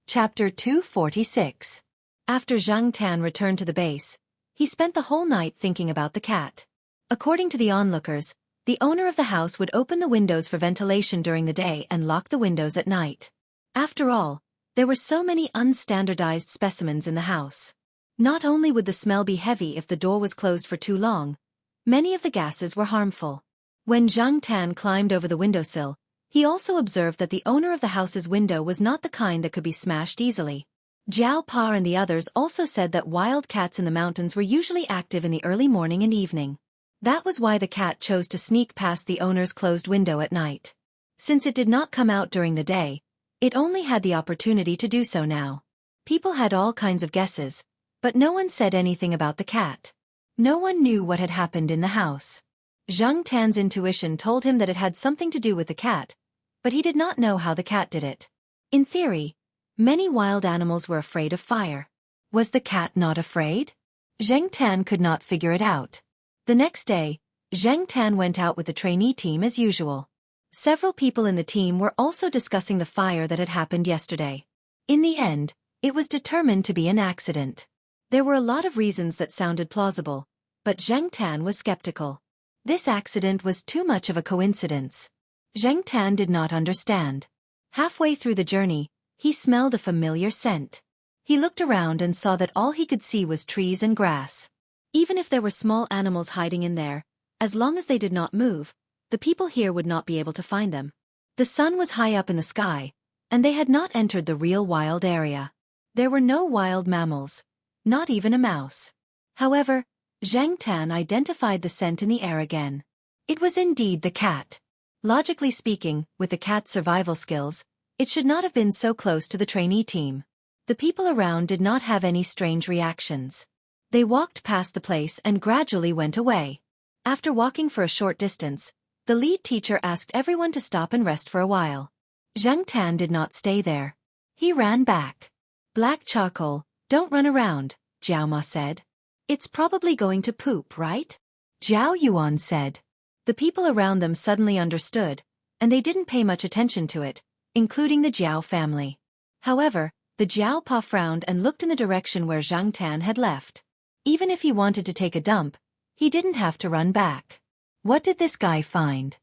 Chapter 246. After Zhang Tan returned to the base, he spent the whole night thinking about the cat. According to the onlookers, the owner of the house would open the windows for ventilation during the day and lock the windows at night. After all, there were so many unstandardized specimens in the house. Not only would the smell be heavy if the door was closed for too long, many of the gases were harmful. When Zhang Tan climbed over the windowsill, he also observed that the owner of the house's window was not the kind that could be smashed easily. Jiao Pa and the others also said that wild cats in the mountains were usually active in the early morning and evening. That was why the cat chose to sneak past the owner's closed window at night. Since it did not come out during the day, it only had the opportunity to do so now. People had all kinds of guesses, but no one said anything about the cat. No one knew what had happened in the house. Zhang Tan's intuition told him that it had something to do with the cat, but he did not know how the cat did it. In theory, many wild animals were afraid of fire. Was the cat not afraid? Zhang Tan could not figure it out. The next day, Zhang Tan went out with the trainee team as usual. Several people in the team were also discussing the fire that had happened yesterday. In the end, it was determined to be an accident. There were a lot of reasons that sounded plausible, but Zhang Tan was skeptical. This accident was too much of a coincidence. Zhang Tan did not understand. Halfway through the journey, he smelled a familiar scent. He looked around and saw that all he could see was trees and grass. Even if there were small animals hiding in there, as long as they did not move, the people here would not be able to find them. The sun was high up in the sky, and they had not entered the real wild area. There were no wild mammals, not even a mouse. However, Zhang Tan identified the scent in the air again. It was indeed the cat. Logically speaking, with the cat's survival skills, it should not have been so close to the trainee team. The people around did not have any strange reactions. They walked past the place and gradually went away. After walking for a short distance, the lead teacher asked everyone to stop and rest for a while. Zhang Tan did not stay there. He ran back. "Black charcoal, don't run around," Jiao Ma said. "It's probably going to poop, right?" Zhao Yuan said. The people around them suddenly understood, and they didn't pay much attention to it, including the Jiao family. However, the Jiao Pa frowned and looked in the direction where Zhang Tan had left. Even if he wanted to take a dump, he didn't have to run back. What did this guy find?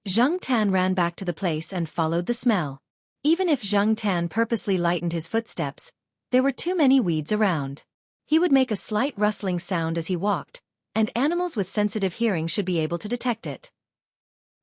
Zhang Tan ran back to the place and followed the smell. Even if Zhang Tan purposely lightened his footsteps, there were too many weeds around. He would make a slight rustling sound as he walked, and animals with sensitive hearing should be able to detect it.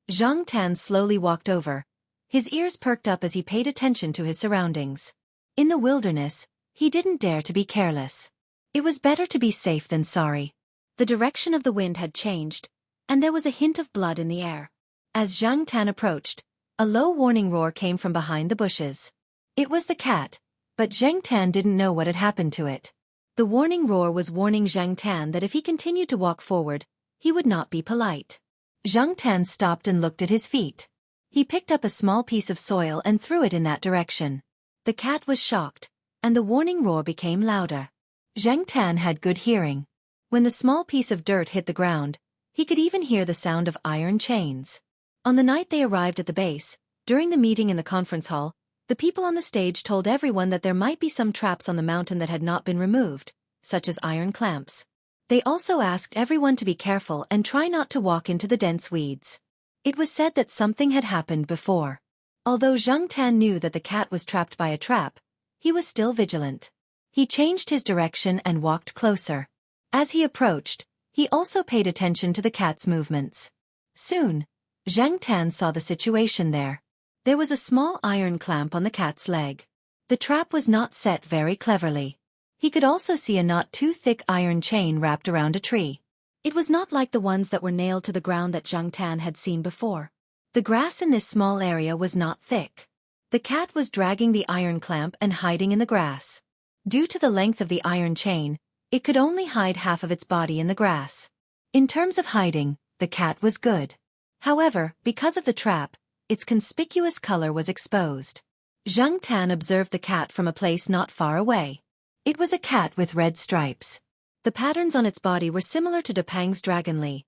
Zhang Tan slowly walked over. His ears perked up as he paid attention to his surroundings. In the wilderness, he didn't dare to be careless. It was better to be safe than sorry. The direction of the wind had changed, and there was a hint of blood in the air. As Zhang Tan approached, a low warning roar came from behind the bushes. It was the cat, but Zhang Tan didn't know what had happened to it. The warning roar was warning Zhang Tan that if he continued to walk forward, he would not be polite. Zhang Tan stopped and looked at his feet. He picked up a small piece of soil and threw it in that direction. The cat was shocked, and the warning roar became louder. Zhang Tan had good hearing. When the small piece of dirt hit the ground, he could even hear the sound of iron chains. On the night they arrived at the base, during the meeting in the conference hall, the people on the stage told everyone that there might be some traps on the mountain that had not been removed, such as iron clamps. They also asked everyone to be careful and try not to walk into the dense weeds. It was said that something had happened before. Although Zhang Tan knew that the cat was trapped by a trap, he was still vigilant. He changed his direction and walked closer. As he approached, he also paid attention to the cat's movements. Soon, Zhang Tan saw the situation there. There was a small iron clamp on the cat's leg. The trap was not set very cleverly. He could also see a not too thick iron chain wrapped around a tree. It was not like the ones that were nailed to the ground that Zhang Tan had seen before. The grass in this small area was not thick. The cat was dragging the iron clamp and hiding in the grass. Due to the length of the iron chain, it could only hide half of its body in the grass. In terms of hiding, the cat was good. However, because of the trap, its conspicuous color was exposed. Zhang Tan observed the cat from a place not far away. It was a cat with red stripes. The patterns on its body were similar to Depang's dragonly,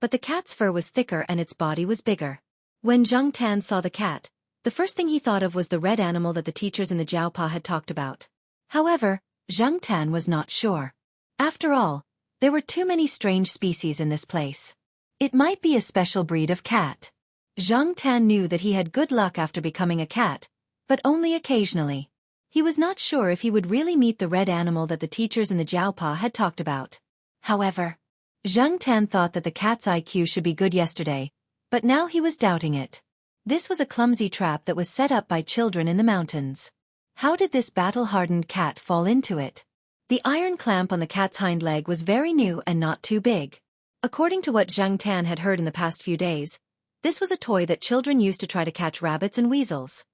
but the cat's fur was thicker and its body was bigger. When Zhang Tan saw the cat, The first thing he thought of was the red animal that the teachers in the Jiaopa had talked about. However, Zhang Tan was not sure. After all, there were too many strange species in this place. It might be a special breed of cat. Zhang Tan knew that he had good luck after becoming a cat, but only occasionally. He was not sure if he would really meet the red animal that the teachers in the Jiaopa had talked about. However, Zhang Tan thought that the cat's IQ should be good yesterday, but now he was doubting it. This was a clumsy trap that was set up by children in the mountains. How did this battle-hardened cat fall into it? The iron clamp on the cat's hind leg was very new and not too big. According to what Zhang Tan had heard in the past few days, this was a toy that children used to try to catch rabbits and weasels.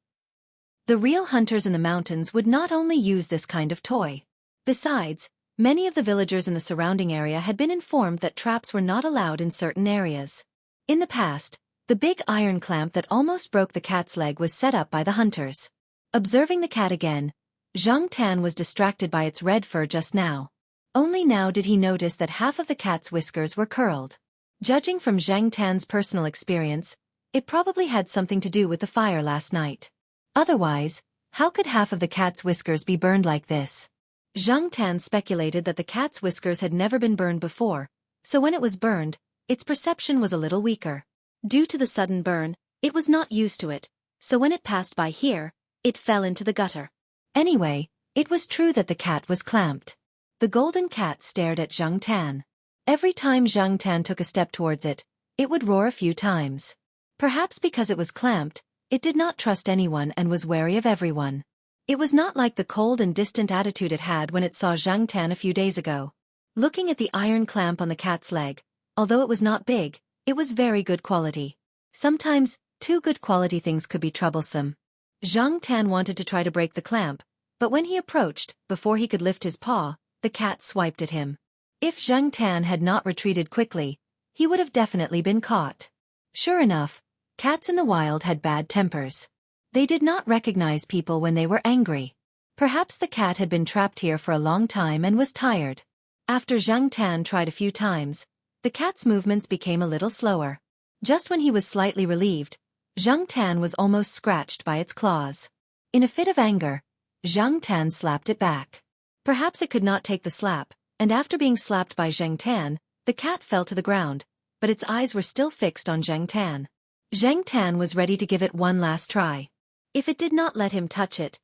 The real hunters in the mountains would not only use this kind of toy. Besides, many of the villagers in the surrounding area had been informed that traps were not allowed in certain areas. In the past, the big iron clamp that almost broke the cat's leg was set up by the hunters. Observing the cat again, Zhang Tan was distracted by its red fur just now. Only now did he notice that half of the cat's whiskers were curled. Judging from Zhang Tan's personal experience, it probably had something to do with the fire last night. Otherwise, how could half of the cat's whiskers be burned like this? Zhang Tan speculated that the cat's whiskers had never been burned before, so when it was burned, its perception was a little weaker. Due to the sudden burn, it was not used to it, so when it passed by here, it fell into the gutter. Anyway, it was true that the cat was clamped. The golden cat stared at Zhang Tan. Every time Zhang Tan took a step towards it, it would roar a few times. Perhaps because it was clamped, it did not trust anyone and was wary of everyone. It was not like the cold and distant attitude it had when it saw Zhang Tan a few days ago. Looking at the iron clamp on the cat's leg, although it was not big, it was very good quality. Sometimes, too good quality things could be troublesome. Zhang Tan wanted to try to break the clamp, but when he approached, before he could lift his paw, the cat swiped at him. If Zhang Tan had not retreated quickly, he would have definitely been caught. Sure enough, cats in the wild had bad tempers. They did not recognize people when they were angry. Perhaps the cat had been trapped here for a long time and was tired. After Zhang Tan tried a few times, the cat's movements became a little slower. Just when he was slightly relieved, Zhang Tan was almost scratched by its claws. In a fit of anger, Zhang Tan slapped it back. Perhaps it could not take the slap, and after being slapped by Zhang Tan, the cat fell to the ground, but its eyes were still fixed on Zhang Tan. Zhang Tan was ready to give it one last try. If it did not let him touch it,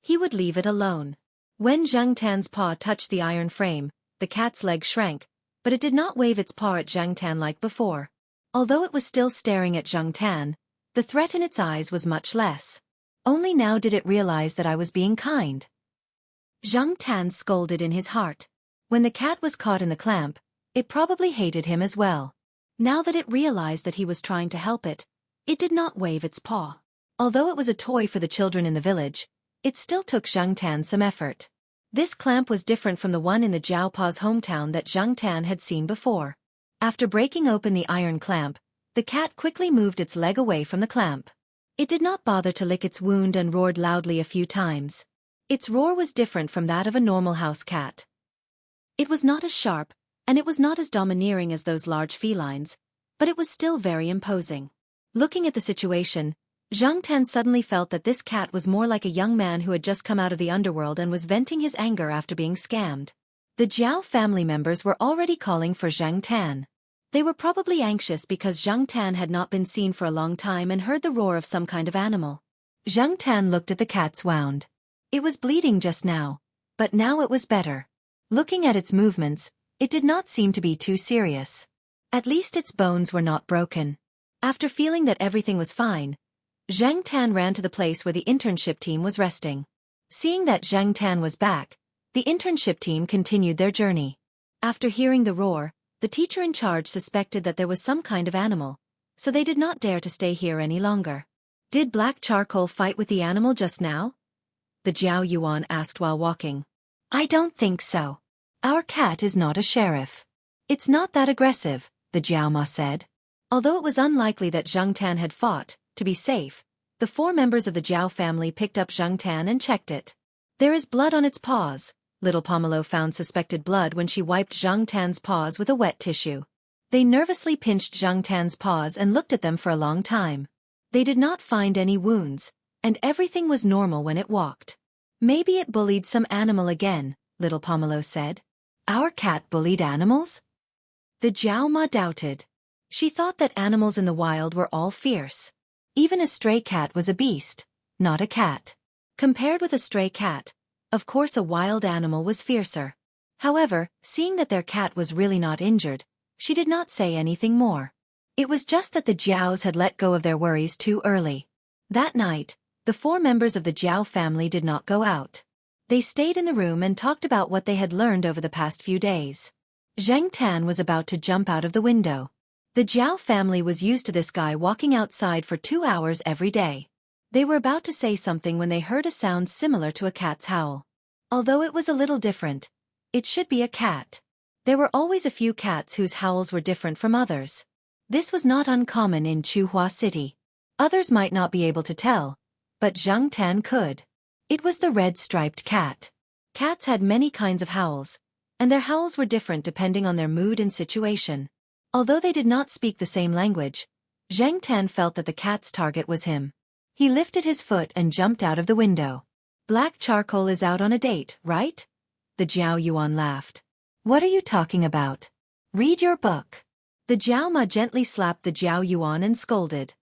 he would leave it alone. When Zhang Tan's paw touched the iron frame, the cat's leg shrank, but it did not wave its paw at Zhang Tan like before. Although it was still staring at Zhang Tan, the threat in its eyes was much less. Only now did it realize that I was being kind. Zhang Tan scolded in his heart. When the cat was caught in the clamp, it probably hated him as well. Now that it realized that he was trying to help it, it did not wave its paw. Although it was a toy for the children in the village, it still took Zhang Tan some effort. This clamp was different from the one in the Jiaopa's hometown that Zhang Tan had seen before. After breaking open the iron clamp, the cat quickly moved its leg away from the clamp. It did not bother to lick its wound and roared loudly a few times. Its roar was different from that of a normal house cat. It was not as sharp, and it was not as domineering as those large felines, but it was still very imposing. Looking at the situation, Zhang Tan suddenly felt that this cat was more like a young man who had just come out of the underworld and was venting his anger after being scammed. The Jiao family members were already calling for Zhang Tan. They were probably anxious because Zhang Tan had not been seen for a long time and heard the roar of some kind of animal. Zhang Tan looked at the cat's wound. It was bleeding just now, but now it was better. Looking at its movements, it did not seem to be too serious. At least its bones were not broken. After feeling that everything was fine, Zhang Tan ran to the place where the internship team was resting. Seeing that Zhang Tan was back, the internship team continued their journey. After hearing the roar, the teacher in charge suspected that there was some kind of animal, so they did not dare to stay here any longer. Did Black Charcoal fight with the animal just now? The Jiao Yuan asked while walking. I don't think so. Our cat is not a sheriff. It's not that aggressive, the Jiao Ma said. Although it was unlikely that Zhang Tan had fought, to be safe, the 4 members of the Jiao family picked up Zhang Tan and checked it. There is blood on its paws. Little Pomelo found suspected blood when she wiped Zhang Tan's paws with a wet tissue. They nervously pinched Zhang Tan's paws and looked at them for a long time. They did not find any wounds, and everything was normal when it walked. Maybe it bullied some animal again, little Pomelo said. Our cat bullied animals? The Jiao doubted. She thought that animals in the wild were all fierce. Even a stray cat was a beast, not a cat. Compared with a stray cat, of course a wild animal was fiercer. However, seeing that their cat was really not injured, she did not say anything more. It was just that the Jiaos had let go of their worries too early. That night, the 4 members of the Jiao family did not go out. They stayed in the room and talked about what they had learned over the past few days. Xianxia was about to jump out of the window. The Jiao family was used to this guy walking outside for 2 hours every day. They were about to say something when they heard a sound similar to a cat's howl. Although it was a little different, it should be a cat. There were always a few cats whose howls were different from others. This was not uncommon in Chuhua City. Others might not be able to tell, but Xianxia could. It was the red-striped cat. Cats had many kinds of howls, and their howls were different depending on their mood and situation. Although they did not speak the same language, Xianxia felt that the cat's target was him. He lifted his foot and jumped out of the window. Black Charcoal is out on a date, right? The Jiao Yuan laughed. What are you talking about? Read your book. The Jiao Ma gently slapped the Jiao Yuan and scolded.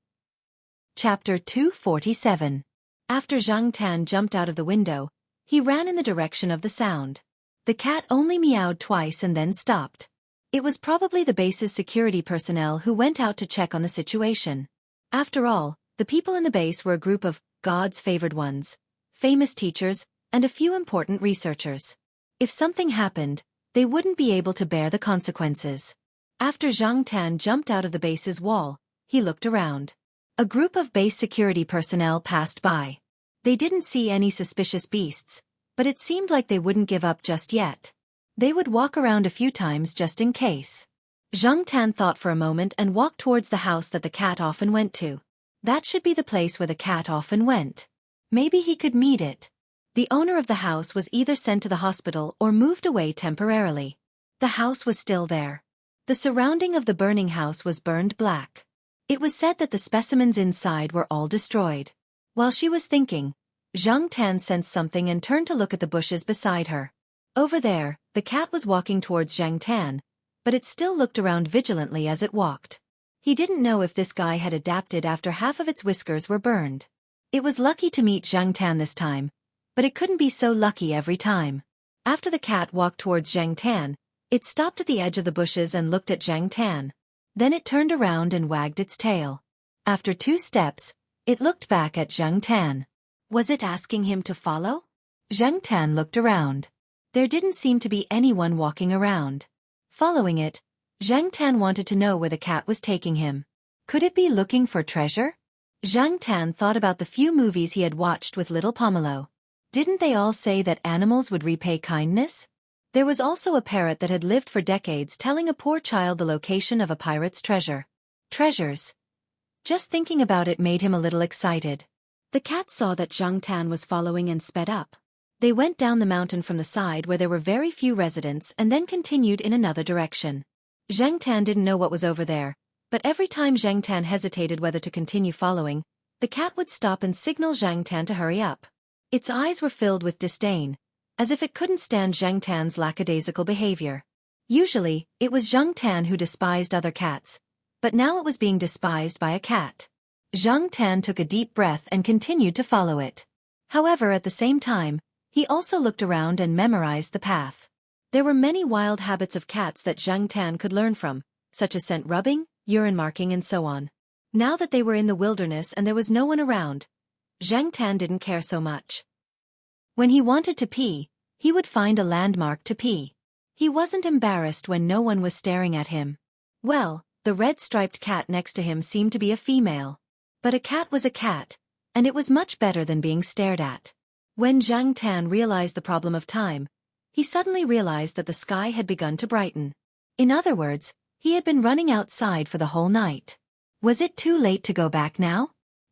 Chapter 247. After Xianxia jumped out of the window, he ran in the direction of the sound. The cat only meowed twice and then stopped. It was probably the base's security personnel who went out to check on the situation. After all, the people in the base were a group of God's favored ones, famous teachers, and a few important researchers. If something happened, they wouldn't be able to bear the consequences. After Xianxia jumped out of the base's wall, he looked around. A group of base security personnel passed by. They didn't see any suspicious beasts, but it seemed like they wouldn't give up just yet. They would walk around a few times just in case. Xianxia thought for a moment and walked towards the house that the cat often went to. That should be the place where the cat often went. Maybe he could meet it. The owner of the house was either sent to the hospital or moved away temporarily. The house was still there. The surrounding of the burning house was burned black. It was said that the specimens inside were all destroyed. While she was thinking, Xianxia sensed something and turned to look at the bushes beside her. Over there, the cat was walking towards Xianxia, but it still looked around vigilantly as it walked. He didn't know if this guy had adapted after half of its whiskers were burned. It was lucky to meet Xianxia this time, but it couldn't be so lucky every time. After the cat walked towards Xianxia, it stopped at the edge of the bushes and looked at Xianxia. Then it turned around and wagged its tail. After 2 steps, it looked back at Xianxia. Was it asking him to follow? Xianxia looked around. There didn't seem to be anyone walking around. Following it, Xianxia wanted to know where the cat was taking him. Could it be looking for treasure? Xianxia thought about the few movies he had watched with little Pomelo. Didn't they all say that animals would repay kindness? There was also a parrot that had lived for decades telling a poor child the location of a pirate's treasure. Treasures. Just thinking about it made him a little excited. The cat saw that Xianxia was following and sped up. They went down the mountain from the side where there were very few residents and then continued in another direction. Xianxia didn't know what was over there, but every time Xianxia hesitated whether to continue following, the cat would stop and signal Xianxia to hurry up. Its eyes were filled with disdain, as if it couldn't stand Xianxia's lackadaisical behavior. Usually, it was Xianxia who despised other cats, but now it was being despised by a cat. Xianxia took a deep breath and continued to follow it. However, at the same time, he also looked around and memorized the path. There were many wild habits of cats that Xianxia could learn from, such as scent rubbing, urine marking and so on. Now that they were in the wilderness and there was no one around, Xianxia didn't care so much. When he wanted to pee, he would find a landmark to pee. He wasn't embarrassed when no one was staring at him. Well, the red-striped cat next to him seemed to be a female. But a cat was a cat, and it was much better than being stared at. When Xianxia realized the problem of time, he suddenly realized that the sky had begun to brighten. In other words, he had been running outside for the whole night. Was it too late to go back now?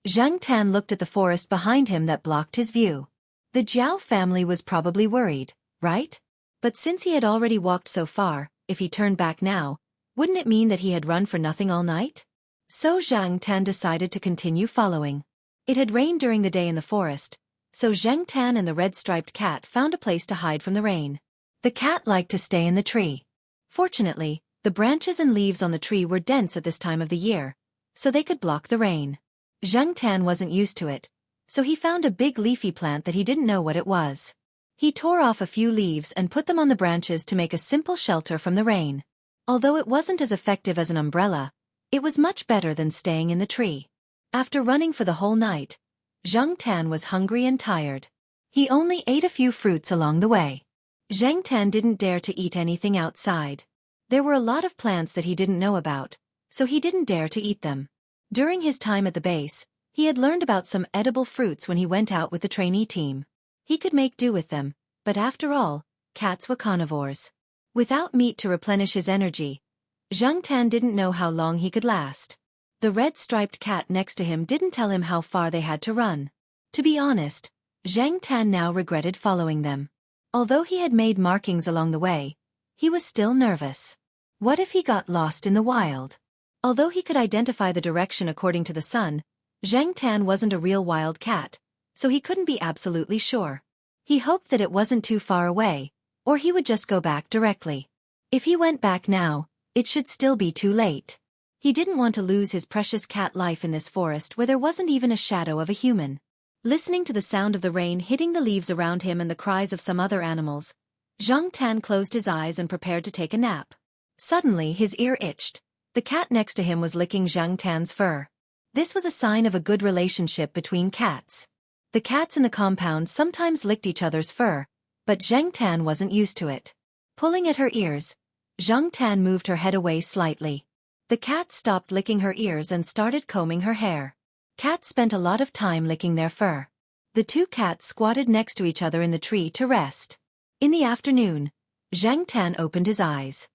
Xianxia looked at the forest behind him that blocked his view. The Jiao family was probably worried, right? But since he had already walked so far, if he turned back now, wouldn't it mean that he had run for nothing all night? So Zhang Tan decided to continue following. It had rained during the day in the forest, so Zhang Tan and the red-striped cat found a place to hide from the rain. The cat liked to stay in the tree. Fortunately, the branches and leaves on the tree were dense at this time of the year, so they could block the rain. Zhang Tan wasn't used to it, so he found a big leafy plant that he didn't know what it was. He tore off a few leaves and put them on the branches to make a simple shelter from the rain. Although it wasn't as effective as an umbrella, it was much better than staying in the tree. After running for the whole night, Zhang Tan was hungry and tired. He only ate a few fruits along the way. Zhang Tan didn't dare to eat anything outside. There were a lot of plants that he didn't know about, so he didn't dare to eat them. During his time at the base, he had learned about some edible fruits when he went out with the trainee team. He could make do with them, but after all, cats were carnivores. Without meat to replenish his energy, Zhang Tan didn't know how long he could last. The red-striped cat next to him didn't tell him how far they had to run. To be honest, Zhang Tan now regretted following them. Although he had made markings along the way, he was still nervous. What if he got lost in the wild? Although he could identify the direction according to the sun, Zhang Tan wasn't a real wild cat, so he couldn't be absolutely sure. He hoped that it wasn't too far away, or he would just go back directly. If he went back now, it should still be too late. He didn't want to lose his precious cat life in this forest where there wasn't even a shadow of a human. Listening to the sound of the rain hitting the leaves around him and the cries of some other animals, Zhang Tan closed his eyes and prepared to take a nap. Suddenly his ear itched. The cat next to him was licking Zhang Tan's fur. This was a sign of a good relationship between cats. The cats in the compound sometimes licked each other's fur, but Zhang Tan wasn't used to it. Pulling at her ears, Zhang Tan moved her head away slightly. The cat stopped licking her ears and started combing her hair. Cats spent a lot of time licking their fur. The two cats squatted next to each other in the tree to rest. In the afternoon, Zhang Tan opened his eyes.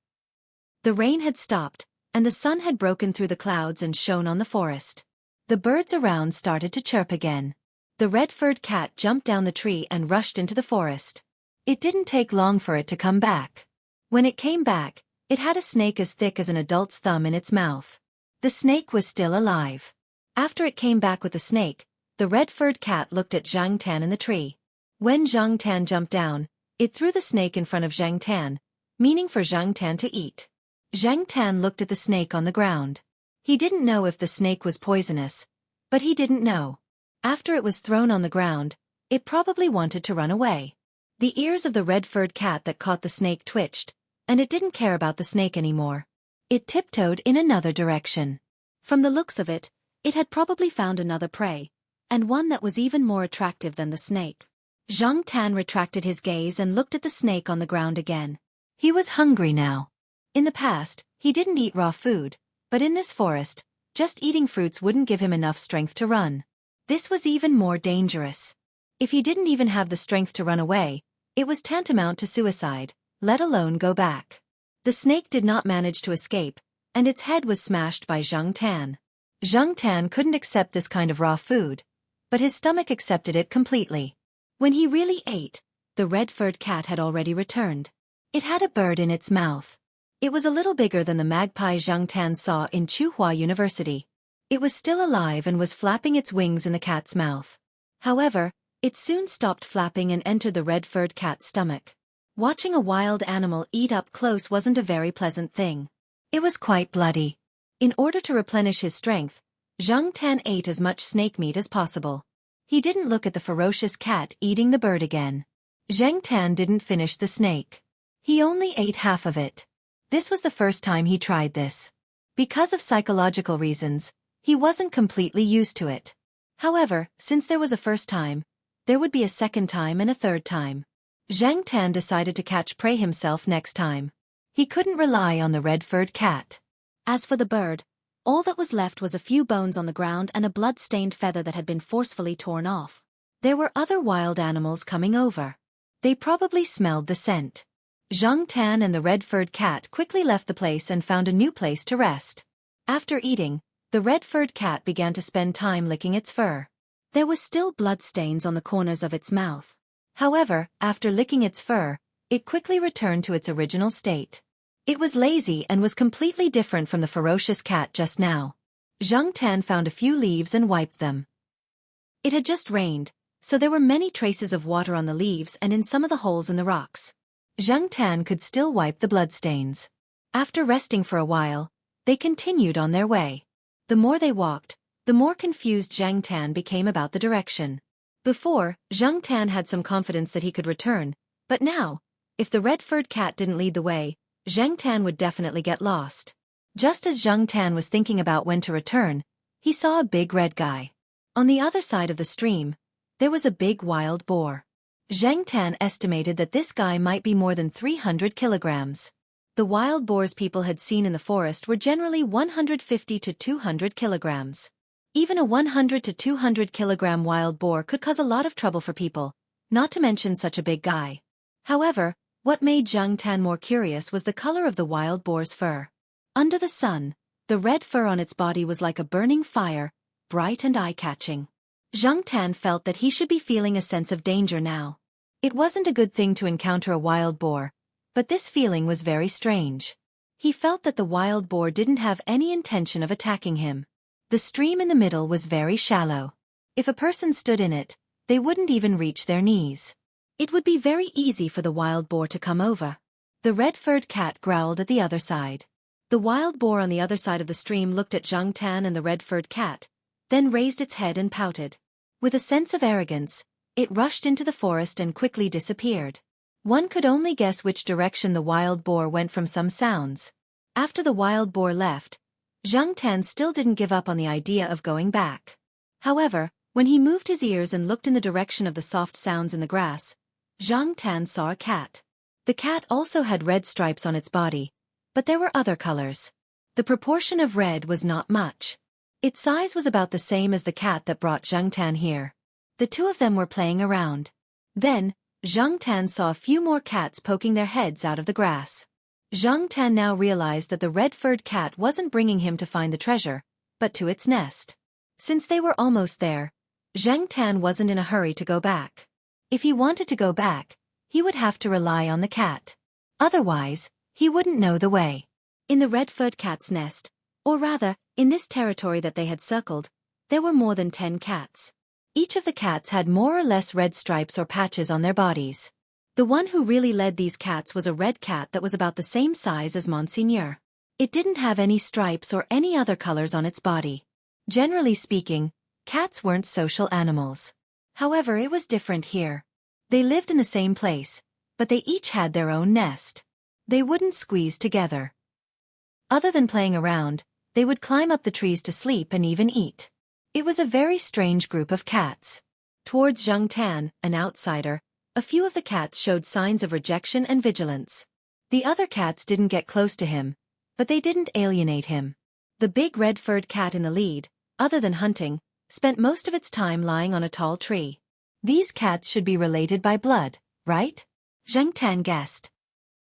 The rain had stopped, and the sun had broken through the clouds and shone on the forest. The birds around started to chirp again. The red-furred cat jumped down the tree and rushed into the forest. It didn't take long for it to come back. When it came back, it had a snake as thick as an adult's thumb in its mouth. The snake was still alive. After it came back with the snake, the red-furred cat looked at Zhang Tan in the tree. When Zhang Tan jumped down, it threw the snake in front of Zhang Tan, meaning for Zhang Tan to eat. Zhang Tan looked at the snake on the ground. He didn't know if the snake was poisonous, but he didn't know. After it was thrown on the ground, it probably wanted to run away. The ears of the red-furred cat that caught the snake twitched, and it didn't care about the snake anymore. It tiptoed in another direction. From the looks of it, it had probably found another prey, and one that was even more attractive than the snake. Zhang Tan retracted his gaze and looked at the snake on the ground again. He was hungry now. In the past, he didn't eat raw food, but in this forest, just eating fruits wouldn't give him enough strength to run. This was even more dangerous. If he didn't even have the strength to run away, it was tantamount to suicide, let alone go back. The snake did not manage to escape, and its head was smashed by Zhang Tan. Zhang Tan couldn't accept this kind of raw food, but his stomach accepted it completely. When he really ate, the red-furred cat had already returned. It had a bird in its mouth. It was a little bigger than the magpie Zhang Tan saw in Tsinghua University. It was still alive and was flapping its wings in the cat's mouth. However, it soon stopped flapping and entered the red-furred cat's stomach. Watching a wild animal eat up close wasn't a very pleasant thing. It was quite bloody. In order to replenish his strength, Zhang Tan ate as much snake meat as possible. He didn't look at the ferocious cat eating the bird again. Zhang Tan didn't finish the snake. He only ate half of it. This was the first time he tried this. Because of psychological reasons, he wasn't completely used to it. However, since there was a first time, there would be a second time and a third time. Zhang Tan decided to catch prey himself next time. He couldn't rely on the red-furred cat. As for the bird, all that was left was a few bones on the ground and a blood-stained feather that had been forcefully torn off. There were other wild animals coming over. They probably smelled the scent. Zhang Tan and the red-furred cat quickly left the place and found a new place to rest. After eating, the red-furred cat began to spend time licking its fur. There was still blood stains on the corners of its mouth. However, after licking its fur, it quickly returned to its original state. It was lazy and was completely different from the ferocious cat just now. Zhang Tan found a few leaves and wiped them. It had just rained, so there were many traces of water on the leaves and in some of the holes in the rocks. Zhang Tan could still wipe the bloodstains. After resting for a while, they continued on their way. The more they walked, the more confused Zhang Tan became about the direction. Before, Zhang Tan had some confidence that he could return, but now, if the red-furred cat didn't lead the way, Zhang Tan would definitely get lost. Just as Zhang Tan was thinking about when to return, he saw a big red guy. On the other side of the stream, there was a big wild boar. Zhang Tan estimated that this guy might be more than 300 kilograms. The wild boars people had seen in the forest were generally 150 to 200 kilograms. Even a 100 to 200 kilogram wild boar could cause a lot of trouble for people, not to mention such a big guy. However, what made Zhang Tan more curious was the color of the wild boar's fur. Under the sun, the red fur on its body was like a burning fire, bright and eye-catching. Zhang Tan felt that he should be feeling a sense of danger now. It wasn't a good thing to encounter a wild boar, but this feeling was very strange. He felt that the wild boar didn't have any intention of attacking him. The stream in the middle was very shallow. If a person stood in it, they wouldn't even reach their knees. It would be very easy for the wild boar to come over. The red-furred cat growled at the other side. The wild boar on the other side of the stream looked at Zhang Tan and the red-furred cat, then raised its head and pouted. With a sense of arrogance, it rushed into the forest and quickly disappeared. One could only guess which direction the wild boar went from some sounds. After the wild boar left, Zhang Tan still didn't give up on the idea of going back. However, when he moved his ears and looked in the direction of the soft sounds in the grass, Zhang Tan saw a cat. The cat also had red stripes on its body, but there were other colors. The proportion of red was not much. Its size was about the same as the cat that brought Zhang Tan here. The two of them were playing around. Then, Zhang Tan saw a few more cats poking their heads out of the grass. Zhang Tan now realized that the red-furred cat wasn't bringing him to find the treasure, but to its nest. Since they were almost there, Zhang Tan wasn't in a hurry to go back. If he wanted to go back, he would have to rely on the cat. Otherwise, he wouldn't know the way. In the red-furred cat's nest, or rather, in this territory that they had circled, there were more than 10 cats. Each of the cats had more or less red stripes or patches on their bodies. The one who really led these cats was a red cat that was about the same size as Monseigneur. It didn't have any stripes or any other colors on its body. Generally speaking, cats weren't social animals. However, it was different here. They lived in the same place, but they each had their own nest. They wouldn't squeeze together. Other than playing around, they would climb up the trees to sleep and even eat. It was a very strange group of cats. Towards Zhang Tan, an outsider, a few of the cats showed signs of rejection and vigilance. The other cats didn't get close to him, but they didn't alienate him. The big red-furred cat in the lead, other than hunting, spent most of its time lying on a tall tree. These cats should be related by blood, right? Zhang Tan guessed.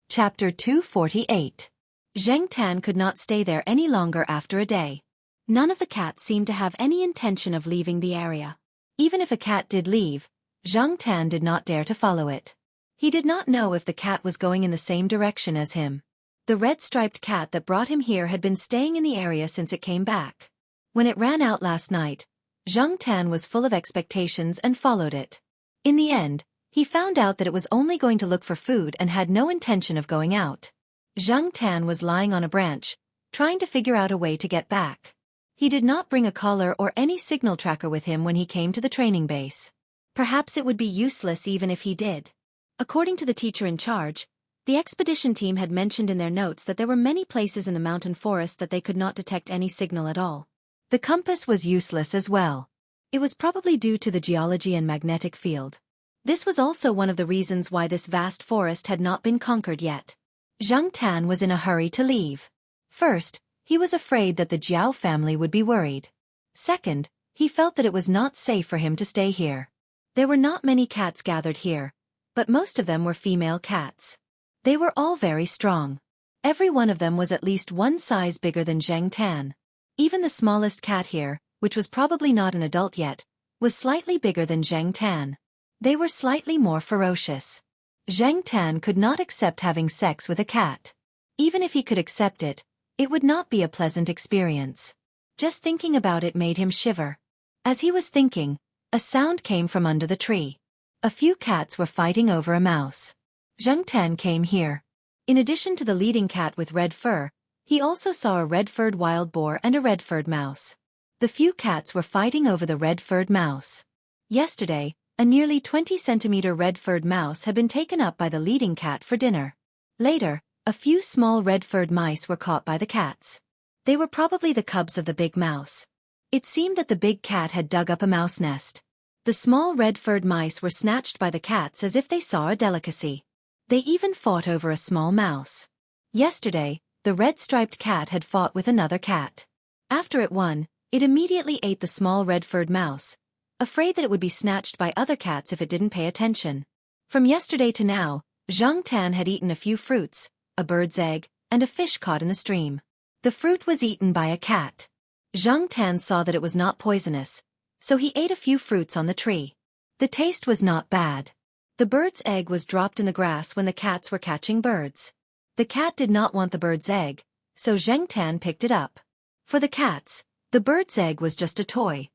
Chapter 248. Zhang Tan could not stay there any longer after a day. None of the cats seemed to have any intention of leaving the area. Even if a cat did leave, Zhang Tan did not dare to follow it. He did not know if the cat was going in the same direction as him. The red-striped cat that brought him here had been staying in the area since it came back. When it ran out last night, Zhang Tan was full of expectations and followed it. In the end, he found out that it was only going to look for food and had no intention of going out. Zhang Tan was lying on a branch, trying to figure out a way to get back. He did not bring a collar or any signal tracker with him when he came to the training base. Perhaps it would be useless even if he did. According to the teacher in charge, the expedition team had mentioned in their notes that there were many places in the mountain forest that they could not detect any signal at all. The compass was useless as well. It was probably due to the geology and magnetic field. This was also one of the reasons why this vast forest had not been conquered yet. Zhang Tan was in a hurry to leave. First, he was afraid that the Jiao family would be worried. Second, he felt that it was not safe for him to stay here. There were not many cats gathered here, but most of them were female cats. They were all very strong. Every one of them was at least one size bigger than Zhang Tan. Even the smallest cat here, which was probably not an adult yet, was slightly bigger than Zhang Tan. They were slightly more ferocious. Zhang Tan could not accept having sex with a cat. Even if he could accept it, it would not be a pleasant experience. Just thinking about it made him shiver. As he was thinking, a sound came from under the tree. A few cats were fighting over a mouse. Xianxia came here. In addition to the leading cat with red fur, he also saw a red-furred wild boar and a red-furred mouse. The few cats were fighting over the red-furred mouse. Yesterday, a nearly 20-centimeter red-furred mouse had been taken up by the leading cat for dinner. Later, a few small red-furred mice were caught by the cats. They were probably the cubs of the big mouse. It seemed that the big cat had dug up a mouse nest. The small red-furred mice were snatched by the cats as if they saw a delicacy. They even fought over a small mouse. Yesterday, the red-striped cat had fought with another cat. After it won, it immediately ate the small red-furred mouse, afraid that it would be snatched by other cats if it didn't pay attention. From yesterday to now, Xianxia had eaten a few fruits, a bird's egg, and a fish caught in the stream. The fruit was eaten by a cat. Xianxia saw that it was not poisonous, so he ate a few fruits on the tree. The taste was not bad. The bird's egg was dropped in the grass when the cats were catching birds. The cat did not want the bird's egg, so Xianxia picked it up. For the cats, the bird's egg was just a toy.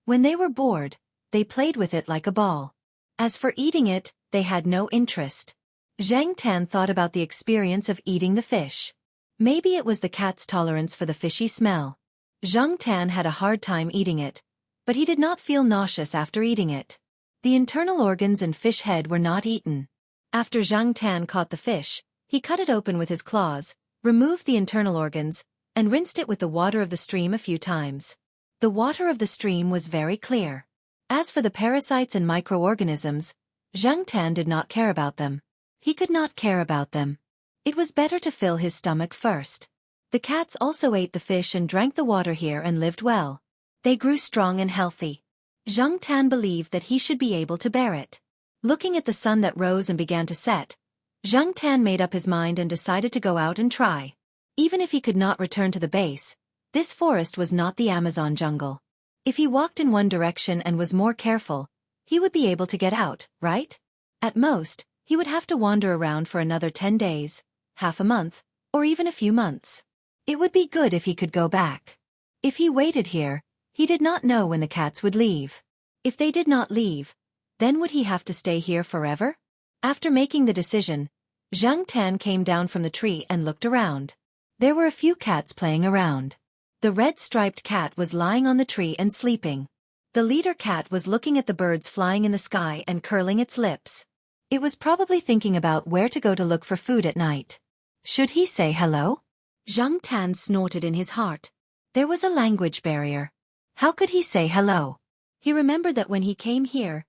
When they were bored, they played with it like a ball. As for eating it, they had no interest. Xianxia thought about the experience of eating the fish. Maybe it was the cat's tolerance for the fishy smell. Xianxia had a hard time eating it, but he did not feel nauseous after eating it. The internal organs and fish head were not eaten. After Xianxia caught the fish, he cut it open with his claws, removed the internal organs, and rinsed it with the water of the stream a few times. The water of the stream was very clear. As for the parasites and microorganisms, Xianxia did not care about them. He could not care about them. It was better to fill his stomach first. The cats also ate the fish and drank the water here and lived well. They grew strong and healthy. Xianxia believed that he should be able to bear it. Looking at the sun that rose and began to set, Xianxia made up his mind and decided to go out and try. Even if he could not return to the base, this forest was not the Amazon jungle. If he walked in one direction and was more careful, he would be able to get out, right? At most, he would have to wander around for another 10 days, half a month, or even a few months. It would be good if he could go back. If he waited here, he did not know when the cats would leave. If they did not leave, then would he have to stay here forever? After making the decision, Xianxia came down from the tree and looked around. There were a few cats playing around. The red-striped cat was lying on the tree and sleeping. The leader cat was looking at the birds flying in the sky and curling its lips. It was probably thinking about where to go to look for food at night. Should he say hello? Xianxia snorted in his heart. There was a language barrier. How could he say hello? He remembered that when he came here,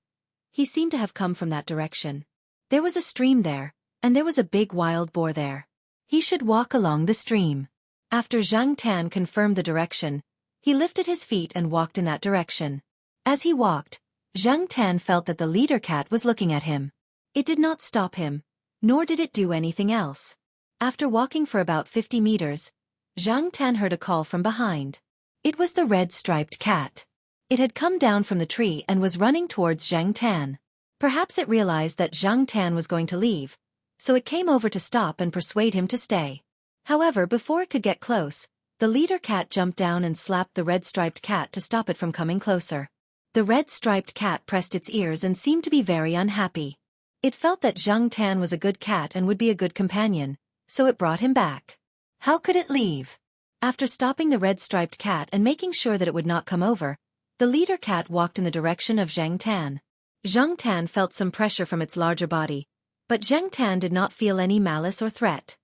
he seemed to have come from that direction. There was a stream there, and there was a big wild boar there. He should walk along the stream. After Xianxia confirmed the direction, he lifted his feet and walked in that direction. As he walked, Xianxia felt that the leader cat was looking at him. It did not stop him, nor did it do anything else. After walking for about 50 meters, Xianxia heard a call from behind. It was the red-striped cat. It had come down from the tree and was running towards Xianxia. Perhaps it realized that Xianxia was going to leave, so it came over to stop and persuade him to stay. However, before it could get close, the leader cat jumped down and slapped the red-striped cat to stop it from coming closer. The red-striped cat pressed its ears and seemed to be very unhappy. It felt that Xianxia was a good cat and would be a good companion, so it brought him back. How could it leave? After stopping the red-striped cat and making sure that it would not come over, the leader cat walked in the direction of Xianxia. Xianxia felt some pressure from its larger body, but Xianxia did not feel any malice or threat.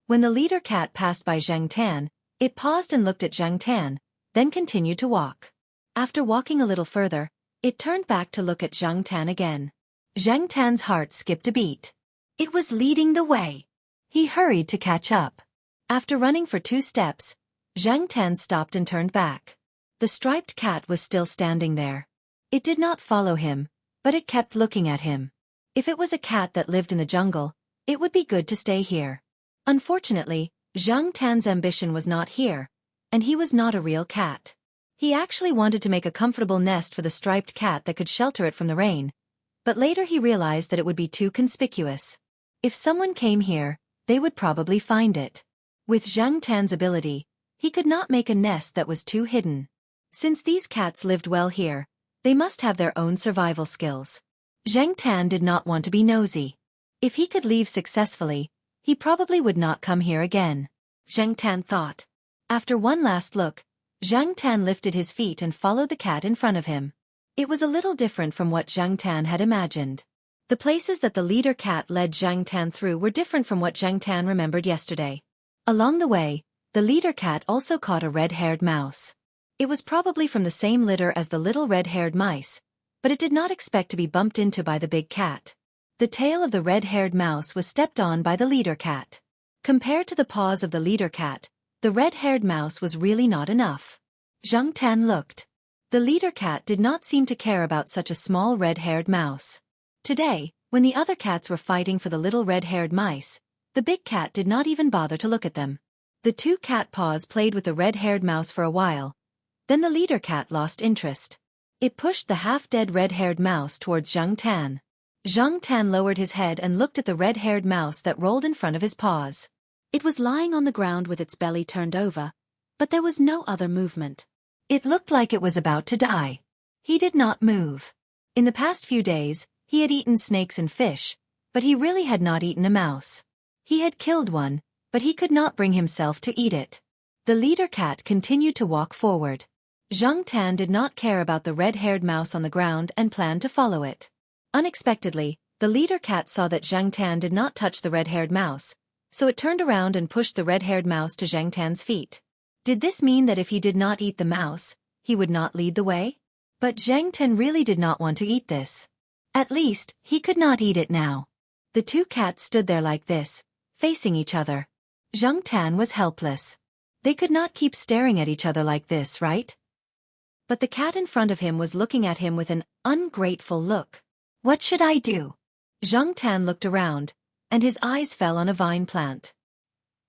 When the leader cat passed by Xianxia, it paused and looked at Xianxia, then continued to walk. After walking a little further, it turned back to look at Xianxia again. Xianxia's heart skipped a beat. It was leading the way. He hurried to catch up. After running for 2 steps, Xianxia stopped and turned back. The striped cat was still standing there. It did not follow him, but it kept looking at him. If it was a cat that lived in the jungle, it would be good to stay here. Unfortunately, Xianxia's ambition was not here, and he was not a real cat. He actually wanted to make a comfortable nest for the striped cat that could shelter it from the rain, but later he realized that it would be too conspicuous. If someone came here, they would probably find it. With Xianxia's ability, He could not make a nest that was too hidden. Since these cats lived well here, they must have their own survival skills. Zhang Tan did not want to be nosy. If he could leave successfully, he probably would not come here again, Zhang Tan thought. After one last look, Zhang Tan lifted his feet and followed the cat in front of him. It was a little different from what Zhang Tan had imagined. The places that the leader cat led Zhang Tan through were different from what Zhang Tan remembered yesterday. Along the way, the leader cat also caught a red-haired mouse. It was probably from the same litter as the little red-haired mice, but it did not expect to be bumped into by the big cat. The tail of the red-haired mouse was stepped on by the leader cat. Compared to the paws of the leader cat, the red-haired mouse was really not enough. Zhang Tan looked. The leader cat did not seem to care about such a small red-haired mouse. Today, when the other cats were fighting for the little red-haired mice, the big cat did not even bother to look at them. The two cat paws played with the red-haired mouse for a while. Then the leader cat lost interest. It pushed the half-dead red-haired mouse towards Zhang Tan. Zhang Tan lowered his head and looked at the red-haired mouse that rolled in front of his paws. It was lying on the ground with its belly turned over, but there was no other movement. It looked like it was about to die. He did not move. In the past few days, he had eaten snakes and fish, but he really had not eaten a mouse. He had killed one, but he could not bring himself to eat it. The leader cat continued to walk forward. Zhang Tan did not care about the red-haired mouse on the ground and planned to follow it. Unexpectedly, the leader cat saw that Zhang Tan did not touch the red-haired mouse, so it turned around and pushed the red-haired mouse to Zhang Tan's feet. Did this mean that if he did not eat the mouse, he would not lead the way? But Zhang Tan really did not want to eat this. At least, he could not eat it now. The two cats stood there like this, facing each other. Zhang Tan was helpless. They could not keep staring at each other like this, right? But the cat in front of him was looking at him with an ungrateful look. What should I do? Zhang Tan looked around, and his eyes fell on a vine plant.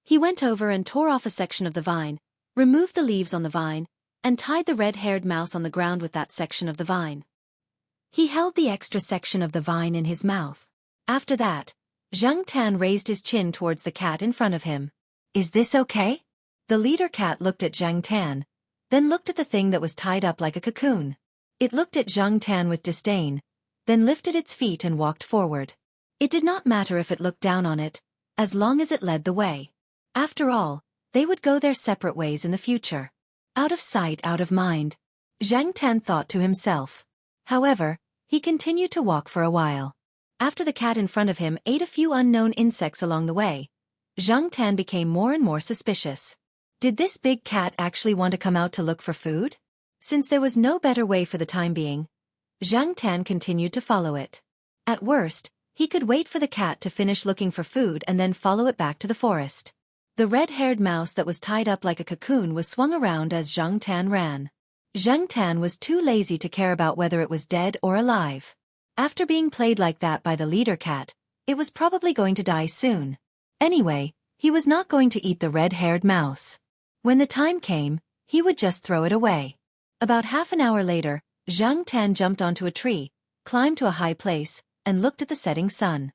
He went over and tore off a section of the vine, removed the leaves on the vine, and tied the red-haired mouse on the ground with that section of the vine. He held the extra section of the vine in his mouth. After that, Zhang Tan raised his chin towards the cat in front of him. Is this okay? The leader cat looked at Zhang Tan, then looked at the thing that was tied up like a cocoon. It looked at Zhang Tan with disdain, then lifted its feet and walked forward. It did not matter if it looked down on it, as long as it led the way. After all, they would go their separate ways in the future. Out of sight, out of mind, Zhang Tan thought to himself. However, he continued to walk for a while. After the cat in front of him ate a few unknown insects along the way, Zhang Tan became more and more suspicious. Did this big cat actually want to come out to look for food? Since there was no better way for the time being, Zhang Tan continued to follow it. At worst, he could wait for the cat to finish looking for food and then follow it back to the forest. The red-haired mouse that was tied up like a cocoon was swung around as Zhang Tan ran. Zhang Tan was too lazy to care about whether it was dead or alive. After being played like that by the leader cat, it was probably going to die soon. Anyway, he was not going to eat the red-haired mouse. When the time came, he would just throw it away. About half an hour later, Zhang Tan jumped onto a tree, climbed to a high place, and looked at the setting sun.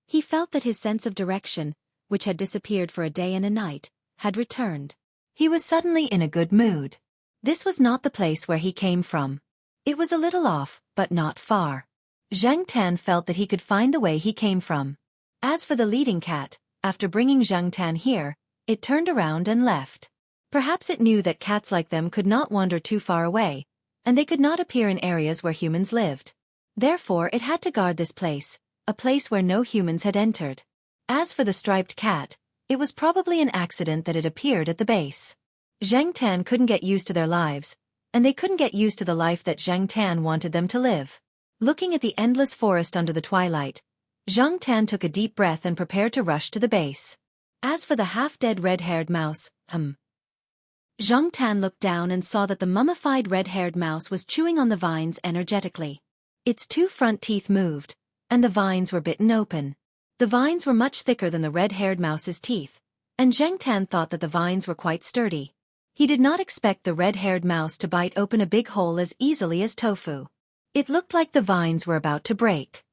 He felt that his sense of direction, which had disappeared for a day and a night, had returned. He was suddenly in a good mood. This was not the place where he came from. It was a little off, but not far. Zhang Tan felt that he could find the way he came from. As for the leading cat, after bringing Zhang Tan here, it turned around and left. Perhaps it knew that cats like them could not wander too far away, and they could not appear in areas where humans lived. Therefore it had to guard this place, a place where no humans had entered. As for the striped cat, it was probably an accident that it appeared at the base. Zhang Tan couldn't get used to their lives, and they couldn't get used to the life that Zhang Tan wanted them to live. Looking at the endless forest under the twilight, Zhang Tan took a deep breath and prepared to rush to the base. As for the half-dead red-haired mouse, Zhang Tan looked down and saw that the mummified red-haired mouse was chewing on the vines energetically. Its two front teeth moved, and the vines were bitten open. The vines were much thicker than the red-haired mouse's teeth, and Zhang Tan thought that the vines were quite sturdy. He did not expect the red-haired mouse to bite open a big hole as easily as tofu. It looked like the vines were about to break.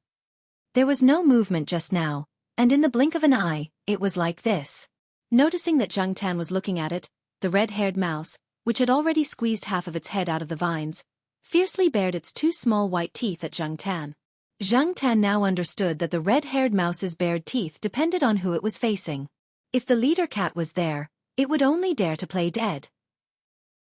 There was no movement just now, and in the blink of an eye, it was like this. Noticing that Zhang Tan was looking at it, the the red-haired mouse, which had already squeezed half of its head out of the vines, fiercely bared its two small white teeth at Zhang Tan. Zhang Tan now understood that the red-haired mouse's bared teeth depended on who it was facing. If the leader cat was there, it would only dare to play dead.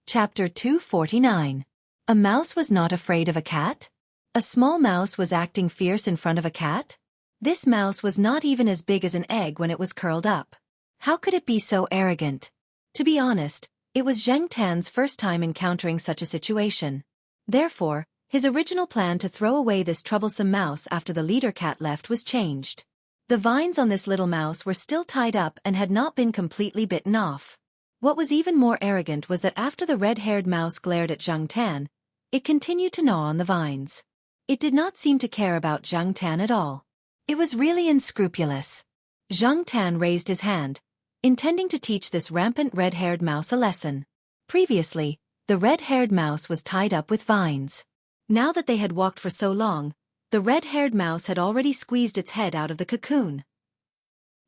Chapter 249. A mouse was not afraid of a cat? A small mouse was acting fierce in front of a cat? This mouse was not even as big as an egg when it was curled up. How could it be so arrogant? To be honest, it was Zhang Tan's first time encountering such a situation. Therefore, his original plan to throw away this troublesome mouse after the leader cat left was changed. The vines on this little mouse were still tied up and had not been completely bitten off. What was even more arrogant was that after the red-haired mouse glared at Zhang Tan, it continued to gnaw on the vines. It did not seem to care about Zhang Tan at all. It was really unscrupulous. Zhang Tan raised his hand, intending to teach this rampant red-haired mouse a lesson. Previously, the red-haired mouse was tied up with vines. Now that they had walked for so long, the red-haired mouse had already squeezed its head out of the cocoon.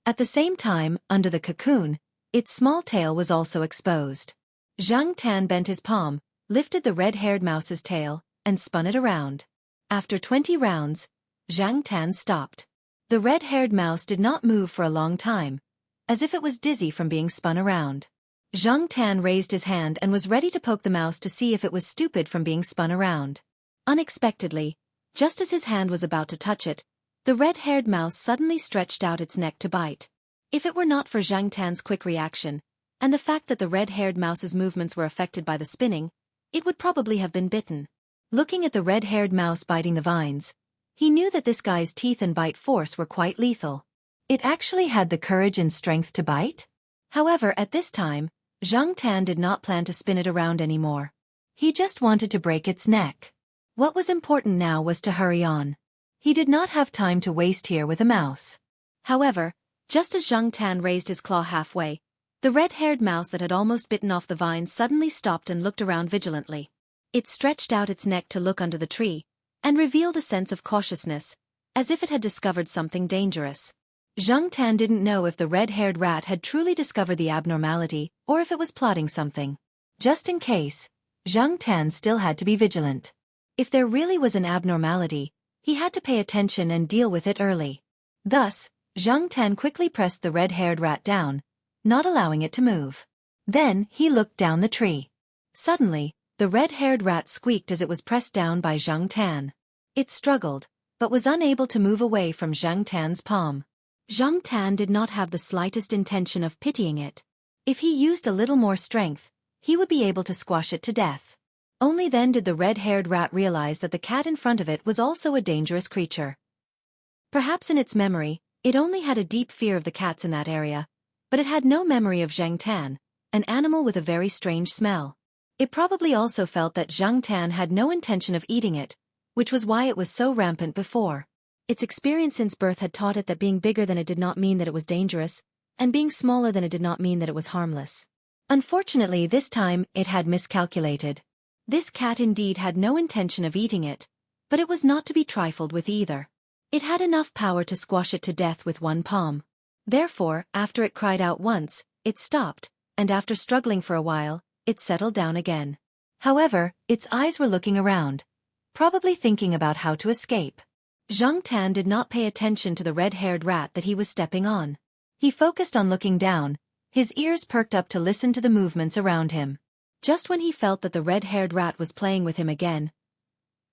At the same time, under the cocoon, its small tail was also exposed. Zhang Tan bent his palm, lifted the red-haired mouse's tail, and spun it around. After 20 rounds, Zhang Tan stopped. The red-haired mouse did not move for a long time, as if it was dizzy from being spun around. Zhang Tan raised his hand and was ready to poke the mouse to see if it was stupid from being spun around. Unexpectedly, just as his hand was about to touch it, the red-haired mouse suddenly stretched out its neck to bite. If it were not for Zhang Tan's quick reaction, and the fact that the red-haired mouse's movements were affected by the spinning, it would probably have been bitten. Looking at the red-haired mouse biting the vines, he knew that this guy's teeth and bite force were quite lethal. It actually had the courage and strength to bite? However, at this time, Zhang Tan did not plan to spin it around anymore. He just wanted to break its neck. What was important now was to hurry on. He did not have time to waste here with a mouse. However, just as Zhang Tan raised his claw halfway, the red-haired mouse that had almost bitten off the vine suddenly stopped and looked around vigilantly. It stretched out its neck to look under the tree, and revealed a sense of cautiousness, as if it had discovered something dangerous. Zhang Tan didn't know if the red-haired rat had truly discovered the abnormality, or if it was plotting something. Just in case, Zhang Tan still had to be vigilant. If there really was an abnormality, he had to pay attention and deal with it early. Thus, Zhang Tan quickly pressed the red-haired rat down, not allowing it to move. Then, he looked down the tree. Suddenly, the red-haired rat squeaked as it was pressed down by Zhang Tan. It struggled, but was unable to move away from Zhang Tan's palm. Zhang Tan did not have the slightest intention of pitying it. If he used a little more strength, he would be able to squash it to death. Only then did the red-haired rat realize that the cat in front of it was also a dangerous creature. Perhaps in its memory, it only had a deep fear of the cats in that area, but it had no memory of Zhang Tan, an animal with a very strange smell. It probably also felt that Zhang Tan had no intention of eating it, which was why it was so rampant before. Its experience since birth had taught it that being bigger than it did not mean that it was dangerous, and being smaller than it did not mean that it was harmless. Unfortunately, this time, it had miscalculated. This cat indeed had no intention of eating it, but it was not to be trifled with either. It had enough power to squash it to death with one palm. Therefore, after it cried out once, it stopped, and after struggling for a while, it settled down again. However, its eyes were looking around, probably thinking about how to escape. Zhang Tan did not pay attention to the red-haired rat that he was stepping on. He focused on looking down, his ears perked up to listen to the movements around him. Just when he felt that the red-haired rat was playing with him again,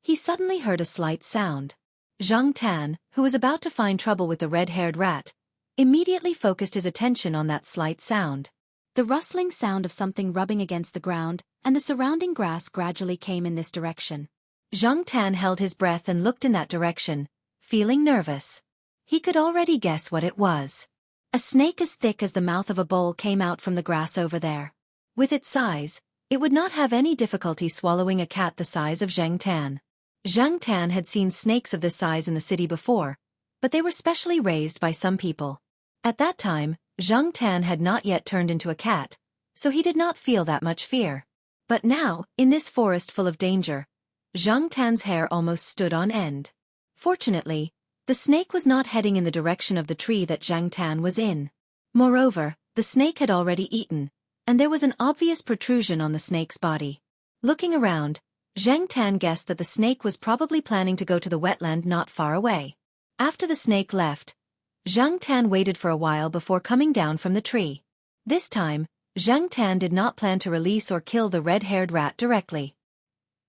he suddenly heard a slight sound. Zhang Tan, who was about to find trouble with the red-haired rat, immediately focused his attention on that slight sound. The rustling sound of something rubbing against the ground, and the surrounding grass gradually came in this direction. Zhang Tan held his breath and looked in that direction, feeling nervous. He could already guess what it was. A snake as thick as the mouth of a bowl came out from the grass over there. With its size, it would not have any difficulty swallowing a cat the size of Zhang Tan. Zhang Tan had seen snakes of this size in the city before, but they were specially raised by some people. At that time, Zhang Tan had not yet turned into a cat, so he did not feel that much fear. But now, in this forest full of danger, Zhang Tan's hair almost stood on end. Fortunately, the snake was not heading in the direction of the tree that Zhang Tan was in. Moreover, the snake had already eaten, and there was an obvious protrusion on the snake's body. Looking around, Zhang Tan guessed that the snake was probably planning to go to the wetland not far away. After the snake left, Zhang Tan waited for a while before coming down from the tree. This time, Zhang Tan did not plan to release or kill the red-haired rat directly.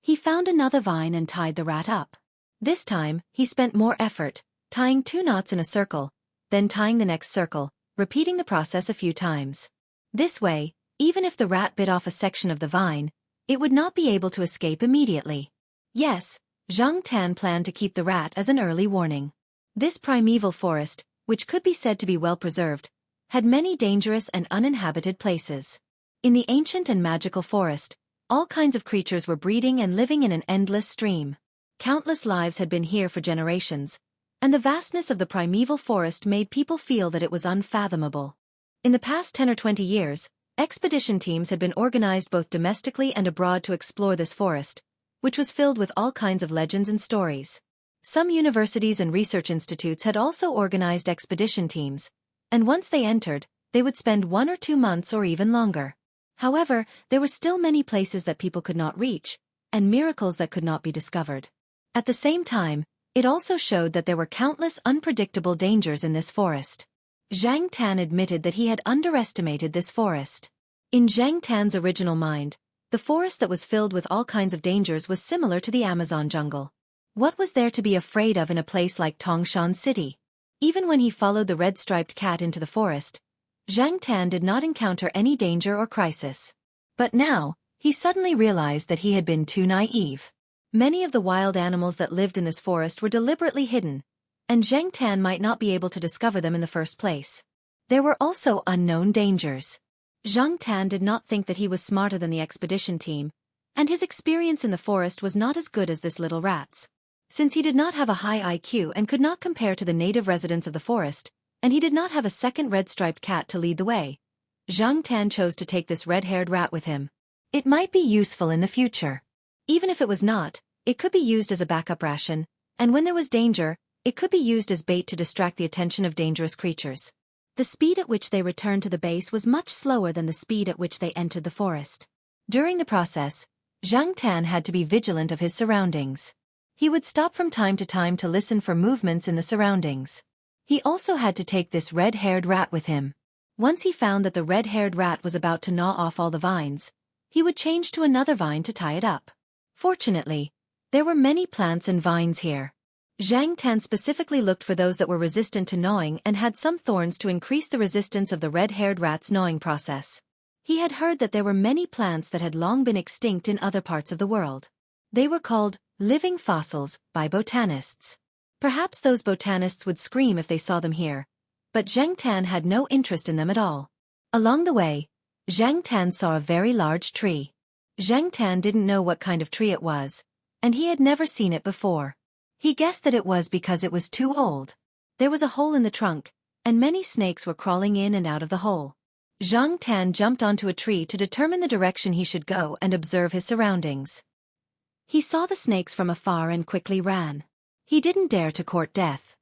He found another vine and tied the rat up. This time, he spent more effort, tying 2 knots in a circle, then tying the next circle, repeating the process a few times. This way, even if the rat bit off a section of the vine, it would not be able to escape immediately. Yes, Zhang Tan planned to keep the rat as an early warning. This primeval forest, which could be said to be well preserved, had many dangerous and uninhabited places. In the ancient and magical forest, all kinds of creatures were breeding and living in an endless stream. Countless lives had been here for generations, and the vastness of the primeval forest made people feel that it was unfathomable. In the past 10 or 20 years, expedition teams had been organized both domestically and abroad to explore this forest, which was filled with all kinds of legends and stories. Some universities and research institutes had also organized expedition teams, and once they entered, they would spend 1 or 2 months or even longer. However, there were still many places that people could not reach, and miracles that could not be discovered. At the same time, it also showed that there were countless unpredictable dangers in this forest. Zhang Tan admitted that he had underestimated this forest. In Zhang Tan's original mind, the forest that was filled with all kinds of dangers was similar to the Amazon jungle. What was there to be afraid of in a place like Tongshan City? Even when he followed the red-striped cat into the forest, Zhang Tan did not encounter any danger or crisis. But now, he suddenly realized that he had been too naive. Many of the wild animals that lived in this forest were deliberately hidden, and Zhang Tan might not be able to discover them in the first place. There were also unknown dangers. Zhang Tan did not think that he was smarter than the expedition team, and his experience in the forest was not as good as this little rat's. Since he did not have a high IQ and could not compare to the native residents of the forest, and he did not have a second red-striped cat to lead the way, Zhang Tan chose to take this red-haired rat with him. It might be useful in the future. Even if it was not, it could be used as a backup ration, and when there was danger, it could be used as bait to distract the attention of dangerous creatures. The speed at which they returned to the base was much slower than the speed at which they entered the forest. During the process, Zhang Tan had to be vigilant of his surroundings. He would stop from time to listen for movements in the surroundings. He also had to take this red-haired rat with him. Once he found that the red-haired rat was about to gnaw off all the vines, he would change to another vine to tie it up. Fortunately, there were many plants and vines here. Zhang Tan specifically looked for those that were resistant to gnawing and had some thorns to increase the resistance of the red-haired rat's gnawing process. He had heard that there were many plants that had long been extinct in other parts of the world. They were called living fossils by botanists. Perhaps those botanists would scream if they saw them here, but Zhang Tan had no interest in them at all. Along the way, Zhang Tan saw a very large tree. Zhang Tan didn't know what kind of tree it was, and he had never seen it before. He guessed that it was because it was too old. There was a hole in the trunk, and many snakes were crawling in and out of the hole. Zhang Tan jumped onto a tree to determine the direction he should go and observe his surroundings. He saw the snakes from afar and quickly ran. He didn't dare to court death.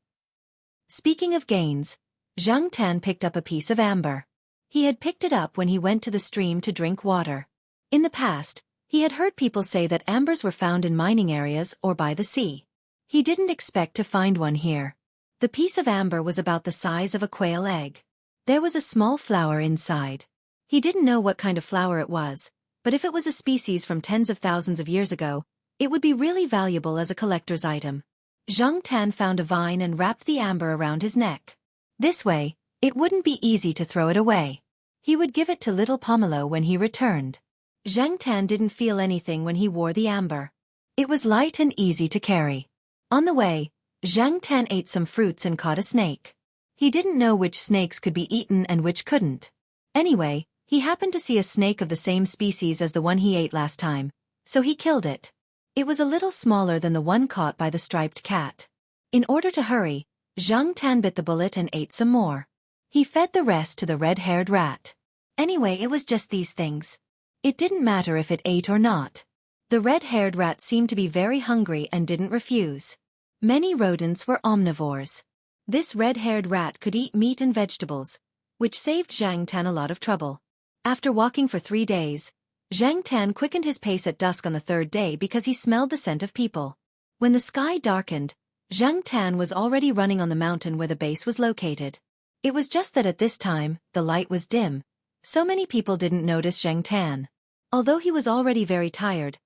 Speaking of gains, Zhang Tan picked up a piece of amber. He had picked it up when he went to the stream to drink water. In the past, he had heard people say that ambers were found in mining areas or by the sea. He didn't expect to find one here. The piece of amber was about the size of a quail egg. There was a small flower inside. He didn't know what kind of flower it was, but if it was a species from tens of thousands of years ago, it would be really valuable as a collector's item. Zhang Tan found a vine and wrapped the amber around his neck. This way, it wouldn't be easy to throw it away. He would give it to little Pomelo when he returned. Zhang Tan didn't feel anything when he wore the amber. It was light and easy to carry. On the way, Zhang Tan ate some fruits and caught a snake. He didn't know which snakes could be eaten and which couldn't. Anyway, he happened to see a snake of the same species as the one he ate last time, so he killed it. It was a little smaller than the one caught by the striped cat. In order to hurry, Zhang Tan bit the bullet and ate some more. He fed the rest to the red-haired rat. Anyway, it was just these things. It didn't matter if it ate or not. The red-haired rat seemed to be very hungry and didn't refuse. Many rodents were omnivores. This red-haired rat could eat meat and vegetables, which saved Zhang Tan a lot of trouble. After walking for 3 days, Zhang Tan quickened his pace at dusk on the third day because he smelled the scent of people. When the sky darkened, Zhang Tan was already running on the mountain where the base was located. It was just that at this time, the light was dim, so many people didn't notice Zhang Tan. Although he was already very tired,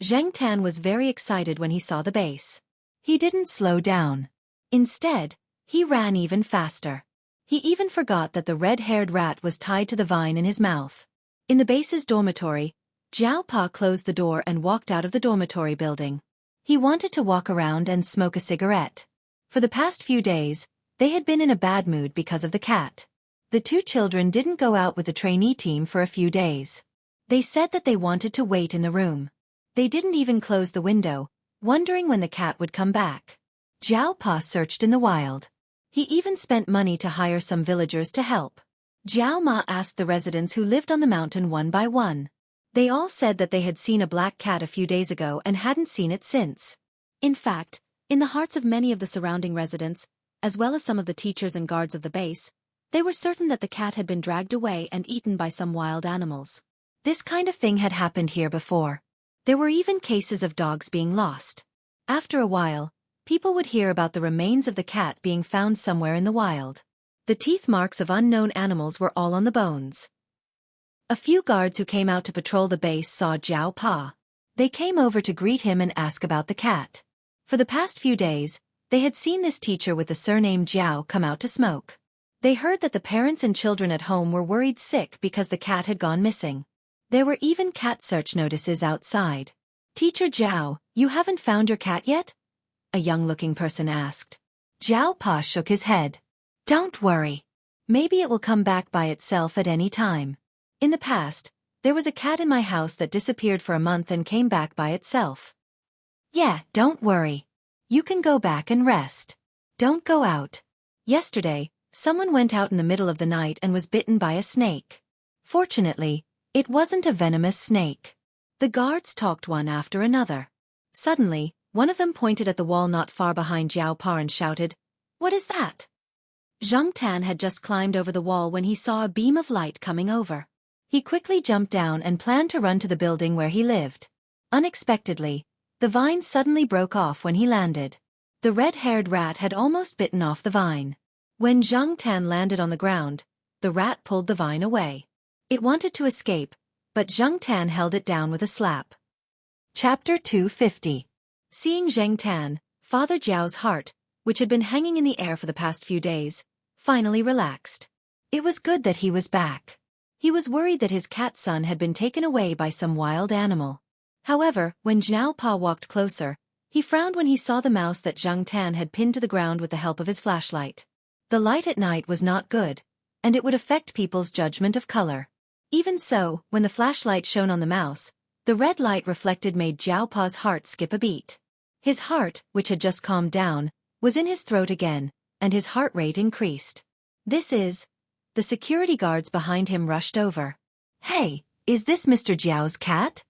Zhang Tan was very excited when he saw the base. He didn't slow down. Instead, he ran even faster. He even forgot that the red-haired rat was tied to the vine in his mouth. In the base's dormitory, Jiao Pa closed the door and walked out of the dormitory building. He wanted to walk around and smoke a cigarette. For the past few days, they had been in a bad mood because of the cat. The two children didn't go out with the trainee team for a few days. They said that they wanted to wait in the room. They didn't even close the window, wondering when the cat would come back. Jiao Pa searched in the wild. He even spent money to hire some villagers to help. Jiao Ma asked the residents who lived on the mountain one by one. They all said that they had seen a black cat a few days ago and hadn't seen it since. In fact, in the hearts of many of the surrounding residents, as well as some of the teachers and guards of the base, they were certain that the cat had been dragged away and eaten by some wild animals. This kind of thing had happened here before. There were even cases of dogs being lost. After a while, people would hear about the remains of the cat being found somewhere in the wild. The teeth marks of unknown animals were all on the bones. A few guards who came out to patrol the base saw Jiao Pa. They came over to greet him and ask about the cat. For the past few days, they had seen this teacher with the surname Jiao come out to smoke. They heard that the parents and children at home were worried sick because the cat had gone missing. There were even cat search notices outside. "Teacher Jiao, you haven't found your cat yet?" a young-looking person asked. Jiao Pa shook his head. "Don't worry. Maybe it will come back by itself at any time. In the past, there was a cat in my house that disappeared for a month and came back by itself. Yeah, don't worry. You can go back and rest. Don't go out. Yesterday, someone went out in the middle of the night and was bitten by a snake. Fortunately, it wasn't a venomous snake." The guards talked one after another. Suddenly, one of them pointed at the wall not far behind Jiao Pa and shouted, "What is that?" Zhang Tan had just climbed over the wall when he saw a beam of light coming over. He quickly jumped down and planned to run to the building where he lived. Unexpectedly, the vine suddenly broke off when he landed. The red-haired rat had almost bitten off the vine. When Zhang Tan landed on the ground, the rat pulled the vine away. It wanted to escape, but Zhang Tan held it down with a slap. Chapter 250. Seeing Zhang Tan, Father Jiao's heart, which had been hanging in the air for the past few days, finally relaxed. It was good that he was back. He was worried that his cat son had been taken away by some wild animal. However, when Jiao Pa walked closer, he frowned when he saw the mouse that Zhang Tan had pinned to the ground with the help of his flashlight. The light at night was not good, and it would affect people's judgment of color. Even so, when the flashlight shone on the mouse, the red light reflected made Jiao Pa's heart skip a beat. His heart, which had just calmed down, was in his throat again, and his heart rate increased. The security guards behind him rushed over. "Hey, is this Mr. Jiao's cat?"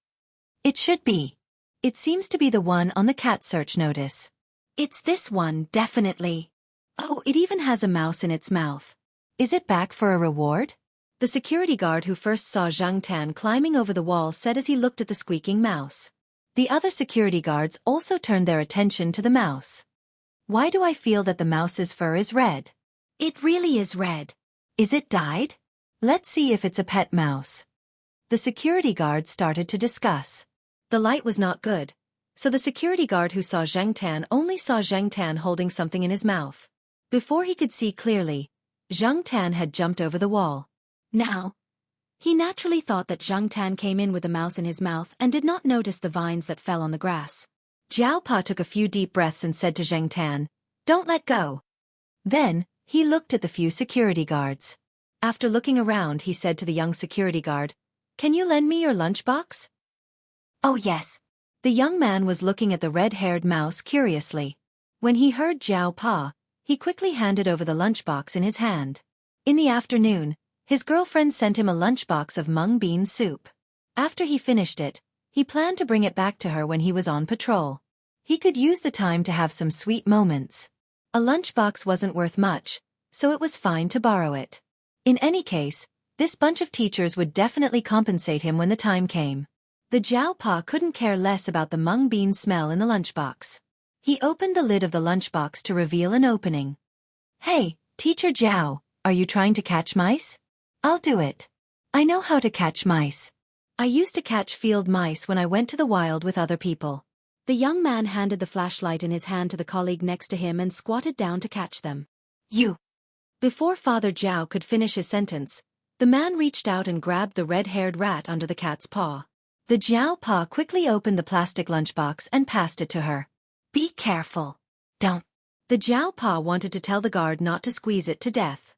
"It should be. It seems to be the one on the cat search notice." "It's this one, definitely. Oh, it even has a mouse in its mouth. Is it back for a reward?" The security guard who first saw Zhang Tan climbing over the wall said as he looked at the squeaking mouse. The other security guards also turned their attention to the mouse. "Why do I feel that the mouse's fur is red?" "It really is red." "Is it dyed?" "Let's see if it's a pet mouse." The security guards started to discuss. The light was not good, so the security guard who saw Zhang Tan only saw Zhang Tan holding something in his mouth. Before he could see clearly, Zhang Tan had jumped over the wall. Now, he naturally thought that Zhang Tan came in with a mouse in his mouth and did not notice the vines that fell on the grass. Jiao Pa took a few deep breaths and said to Zhang Tan, "Don't let go." Then, he looked at the few security guards. After looking around, he said to the young security guard, "Can you lend me your lunchbox?" "Oh yes." The young man was looking at the red-haired mouse curiously. When he heard Jiao Pa, he quickly handed over the lunchbox in his hand. In the afternoon, his girlfriend sent him a lunchbox of mung bean soup. After he finished it, he planned to bring it back to her when he was on patrol. He could use the time to have some sweet moments. A lunchbox wasn't worth much, so it was fine to borrow it. In any case, This bunch of teachers would definitely compensate him when the time came. The Jiao Pa couldn't care less about the mung bean smell in the lunchbox. He opened the lid of the lunchbox to reveal an opening. Hey, Teacher Jiao, are you trying to catch mice? I'll do it. I know how to catch mice. I used to catch field mice when I went to the wild with other people. The young man handed the flashlight in his hand to the colleague next to him and squatted down to catch them. You! Before Father Jiao could finish his sentence, the man reached out and grabbed the red-haired rat under the cat's paw. The Jiao Pa quickly opened the plastic lunchbox and passed it to her. Be careful. Don't. The Jiao Pa wanted to tell the guard not to squeeze it to death.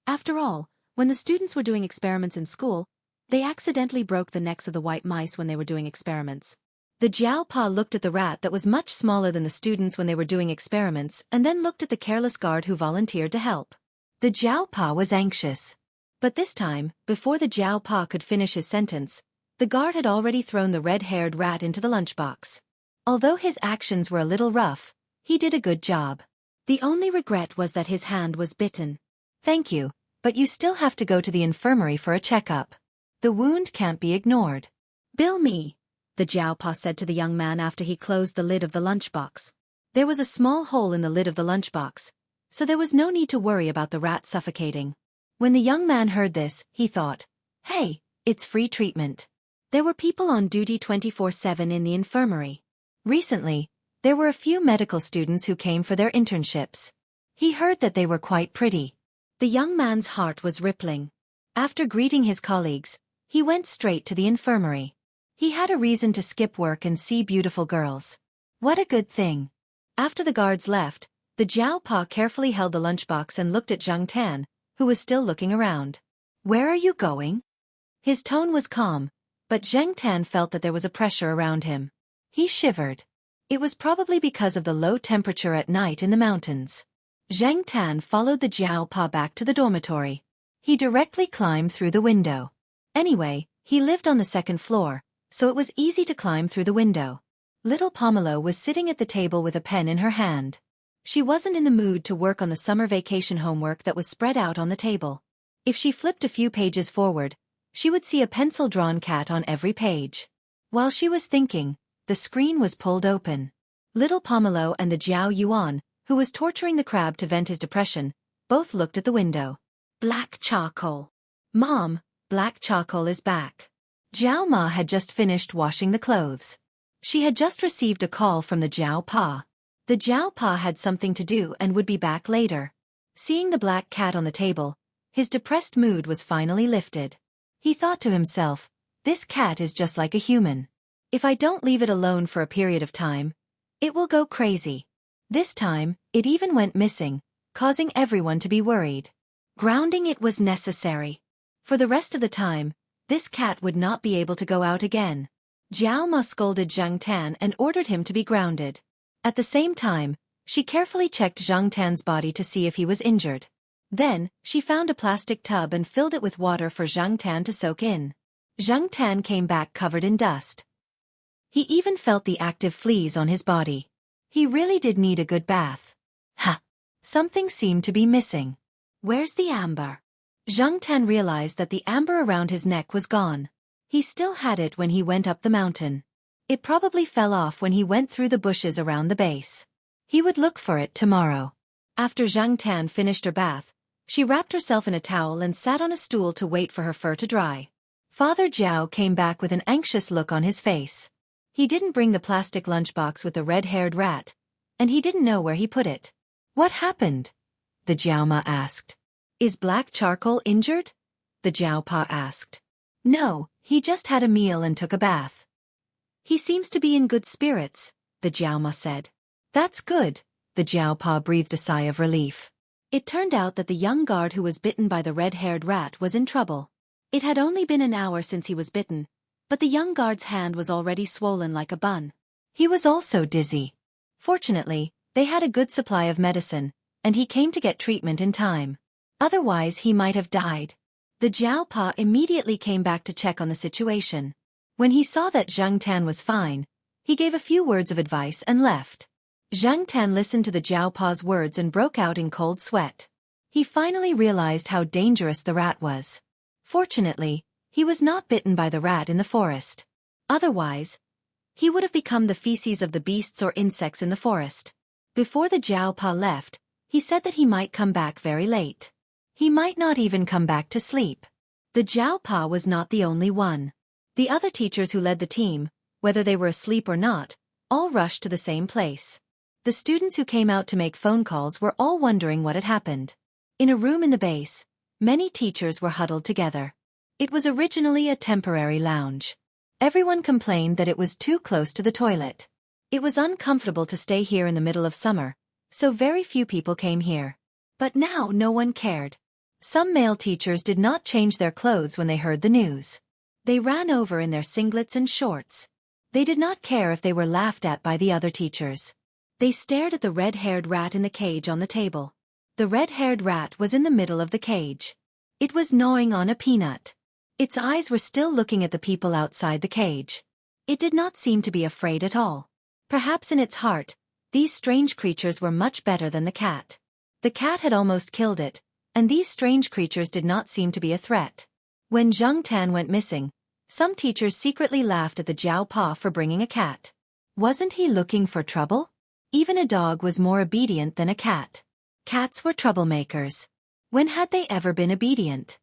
After all, when the students were doing experiments in school, they accidentally broke the necks of the white mice when they were doing experiments. The Jiao Pa looked at the rat that was much smaller than the students when they were doing experiments and then looked at the careless guard who volunteered to help. The Jiao Pa was anxious. But this time, before the Jiao Pa could finish his sentence, the guard had already thrown the red-haired rat into the lunchbox. Although his actions were a little rough, he did a good job. The only regret was that his hand was bitten. Thank you, but you still have to go to the infirmary for a checkup. The wound can't be ignored. Bill me, the Jiao Pa said to the young man after he closed the lid of the lunchbox. There was a small hole in the lid of the lunchbox, so there was no need to worry about the rat suffocating. When the young man heard this, he thought, hey, it's free treatment. There were people on duty 24/7 in the infirmary. Recently, there were a few medical students who came for their internships. He heard that they were quite pretty. The young man's heart was rippling. After greeting his colleagues, he went straight to the infirmary. He had a reason to skip work and see beautiful girls. What a good thing. After the guards left, the Jiao Pa carefully held the lunchbox and looked at Zhang Tan, who was still looking around. Where are you going? His tone was calm, but Zhang Tan felt that there was a pressure around him. He shivered. It was probably because of the low temperature at night in the mountains. Zhang Tan followed the Jiao Pa back to the dormitory. He directly climbed through the window. Anyway, he lived on the second floor, so it was easy to climb through the window. Little Pomelo was sitting at the table with a pen in her hand. She wasn't in the mood to work on the summer vacation homework that was spread out on the table. If she flipped a few pages forward, she would see a pencil-drawn cat on every page. While she was thinking, the screen was pulled open. Little Pomelo and the Jiao Yuan, who was torturing the crab to vent his depression, both looked at the window. Black charcoal. Mom, black charcoal is back. Jiao Ma had just finished washing the clothes. She had just received a call from the Jiao Pa. The Jiao Pa had something to do and would be back later. Seeing the black cat on the table, his depressed mood was finally lifted. He thought to himself, this cat is just like a human. If I don't leave it alone for a period of time, it will go crazy. This time, it even went missing, causing everyone to be worried. Grounding it was necessary. For the rest of the time, this cat would not be able to go out again. Jiao Ma scolded Zhang Tan and ordered him to be grounded. At the same time, she carefully checked Zhang Tan's body to see if he was injured. Then, she found a plastic tub and filled it with water for Zhang Tan to soak in. Zhang Tan came back covered in dust. He even felt the active fleas on his body. He really did need a good bath. Ha! Something seemed to be missing. Where's the amber? Zhang Tan realized that the amber around his neck was gone. He still had it when he went up the mountain. It probably fell off when he went through the bushes around the base. He would look for it tomorrow. After Zhang Tan finished her bath, she wrapped herself in a towel and sat on a stool to wait for her fur to dry. Father Jiao came back with an anxious look on his face. He didn't bring the plastic lunchbox with the red-haired rat, and he didn't know where he put it. What happened? The Jiao Ma asked. Is black charcoal injured? The Jiao Pa asked. No, he just had a meal and took a bath. He seems to be in good spirits, the Jiao Ma said. That's good, the Jiao Pa breathed a sigh of relief. It turned out that the young guard who was bitten by the red-haired rat was in trouble. It had only been an hour since he was bitten, but the young guard's hand was already swollen like a bun. He was also dizzy. Fortunately, they had a good supply of medicine, and he came to get treatment in time. Otherwise he might have died. The Jiao Pa immediately came back to check on the situation. When he saw that Zhang Tan was fine, he gave a few words of advice and left. Zhang Tan listened to the Jiao Pa's words and broke out in cold sweat. He finally realized how dangerous the rat was. Fortunately, he was not bitten by the rat in the forest. Otherwise, he would have become the feces of the beasts or insects in the forest. Before the Jiao Pa left, he said that he might come back very late. He might not even come back to sleep. The Jiao Pa was not the only one. The other teachers who led the team, whether they were asleep or not, all rushed to the same place. The students who came out to make phone calls were all wondering what had happened. In a room in the base, many teachers were huddled together. It was originally a temporary lounge. Everyone complained that it was too close to the toilet. It was uncomfortable to stay here in the middle of summer, so very few people came here. But now no one cared. Some male teachers did not change their clothes when they heard the news. They ran over in their singlets and shorts. They did not care if they were laughed at by the other teachers. They stared at the red-haired rat in the cage on the table. The red-haired rat was in the middle of the cage. It was gnawing on a peanut. Its eyes were still looking at the people outside the cage. It did not seem to be afraid at all. Perhaps in its heart, these strange creatures were much better than the cat. The cat had almost killed it, and these strange creatures did not seem to be a threat. When Zhang Tan went missing, some teachers secretly laughed at the Jiao Pa for bringing a cat. Wasn't he looking for trouble? Even a dog was more obedient than a cat. Cats were troublemakers. When had they ever been obedient?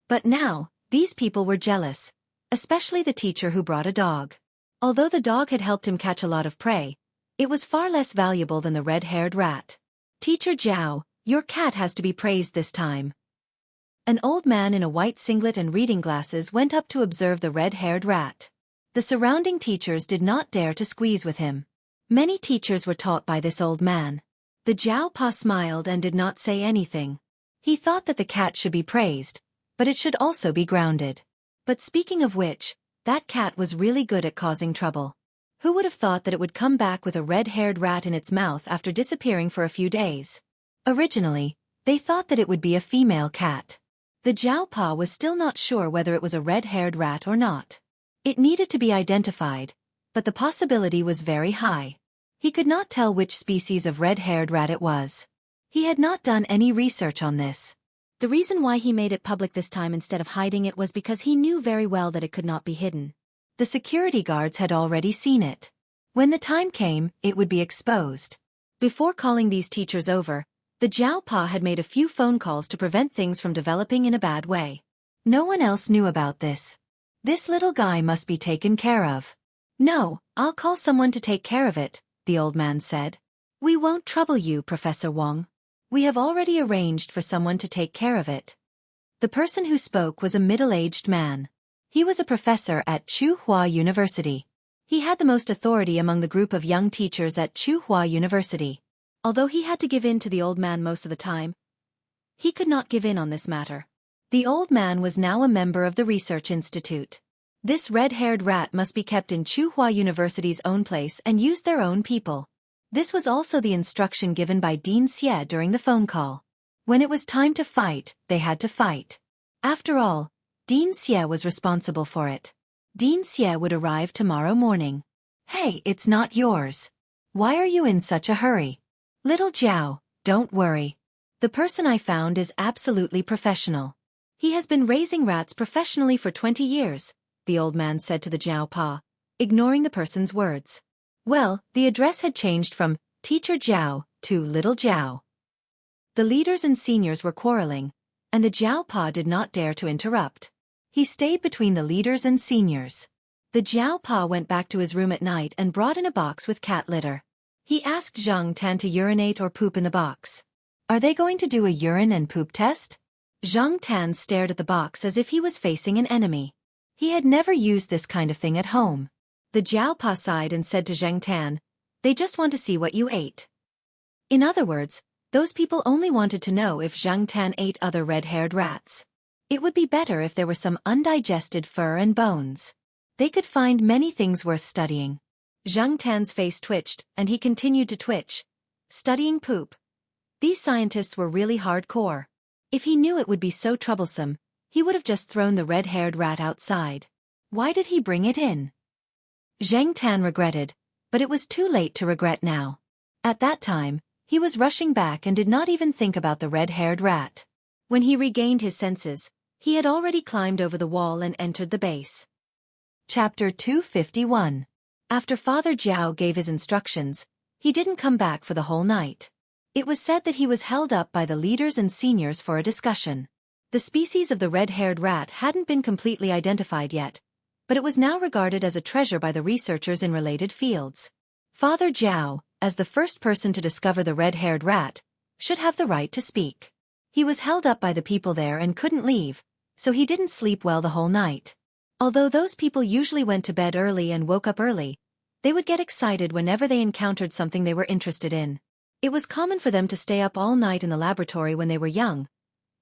But now, these people were jealous, especially the teacher who brought a dog. Although the dog had helped him catch a lot of prey, it was far less valuable than the red-haired rat. Teacher Jiao, your cat has to be praised this time. An old man in a white singlet and reading glasses went up to observe the red-haired rat. The surrounding teachers did not dare to squeeze with him. Many teachers were taught by this old man. The Jiao Pa smiled and did not say anything. He thought that the cat should be praised, but it should also be grounded. But speaking of which, that cat was really good at causing trouble. Who would have thought that it would come back with a red-haired rat in its mouth after disappearing for a few days? Originally, they thought that it would be a female cat. The Jiao Pa was still not sure whether it was a red-haired rat or not. It needed to be identified, but the possibility was very high. He could not tell which species of red-haired rat it was. He had not done any research on this. The reason why he made it public this time instead of hiding it was because he knew very well that it could not be hidden. The security guards had already seen it. When the time came, it would be exposed. Before calling these teachers over, the Jiao Pa had made a few phone calls to prevent things from developing in a bad way. No one else knew about this. This little guy must be taken care of. No, I'll call someone to take care of it, the old man said. We won't trouble you, Professor Wong. We have already arranged for someone to take care of it. The person who spoke was a middle-aged man. He was a professor at Tsinghua University. He had the most authority among the group of young teachers at Tsinghua University. Although he had to give in to the old man most of the time, he could not give in on this matter. The old man was now a member of the research institute. This red-haired rat must be kept in Tsinghua University's own place and use their own people. This was also the instruction given by Dean Xie during the phone call. When it was time to fight, they had to fight. After all, Dean Xie was responsible for it. Dean Xie would arrive tomorrow morning. Hey, it's not yours. Why are you in such a hurry? Little Jiao, don't worry. The person I found is absolutely professional. He has been raising rats professionally for 20 years, the old man said to the Jiao Pa, ignoring the person's words. Well, the address had changed from Teacher Jiao to Little Jiao. The leaders and seniors were quarreling, and the Jiao Pa did not dare to interrupt. He stayed between the leaders and seniors. The Jiao Pa went back to his room at night and brought in a box with cat litter. He asked Zhang Tan to urinate or poop in the box. Are they going to do a urine and poop test? Zhang Tan stared at the box as if he was facing an enemy. He had never used this kind of thing at home. The Jiao Pa sighed and said to Zhang Tan, they just want to see what you ate. In other words, those people only wanted to know if Zhang Tan ate other red-haired rats. It would be better if there were some undigested fur and bones. They could find many things worth studying. Zhang Tan's face twitched, and he continued to twitch. Studying poop. These scientists were really hardcore. If he knew it would be so troublesome, he would have just thrown the red-haired rat outside. Why did he bring it in? Zhang Tan regretted, but it was too late to regret now. At that time, he was rushing back and did not even think about the red-haired rat. When he regained his senses, He had already climbed over the wall and entered the base. Chapter 251. After Father Jiao gave his instructions, he didn't come back for the whole night. It was said that he was held up by the leaders and seniors for a discussion. The species of the red-haired rat hadn't been completely identified yet, but it was now regarded as a treasure by the researchers in related fields. Father Jiao, as the first person to discover the red-haired rat, should have the right to speak. He was held up by the people there and couldn't leave, so he didn't sleep well the whole night. Although those people usually went to bed early and woke up early, they would get excited whenever they encountered something they were interested in. It was common for them to stay up all night in the laboratory when they were young,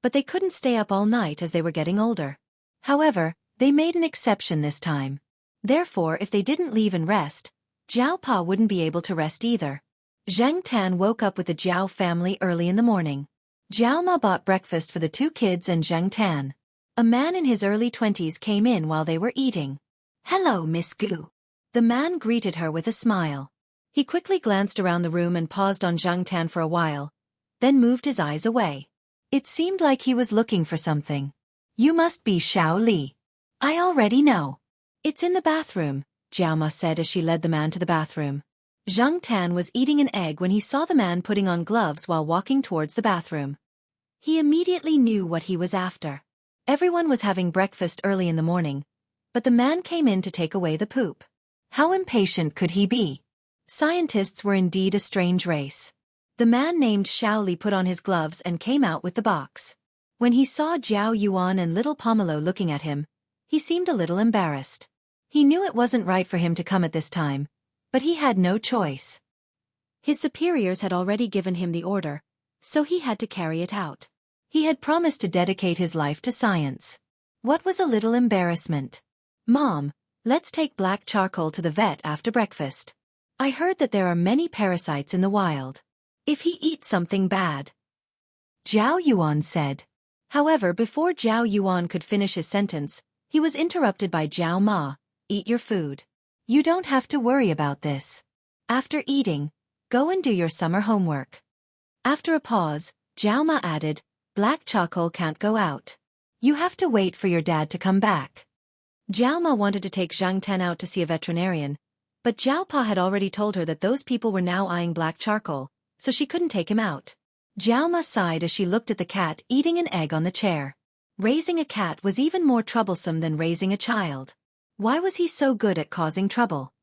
but they couldn't stay up all night as they were getting older. However, they made an exception this time. Therefore, if they didn't leave and rest, Jiao Pa wouldn't be able to rest either. Zhang Tan woke up with the Jiao family early in the morning. Jiao Ma bought breakfast for the two kids and Zhang Tan. A man in his early 20s came in while they were eating. "Hello, Miss Gu." The man greeted her with a smile. He quickly glanced around the room and paused on Zhang Tan for a while, then moved his eyes away. It seemed like he was looking for something. "You must be Xiao Li." "I already know. It's in the bathroom," Jiao Ma said as she led the man to the bathroom. Zhang Tan was eating an egg when he saw the man putting on gloves while walking towards the bathroom. He immediately knew what he was after. Everyone was having breakfast early in the morning, but the man came in to take away the poop. How impatient could he be? Scientists were indeed a strange race. The man named Xiao Li put on his gloves and came out with the box. When he saw Jiao Yuan and little Pomelo looking at him, he seemed a little embarrassed. He knew it wasn't right for him to come at this time, but he had no choice. His superiors had already given him the order, so he had to carry it out. He had promised to dedicate his life to science. What was a little embarrassment? "Mom, let's take black charcoal to the vet after breakfast. I heard that there are many parasites in the wild. If he eats something bad," Jiao Yuan said. However, before Jiao Yuan could finish his sentence, he was interrupted by Jiao Ma. "Eat your food. You don't have to worry about this. After eating, go and do your summer homework." After a pause, Jiao Ma added, "Black charcoal can't go out. You have to wait for your dad to come back." Jiao Ma wanted to take Zhang Tan out to see a veterinarian, but Jiao Pa had already told her that those people were now eyeing black charcoal, so she couldn't take him out. Jiao Ma sighed as she looked at the cat eating an egg on the chair. Raising a cat was even more troublesome than raising a child. Why was he so good at causing trouble?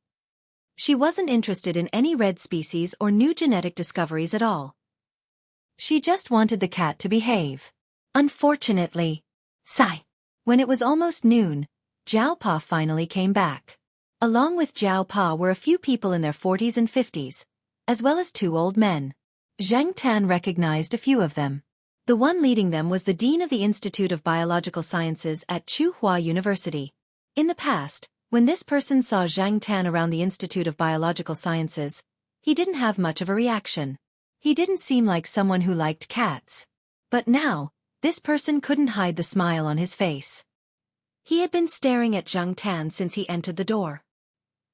She wasn't interested in any red species or new genetic discoveries at all. She just wanted the cat to behave. Unfortunately, when it was almost noon, Jiao Pa finally came back. Along with Jiao Pa were a few people in their 40s and 50s, as well as two old men. Zhang Tan recognized a few of them. The one leading them was the dean of the Institute of Biological Sciences at Tsinghua University. In the past, when this person saw Zhang Tan around the Institute of Biological Sciences, he didn't have much of a reaction. He didn't seem like someone who liked cats. But now, this person couldn't hide the smile on his face. He had been staring at Zhang Tan since he entered the door.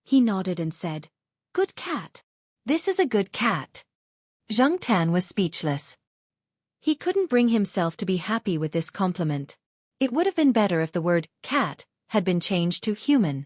He nodded and said, "Good cat. This is a good cat." Zhang Tan was speechless. He couldn't bring himself to be happy with this compliment. It would have been better if the word cat had been changed to human.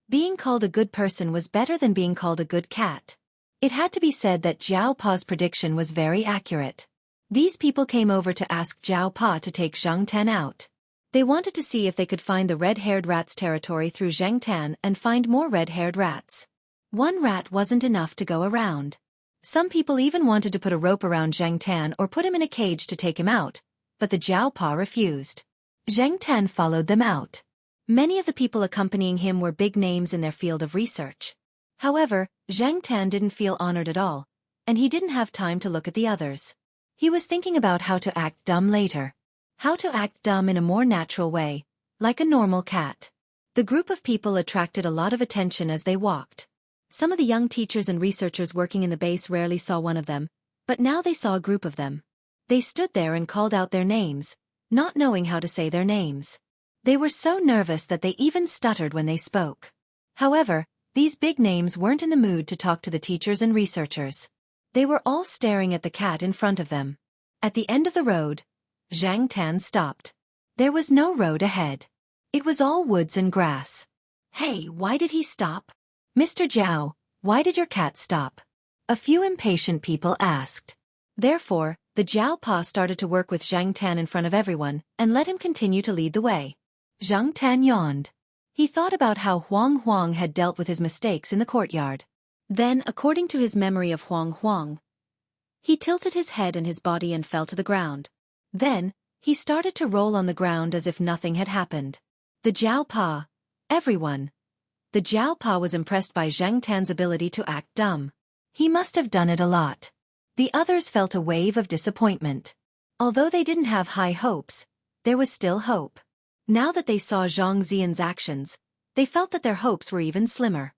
Being called a good person was better than being called a good cat. It had to be said that Jiao Pa's prediction was very accurate. These people came over to ask Jiao Pa to take Zhang Tan out. They wanted to see if they could find the red-haired rat's territory through Zhang Tan and find more red-haired rats. One rat wasn't enough to go around. Some people even wanted to put a rope around Zhang Tan or put him in a cage to take him out, but the Jiao Pa refused. Zhang Tan followed them out. Many of the people accompanying him were big names in their field of research. However, Zhang Tan didn't feel honored at all, and he didn't have time to look at the others. He was thinking about how to act dumb later. How to act dumb in a more natural way, like a normal cat. The group of people attracted a lot of attention as they walked. Some of the young teachers and researchers working in the base rarely saw one of them, but now they saw a group of them. They stood there and called out their names, not knowing how to say their names. They were so nervous that they even stuttered when they spoke. However, these big names weren't in the mood to talk to the teachers and researchers. They were all staring at the cat in front of them. At the end of the road, Zhang Tan stopped. There was no road ahead. It was all woods and grass. Hey, why did he stop? Mr. Zhao, why did your cat stop? A few impatient people asked. Therefore, the Zhao Pa started to work with Zhang Tan in front of everyone and let him continue to lead the way. Zhang Tan yawned. He thought about how Huang had dealt with his mistakes in the courtyard. Then, according to his memory of Huang, he tilted his head and his body and fell to the ground. Then, he started to roll on the ground as if nothing had happened. The Zhao Pa. Everyone. The Zhao Pa was impressed by Zhang Tan's ability to act dumb. He must have done it a lot. The others felt a wave of disappointment. Although they didn't have high hopes, there was still hope. Now that they saw Zhang Xian's actions, they felt that their hopes were even slimmer.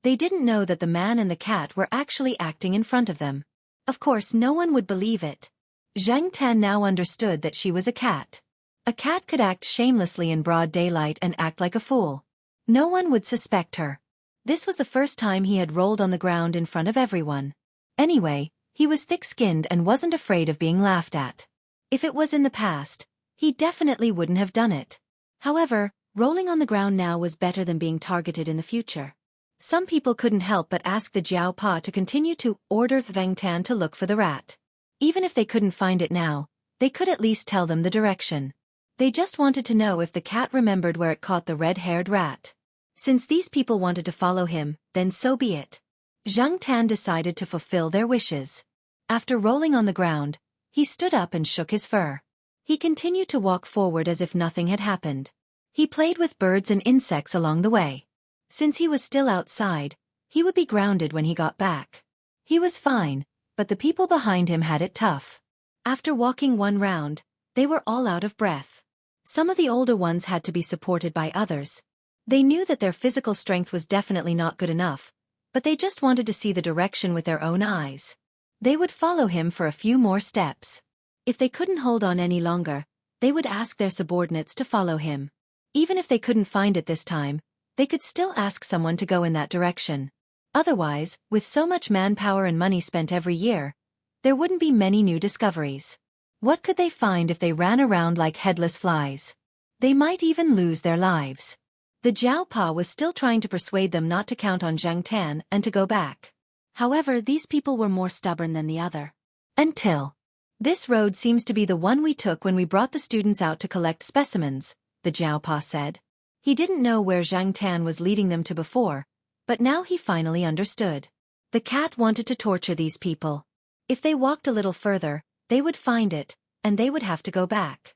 They didn't know that the man and the cat were actually acting in front of them. Of course, no one would believe it. Zhang Tan now understood that she was a cat. A cat could act shamelessly in broad daylight and act like a fool. No one would suspect her. This was the first time he had rolled on the ground in front of everyone. Anyway, he was thick-skinned and wasn't afraid of being laughed at. If it was in the past, he definitely wouldn't have done it. However, rolling on the ground now was better than being targeted in the future. Some people couldn't help but ask the Zhao Pa to continue to order Zhang Tan to look for the rat. Even if they couldn't find it now, they could at least tell them the direction. They just wanted to know if the cat remembered where it caught the red-haired rat. Since these people wanted to follow him, then so be it. Zhang Tan decided to fulfill their wishes. After rolling on the ground, he stood up and shook his fur. He continued to walk forward as if nothing had happened. He played with birds and insects along the way. Since he was still outside, he would be grounded when he got back. He was fine, but the people behind him had it tough. After walking one round, they were all out of breath. Some of the older ones had to be supported by others. They knew that their physical strength was definitely not good enough, but they just wanted to see the direction with their own eyes. They would follow him for a few more steps. If they couldn't hold on any longer, they would ask their subordinates to follow him. Even if they couldn't find it this time, they could still ask someone to go in that direction. Otherwise, with so much manpower and money spent every year, there wouldn't be many new discoveries. What could they find if they ran around like headless flies? They might even lose their lives. The Zhao Pa was still trying to persuade them not to count on Zhang Tan and to go back. However, these people were more stubborn than the other. Until. This road seems to be the one we took when we brought the students out to collect specimens, the Zhao Pa said. He didn't know where Zhang Tan was leading them to before, but now he finally understood. The cat wanted to torture these people. If they walked a little further, they would find it, and they would have to go back.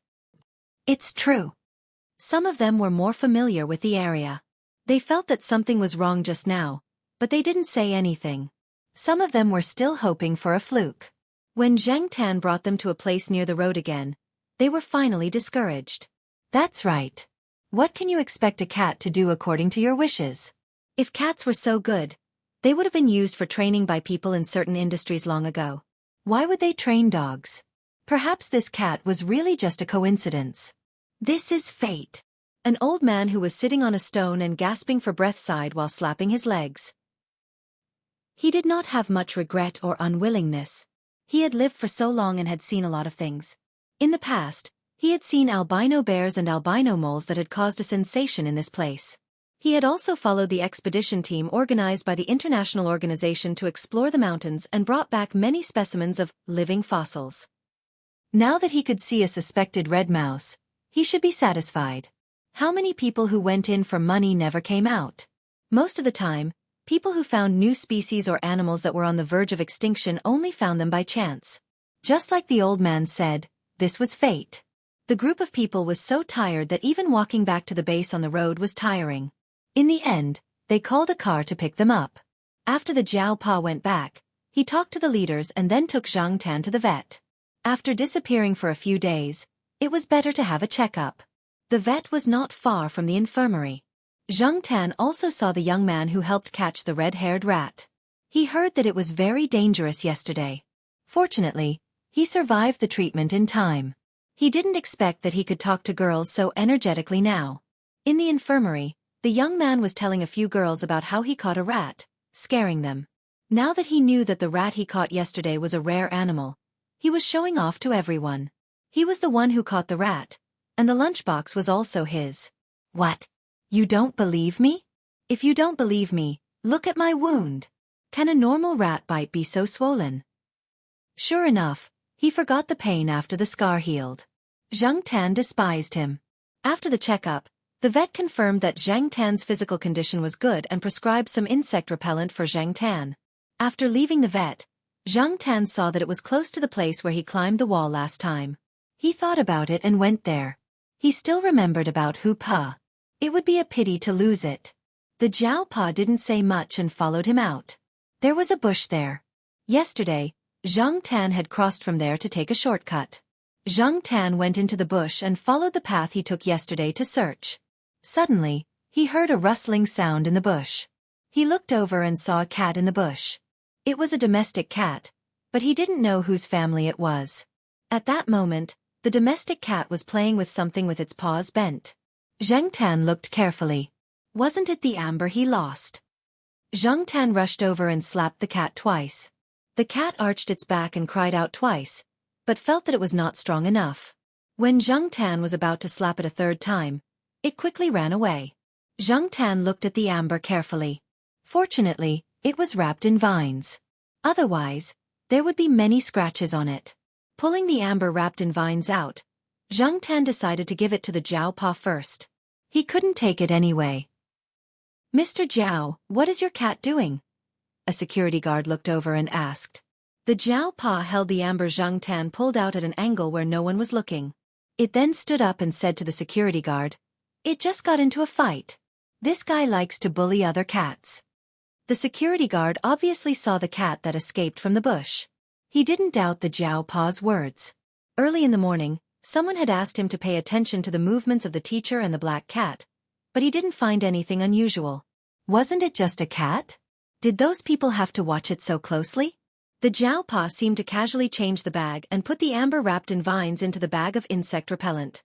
It's true. Some of them were more familiar with the area. They felt that something was wrong just now, but they didn't say anything. Some of them were still hoping for a fluke. When Zhang Tan brought them to a place near the road again, they were finally discouraged. That's right. What can you expect a cat to do according to your wishes? If cats were so good, they would have been used for training by people in certain industries long ago. Why would they train dogs? Perhaps this cat was really just a coincidence. This is fate. An old man who was sitting on a stone and gasping for breath sighed while slapping his legs. He did not have much regret or unwillingness. He had lived for so long and had seen a lot of things. In the past, he had seen albino bears and albino moles that had caused a sensation in this place. He had also followed the expedition team organized by the international organization to explore the mountains and brought back many specimens of living fossils. Now that he could see a suspected red mouse, he should be satisfied. How many people who went in for money never came out? Most of the time, people who found new species or animals that were on the verge of extinction only found them by chance. Just like the old man said, this was fate. The group of people was so tired that even walking back to the base on the road was tiring. In the end, they called a car to pick them up. After the Zhao Pa went back, he talked to the leaders and then took Zhang Tan to the vet. After disappearing for a few days, it was better to have a checkup. The vet was not far from the infirmary. Zhang Tan also saw the young man who helped catch the red-haired rat. He heard that it was very dangerous yesterday. Fortunately, he survived the treatment in time. He didn't expect that he could talk to girls so energetically now. In the infirmary, the young man was telling a few girls about how he caught a rat, scaring them. Now that he knew that the rat he caught yesterday was a rare animal, he was showing off to everyone. He was the one who caught the rat, and the lunchbox was also his. What? You don't believe me? If you don't believe me, look at my wound. Can a normal rat bite be so swollen? Sure enough, he forgot the pain after the scar healed. Zhang Tan despised him. After the checkup, the vet confirmed that Zhang Tan's physical condition was good and prescribed some insect repellent for Zhang Tan. After leaving the vet, Zhang Tan saw that it was close to the place where he climbed the wall last time. He thought about it and went there. He still remembered about Hu Pa. It would be a pity to lose it. The Jiao Pa didn't say much and followed him out. There was a bush there. Yesterday, Zhang Tan had crossed from there to take a shortcut. Zhang Tan went into the bush and followed the path he took yesterday to search. Suddenly, he heard a rustling sound in the bush. He looked over and saw a cat in the bush. It was a domestic cat, but he didn't know whose family it was. At that moment, the domestic cat was playing with something with its paws bent. Zhang Tan looked carefully. Wasn't it the amber he lost? Zhang Tan rushed over and slapped the cat twice. The cat arched its back and cried out twice, but felt that it was not strong enough. When Zhang Tan was about to slap it a third time, it quickly ran away. Zhang Tan looked at the amber carefully. Fortunately, it was wrapped in vines. Otherwise, there would be many scratches on it. Pulling the amber wrapped in vines out, Zhang Tan decided to give it to the Jiao Pa first. He couldn't take it anyway. Mr. Jiao, what is your cat doing? A security guard looked over and asked. The Jiao Pa held the amber Zhang Tan pulled out at an angle where no one was looking. It then stood up and said to the security guard, "It just got into a fight. This guy likes to bully other cats." The security guard obviously saw the cat that escaped from the bush. He didn't doubt the Jiao Pa's words. Early in the morning, someone had asked him to pay attention to the movements of the teacher and the black cat, but he didn't find anything unusual. Wasn't it just a cat? Did those people have to watch it so closely? The Jiao Pa seemed to casually change the bag and put the amber wrapped in vines into the bag of insect repellent.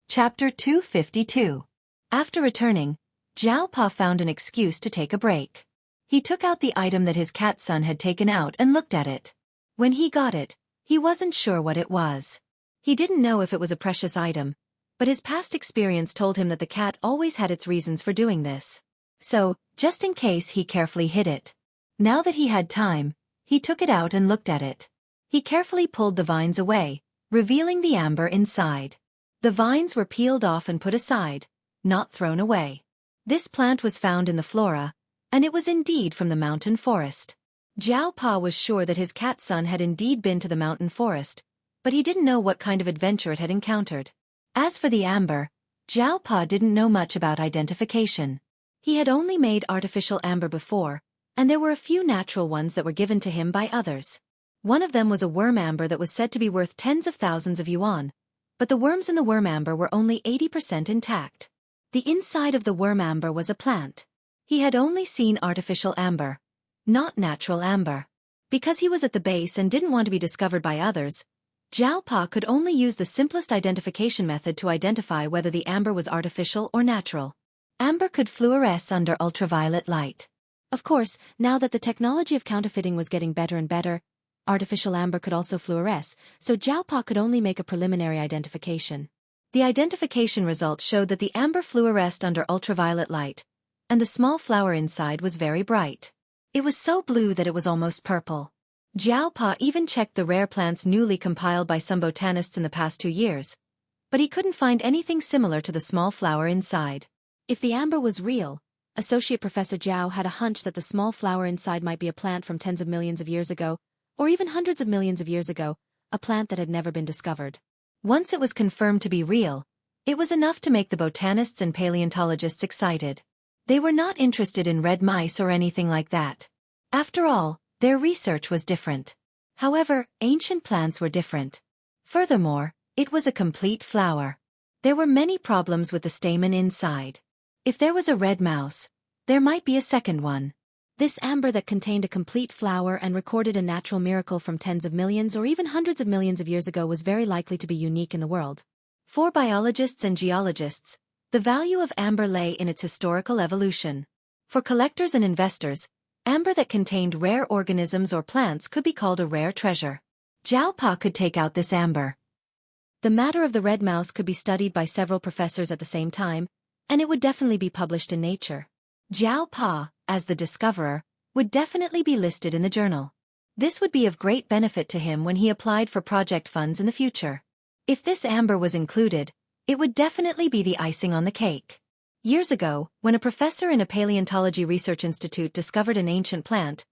Chapter 252. After returning, Jiao Pa found an excuse to take a break. He took out the item that his cat son had taken out and looked at it. When he got it, he wasn't sure what it was. He didn't know if it was a precious item, but his past experience told him that the cat always had its reasons for doing this. So, just in case, he carefully hid it. Now that he had time, he took it out and looked at it. He carefully pulled the vines away, revealing the amber inside. The vines were peeled off and put aside, not thrown away. This plant was found in the flora, and it was indeed from the mountain forest. Jiao Pa was sure that his cat son had indeed been to the mountain forest, but he didn't know what kind of adventure it had encountered. As for the amber, Jiao Pa didn't know much about identification. He had only made artificial amber before, and there were a few natural ones that were given to him by others. One of them was a worm amber that was said to be worth tens of thousands of yuan, but the worms in the worm amber were only 80% intact. The inside of the worm amber was a plant. He had only seen artificial amber, not natural amber. Because he was at the base and didn't want to be discovered by others, Jiao Pa could only use the simplest identification method to identify whether the amber was artificial or natural. Amber could fluoresce under ultraviolet light. Of course, now that the technology of counterfeiting was getting better and better, artificial amber could also fluoresce, so Jiao Pa could only make a preliminary identification. The identification results showed that the amber fluoresced under ultraviolet light, and the small flower inside was very bright. It was so blue that it was almost purple. Jiao Pa even checked the rare plants newly compiled by some botanists in the past 2 years, but he couldn't find anything similar to the small flower inside. If the amber was real, Associate Professor Zhao had a hunch that the small flower inside might be a plant from tens of millions of years ago, or even hundreds of millions of years ago, a plant that had never been discovered. Once it was confirmed to be real, it was enough to make the botanists and paleontologists excited. They were not interested in red mice or anything like that. After all, their research was different. However, ancient plants were different. Furthermore, it was a complete flower. There were many problems with the stamen inside. If there was a red mouse, there might be a second one. This amber that contained a complete flower and recorded a natural miracle from tens of millions or even hundreds of millions of years ago was very likely to be unique in the world. For biologists and geologists, the value of amber lay in its historical evolution. For collectors and investors, amber that contained rare organisms or plants could be called a rare treasure. Jiao Pa could take out this amber. The matter of the red mouse could be studied by several professors at the same time, and it would definitely be published in Nature. Jiao Pa, as the discoverer, would definitely be listed in the journal. This would be of great benefit to him when he applied for project funds in the future. If this amber was included, it would definitely be the icing on the cake. Years ago, when a professor in a paleontology research institute discovered an ancient plant,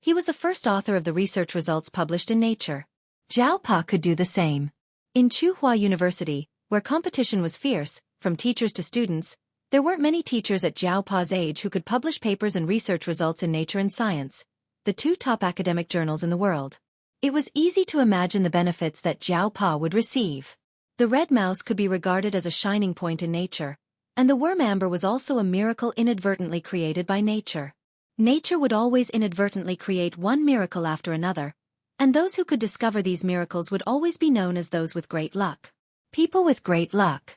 he was the first author of the research results published in Nature. Jiao Pa could do the same. In Tsinghua University, where competition was fierce, from teachers to students, there weren't many teachers at Jiao Pa's age who could publish papers and research results in Nature and Science, the two top academic journals in the world. It was easy to imagine the benefits that Jiao Pa would receive. The red mouse could be regarded as a shining point in Nature, and the worm amber was also a miracle inadvertently created by Nature. Nature would always inadvertently create one miracle after another, and those who could discover these miracles would always be known as those with great luck. People with great luck.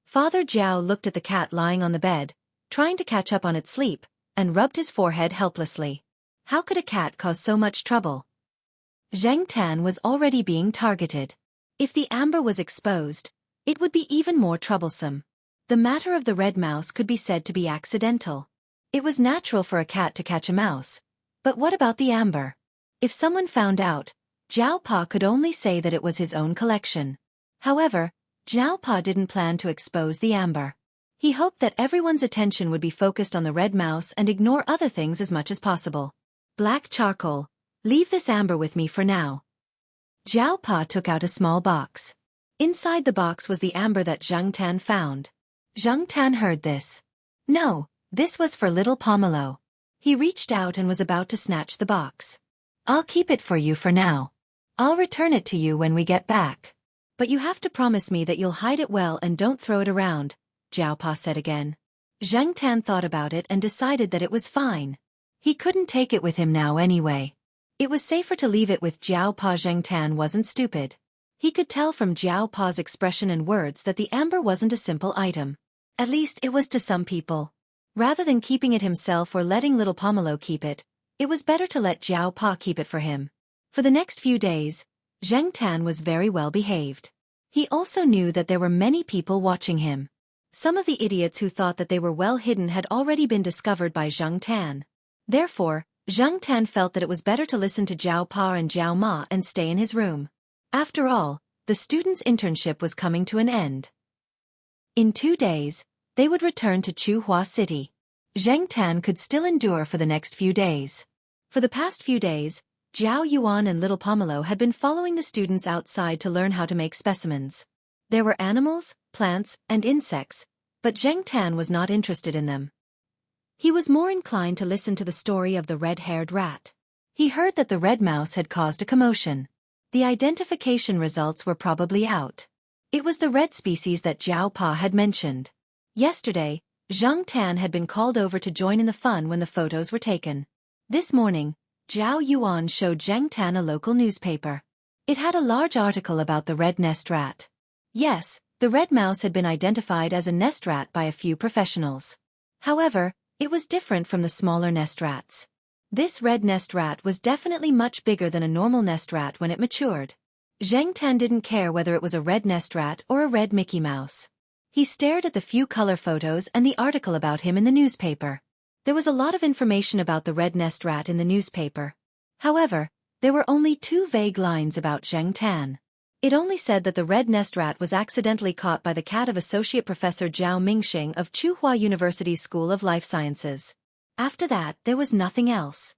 Father Jiao looked at the cat lying on the bed, trying to catch up on its sleep, and rubbed his forehead helplessly. How could a cat cause so much trouble? Zheng Tan was already being targeted. If the amber was exposed, it would be even more troublesome. The matter of the red mouse could be said to be accidental. It was natural for a cat to catch a mouse. But what about the amber? If someone found out, Jiao Pa could only say that it was his own collection. However, Jiao Pa didn't plan to expose the amber. He hoped that everyone's attention would be focused on the red mouse and ignore other things as much as possible. Black charcoal. Leave this amber with me for now. Jiao Pa took out a small box. Inside the box was the amber that Zheng Tan found. Zheng Tan heard this. No, this was for little Pomelo. He reached out and was about to snatch the box. I'll keep it for you for now. I'll return it to you when we get back. But you have to promise me that you'll hide it well and don't throw it around, Jiao Pa said again. Zheng Tan thought about it and decided that it was fine. He couldn't take it with him now anyway. It was safer to leave it with Jiao Pa. Zheng Tan wasn't stupid. He could tell from Jiao Pa's expression and words that the amber wasn't a simple item. At least it was to some people. Rather than keeping it himself or letting little Pomelo keep it, it was better to let Jiao Pa keep it for him. For the next few days, Zheng Tan was very well behaved. He also knew that there were many people watching him. Some of the idiots who thought that they were well hidden had already been discovered by Zheng Tan. Therefore, Zheng Tan felt that it was better to listen to Jiao Pa and Jiao Ma and stay in his room. After all, the student's internship was coming to an end. In 2 days, they would return to Tsinghua City. Zheng Tan could still endure for the next few days. For the past few days, Jiao Yuan and little Pomelo had been following the students outside to learn how to make specimens. There were animals, plants, and insects, but Zheng Tan was not interested in them. He was more inclined to listen to the story of the red-haired rat. He heard that the red mouse had caused a commotion. The identification results were probably out. It was the red species that Jiao Pa had mentioned. Yesterday, Zheng Tan had been called over to join in the fun when the photos were taken. This morning, Jiao Yuan showed Zheng Tan a local newspaper. It had a large article about the red nest rat. Yes, the red mouse had been identified as a nest rat by a few professionals. However, it was different from the smaller nest rats. This red nest rat was definitely much bigger than a normal nest rat when it matured. Zheng Tan didn't care whether it was a red nest rat or a red Mickey Mouse. He stared at the few color photos and the article about him in the newspaper. There was a lot of information about the red nest rat in the newspaper. However, there were only 2 vague lines about Zheng Tan. It only said that the red nest rat was accidentally caught by the cat of Associate Professor Zhao Mingxing of Tsinghua University's School of Life Sciences. After that, there was nothing else.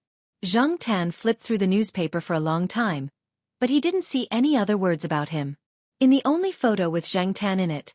Zheng Tan flipped through the newspaper for a long time, but he didn't see any other words about him. In the only photo with Zheng Tan in it,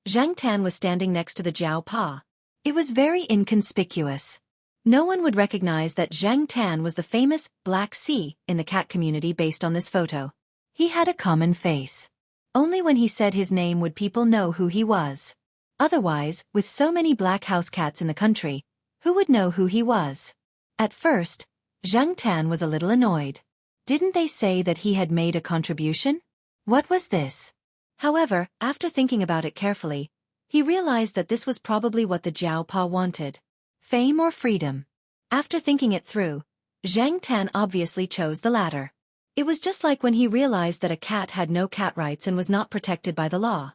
Zheng Tan was standing next to the Jiao Pa. It was very inconspicuous. No one would recognize that Zheng Tan was the famous Black Sea in the cat community based on this photo. He had a common face. Only when he said his name would people know who he was. Otherwise, with so many black house cats in the country, who would know who he was? At first, Zheng Tan was a little annoyed. Didn't they say that he had made a contribution? What was this? However, after thinking about it carefully, he realized that this was probably what the Jiao Pa wanted. Fame or freedom? After thinking it through, Zheng Tan obviously chose the latter. It was just like when he realized that a cat had no cat rights and was not protected by the law.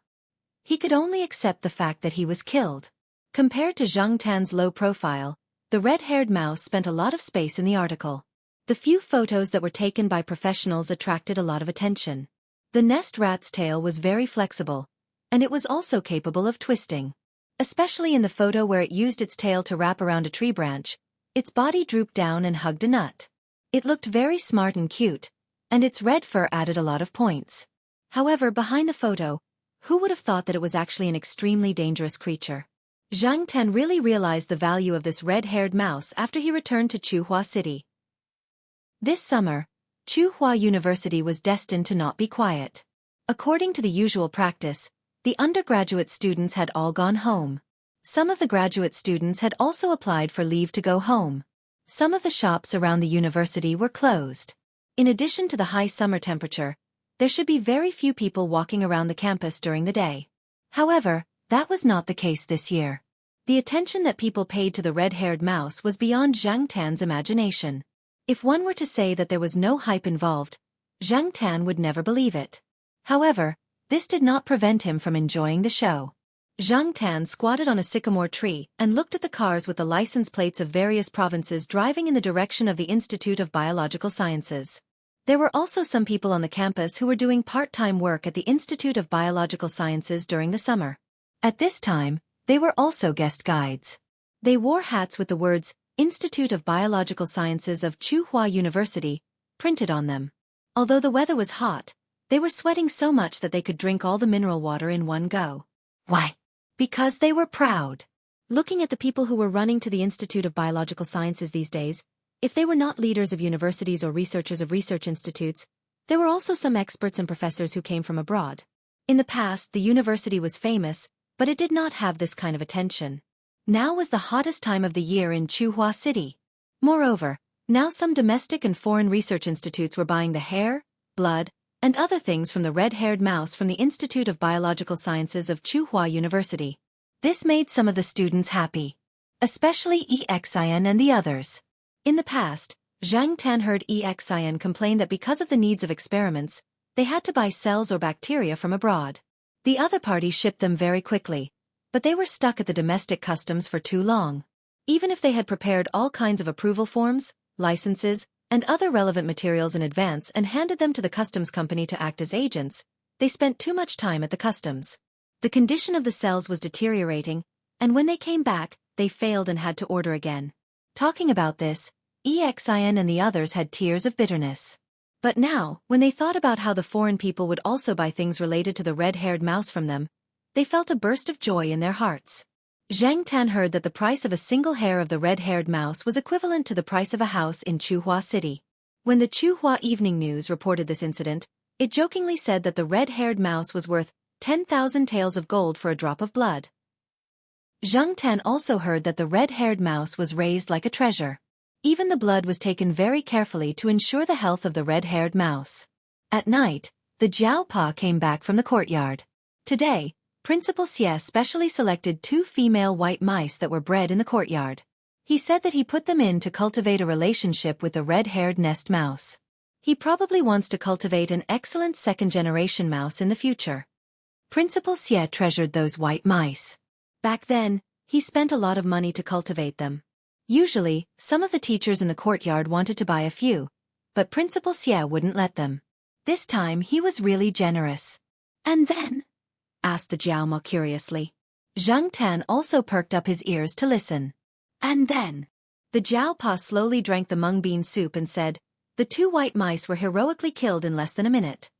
He could only accept the fact that he was killed. Compared to Zhang Tan's low profile, the red-haired mouse spent a lot of space in the article. The few photos that were taken by professionals attracted a lot of attention. The nest rat's tail was very flexible, and it was also capable of twisting. Especially in the photo where it used its tail to wrap around a tree branch, its body drooped down and hugged a nut. It looked very smart and cute, and its red fur added a lot of points. However, behind the photo, who would have thought that it was actually an extremely dangerous creature? Zhang Tan really realized the value of this red-haired mouse after he returned to Chuhua City. This summer, Chuhua University was destined to not be quiet. According to the usual practice, the undergraduate students had all gone home. Some of the graduate students had also applied for leave to go home. Some of the shops around the university were closed. In addition to the high summer temperature, there should be very few people walking around the campus during the day. However, that was not the case this year. The attention that people paid to the red-haired mouse was beyond Zhang Tan's imagination. If one were to say that there was no hype involved, Zhang Tan would never believe it. However, this did not prevent him from enjoying the show. Zhang Tan squatted on a sycamore tree and looked at the cars with the license plates of various provinces driving in the direction of the Institute of Biological Sciences. There were also some people on the campus who were doing part-time work at the Institute of Biological Sciences during the summer. At this time, they were also guest guides. They wore hats with the words, Institute of Biological Sciences of Chuhua University, printed on them. Although the weather was hot, they were sweating so much that they could drink all the mineral water in one go. Why? Because they were proud. Looking at the people who were running to the Institute of Biological Sciences these days, if they were not leaders of universities or researchers of research institutes, there were also some experts and professors who came from abroad. In the past, the university was famous, but it did not have this kind of attention. Now was the hottest time of the year in Chuhua City. Moreover, now some domestic and foreign research institutes were buying the hair, blood, and other things from the red-haired mouse from the Institute of Biological Sciences of Chuhua University. This made some of the students happy, especially Xian and the others. In the past, Zhang Tan heard Xian complain that because of the needs of experiments, they had to buy cells or bacteria from abroad. The other party shipped them very quickly, but they were stuck at the domestic customs for too long. Even if they had prepared all kinds of approval forms, licenses, and other relevant materials in advance and handed them to the customs company to act as agents, they spent too much time at the customs. The condition of the cells was deteriorating, and when they came back, they failed and had to order again. Talking about this, Xian and the others had tears of bitterness. But now, when they thought about how the foreign people would also buy things related to the red-haired mouse from them, they felt a burst of joy in their hearts. Zhang Tan heard that the price of a single hair of the red-haired mouse was equivalent to the price of a house in Chuhua City. When the Chuhua Evening News reported this incident, it jokingly said that the red-haired mouse was worth 10,000 taels of gold for a drop of blood. Zhang Tan also heard that the red-haired mouse was raised like a treasure. Even the blood was taken very carefully to ensure the health of the red-haired mouse. At night, the Jiao Pa came back from the courtyard. Today, Principal Xie specially selected 2 female white mice that were bred in the courtyard. He said that he put them in to cultivate a relationship with the red-haired nest mouse. He probably wants to cultivate an excellent second-generation mouse in the future. Principal Xie treasured those white mice. Back then, he spent a lot of money to cultivate them. Usually, some of the teachers in the courtyard wanted to buy a few, but Principal Xie wouldn't let them. This time he was really generous. And then? Asked the Jiao Ma curiously. Zhang Tan also perked up his ears to listen. And then? The Jiao Pa slowly drank the mung bean soup and said, the 2 white mice were heroically killed in less than a minute.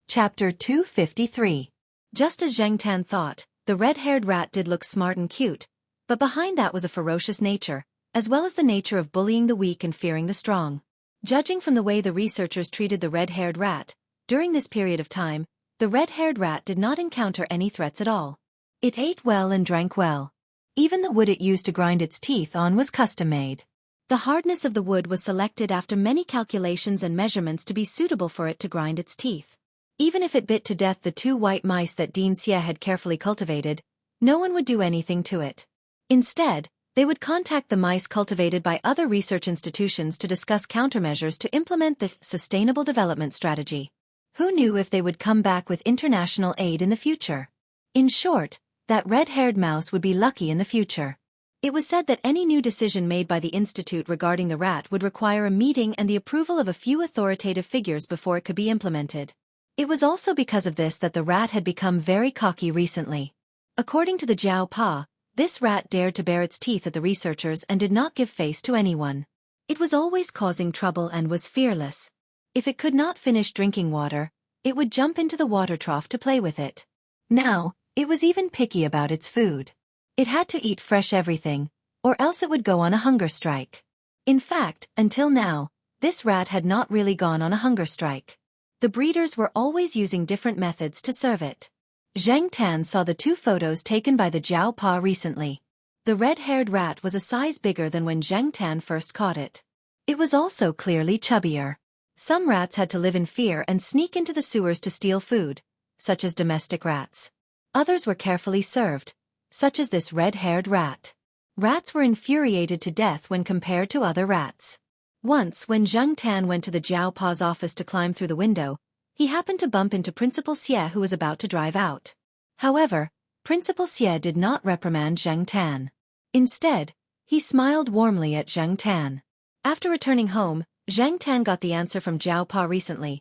Chapter 253. Just as Zhang Tan thought, the red-haired rat did look smart and cute, but behind that was a ferocious nature, as well as the nature of bullying the weak and fearing the strong. Judging from the way the researchers treated the red-haired rat, during this period of time, the red-haired rat did not encounter any threats at all. It ate well and drank well. Even the wood it used to grind its teeth on was custom-made. The hardness of the wood was selected after many calculations and measurements to be suitable for it to grind its teeth. Even if it bit to death the 2 white mice that Dean Xie had carefully cultivated, no one would do anything to it. Instead, They would contact the mice cultivated by other research institutions to discuss countermeasures to implement the sustainable development strategy. Who knew if they would come back with international aid in the future? In short, that red-haired mouse would be lucky in the future. It was said that any new decision made by the institute regarding the rat would require a meeting and the approval of a few authoritative figures before it could be implemented. It was also because of this that the rat had become very cocky recently. According to the Jiao Pa, this rat dared to bare its teeth at the researchers and did not give face to anyone. It was always causing trouble and was fearless. If it could not finish drinking water, it would jump into the water trough to play with it. Now, it was even picky about its food. It had to eat fresh everything, or else it would go on a hunger strike. In fact, until now, this rat had not really gone on a hunger strike. The breeders were always using different methods to serve it. Zhang Tan saw the two photos taken by the Jiao Pa recently. The red-haired rat was a size bigger than when Zhang Tan first caught it. It was also clearly chubbier. Some rats had to live in fear and sneak into the sewers to steal food, such as domestic rats. Others were carefully served, such as this red-haired rat. Rats were infuriated to death when compared to other rats. Once, when Zhang Tan went to the Jiao Pa's office to climb through the window, he happened to bump into Principal Xie, who was about to drive out. However, Principal Xie did not reprimand Zhang Tan. Instead, he smiled warmly at Zhang Tan. After returning home, Zhang Tan got the answer from Jiao Pa recently.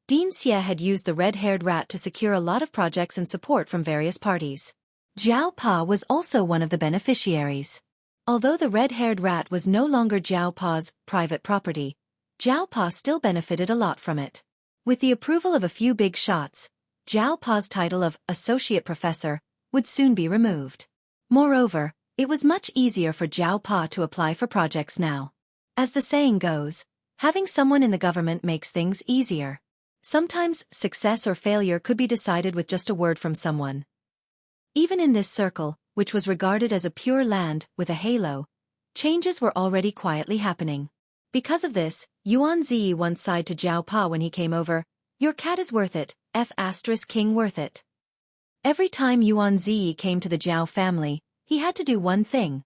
Dean Xie had used the red-haired rat to secure a lot of projects and support from various parties. Jiao Pa was also one of the beneficiaries. Although the red-haired rat was no longer Jiao Pa's private property, Jiao Pa still benefited a lot from it. With the approval of a few big shots, Jiao Pa's title of associate professor would soon be removed. Moreover, it was much easier for Jiao Pa to apply for projects now. As the saying goes, having someone in the government makes things easier. Sometimes success or failure could be decided with just a word from someone. Even in this circle, which was regarded as a pure land with a halo, changes were already quietly happening. Because of this, Yuan Zi once sighed to Jiao Pa when he came over, "Your cat is worth it, King worth it." Every time Yuan Zi came to the Jiao family, he had to do one thing: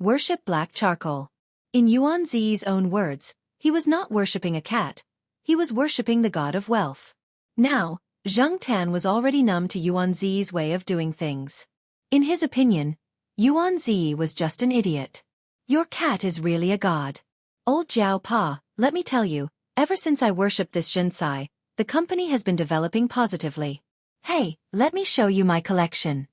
worship black charcoal. In Yuan Zi's own words, he was not worshipping a cat, he was worshipping the god of wealth. Now, Zhang Tan was already numb to Yuan Zi's way of doing things. In his opinion, Yuan Zi was just an idiot. "Your cat is really a god. Old Jiao Pa, let me tell you, ever since I worshipped this Xianxia, the company has been developing positively. Hey, let me show you my collection."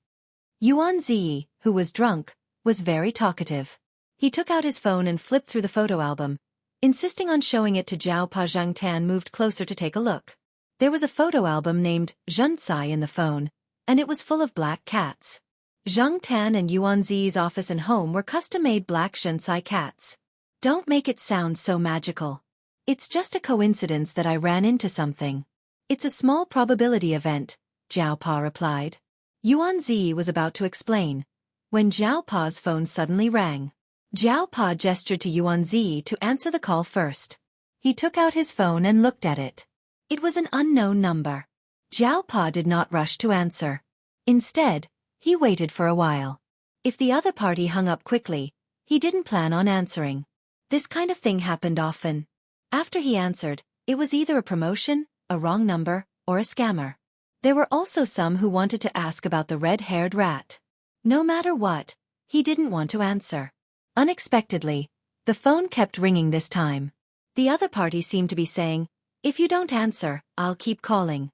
Yuan Zi, who was drunk, was very talkative. He took out his phone and flipped through the photo album. Insisting on showing it to Jiao Pa, Zhang Tan moved closer to take a look. There was a photo album named Xianxia in the phone, and it was full of black cats. Zhang Tan and Yuan Zi's office and home were custom-made black Xianxia cats. "Don't make it sound so magical. It's just a coincidence that I ran into something. It's a small probability event," Jiao Pa replied. Yuan Zi was about to explain, when Jiao Pa's phone suddenly rang. Jiao Pa gestured to Yuan Zi to answer the call first. He took out his phone and looked at it. It was an unknown number. Jiao Pa did not rush to answer. Instead, he waited for a while. If the other party hung up quickly, he didn't plan on answering. This kind of thing happened often. After he answered, it was either a promotion, a wrong number, or a scammer. There were also some who wanted to ask about the red-haired rat. No matter what, he didn't want to answer. Unexpectedly, the phone kept ringing this time. The other party seemed to be saying, "If you don't answer, I'll keep calling."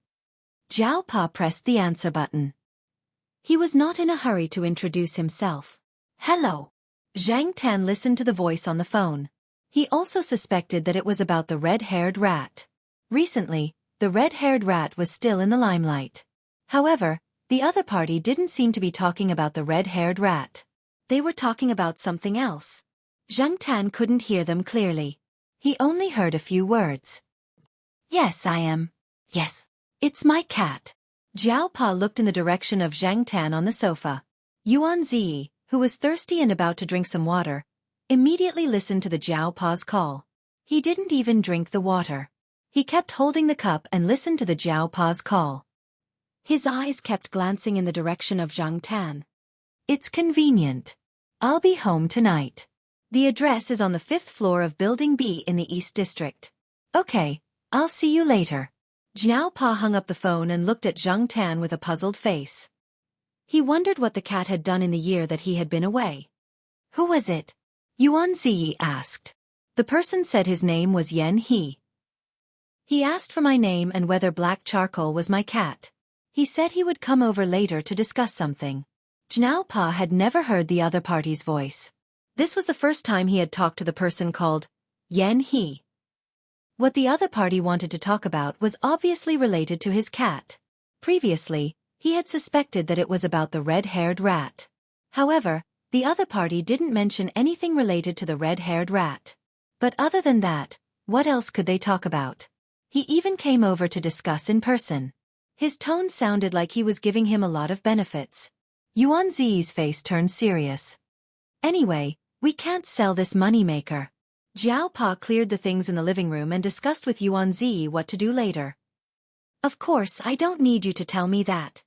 Jiao Pa pressed the answer button. He was not in a hurry to introduce himself. "Hello." Zhang Tan listened to the voice on the phone. He also suspected that it was about the red-haired rat. Recently, the red-haired rat was still in the limelight. However, the other party didn't seem to be talking about the red-haired rat. They were talking about something else. Zhang Tan couldn't hear them clearly. He only heard a few words. "Yes, I am. Yes. It's my cat." Jiao Pa looked in the direction of Zhang Tan on the sofa. Yuan Zi, who was thirsty and about to drink some water, immediately listened to the Jiao Pa's call. He didn't even drink the water. He kept holding the cup and listened to the Jiao Pa's call. His eyes kept glancing in the direction of Zhang Tan. "It's convenient. I'll be home tonight. The address is on the 5th floor of Building B in the East District. Okay, I'll see you later. Jiao Pa hung up the phone and looked at Zhang Tan with a puzzled face. He wondered what the cat had done in the year that he had been away. Who was it? Yuan Ziyi asked. The person said his name was Yan He. He asked for my name and whether black charcoal was my cat. He said he would come over later to discuss something. Jiao Pa had never heard the other party's voice. This was the first time he had talked to the person called Yan He. What the other party wanted to talk about was obviously related to his cat. Previously, he had suspected that it was about the red-haired rat. However, the other party didn't mention anything related to the red-haired rat. But other than that, what else could they talk about? He even came over to discuss in person. His tone sounded like he was giving him a lot of benefits. Yuan Ziyi's face turned serious. Anyway, we can't sell this moneymaker. Jiao Pa cleared the things in the living room and discussed with Yuan Ziyi what to do later. Of course, I don't need you to tell me that.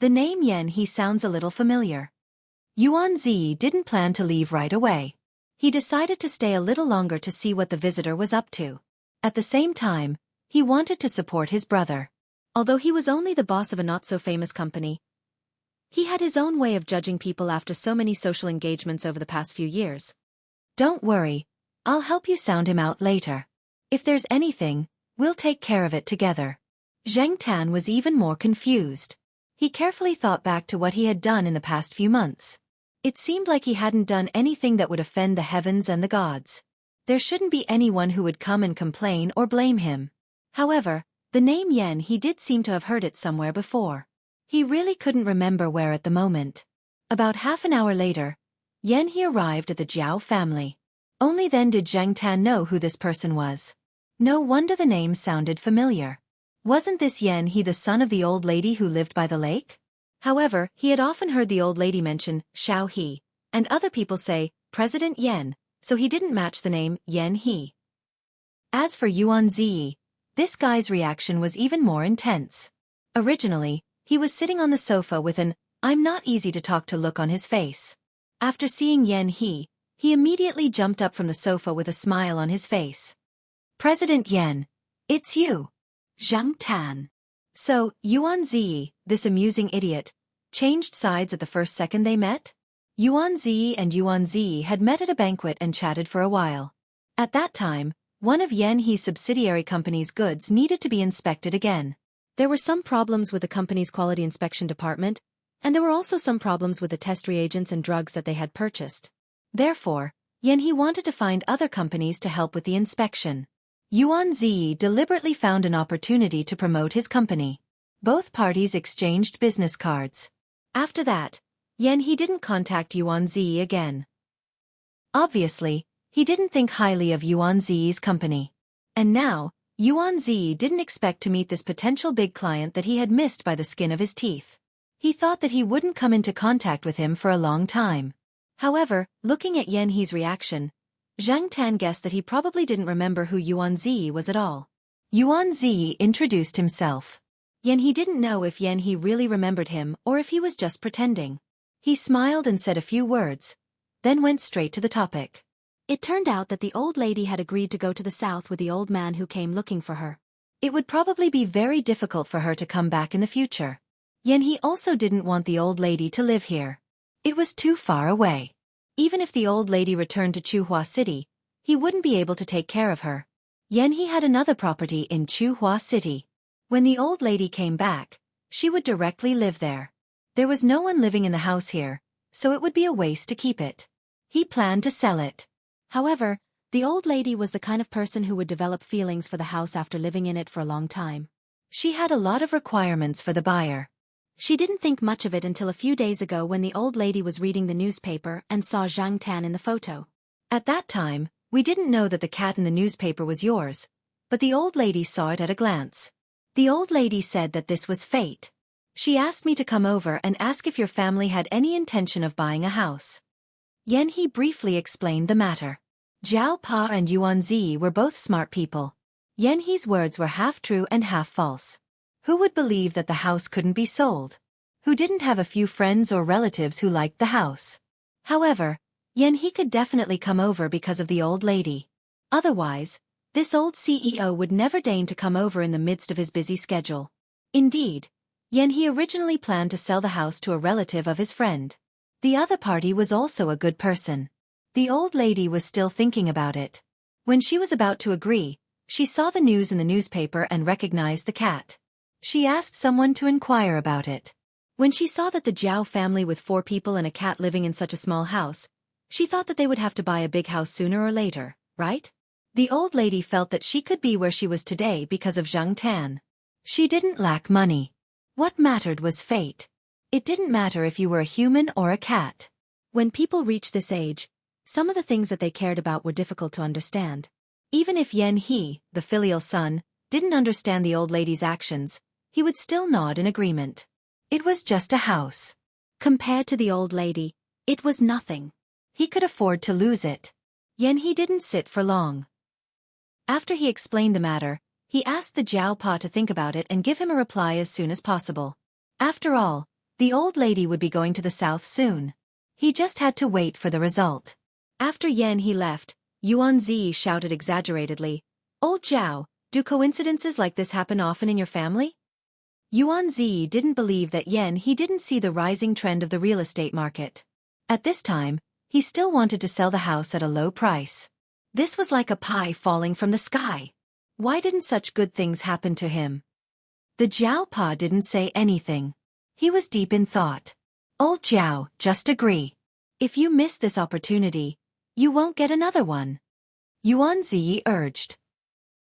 The name Yan He sounds a little familiar. Yuan Ziyi didn't plan to leave right away. He decided to stay a little longer to see what the visitor was up to. At the same time, he wanted to support his brother. Although he was only the boss of a not-so-famous company, he had his own way of judging people after so many social engagements over the past few years. Don't worry, I'll help you sound him out later. If there's anything, we'll take care of it together. Zhang Tan was even more confused. He carefully thought back to what he had done in the past few months. It seemed like he hadn't done anything that would offend the heavens and the gods. There shouldn't be anyone who would come and complain or blame him. However, the name Yan He did seem to have heard it somewhere before. He really couldn't remember where at the moment. About half an hour later, Yan He arrived at the Jiao family. Only then did Zhang Tan know who this person was. No wonder the name sounded familiar. Wasn't this Yan He the son of the old lady who lived by the lake? However, he had often heard the old lady mention Xiao He, and other people say President Yan, so he didn't match the name Yan He. As for Yuan Ziyi, this guy's reaction was even more intense. Originally, he was sitting on the sofa with an "I'm not easy to talk to" look on his face. After seeing Yan He, he immediately jumped up from the sofa with a smile on his face. President Yan, it's you. Zhang Tan. So, Yuan Ziyi, this amusing idiot, changed sides at the first second they met? Yuan Ziyi and Yuan Ziyi had met at a banquet and chatted for a while. At that time, one of Yan He's subsidiary company's goods needed to be inspected again. There were some problems with the company's quality inspection department, and there were also some problems with the test reagents and drugs that they had purchased. Therefore, Yan He wanted to find other companies to help with the inspection. Yuan Ziyi deliberately found an opportunity to promote his company. Both parties exchanged business cards. After that, Yan He didn't contact Yuan Ziyi again. Obviously, he didn't think highly of Yuan Ziyi's company. And now, Yuan Ziyi didn't expect to meet this potential big client that he had missed by the skin of his teeth. He thought that he wouldn't come into contact with him for a long time. However, looking at Yan He's reaction, Zhang Tan guessed that he probably didn't remember who Yuan Ziyi was at all. Yuan Ziyi introduced himself. Yan He didn't know if Yan He really remembered him or if he was just pretending. He smiled and said a few words, then went straight to the topic. It turned out that the old lady had agreed to go to the south with the old man who came looking for her. It would probably be very difficult for her to come back in the future. Yan He also didn't want the old lady to live here. It was too far away. Even if the old lady returned to Chuhua City, he wouldn't be able to take care of her. Yan He had another property in Chuhua City. When the old lady came back, she would directly live there. There was no one living in the house here, so it would be a waste to keep it. He planned to sell it. However, the old lady was the kind of person who would develop feelings for the house after living in it for a long time. She had a lot of requirements for the buyer. She didn't think much of it until a few days ago when the old lady was reading the newspaper and saw Zhang Tan in the photo. At that time, we didn't know that the cat in the newspaper was yours, but the old lady saw it at a glance. The old lady said that this was fate. She asked me to come over and ask if your family had any intention of buying a house. Yan He briefly explained the matter. Jiao Pa and Yuan Ziyi were both smart people. Yan He's words were half true and half false. Who would believe that the house couldn't be sold? Who didn't have a few friends or relatives who liked the house? However, He could definitely come over because of the old lady. Otherwise, this old CEO would never deign to come over in the midst of his busy schedule. Indeed, He originally planned to sell the house to a relative of his friend. The other party was also a good person. The old lady was still thinking about it. When she was about to agree, she saw the news in the newspaper and recognized the cat. She asked someone to inquire about it. When she saw that the Jiao family with 4 people and a cat living in such a small house, she thought that they would have to buy a big house sooner or later, right? The old lady felt that she could be where she was today because of Zhang Tan. She didn't lack money. What mattered was fate. It didn't matter if you were a human or a cat. When people reached this age, some of the things that they cared about were difficult to understand. Even if He, the filial son, didn't understand the old lady's actions, he would still nod in agreement. It was just a house. Compared to the old lady, it was nothing. He could afford to lose it. He didn't sit for long. After he explained the matter, he asked the Jiao Pa to think about it and give him a reply as soon as possible. After all, the old lady would be going to the south soon. He just had to wait for the result. After he left, Yuanzi shouted exaggeratedly, "Old Jiao, do coincidences like this happen often in your family?" Yuanzi didn't believe that he didn't see the rising trend of the real estate market. At this time, he still wanted to sell the house at a low price. This was like a pie falling from the sky. Why didn't such good things happen to him? The Jiao Pa didn't say anything. He was deep in thought. "Old Jiao, just agree. If you miss this opportunity, you won't get another one," Yuanzi urged.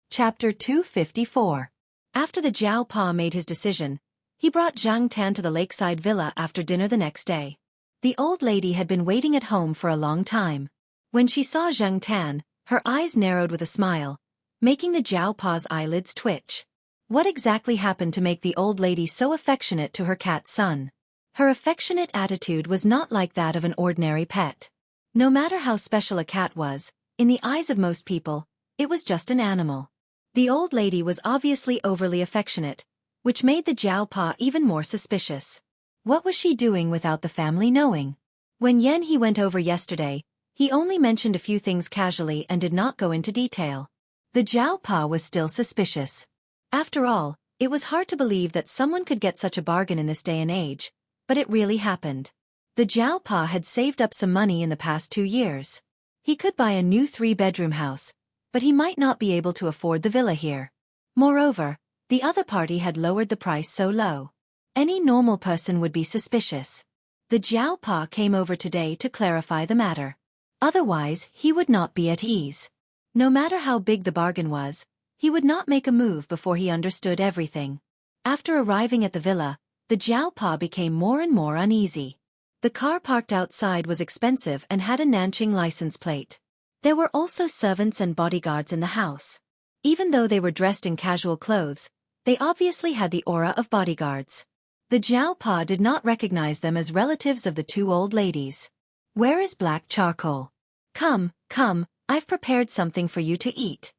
Chapter 254. After the Jiao Pa made his decision, he brought Zhang Tan to the lakeside villa after dinner the next day. The old lady had been waiting at home for a long time. When she saw Zhang Tan, her eyes narrowed with a smile, making the Jiao Pa's eyelids twitch. What exactly happened to make the old lady so affectionate to her cat's son? Her affectionate attitude was not like that of an ordinary pet. No matter how special a cat was, in the eyes of most people, it was just an animal. The old lady was obviously overly affectionate, which made the Jiao Pa even more suspicious. What was she doing without the family knowing? When he went over yesterday, he only mentioned a few things casually and did not go into detail. The Jiao Pa was still suspicious. After all, it was hard to believe that someone could get such a bargain in this day and age, but it really happened. The Jiao Pa had saved up some money in the past 2 years. He could buy a new 3-bedroom house, but he might not be able to afford the villa here. Moreover, the other party had lowered the price so low. Any normal person would be suspicious. The Jiao Pa came over today to clarify the matter. Otherwise, he would not be at ease. No matter how big the bargain was, he would not make a move before he understood everything. After arriving at the villa, the Jiao Pa became more and more uneasy. The car parked outside was expensive and had a Nanjing license plate. There were also servants and bodyguards in the house. Even though they were dressed in casual clothes, they obviously had the aura of bodyguards. The Jiao Pa did not recognize them as relatives of the 2 old ladies. "Where is black charcoal? Come, come, I've prepared something for you to eat."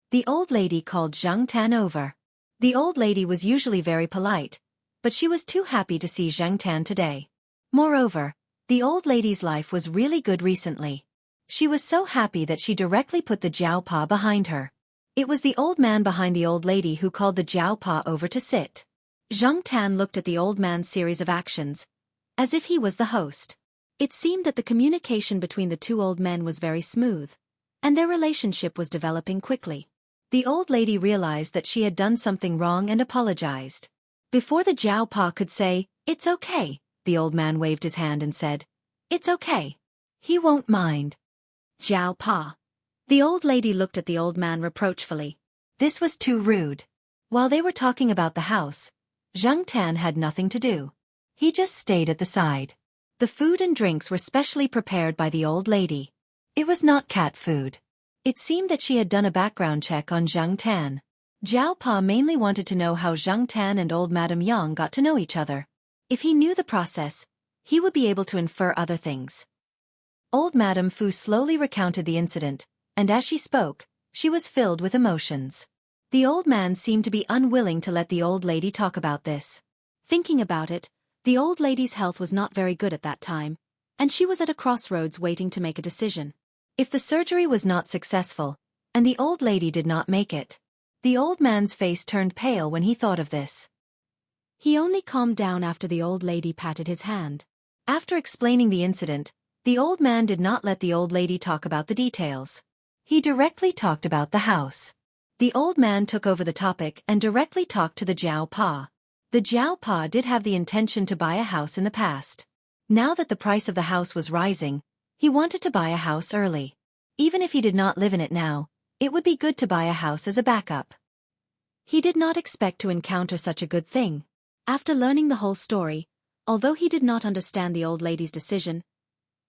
The old lady called Zhang Tan over. The old lady was usually very polite, but she was too happy to see Zhang Tan today. Moreover, the old lady's life was really good recently. She was so happy that she directly put the Jiao Pa behind her. It was the old man behind the old lady who called the Jiao Pa over to sit. Zhang Tan looked at the old man's series of actions, as if he was the host. It seemed that the communication between the 2 old men was very smooth, and their relationship was developing quickly. The old lady realized that she had done something wrong and apologized. Before the Jiao Pa could say, "It's okay," the old man waved his hand and said, "It's okay. He won't mind." Jiao Pa. The old lady looked at the old man reproachfully. This was too rude. While they were talking about the house, Zhang Tan had nothing to do. He just stayed at the side. The food and drinks were specially prepared by the old lady. It was not cat food. It seemed that she had done a background check on Zhang Tan. Jiao Pa mainly wanted to know how Zhang Tan and old Madame Yang got to know each other. If he knew the process, he would be able to infer other things. Old Madame Fu slowly recounted the incident, and as she spoke, she was filled with emotions. The old man seemed to be unwilling to let the old lady talk about this. Thinking about it, the old lady's health was not very good at that time, and she was at a crossroads waiting to make a decision. If the surgery was not successful, and the old lady did not make it, the old man's face turned pale when he thought of this. He only calmed down after the old lady patted his hand. After explaining the incident, the old man did not let the old lady talk about the details. He directly talked about the house. The old man took over the topic and directly talked to the Jiao Pa. The Jiao Pa did have the intention to buy a house in the past. Now that the price of the house was rising, he wanted to buy a house early. Even if he did not live in it now, it would be good to buy a house as a backup. He did not expect to encounter such a good thing. After learning the whole story, although he did not understand the old lady's decision,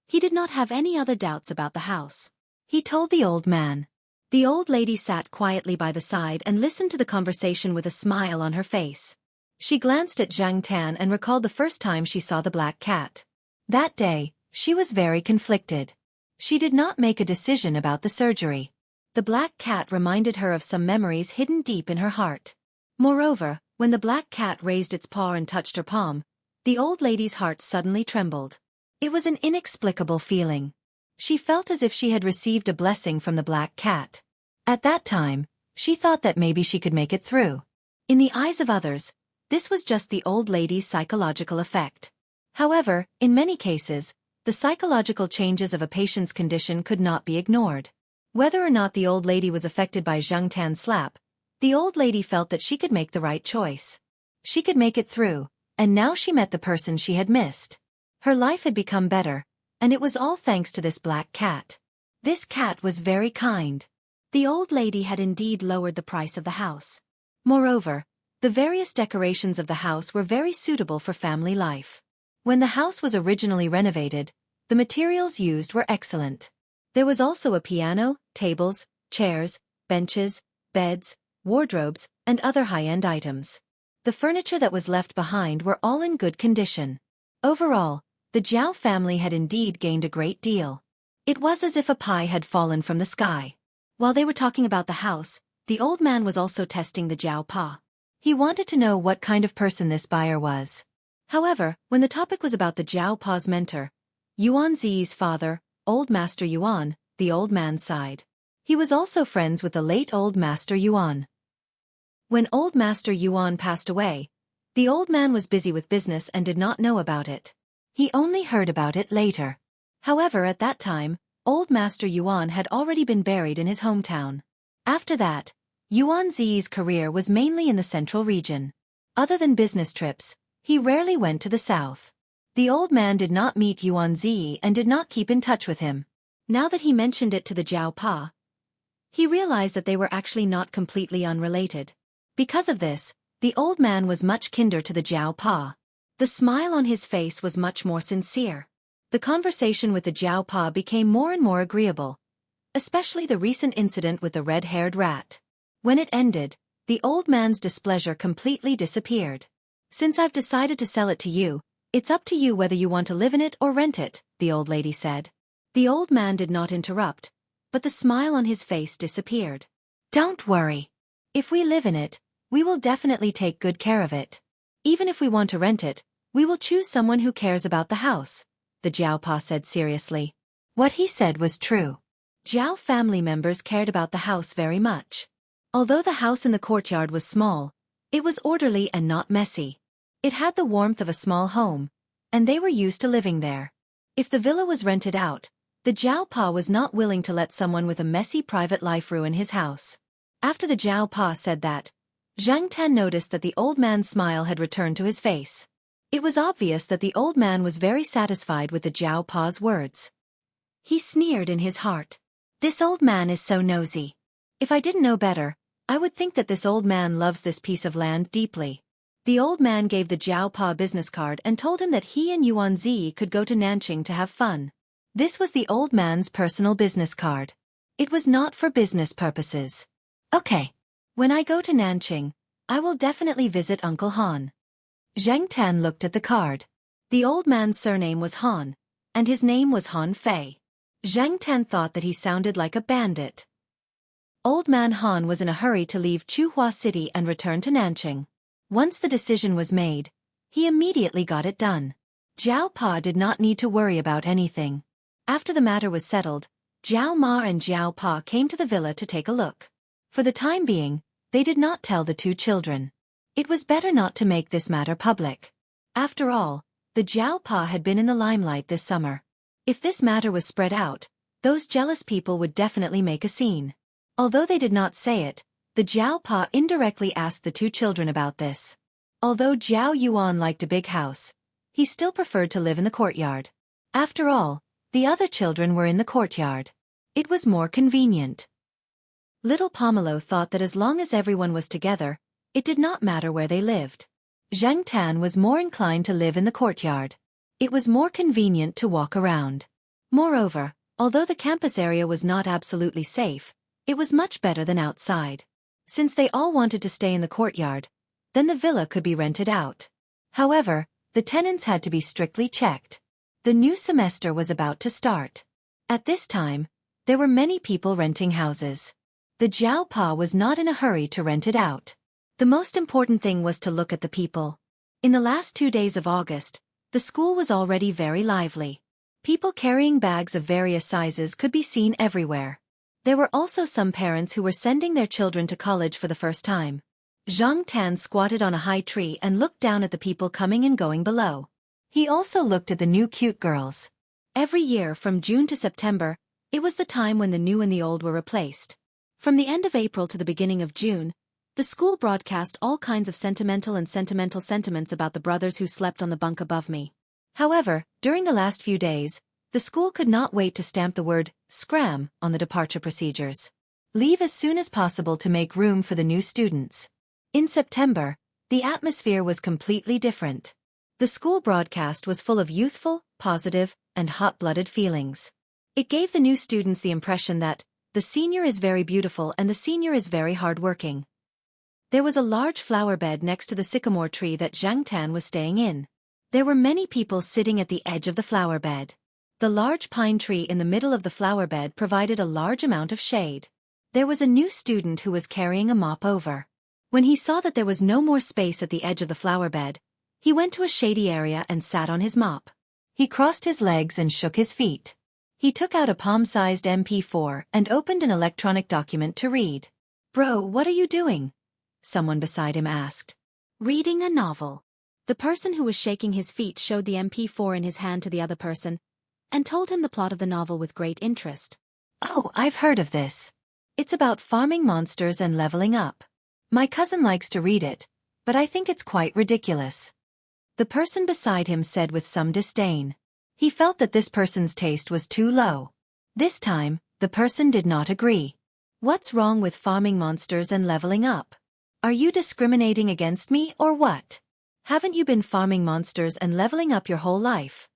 he did not have any other doubts about the house. He told the old man. The old lady sat quietly by the side and listened to the conversation with a smile on her face. She glanced at Zhang Tan and recalled the first time she saw the black cat. That day, she was very conflicted. She did not make a decision about the surgery. The black cat reminded her of some memories hidden deep in her heart. Moreover, when the black cat raised its paw and touched her palm, the old lady's heart suddenly trembled. It was an inexplicable feeling. She felt as if she had received a blessing from the black cat. At that time, she thought that maybe she could make it through. In the eyes of others, this was just the old lady's psychological effect. However, in many cases, the psychological changes of a patient's condition could not be ignored. Whether or not the old lady was affected by Zhang Tan's slap, the old lady felt that she could make the right choice. She could make it through, and now she met the person she had missed. Her life had become better, and it was all thanks to this black cat. This cat was very kind. The old lady had indeed lowered the price of the house. Moreover, the various decorations of the house were very suitable for family life. When the house was originally renovated, the materials used were excellent. There was also a piano, tables, chairs, benches, beds, wardrobes, and other high-end items. The furniture that was left behind were all in good condition. Overall, the Jiao family had indeed gained a great deal. It was as if a pie had fallen from the sky. While they were talking about the house, the old man was also testing the Jiao Pa. He wanted to know what kind of person this buyer was. However, when the topic was about the Jiao Pa's mentor, Yuan Zi's father, Old Master Yuan, the old man sighed. He was also friends with the late Old Master Yuan. When Old Master Yuan passed away, the old man was busy with business and did not know about it. He only heard about it later. However, at that time, Old Master Yuan had already been buried in his hometown. After that, Yuan Zi's career was mainly in the central region. Other than business trips, he rarely went to the south. The old man did not meet Yuan Zi and did not keep in touch with him. Now that he mentioned it to the Jiao Pa, he realized that they were actually not completely unrelated. Because of this, the old man was much kinder to the Jiao Pa. The smile on his face was much more sincere. The conversation with the Jiao Pa became more and more agreeable, especially the recent incident with the red-haired rat. When it ended, the old man's displeasure completely disappeared. "Since I've decided to sell it to you, it's up to you whether you want to live in it or rent it," the old lady said. The old man did not interrupt, but the smile on his face disappeared. "Don't worry. If we live in it, we will definitely take good care of it. Even if we want to rent it, we will choose someone who cares about the house," the Jiao Pa said seriously. What he said was true. Jiao family members cared about the house very much. Although the house in the courtyard was small, it was orderly and not messy. It had the warmth of a small home, and they were used to living there. If the villa was rented out, the Jiao Pa was not willing to let someone with a messy private life ruin his house. After the Jiao Pa said that, Zhang Tan noticed that the old man's smile had returned to his face. It was obvious that the old man was very satisfied with the Jiao Pa's words. He sneered in his heart. "This old man is so nosy. If I didn't know better, I would think that this old man loves this piece of land deeply." The old man gave the Jiao Pa business card and told him that he and Yuan Zi could go to Nanqing to have fun. This was the old man's personal business card. It was not for business purposes. "Okay. When I go to Nanqing, I will definitely visit Uncle Han." Zhang Tan looked at the card. The old man's surname was Han, and his name was Han Fei. Zhang Tan thought that he sounded like a bandit. Old man Han was in a hurry to leave Chuhua City and return to Nanqing. Once the decision was made, he immediately got it done. Jiao Pa did not need to worry about anything. After the matter was settled, Jiao Ma and Jiao Pa came to the villa to take a look. For the time being, they did not tell the two children. It was better not to make this matter public. After all, the Jiao Pa had been in the limelight this summer. If this matter was spread out, those jealous people would definitely make a scene. Although they did not say it, the Jiao Pa indirectly asked the two children about this. Although Jiao Yuan liked a big house, he still preferred to live in the courtyard. After all, the other children were in the courtyard. It was more convenient. Little Pomelo thought that as long as everyone was together, it did not matter where they lived. Zhang Tan was more inclined to live in the courtyard. It was more convenient to walk around. Moreover, although the campus area was not absolutely safe, it was much better than outside. Since they all wanted to stay in the courtyard, then the villa could be rented out. However, the tenants had to be strictly checked. The new semester was about to start. At this time, there were many people renting houses. The Jiao Pa was not in a hurry to rent it out. The most important thing was to look at the people. In the last 2 days of August, the school was already very lively. People carrying bags of various sizes could be seen everywhere. There were also some parents who were sending their children to college for the first time. Zhang Tan squatted on a high tree and looked down at the people coming and going below. He also looked at the new cute girls. Every year from June to September, it was the time when the new and the old were replaced. From the end of April to the beginning of June, the school broadcast all kinds of sentimental sentiments about the brothers who slept on the bunk above me. However, during the last few days, the school could not wait to stamp the word "scram" on the departure procedures. Leave as soon as possible to make room for the new students. In September, the atmosphere was completely different. The school broadcast was full of youthful, positive, and hot-blooded feelings. It gave the new students the impression that the senior is very beautiful and the senior is very hard-working. There was a large flower bed next to the sycamore tree that Zhang Tan was staying in. There were many people sitting at the edge of the flower bed. The large pine tree in the middle of the flower bed provided a large amount of shade. There was a new student who was carrying a mop over. When he saw that there was no more space at the edge of the flower bed, he went to a shady area and sat on his mop. He crossed his legs and shook his feet. He took out a palm-sized MP4 and opened an electronic document to read. "Bro, what are you doing?" someone beside him asked. "Reading a novel." The person who was shaking his feet showed the MP4 in his hand to the other person, and told him the plot of the novel with great interest. "Oh, I've heard of this. It's about farming monsters and leveling up. My cousin likes to read it, but I think it's quite ridiculous," the person beside him said with some disdain. He felt that this person's taste was too low. This time, the person did not agree. "What's wrong with farming monsters and leveling up? Are you discriminating against me or what? Haven't you been farming monsters and leveling up your whole life?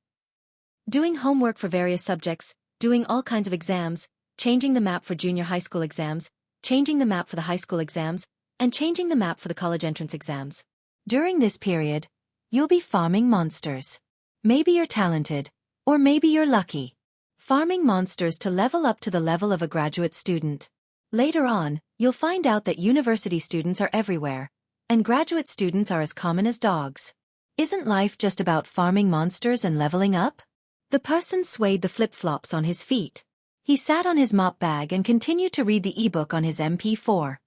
Doing homework for various subjects, doing all kinds of exams, changing the map for junior high school exams, changing the map for the high school exams, and changing the map for the college entrance exams. During this period, you'll be farming monsters. Maybe you're talented, or maybe you're lucky. Farming monsters to level up to the level of a graduate student. Later on, you'll find out that university students are everywhere, and graduate students are as common as dogs. Isn't life just about farming monsters and leveling up?" The person swayed the flip-flops on his feet. He sat on his mop bag and continued to read the ebook on his MP4.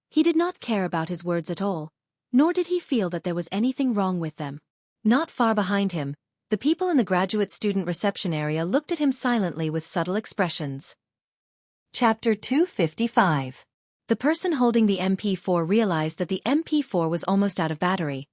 He did not care about his words at all, nor did he feel that there was anything wrong with them. Not far behind him, the people in the graduate student reception area looked at him silently with subtle expressions. Chapter 255. The person holding the MP4 realized that the MP4 was almost out of battery,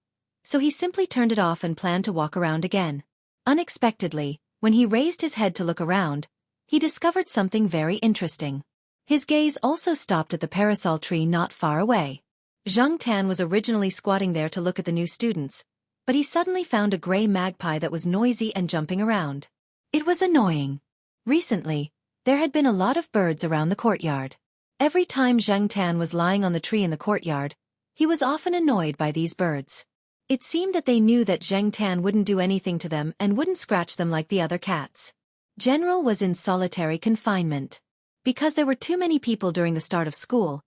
so he simply turned it off and planned to walk around again. Unexpectedly, when he raised his head to look around, he discovered something very interesting. His gaze also stopped at the parasol tree not far away. Zhang Tan was originally squatting there to look at the new students, but he suddenly found a gray magpie that was noisy and jumping around. It was annoying. Recently, there had been a lot of birds around the courtyard. Every time Zhang Tan was lying on the tree in the courtyard, he was often annoyed by these birds. It seemed that they knew that Zhang Tan wouldn't do anything to them and wouldn't scratch them like the other cats. General was in solitary confinement. Because there were too many people during the start of school,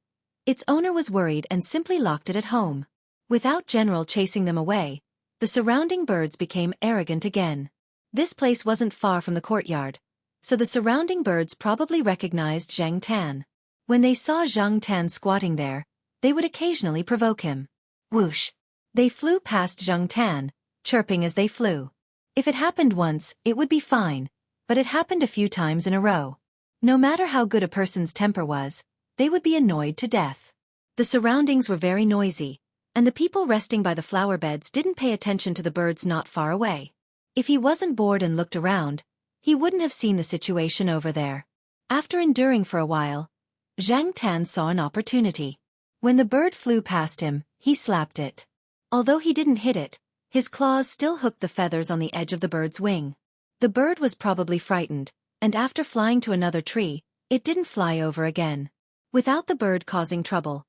its owner was worried and simply locked it at home. Without General chasing them away, the surrounding birds became arrogant again. This place wasn't far from the courtyard, so the surrounding birds probably recognized Zhang Tan. When they saw Zhang Tan squatting there, they would occasionally provoke him. Whoosh! They flew past Zhang Tan, chirping as they flew. If it happened once, it would be fine, but it happened a few times in a row. No matter how good a person's temper was, they would be annoyed to death. The surroundings were very noisy, and the people resting by the flower beds didn't pay attention to the birds not far away. If he wasn't bored and looked around, he wouldn't have seen the situation over there. After enduring for a while, Zhang Tan saw an opportunity. When the bird flew past him, he slapped it. Although he didn't hit it, his claws still hooked the feathers on the edge of the bird's wing. The bird was probably frightened, and after flying to another tree, it didn't fly over again. Without the bird causing trouble,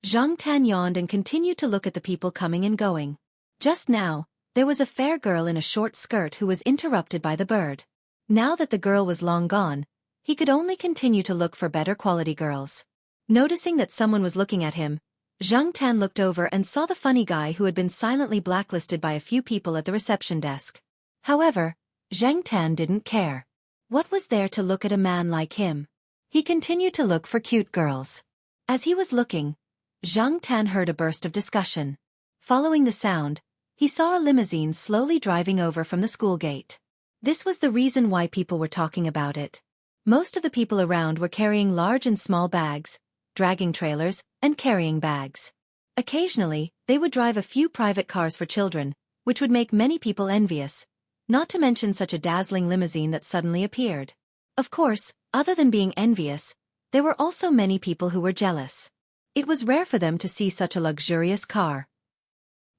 Zhang Tan yawned and continued to look at the people coming and going. Just now, there was a fair girl in a short skirt who was interrupted by the bird. Now that the girl was long gone, he could only continue to look for better quality girls. Noticing that someone was looking at him, Zhang Tan looked over and saw the funny guy who had been silently blacklisted by a few people at the reception desk. However, Zhang Tan didn't care. What was there to look at a man like him? He continued to look for cute girls. As he was looking, Zhang Tan heard a burst of discussion. Following the sound, he saw a limousine slowly driving over from the school gate. This was the reason why people were talking about it. Most of the people around were carrying large and small bags, dragging trailers, and carrying bags. Occasionally, they would drive a few private cars for children, which would make many people envious, not to mention such a dazzling limousine that suddenly appeared. Of course, other than being envious, there were also many people who were jealous. It was rare for them to see such a luxurious car.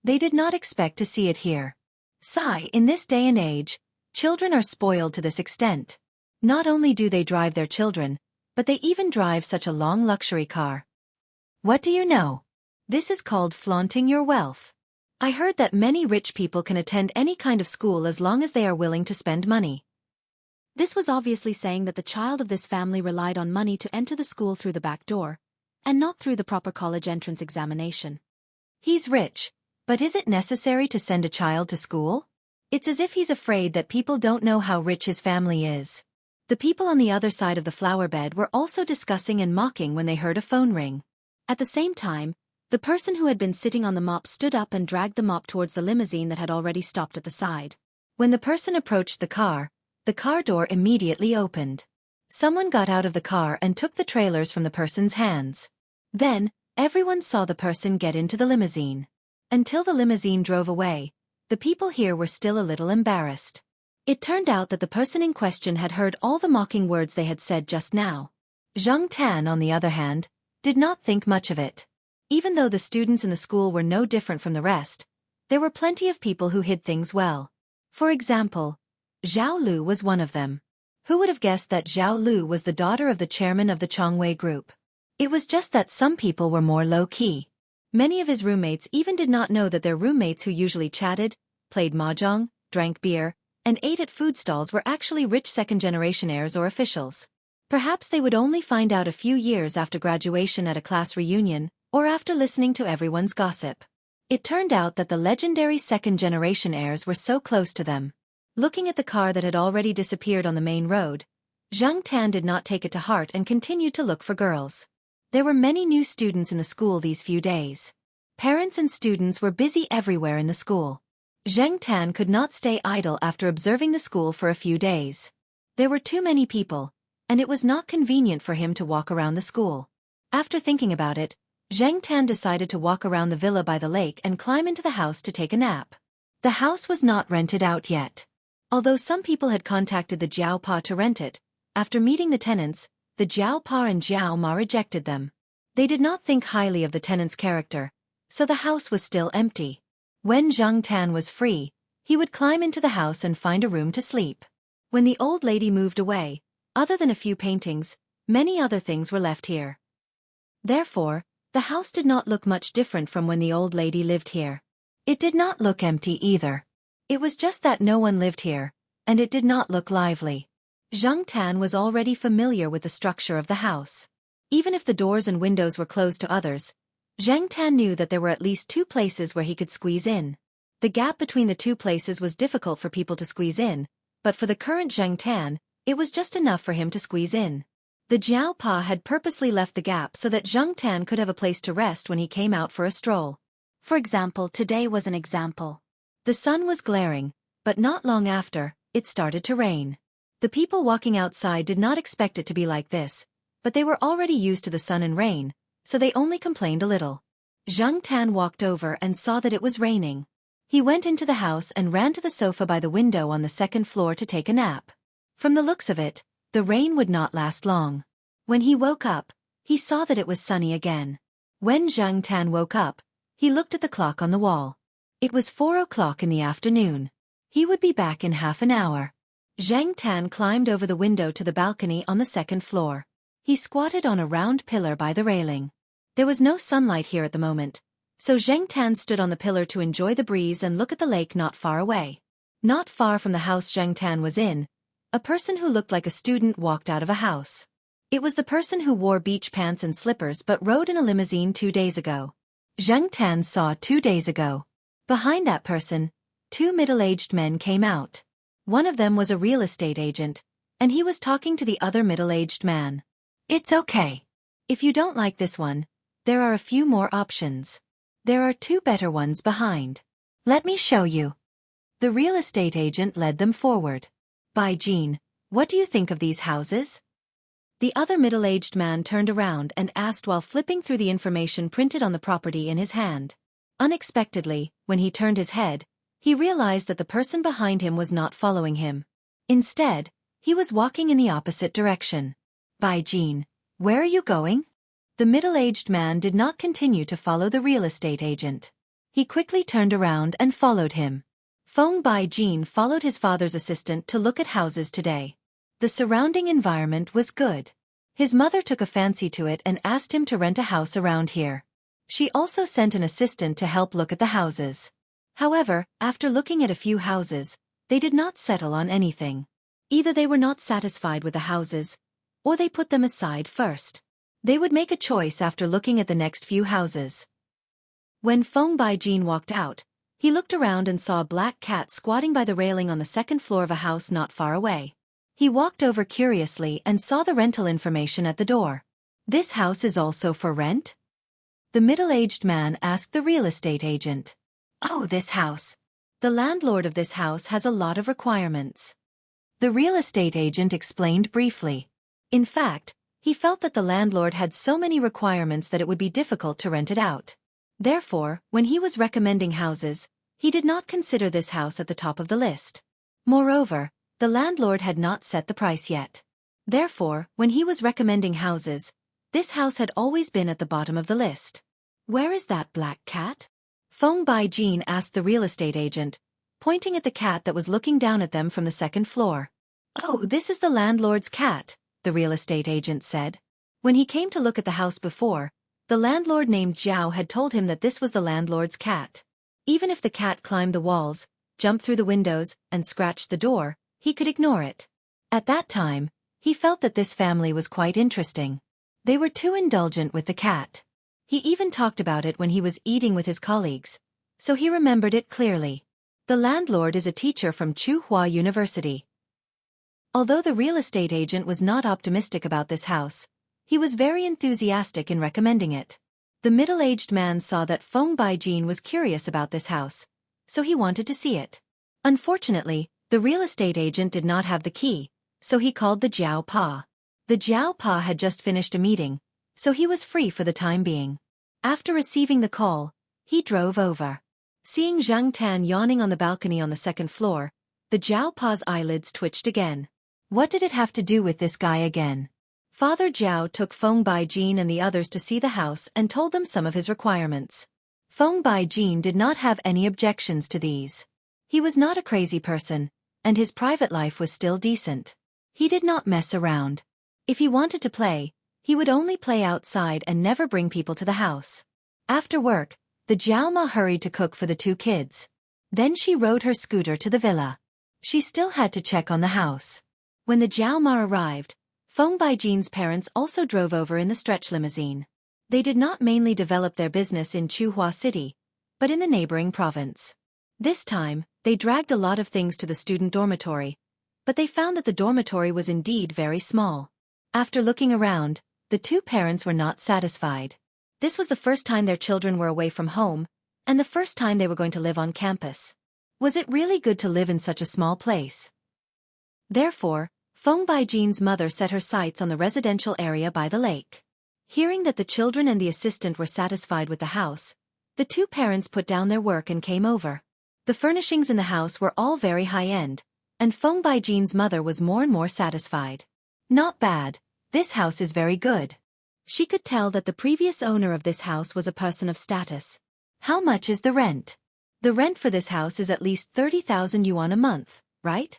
They did not expect to see it here. In this day and age, children are spoiled to this extent. Not only do they drive their children, but they even drive such a long luxury car. What do you know? This is called flaunting your wealth. I heard that many rich people can attend any kind of school as long as they are willing to spend money. This was obviously saying that the child of this family relied on money to enter the school through the back door, and not through the proper college entrance examination. He's rich, but is it necessary to send a child to school? It's as if he's afraid that people don't know how rich his family is. The people on the other side of the flower bed were also discussing and mocking when they heard a phone ring. At the same time, the person who had been sitting on the mop stood up and dragged the mop towards the limousine that had already stopped at the side. When the person approached the car door immediately opened. Someone got out of the car and took the trailers from the person's hands. Then, everyone saw the person get into the limousine. Until the limousine drove away, the people here were still a little embarrassed. It turned out that the person in question had heard all the mocking words they had said just now. Zhang Tan, on the other hand, did not think much of it. Even though the students in the school were no different from the rest, there were plenty of people who hid things well. For example, Zhao Lu was one of them. Who would have guessed that Zhao Lu was the daughter of the chairman of the Chongwei group? It was just that some people were more low-key. Many of his roommates even did not know that their roommates who usually chatted, played mahjong, drank beer, and ate at food stalls were actually rich second-generation heirs or officials. Perhaps they would only find out a few years after graduation at a class reunion, or after listening to everyone's gossip. It turned out that the legendary second-generation heirs were so close to them. Looking at the car that had already disappeared on the main road, Zhang Tan did not take it to heart and continued to look for girls. There were many new students in the school these few days. Parents and students were busy everywhere in the school. Zhang Tan could not stay idle after observing the school for a few days. There were too many people, and it was not convenient for him to walk around the school. After thinking about it, Zhang Tan decided to walk around the villa by the lake and climb into the house to take a nap. The house was not rented out yet. Although some people had contacted the Jiao Pa to rent it, after meeting the tenants, the Jiao Pa and Jiao Ma rejected them. They did not think highly of the tenants' character, so the house was still empty. When Zhang Tan was free, he would climb into the house and find a room to sleep. When the old lady moved away, other than a few paintings, many other things were left here. Therefore, the house did not look much different from when the old lady lived here. It did not look empty either. It was just that no one lived here, and it did not look lively. Zhang Tan was already familiar with the structure of the house. Even if the doors and windows were closed to others, Zhang Tan knew that there were at least two places where he could squeeze in. The gap between the two places was difficult for people to squeeze in, but for the current Zhang Tan, it was just enough for him to squeeze in. The Jiao Pa had purposely left the gap so that Zhang Tan could have a place to rest when he came out for a stroll. For example, today was an example. The sun was glaring, but not long after, it started to rain. The people walking outside did not expect it to be like this, but they were already used to the sun and rain, so they only complained a little. Zhang Tan walked over and saw that it was raining. He went into the house and ran to the sofa by the window on the second floor to take a nap. From the looks of it, the rain would not last long. When he woke up, he saw that it was sunny again. When Zhang Tan woke up, he looked at the clock on the wall. It was 4 o'clock in the afternoon. He would be back in half an hour. Zhang Tan climbed over the window to the balcony on the second floor. He squatted on a round pillar by the railing. There was no sunlight here at the moment, so Zhang Tan stood on the pillar to enjoy the breeze and look at the lake not far away. Not far from the house Zhang Tan was in, a person who looked like a student walked out of a house. It was the person who wore beach pants and slippers but rode in a limousine 2 days ago. Zhang Tan saw 2 days ago. Behind that person, 2 middle-aged men came out. One of them was a real estate agent, and he was talking to the other middle-aged man. It's okay. If you don't like this one, there are a few more options. There are 2 better ones behind. Let me show you. The real estate agent led them forward. Bai Jin, what do you think of these houses? The other middle-aged man turned around and asked while flipping through the information printed on the property in his hand. Unexpectedly, when he turned his head, he realized that the person behind him was not following him. Instead, he was walking in the opposite direction. Bai Jin, where are you going? The middle-aged man did not continue to follow the real estate agent. He quickly turned around and followed him. Feng Bai Jin followed his father's assistant to look at houses today. The surrounding environment was good. His mother took a fancy to it and asked him to rent a house around here. She also sent an assistant to help look at the houses. However, after looking at a few houses, they did not settle on anything. Either they were not satisfied with the houses, or they put them aside first. They would make a choice after looking at the next few houses. When Feng Baijin walked out, he looked around and saw a black cat squatting by the railing on the second floor of a house not far away. He walked over curiously and saw the rental information at the door. This house is also for rent? The middle-aged man asked the real estate agent. Oh, this house. The landlord of this house has a lot of requirements. The real estate agent explained briefly. In fact, he felt that the landlord had so many requirements that it would be difficult to rent it out. Therefore, when he was recommending houses, he did not consider this house at the top of the list. Moreover, the landlord had not set the price yet. Therefore, when he was recommending houses, this house had always been at the bottom of the list. Where is that black cat? Feng Baijin asked the real estate agent, pointing at the cat that was looking down at them from the second floor. Oh, this is the landlord's cat, the real estate agent said. When he came to look at the house before, the landlord named Zhao had told him that this was the landlord's cat. Even if the cat climbed the walls, jumped through the windows, and scratched the door, he could ignore it. At that time, he felt that this family was quite interesting. They were too indulgent with the cat. He even talked about it when he was eating with his colleagues, so he remembered it clearly. The landlord is a teacher from Tsinghua University. Although the real estate agent was not optimistic about this house, he was very enthusiastic in recommending it. The middle-aged man saw that Feng Baijin was curious about this house, so he wanted to see it. Unfortunately, the real estate agent did not have the key, so he called the Jiao Pa. The Jiao Pa had just finished a meeting, so he was free for the time being. After receiving the call, he drove over. Seeing Zhang Tan yawning on the balcony on the second floor, the Jiao Pa's eyelids twitched again. What did it have to do with this guy again? Father Jiao took Feng Baijin and the others to see the house and told them some of his requirements. Feng Baijin did not have any objections to these. He was not a crazy person, and his private life was still decent. He did not mess around. If he wanted to play, he would only play outside and never bring people to the house. After work, the Jiaoma hurried to cook for the 2 kids. Then she rode her scooter to the villa. She still had to check on the house. When the Jiaoma arrived, Feng Baijin's parents also drove over in the stretch limousine. They did not mainly develop their business in Tsinghua City, but in the neighboring province. This time, they dragged a lot of things to the student dormitory, but they found that the dormitory was indeed very small. After looking around, the two parents were not satisfied. This was the first time their children were away from home, and the first time they were going to live on campus. Was it really good to live in such a small place? Therefore, Feng Baijin's mother set her sights on the residential area by the lake. Hearing that the children and the assistant were satisfied with the house, the two parents put down their work and came over. The furnishings in the house were all very high-end, and Feng Baijin's mother was more and more satisfied. Not bad, this house is very good. She could tell that the previous owner of this house was a person of status. How much is the rent? The rent for this house is at least 30,000 yuan a month, right?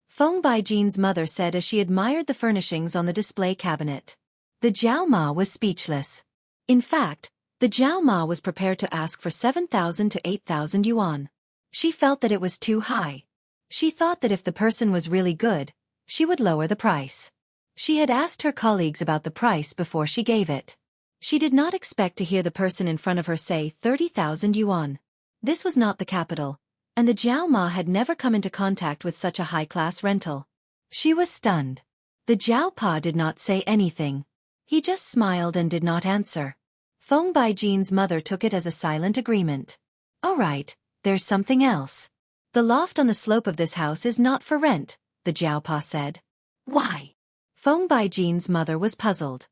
Feng Baijin's mother said as she admired the furnishings on the display cabinet. The Jiao Ma was speechless. In fact, the Jiao Ma was prepared to ask for 7,000 to 8,000 yuan. She felt that it was too high. She thought that if the person was really good, she would lower the price. She had asked her colleagues about the price before she gave it. She did not expect to hear the person in front of her say 30,000 yuan. This was not the capital, and the Jiao Ma had never come into contact with such a high-class rental. She was stunned. The Jiao Pa did not say anything. He just smiled and did not answer. Feng Baijin's mother took it as a silent agreement. All right, there's something else. The loft on the slope of this house is not for rent, the Jiao Pa said. Why? Feng Baijin's mother was puzzled.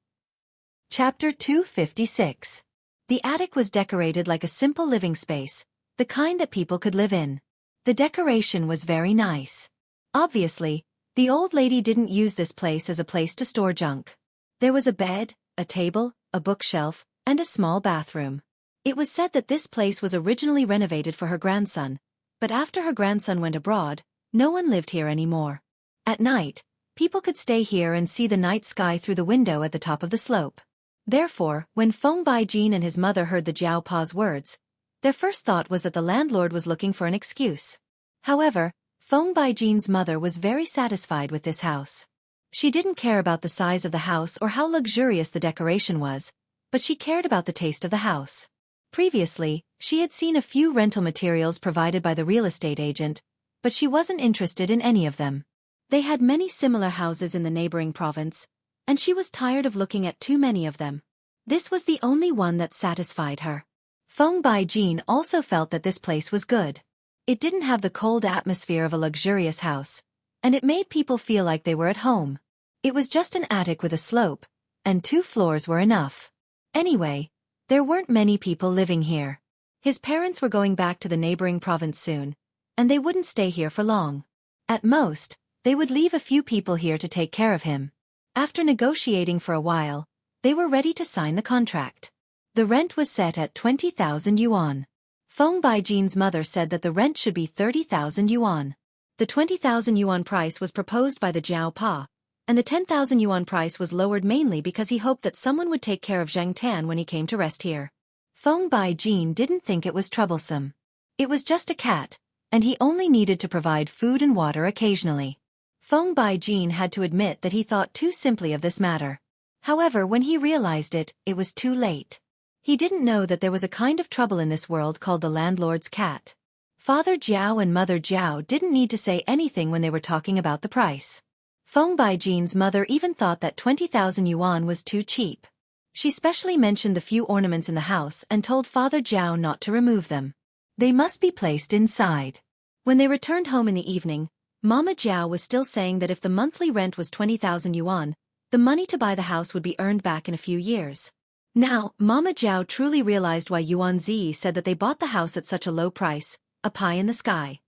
Chapter 256. The attic was decorated like a simple living space, the kind that people could live in. The decoration was very nice. Obviously, the old lady didn't use this place as a place to store junk. There was a bed, a table, a bookshelf, and a small bathroom. It was said that this place was originally renovated for her grandson, but after her grandson went abroad, no one lived here anymore. At night, people could stay here and see the night sky through the window at the top of the slope. Therefore, when Feng Baijin and his mother heard the Jiao Pa's words, their first thought was that the landlord was looking for an excuse. However, Feng Baijin's mother was very satisfied with this house. She didn't care about the size of the house or how luxurious the decoration was, but she cared about the taste of the house. Previously, she had seen a few rental materials provided by the real estate agent, but she wasn't interested in any of them. They had many similar houses in the neighboring province, and she was tired of looking at too many of them. This was the only one that satisfied her. Feng Baijin also felt that this place was good. It didn't have the cold atmosphere of a luxurious house, and it made people feel like they were at home. It was just an attic with a slope, and 2 floors were enough. Anyway, there weren't many people living here. His parents were going back to the neighboring province soon, and they wouldn't stay here for long. At most, they would leave a few people here to take care of him. After negotiating for a while, they were ready to sign the contract. The rent was set at 20,000 yuan. Feng Baijin's mother said that the rent should be 30,000 yuan. The 20,000 yuan price was proposed by the Jiao Pa, and the 10,000 yuan price was lowered mainly because he hoped that someone would take care of Zheng Tan when he came to rest here. Feng Baijin didn't think it was troublesome. It was just a cat, and he only needed to provide food and water occasionally. Feng Baijin had to admit that he thought too simply of this matter. However, when he realized it, it was too late. He didn't know that there was a kind of trouble in this world called the landlord's cat. Father Jiao and Mother Jiao didn't need to say anything when they were talking about the price. Feng Baijin's mother even thought that 20,000 yuan was too cheap. She specially mentioned the few ornaments in the house and told Father Jiao not to remove them. They must be placed inside. When they returned home in the evening, Mama Jiao was still saying that if the monthly rent was 20,000 yuan, the money to buy the house would be earned back in a few years. Now, Mama Jiao truly realized why Yuan Zi said that they bought the house at such a low price, a pie in the sky.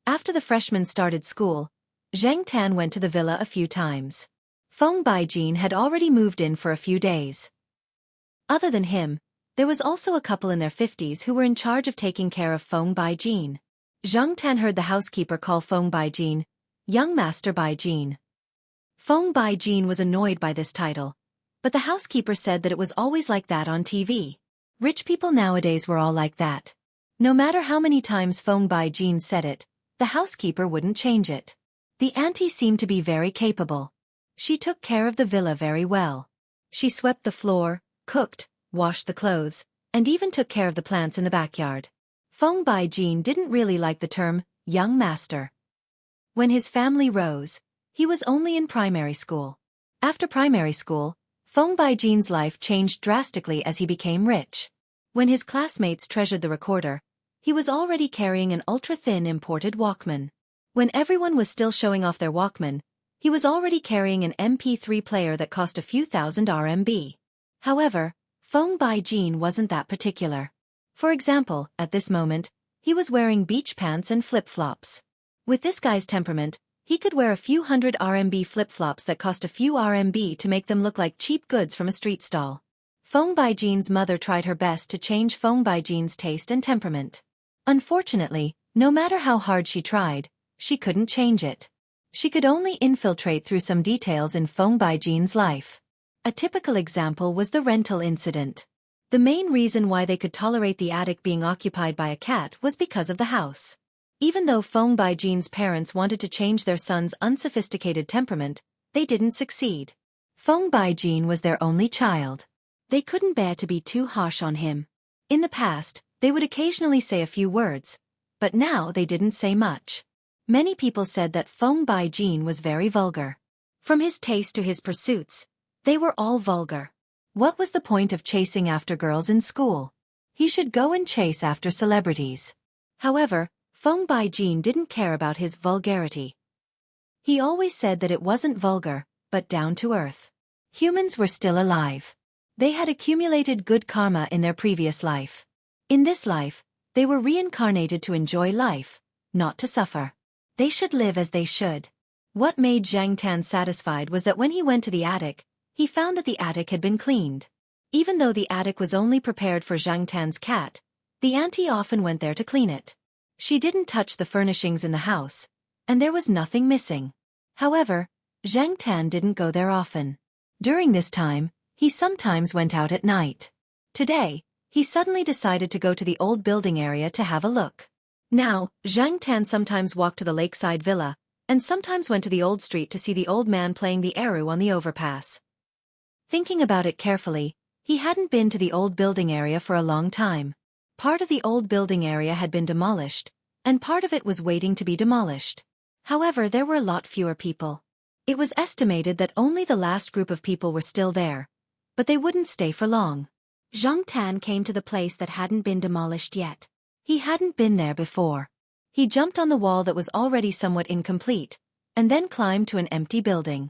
After the freshmen started school, Zheng Tan went to the villa a few times. Feng Baijin had already moved in for a few days. Other than him, there was also a couple in their 50s who were in charge of taking care of Feng Baijin. Zheng Tan heard the housekeeper call Feng Baijin, Young Master Baijin. Feng Baijin was annoyed by this title, but the housekeeper said that it was always like that on TV. Rich people nowadays were all like that. No matter how many times Feng Baijin said it, the housekeeper wouldn't change it. The auntie seemed to be very capable. She took care of the villa very well. She swept the floor, cooked, washed the clothes, and even took care of the plants in the backyard. Feng Baijin didn't really like the term young master. When his family rose, he was only in primary school. After primary school, Feng Baijin's life changed drastically as he became rich. When his classmates treasured the recorder, he was already carrying an ultra-thin imported Walkman. When everyone was still showing off their Walkman, he was already carrying an MP3 player that cost a few thousand RMB. However, Feng Baijin wasn't that particular. For example, at this moment, he was wearing beach pants and flip-flops. With this guy's temperament, he could wear a few hundred RMB flip-flops that cost a few RMB to make them look like cheap goods from a street stall. Feng Baijin's mother tried her best to change Feng Baijin's taste and temperament. Unfortunately, no matter how hard she tried, she couldn't change it. She could only infiltrate through some details in Feng Baijin's life. A typical example was the rental incident. The main reason why they could tolerate the attic being occupied by a cat was because of the house. Even though Feng Baijin's parents wanted to change their son's unsophisticated temperament, they didn't succeed. Feng Baijin was their only child. They couldn't bear to be too harsh on him. In the past, they would occasionally say a few words, but now they didn't say much. Many people said that Feng Baijin was very vulgar. From his taste to his pursuits, they were all vulgar. What was the point of chasing after girls in school? He should go and chase after celebrities. However, Feng Baijin didn't care about his vulgarity. He always said that it wasn't vulgar, but down to earth. Humans were still alive. They had accumulated good karma in their previous life. In this life, they were reincarnated to enjoy life, not to suffer. They should live as they should. What made Zhang Tan satisfied was that when he went to the attic, he found that the attic had been cleaned. Even though the attic was only prepared for Zhang Tan's cat, the auntie often went there to clean it. She didn't touch the furnishings in the house, and there was nothing missing. However, Zhang Tan didn't go there often. During this time, he sometimes went out at night. Today, he suddenly decided to go to the old building area to have a look. Now, Zhang Tan sometimes walked to the lakeside villa, and sometimes went to the old street to see the old man playing the eru on the overpass. Thinking about it carefully, he hadn't been to the old building area for a long time. Part of the old building area had been demolished, and part of it was waiting to be demolished. However, there were a lot fewer people. It was estimated that only the last group of people were still there, but they wouldn't stay for long. Zhang Tan came to the place that hadn't been demolished yet. He hadn't been there before. He jumped on the wall that was already somewhat incomplete, and then climbed to an empty building.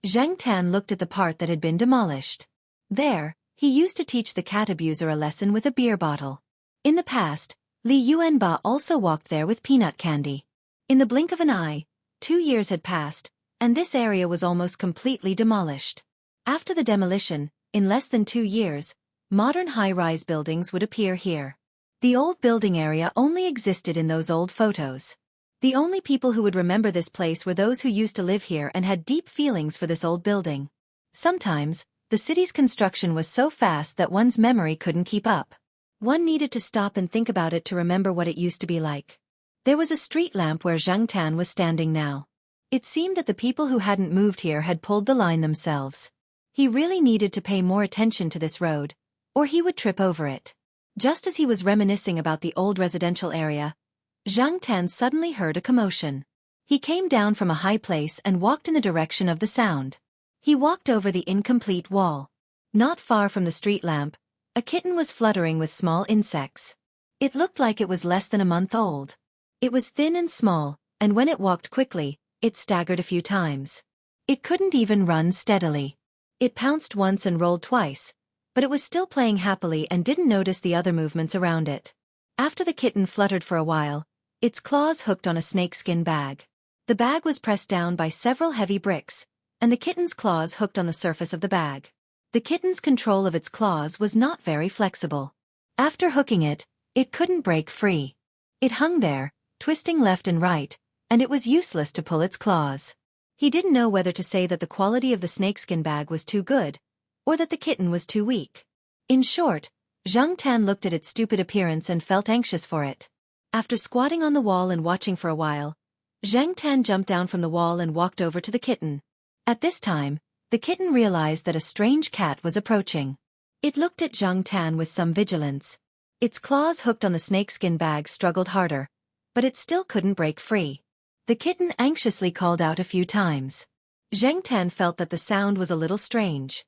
Zhang Tan looked at the part that had been demolished. There, he used to teach the cat abuser a lesson with a beer bottle. In the past, Li Yuanba also walked there with peanut candy. In the blink of an eye, 2 years had passed, and this area was almost completely demolished. After the demolition, in less than 2 years, modern high-rise buildings would appear here. The old building area only existed in those old photos. The only people who would remember this place were those who used to live here and had deep feelings for this old building. Sometimes, the city's construction was so fast that one's memory couldn't keep up. One needed to stop and think about it to remember what it used to be like. There was a street lamp where Zhang Tan was standing now. It seemed that the people who hadn't moved here had pulled the line themselves. He really needed to pay more attention to this road, or he would trip over it. Just as he was reminiscing about the old residential area, Zhang Tan suddenly heard a commotion. He came down from a high place and walked in the direction of the sound. He walked over the incomplete wall. Not far from the street lamp, a kitten was fluttering with small insects. It looked like it was less than a month old. It was thin and small, and when it walked quickly, it staggered a few times. It couldn't even run steadily. It pounced once and rolled twice, but it was still playing happily and didn't notice the other movements around it. After the kitten fluttered for a while, its claws hooked on a snakeskin bag. The bag was pressed down by several heavy bricks, and the kitten's claws hooked on the surface of the bag. The kitten's control of its claws was not very flexible. After hooking it, it couldn't break free. It hung there, twisting left and right, and it was useless to pull its claws. He didn't know whether to say that the quality of the snakeskin bag was too good, or that the kitten was too weak. In short, Zhang Tan looked at its stupid appearance and felt anxious for it. After squatting on the wall and watching for a while, Zhang Tan jumped down from the wall and walked over to the kitten. At this time, the kitten realized that a strange cat was approaching. It looked at Zhang Tan with some vigilance. Its claws hooked on the snakeskin bag struggled harder, but it still couldn't break free. The kitten anxiously called out a few times. Xianxia felt that the sound was a little strange.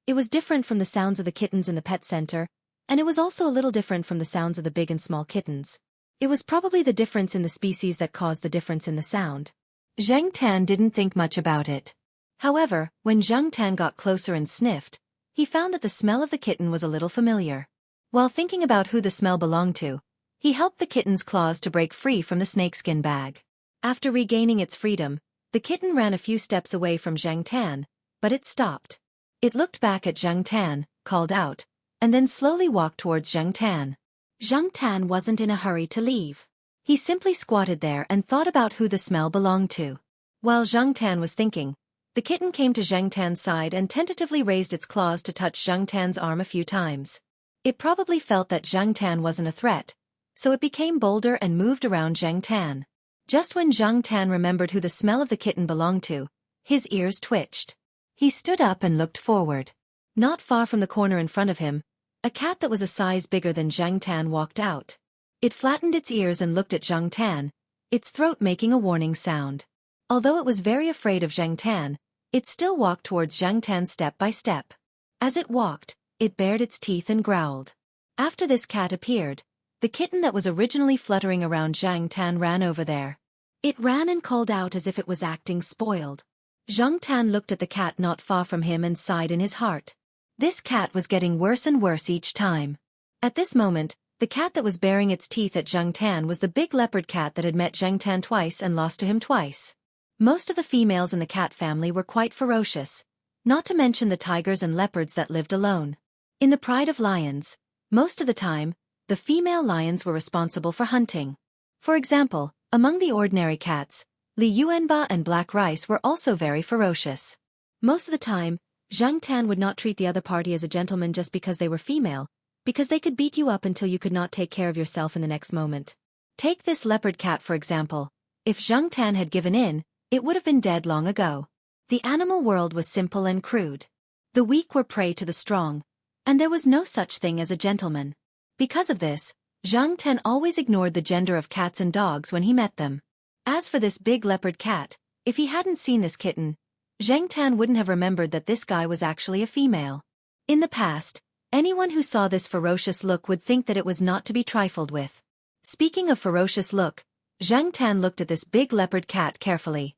It was different from the sounds of the kittens in the pet center, and it was also a little different from the sounds of the big and small kittens. It was probably the difference in the species that caused the difference in the sound. Xianxia didn't think much about it. However, when Xianxia got closer and sniffed, he found that the smell of the kitten was a little familiar. While thinking about who the smell belonged to, he helped the kitten's claws to break free from the snakeskin bag. After regaining its freedom, the kitten ran a few steps away from Xianxia, but it stopped. It looked back at Xianxia, called out, and then slowly walked towards Xianxia. Xianxia wasn't in a hurry to leave. He simply squatted there and thought about who the smell belonged to. While Xianxia was thinking, the kitten came to Xianxia's side and tentatively raised its claws to touch Xianxia's arm a few times. It probably felt that Xianxia wasn't a threat, so it became bolder and moved around Xianxia. Just when Xianxia remembered who the smell of the kitten belonged to, his ears twitched. He stood up and looked forward. Not far from the corner in front of him, a cat that was a size bigger than Xianxia walked out. It flattened its ears and looked at Xianxia, its throat making a warning sound. Although it was very afraid of Xianxia, it still walked towards Xianxia step by step. As it walked, it bared its teeth and growled. After this cat appeared, the kitten that was originally fluttering around Xianxia ran over there. It ran and called out as if it was acting spoiled. Xianxia looked at the cat not far from him and sighed in his heart. This cat was getting worse and worse each time. At this moment, the cat that was baring its teeth at Xianxia was the big leopard cat that had met Xianxia twice and lost to him twice. Most of the females in the cat family were quite ferocious, not to mention the tigers and leopards that lived alone. In the pride of lions, most of the time, the female lions were responsible for hunting. For example, among the ordinary cats, Li Yuanba and Black Rice were also very ferocious. Most of the time, Xianxia would not treat the other party as a gentleman just because they were female, because they could beat you up until you could not take care of yourself in the next moment. Take this leopard cat for example. If Xianxia had given in, it would have been dead long ago. The animal world was simple and crude. The weak were prey to the strong, and there was no such thing as a gentleman. Because of this, Xianxia always ignored the gender of cats and dogs when he met them. As for this big leopard cat, if he hadn't seen this kitten, Xianxia wouldn't have remembered that this guy was actually a female. In the past, anyone who saw this ferocious look would think that it was not to be trifled with. Speaking of ferocious look, Xianxia looked at this big leopard cat carefully.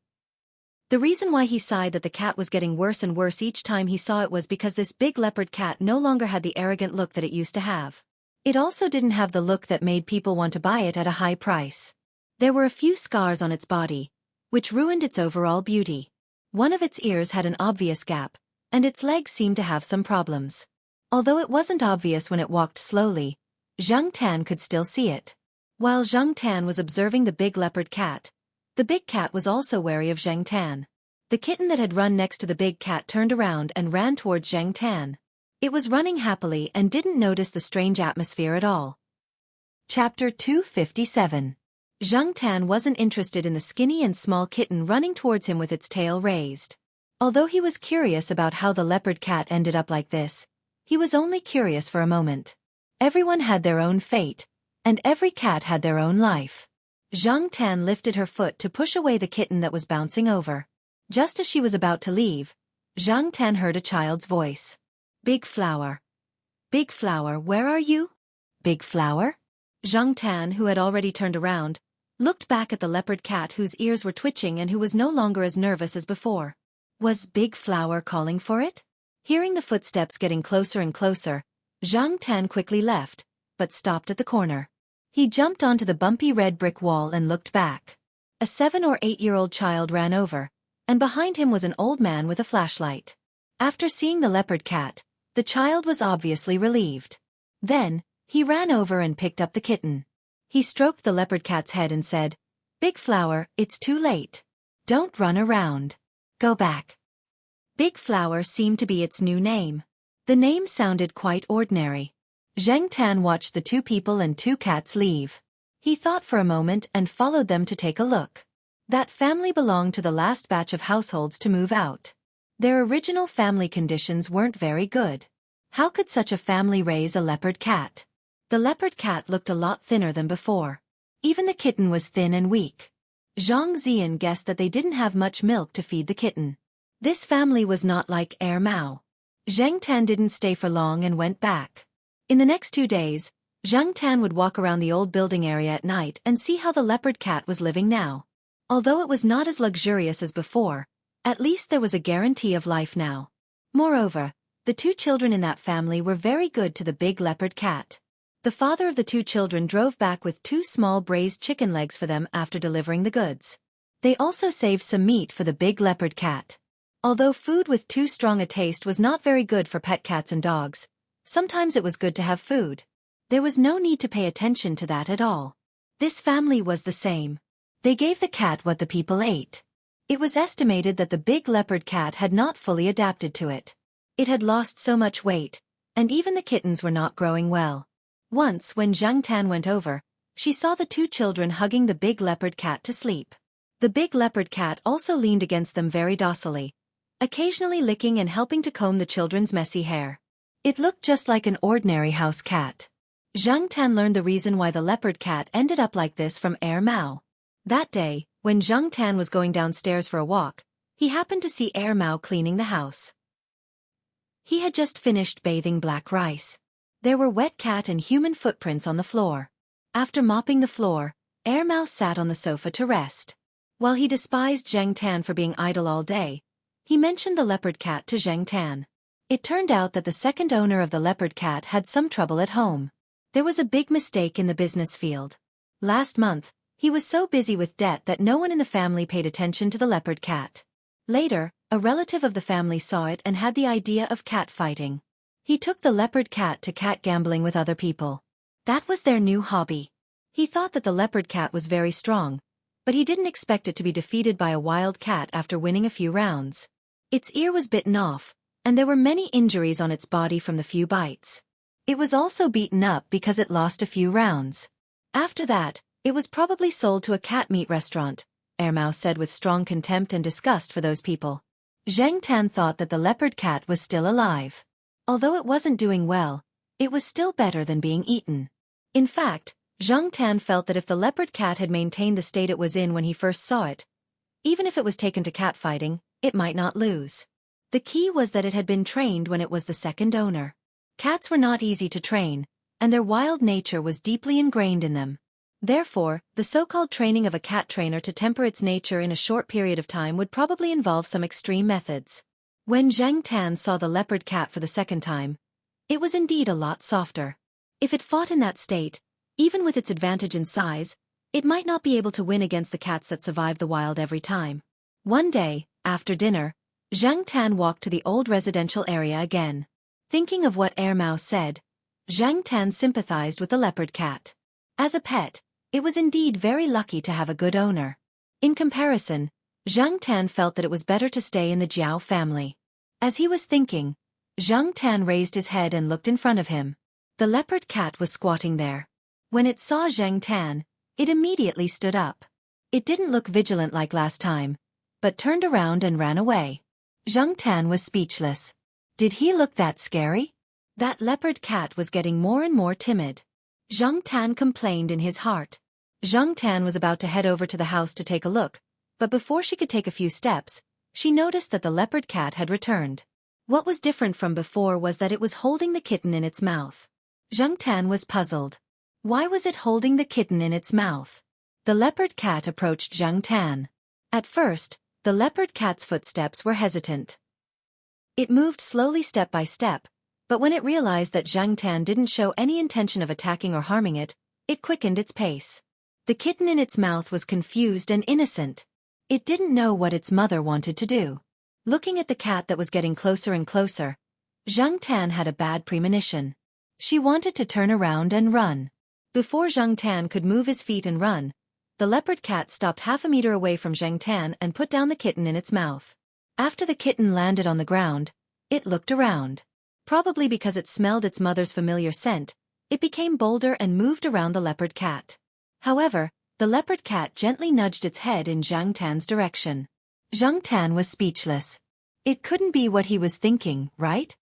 The reason why he sighed that the cat was getting worse and worse each time he saw it was because this big leopard cat no longer had the arrogant look that it used to have. It also didn't have the look that made people want to buy it at a high price. There were a few scars on its body, which ruined its overall beauty. One of its ears had an obvious gap, and its legs seemed to have some problems. Although it wasn't obvious when it walked slowly, Xianxia could still see it. While Xianxia was observing the big leopard cat, the big cat was also wary of Xianxia. The kitten that had run next to the big cat turned around and ran towards Xianxia. It was running happily and didn't notice the strange atmosphere at all. Chapter 257. Xianxia wasn't interested in the skinny and small kitten running towards him with its tail raised. Although he was curious about how the leopard cat ended up like this, he was only curious for a moment. Everyone had their own fate, and every cat had their own life. Xianxia lifted her foot to push away the kitten that was bouncing over. Just as she was about to leave, Xianxia heard a child's voice. Big Flower. Big Flower, where are you? Big Flower? Xianxia, who had already turned around, looked back at the leopard cat whose ears were twitching and who was no longer as nervous as before. Was Big Flower calling for it? Hearing the footsteps getting closer and closer, Xianxia quickly left, but stopped at the corner. He jumped onto the bumpy red brick wall and looked back. A 7- or 8-year-old child ran over, and behind him was an old man with a flashlight. After seeing the leopard cat, the child was obviously relieved. Then, he ran over and picked up the kitten. He stroked the leopard cat's head and said, Big Flower, it's too late. Don't run around. Go back. Big Flower seemed to be its new name. The name sounded quite ordinary. Xianxia watched the 2 people and 2 cats leave. He thought for a moment and followed them to take a look. That family belonged to the last batch of households to move out. Their original family conditions weren't very good. How could such a family raise a leopard cat? The leopard cat looked a lot thinner than before. Even the kitten was thin and weak. Xianxia guessed that they didn't have much milk to feed the kitten. This family was not like Mao. Zhang Tan didn't stay for long and went back. In the next 2 days, Zhang Tan would walk around the old building area at night and see how the leopard cat was living now. Although it was not as luxurious as before, at least there was a guarantee of life now. Moreover, the 2 children in that family were very good to the big leopard cat. The father of the 2 children drove back with 2 small braised chicken legs for them after delivering the goods. They also saved some meat for the big leopard cat. Although food with too strong a taste was not very good for pet cats and dogs, sometimes it was good to have food. There was no need to pay attention to that at all. This family was the same. They gave the cat what the people ate. It was estimated that the big leopard cat had not fully adapted to it. It had lost so much weight, and even the kittens were not growing well. Once when Zhang Tan went over, she saw the 2 children hugging the big leopard cat to sleep. The big leopard cat also leaned against them very docilely, occasionally licking and helping to comb the children's messy hair. It looked just like an ordinary house cat. Zhang Tan learned the reason why the leopard cat ended up like this from Mao. That day, when Zhang Tan was going downstairs for a walk, he happened to see Mao cleaning the house. He had just finished bathing black rice. There were wet cat and human footprints on the floor. After mopping the floor, Mao sat on the sofa to rest. While he despised Zhang Tan for being idle all day, he mentioned the leopard cat to Zhang Tan. It turned out that the second owner of the leopard cat had some trouble at home. There was a big mistake in the business field. Last month, he was so busy with debt that no one in the family paid attention to the leopard cat. Later, a relative of the family saw it and had the idea of cat fighting. He took the leopard cat to cat gambling with other people. That was their new hobby. He thought that the leopard cat was very strong, but he didn't expect it to be defeated by a wild cat after winning a few rounds. Its ear was bitten off, and there were many injuries on its body from the few bites. It was also beaten up because it lost a few rounds. After that, it was probably sold to a cat meat restaurant, Mao said with strong contempt and disgust for those people. Zhang Tan thought that the leopard cat was still alive. Although it wasn't doing well, it was still better than being eaten. In fact, Zhang Tan felt that if the leopard cat had maintained the state it was in when he first saw it, even if it was taken to cat fighting, it might not lose. The key was that it had been trained when it was the second owner. Cats were not easy to train, and their wild nature was deeply ingrained in them. Therefore, the so-called training of a cat trainer to temper its nature in a short period of time would probably involve some extreme methods. When Zhang Tan saw the leopard cat for the second time, it was indeed a lot softer. If it fought in that state, even with its advantage in size, it might not be able to win against the cats that survive the wild every time. One day, after dinner, Zhang Tan walked to the old residential area again. Thinking of what Mao said, Zhang Tan sympathized with the leopard cat. As a pet, it was indeed very lucky to have a good owner. In comparison, Zhang Tan felt that it was better to stay in the Jiao family. As he was thinking, Zhang Tan raised his head and looked in front of him. The leopard cat was squatting there. When it saw Zhang Tan, it immediately stood up. It didn't look vigilant like last time, but turned around and ran away. Zhang Tan was speechless. Did he look that scary? That leopard cat was getting more and more timid. Zhang Tan complained in his heart. Zhang Tan was about to head over to the house to take a look, but before she could take a few steps, she noticed that the leopard cat had returned. What was different from before was that it was holding the kitten in its mouth. Zhang Tan was puzzled. Why was it holding the kitten in its mouth? The leopard cat approached Zhang Tan. At first, the leopard cat's footsteps were hesitant. It moved slowly step by step, but when it realized that Zhang Tan didn't show any intention of attacking or harming it, it quickened its pace. The kitten in its mouth was confused and innocent. It didn't know what its mother wanted to do. Looking at the cat that was getting closer and closer, Zhang Tan had a bad premonition. She wanted to turn around and run. Before Zhang Tan could move his feet and run, the leopard cat stopped half a meter away from Zhang Tan and put down the kitten in its mouth. After the kitten landed on the ground, it looked around. Probably because it smelled its mother's familiar scent, it became bolder and moved around the leopard cat. However, the leopard cat gently nudged its head in Zhang Tan's direction. Zhang Tan was speechless. It couldn't be what he was thinking, right?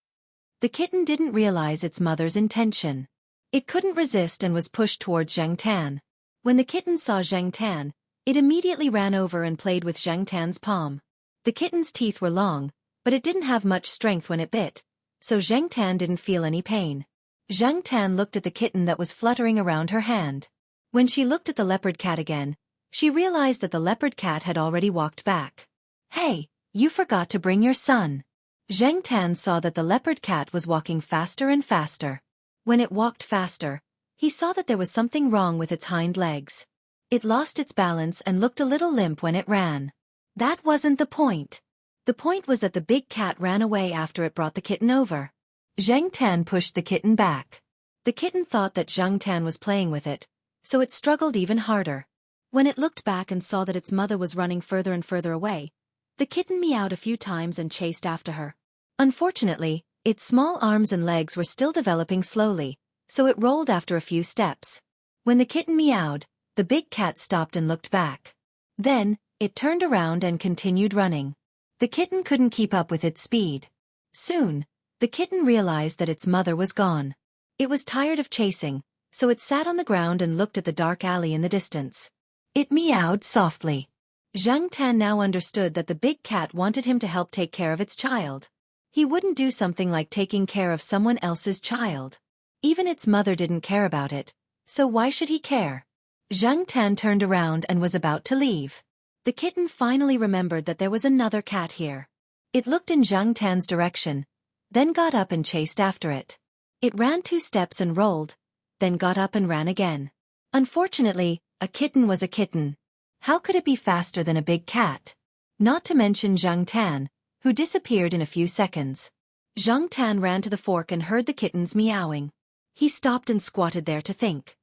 The kitten didn't realize its mother's intention. It couldn't resist and was pushed towards Zhang Tan. When the kitten saw Zhang Tan, it immediately ran over and played with Zhang Tan's palm. The kitten's teeth were long, but it didn't have much strength when it bit, so Zhang Tan didn't feel any pain. Zhang Tan looked at the kitten that was fluttering around her hand. When she looked at the leopard cat again, she realized that the leopard cat had already walked back. "Hey, you forgot to bring your son." Zhang Tan saw that the leopard cat was walking faster and faster. When it walked faster, he saw that there was something wrong with its hind legs. It lost its balance and looked a little limp when it ran. That wasn't the point. The point was that the big cat ran away after it brought the kitten over. Zhang Tan pushed the kitten back. The kitten thought that Zhang Tan was playing with it, so it struggled even harder. When it looked back and saw that its mother was running further and further away, the kitten meowed a few times and chased after her. Unfortunately, its small arms and legs were still developing slowly, so it rolled after a few steps. When the kitten meowed, the big cat stopped and looked back. Then, it turned around and continued running. The kitten couldn't keep up with its speed. Soon, the kitten realized that its mother was gone. It was tired of chasing, so it sat on the ground and looked at the dark alley in the distance. It meowed softly. Zhang Tan now understood that the big cat wanted him to help take care of its child. He wouldn't do something like taking care of someone else's child. Even its mother didn't care about it, so why should he care? Zhang Tan turned around and was about to leave. The kitten finally remembered that there was another cat here. It looked in Zhang Tan's direction, then got up and chased after it. It ran 2 steps and rolled, then got up and ran again. Unfortunately, a kitten was a kitten. How could it be faster than a big cat? Not to mention Zhang Tan, who disappeared in a few seconds. Zhang Tan ran to the fork and heard the kittens meowing. He stopped and squatted there to think.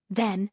Then,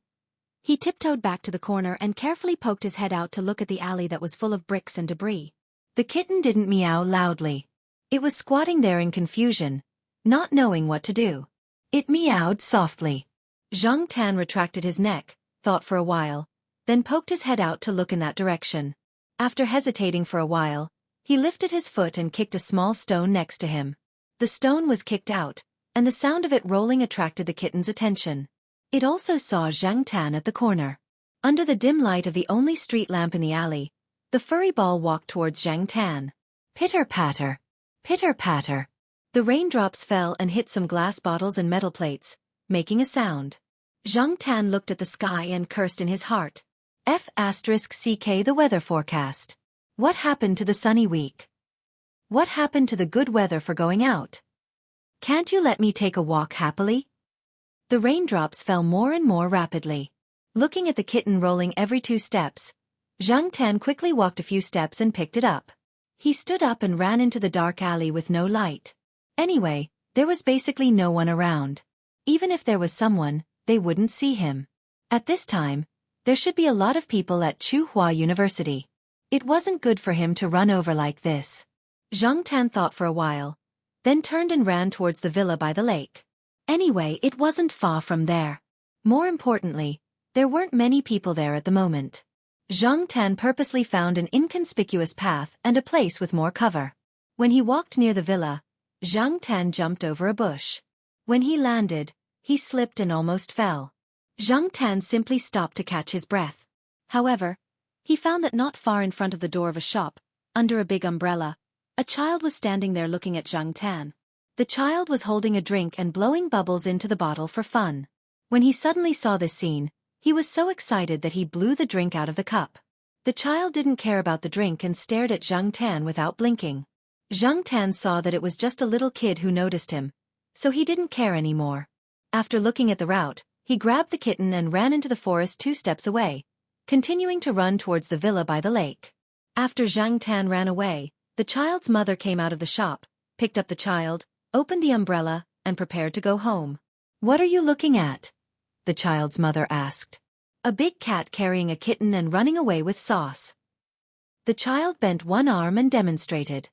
he tiptoed back to the corner and carefully poked his head out to look at the alley that was full of bricks and debris. The kitten didn't meow loudly. It was squatting there in confusion, not knowing what to do. It meowed softly. Zhang Tan retracted his neck, thought for a while, then poked his head out to look in that direction. After hesitating for a while, he lifted his foot and kicked a small stone next to him. The stone was kicked out, and the sound of it rolling attracted the kitten's attention. It also saw Zhang Tan at the corner. Under the dim light of the only street lamp in the alley, the furry ball walked towards Zhang Tan. Pitter-patter. Pitter-patter. The raindrops fell and hit some glass bottles and metal plates, making a sound. Zhang Tan looked at the sky and cursed in his heart. F***ck the weather forecast. What happened to the sunny week? What happened to the good weather for going out? Can't you let me take a walk happily? The raindrops fell more and more rapidly. Looking at the kitten rolling every 2 steps, Zhang Tan quickly walked a few steps and picked it up. He stood up and ran into the dark alley with no light. Anyway, there was basically no one around. Even if there was someone, they wouldn't see him. At this time, there should be a lot of people at Tsinghua University. It wasn't good for him to run over like this. Zhang Tan thought for a while, then turned and ran towards the villa by the lake. Anyway, it wasn't far from there. More importantly, there weren't many people there at the moment. Zhang Tan purposely found an inconspicuous path and a place with more cover. When he walked near the villa, Zhang Tan jumped over a bush. When he landed, he slipped and almost fell. Zhang Tan simply stopped to catch his breath. However, he found that not far in front of the door of a shop, under a big umbrella, a child was standing there looking at Zhang Tan. The child was holding a drink and blowing bubbles into the bottle for fun. When he suddenly saw this scene, he was so excited that he blew the drink out of the cup. The child didn't care about the drink and stared at Zhang Tan without blinking. Zhang Tan saw that it was just a little kid who noticed him, so he didn't care anymore. After looking at the route, he grabbed the kitten and ran into the forest 2 steps away, continuing to run towards the villa by the lake. After Zhang Tan ran away, the child's mother came out of the shop, picked up the child, opened the umbrella, and prepared to go home. "What are you looking at?" the child's mother asked. "A big cat carrying a kitten and running away with sauce." The child bent one arm and demonstrated.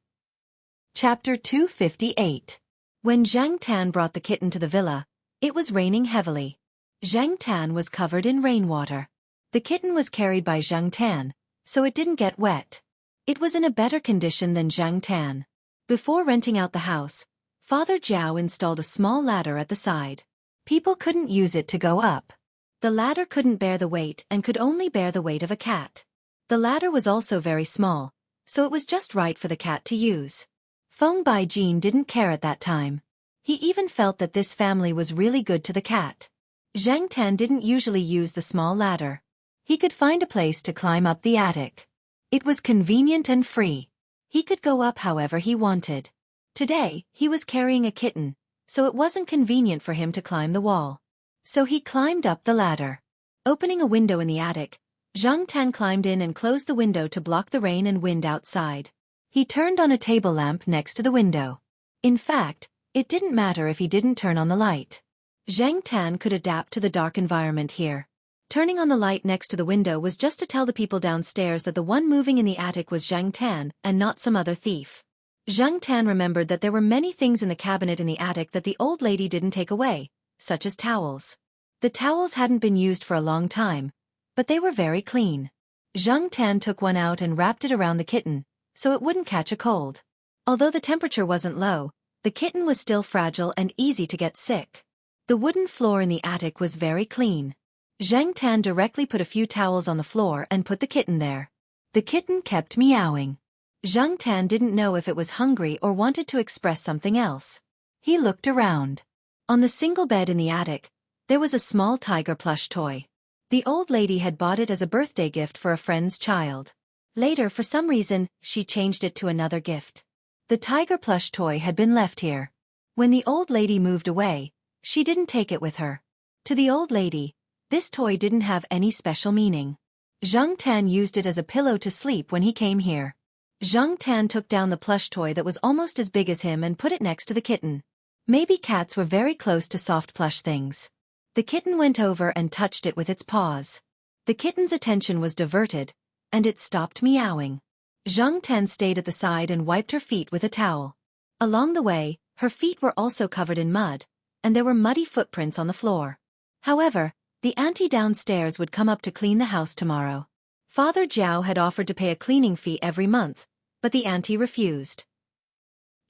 Chapter 258. When Zhang Tan brought the kitten to the villa, it was raining heavily. Zhang Tan was covered in rainwater. The kitten was carried by Zhang Tan, so it didn't get wet. It was in a better condition than Zhang Tan. Before renting out the house, Father Zhao installed a small ladder at the side. People couldn't use it to go up. The ladder couldn't bear the weight and could only bear the weight of a cat. The ladder was also very small, so it was just right for the cat to use. Feng Baijin didn't care at that time. He even felt that this family was really good to the cat. Zhang Tan didn't usually use the small ladder. He could find a place to climb up the attic. It was convenient and free. He could go up however he wanted. Today, he was carrying a kitten, so it wasn't convenient for him to climb the wall. So he climbed up the ladder. Opening a window in the attic, Zhang Tan climbed in and closed the window to block the rain and wind outside. He turned on a table lamp next to the window. In fact, it didn't matter if he didn't turn on the light. Zhang Tan could adapt to the dark environment here. Turning on the light next to the window was just to tell the people downstairs that the one moving in the attic was Zhang Tan and not some other thief. Zhang Tan remembered that there were many things in the cabinet in the attic that the old lady didn't take away, such as towels. The towels hadn't been used for a long time, but they were very clean. Zhang Tan took one out and wrapped it around the kitten, so it wouldn't catch a cold. Although the temperature wasn't low, the kitten was still fragile and easy to get sick. The wooden floor in the attic was very clean. Zhang Tan directly put a few towels on the floor and put the kitten there. The kitten kept meowing. Zhang Tan didn't know if it was hungry or wanted to express something else. He looked around. On the single bed in the attic, there was a small tiger plush toy. The old lady had bought it as a birthday gift for a friend's child. Later, for some reason, she changed it to another gift. The tiger plush toy had been left here. When the old lady moved away, she didn't take it with her. To the old lady, this toy didn't have any special meaning. Zhang Tan used it as a pillow to sleep when he came here. Zhang Tan took down the plush toy that was almost as big as him and put it next to the kitten. Maybe cats were very close to soft plush things. The kitten went over and touched it with its paws. The kitten's attention was diverted, and it stopped meowing. Zhang Tan stayed at the side and wiped her feet with a towel. Along the way, her feet were also covered in mud, and there were muddy footprints on the floor. However, the auntie downstairs would come up to clean the house tomorrow. Father Jiao had offered to pay a cleaning fee every month, but the auntie refused.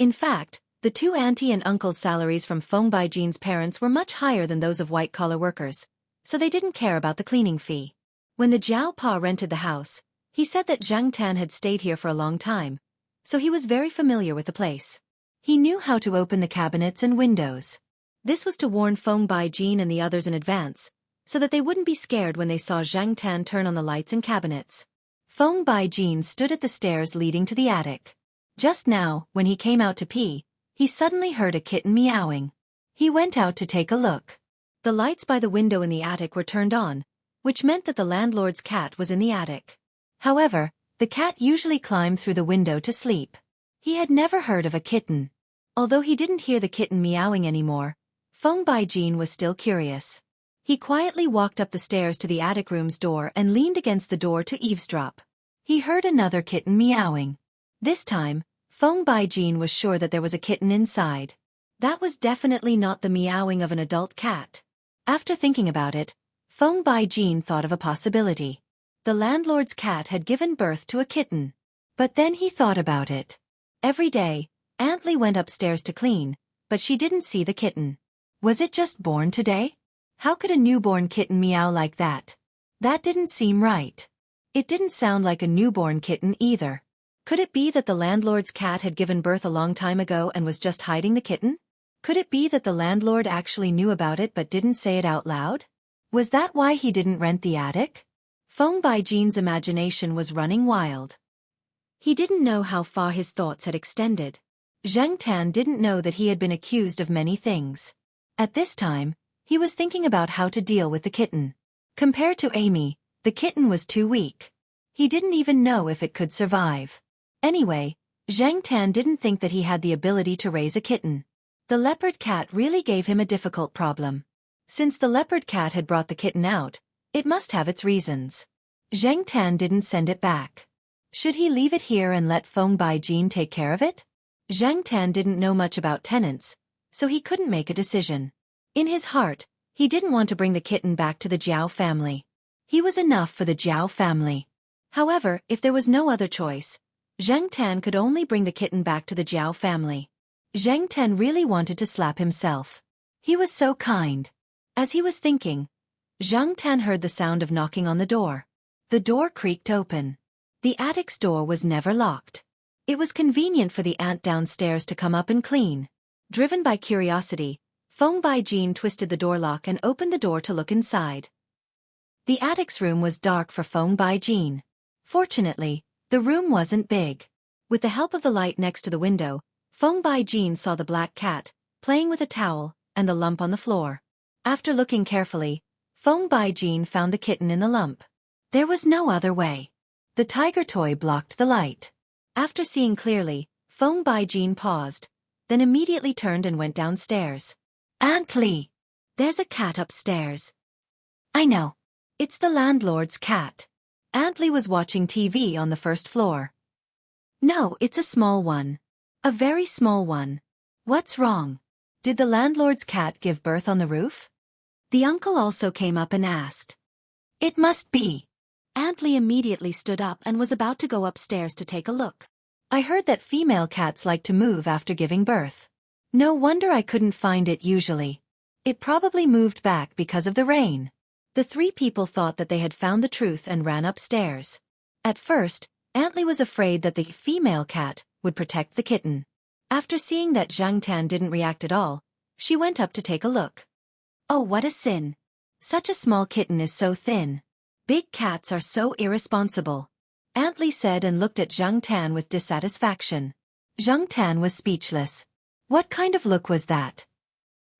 In fact, the two auntie and uncle's salaries from Feng Baijin's parents were much higher than those of white-collar workers, so they didn't care about the cleaning fee. When the Jiao Pa rented the house, he said that Zhang Tan had stayed here for a long time, so he was very familiar with the place. He knew how to open the cabinets and windows. This was to warn Feng Baijin and the others in advance, so that they wouldn't be scared when they saw Zhang Tan turn on the lights and cabinets. Feng Baijin stood at the stairs leading to the attic. Just now, when he came out to pee, he suddenly heard a kitten meowing. He went out to take a look. The lights by the window in the attic were turned on, which meant that the landlord's cat was in the attic. However, the cat usually climbed through the window to sleep. He had never heard of a kitten. Although he didn't hear the kitten meowing anymore, Feng Baijin was still curious. He quietly walked up the stairs to the attic room's door and leaned against the door to eavesdrop. He heard another kitten meowing. This time, Feng Baijin was sure that there was a kitten inside. That was definitely not the meowing of an adult cat. After thinking about it, Feng Baijin thought of a possibility. The landlord's cat had given birth to a kitten. But then he thought about it. Every day, Aunt Li went upstairs to clean, but she didn't see the kitten. Was it just born today? How could a newborn kitten meow like that? That didn't seem right. It didn't sound like a newborn kitten either. Could it be that the landlord's cat had given birth a long time ago and was just hiding the kitten? Could it be that the landlord actually knew about it but didn't say it out loud? Was that why he didn't rent the attic? Feng Baijin's imagination was running wild. He didn't know how far his thoughts had extended. Zhang Tan didn't know that he had been accused of many things. At this time, he was thinking about how to deal with the kitten. Compared to Amy, the kitten was too weak. He didn't even know if it could survive. Anyway, Zhang Tan didn't think that he had the ability to raise a kitten. The leopard cat really gave him a difficult problem. Since the leopard cat had brought the kitten out, it must have its reasons. Zhang Tan didn't send it back. Should he leave it here and let Feng Baijin take care of it? Zhang Tan didn't know much about tenants, so he couldn't make a decision. In his heart, he didn't want to bring the kitten back to the Jiao family. He was enough for the Jiao family. However, if there was no other choice, Zhang Tan could only bring the kitten back to the Jiao family. Zhang Tan really wanted to slap himself. He was so kind. As he was thinking, Xianxia heard the sound of knocking on the door. The door creaked open. The attic's door was never locked. It was convenient for the aunt downstairs to come up and clean. Driven by curiosity, Feng Baijin twisted the door lock and opened the door to look inside. The attic's room was dark for Feng Baijin. Fortunately, the room wasn't big. With the help of the light next to the window, Feng Baijin saw the black cat, playing with a towel, and the lump on the floor. After looking carefully, Feng Baijin found the kitten in the lump. There was no other way. The tiger toy blocked the light. After seeing clearly, Feng Baijin paused, then immediately turned and went downstairs. Aunt Li! There's a cat upstairs. I know. It's the landlord's cat. Aunt Li was watching TV on the first floor. No, it's a small one. A very small one. What's wrong? Did the landlord's cat give birth on the roof? The uncle also came up and asked. It must be. Aunt Li immediately stood up and was about to go upstairs to take a look. I heard that female cats like to move after giving birth. No wonder I couldn't find it usually. It probably moved back because of the rain. The three people thought that they had found the truth and ran upstairs. At first, Aunt Li was afraid that the female cat would protect the kitten. After seeing that Xianxia didn't react at all, she went up to take a look. Oh, what a sin. Such a small kitten is so thin. Big cats are so irresponsible. Aunt Li said and looked at Xianxia with dissatisfaction. Xianxia was speechless. What kind of look was that?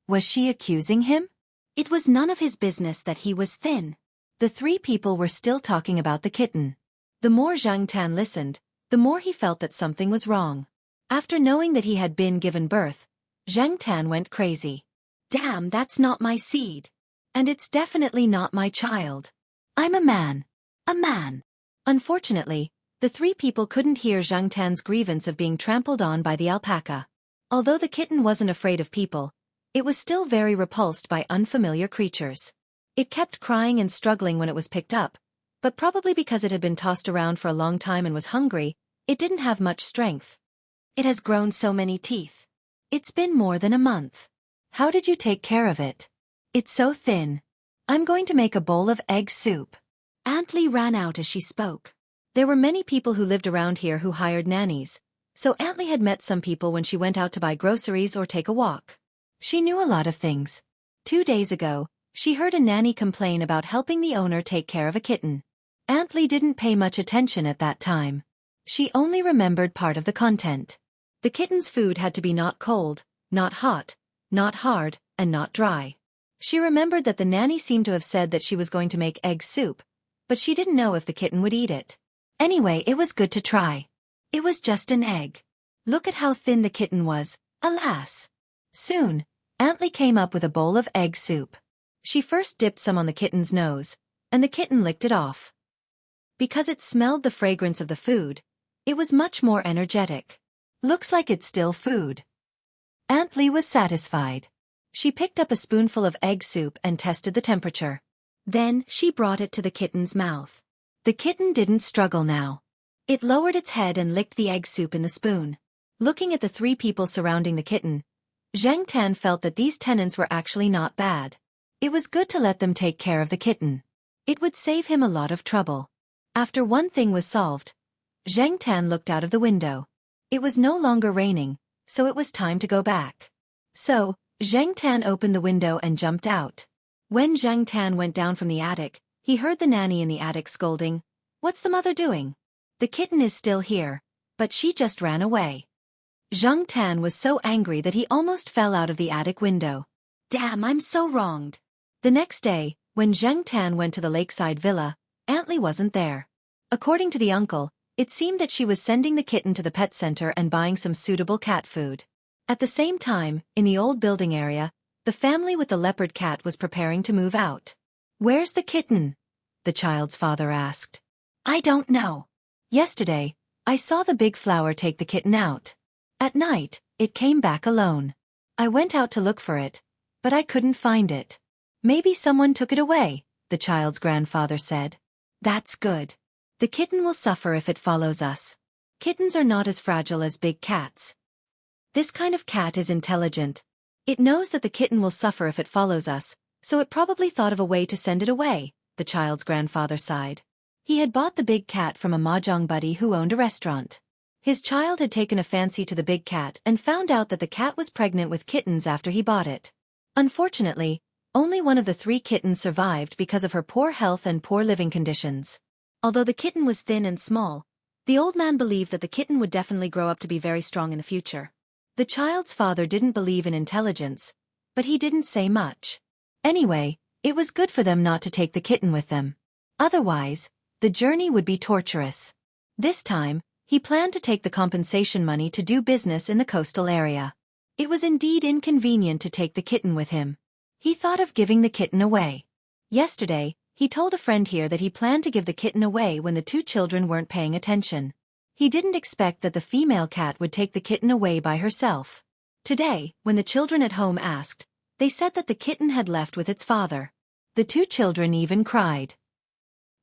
Was she accusing him? It was none of his business that he was thin. The three people were still talking about the kitten. The more Xianxia listened, the more he felt that something was wrong. After knowing that he had been given birth, Xianxia went crazy. Damn, that's not my seed. And it's definitely not my child. I'm a man. A man. Unfortunately, the three people couldn't hear Xianxia's grievance of being trampled on by the alpaca. Although the kitten wasn't afraid of people, it was still very repulsed by unfamiliar creatures. It kept crying and struggling when it was picked up, but probably because it had been tossed around for a long time and was hungry, it didn't have much strength. It has grown so many teeth. It's been more than a month. How did you take care of it? It's so thin. I'm going to make a bowl of egg soup. Aunt Li ran out as she spoke. There were many people who lived around here who hired nannies, so Aunt Li had met some people when she went out to buy groceries or take a walk. She knew a lot of things. 2 days ago, she heard a nanny complain about helping the owner take care of a kitten. Aunt Li didn't pay much attention at that time. She only remembered part of the content. The kitten's food had to be not cold, not hot, not hard, and not dry. She remembered that the nanny seemed to have said that she was going to make egg soup, but she didn't know if the kitten would eat it. Anyway, it was good to try. It was just an egg. Look at how thin the kitten was, alas. Soon, Aunt Li came up with a bowl of egg soup. She first dipped some on the kitten's nose, and the kitten licked it off. Because it smelled the fragrance of the food, it was much more energetic. Looks like it's still food. Aunt Li was satisfied. She picked up a spoonful of egg soup and tested the temperature. Then, she brought it to the kitten's mouth. The kitten didn't struggle now. It lowered its head and licked the egg soup in the spoon. Looking at the three people surrounding the kitten, Xianxia felt that these tenants were actually not bad. It was good to let them take care of the kitten. It would save him a lot of trouble. After one thing was solved, Xianxia looked out of the window. It was no longer raining, so it was time to go back. So, Xianxia opened the window and jumped out. When Xianxia went down from the attic, he heard the nanny in the attic scolding, "What's the mother doing? The kitten is still here, but she just ran away." Xianxia was so angry that he almost fell out of the attic window. Damn, I'm so wronged. The next day, when Xianxia went to the lakeside villa, Aunt Li wasn't there. According to the uncle, it seemed that she was sending the kitten to the pet center and buying some suitable cat food. At the same time, in the old building area, the family with the leopard cat was preparing to move out. "Where's the kitten?" the child's father asked. "I don't know. Yesterday, I saw the big flower take the kitten out. At night, it came back alone. I went out to look for it, but I couldn't find it. Maybe someone took it away," the child's grandfather said. "That's good. The kitten will suffer if it follows us. Kittens are not as fragile as big cats. This kind of cat is intelligent. It knows that the kitten will suffer if it follows us, so it probably thought of a way to send it away, the child's grandfather sighed. He had bought the big cat from a mahjong buddy who owned a restaurant. His child had taken a fancy to the big cat and found out that the cat was pregnant with kittens after he bought it. Unfortunately, only one of the 3 kittens survived because of her poor health and poor living conditions. Although the kitten was thin and small, the old man believed that the kitten would definitely grow up to be very strong in the future. The child's father didn't believe in intelligence, but he didn't say much. Anyway, it was good for them not to take the kitten with them. Otherwise, the journey would be torturous. This time, he planned to take the compensation money to do business in the coastal area. It was indeed inconvenient to take the kitten with him. He thought of giving the kitten away. Yesterday, he told a friend here that he planned to give the kitten away when the 2 children weren't paying attention. He didn't expect that the female cat would take the kitten away by herself. Today, when the children at home asked, they said that the kitten had left with its father. The 2 children even cried.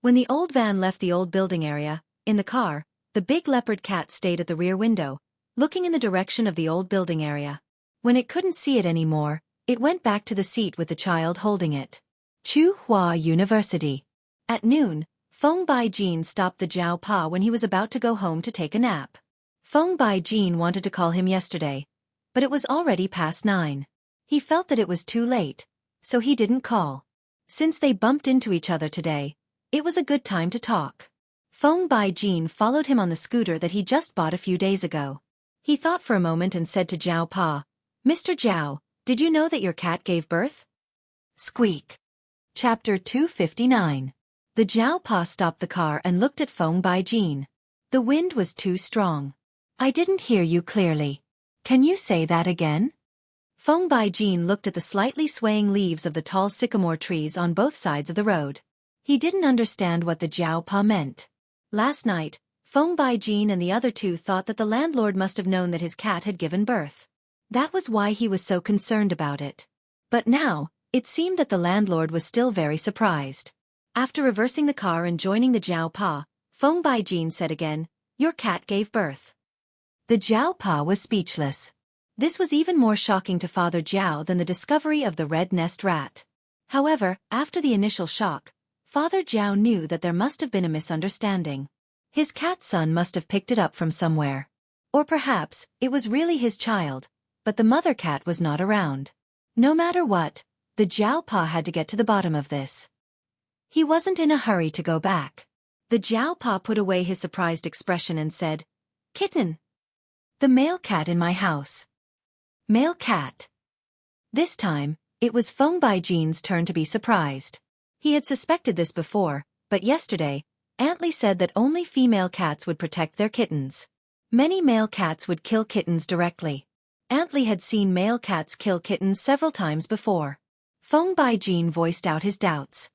When the old van left the old building area, in the car, the big leopard cat stayed at the rear window, looking in the direction of the old building area. When it couldn't see it anymore, it went back to the seat with the child holding it. Tsinghua University. At noon, Feng Baijin stopped the Jiao Pa when he was about to go home to take a nap. Feng Baijin wanted to call him yesterday, but it was already past 9. He felt that it was too late, so he didn't call. Since they bumped into each other today, it was a good time to talk. Feng Baijin followed him on the scooter that he just bought a few days ago. He thought for a moment and said to Jiao Pa, "Mr. Jiao, did you know that your cat gave birth?" Squeak. Chapter 259. The Jiao Pa stopped the car and looked at Feng Baijin. The wind was too strong. "I didn't hear you clearly. Can you say that again?" Feng Baijin looked at the slightly swaying leaves of the tall sycamore trees on both sides of the road. He didn't understand what the Jiao Pa meant. Last night, Feng Baijin and the other 2 thought that the landlord must have known that his cat had given birth. That was why he was so concerned about it. But now, it seemed that the landlord was still very surprised. After reversing the car and joining the Jiao Pa, Feng Baijin said again, "Your cat gave birth." The Jiao Pa was speechless. This was even more shocking to Father Jiao than the discovery of the red nest rat. However, after the initial shock, Father Jiao knew that there must have been a misunderstanding. His cat son must have picked it up from somewhere. Or perhaps, it was really his child, but the mother cat was not around. No matter what, the Jiao Pa had to get to the bottom of this. He wasn't in a hurry to go back. The Jiao Pa put away his surprised expression and said, "Kitten. The male cat in my house." Male cat. This time, it was Feng Baijin's turn to be surprised. He had suspected this before, but yesterday, Aunt Li said that only female cats would protect their kittens. Many male cats would kill kittens directly. Aunt Li had seen male cats kill kittens several times before. Feng Baijin voiced out his doubts.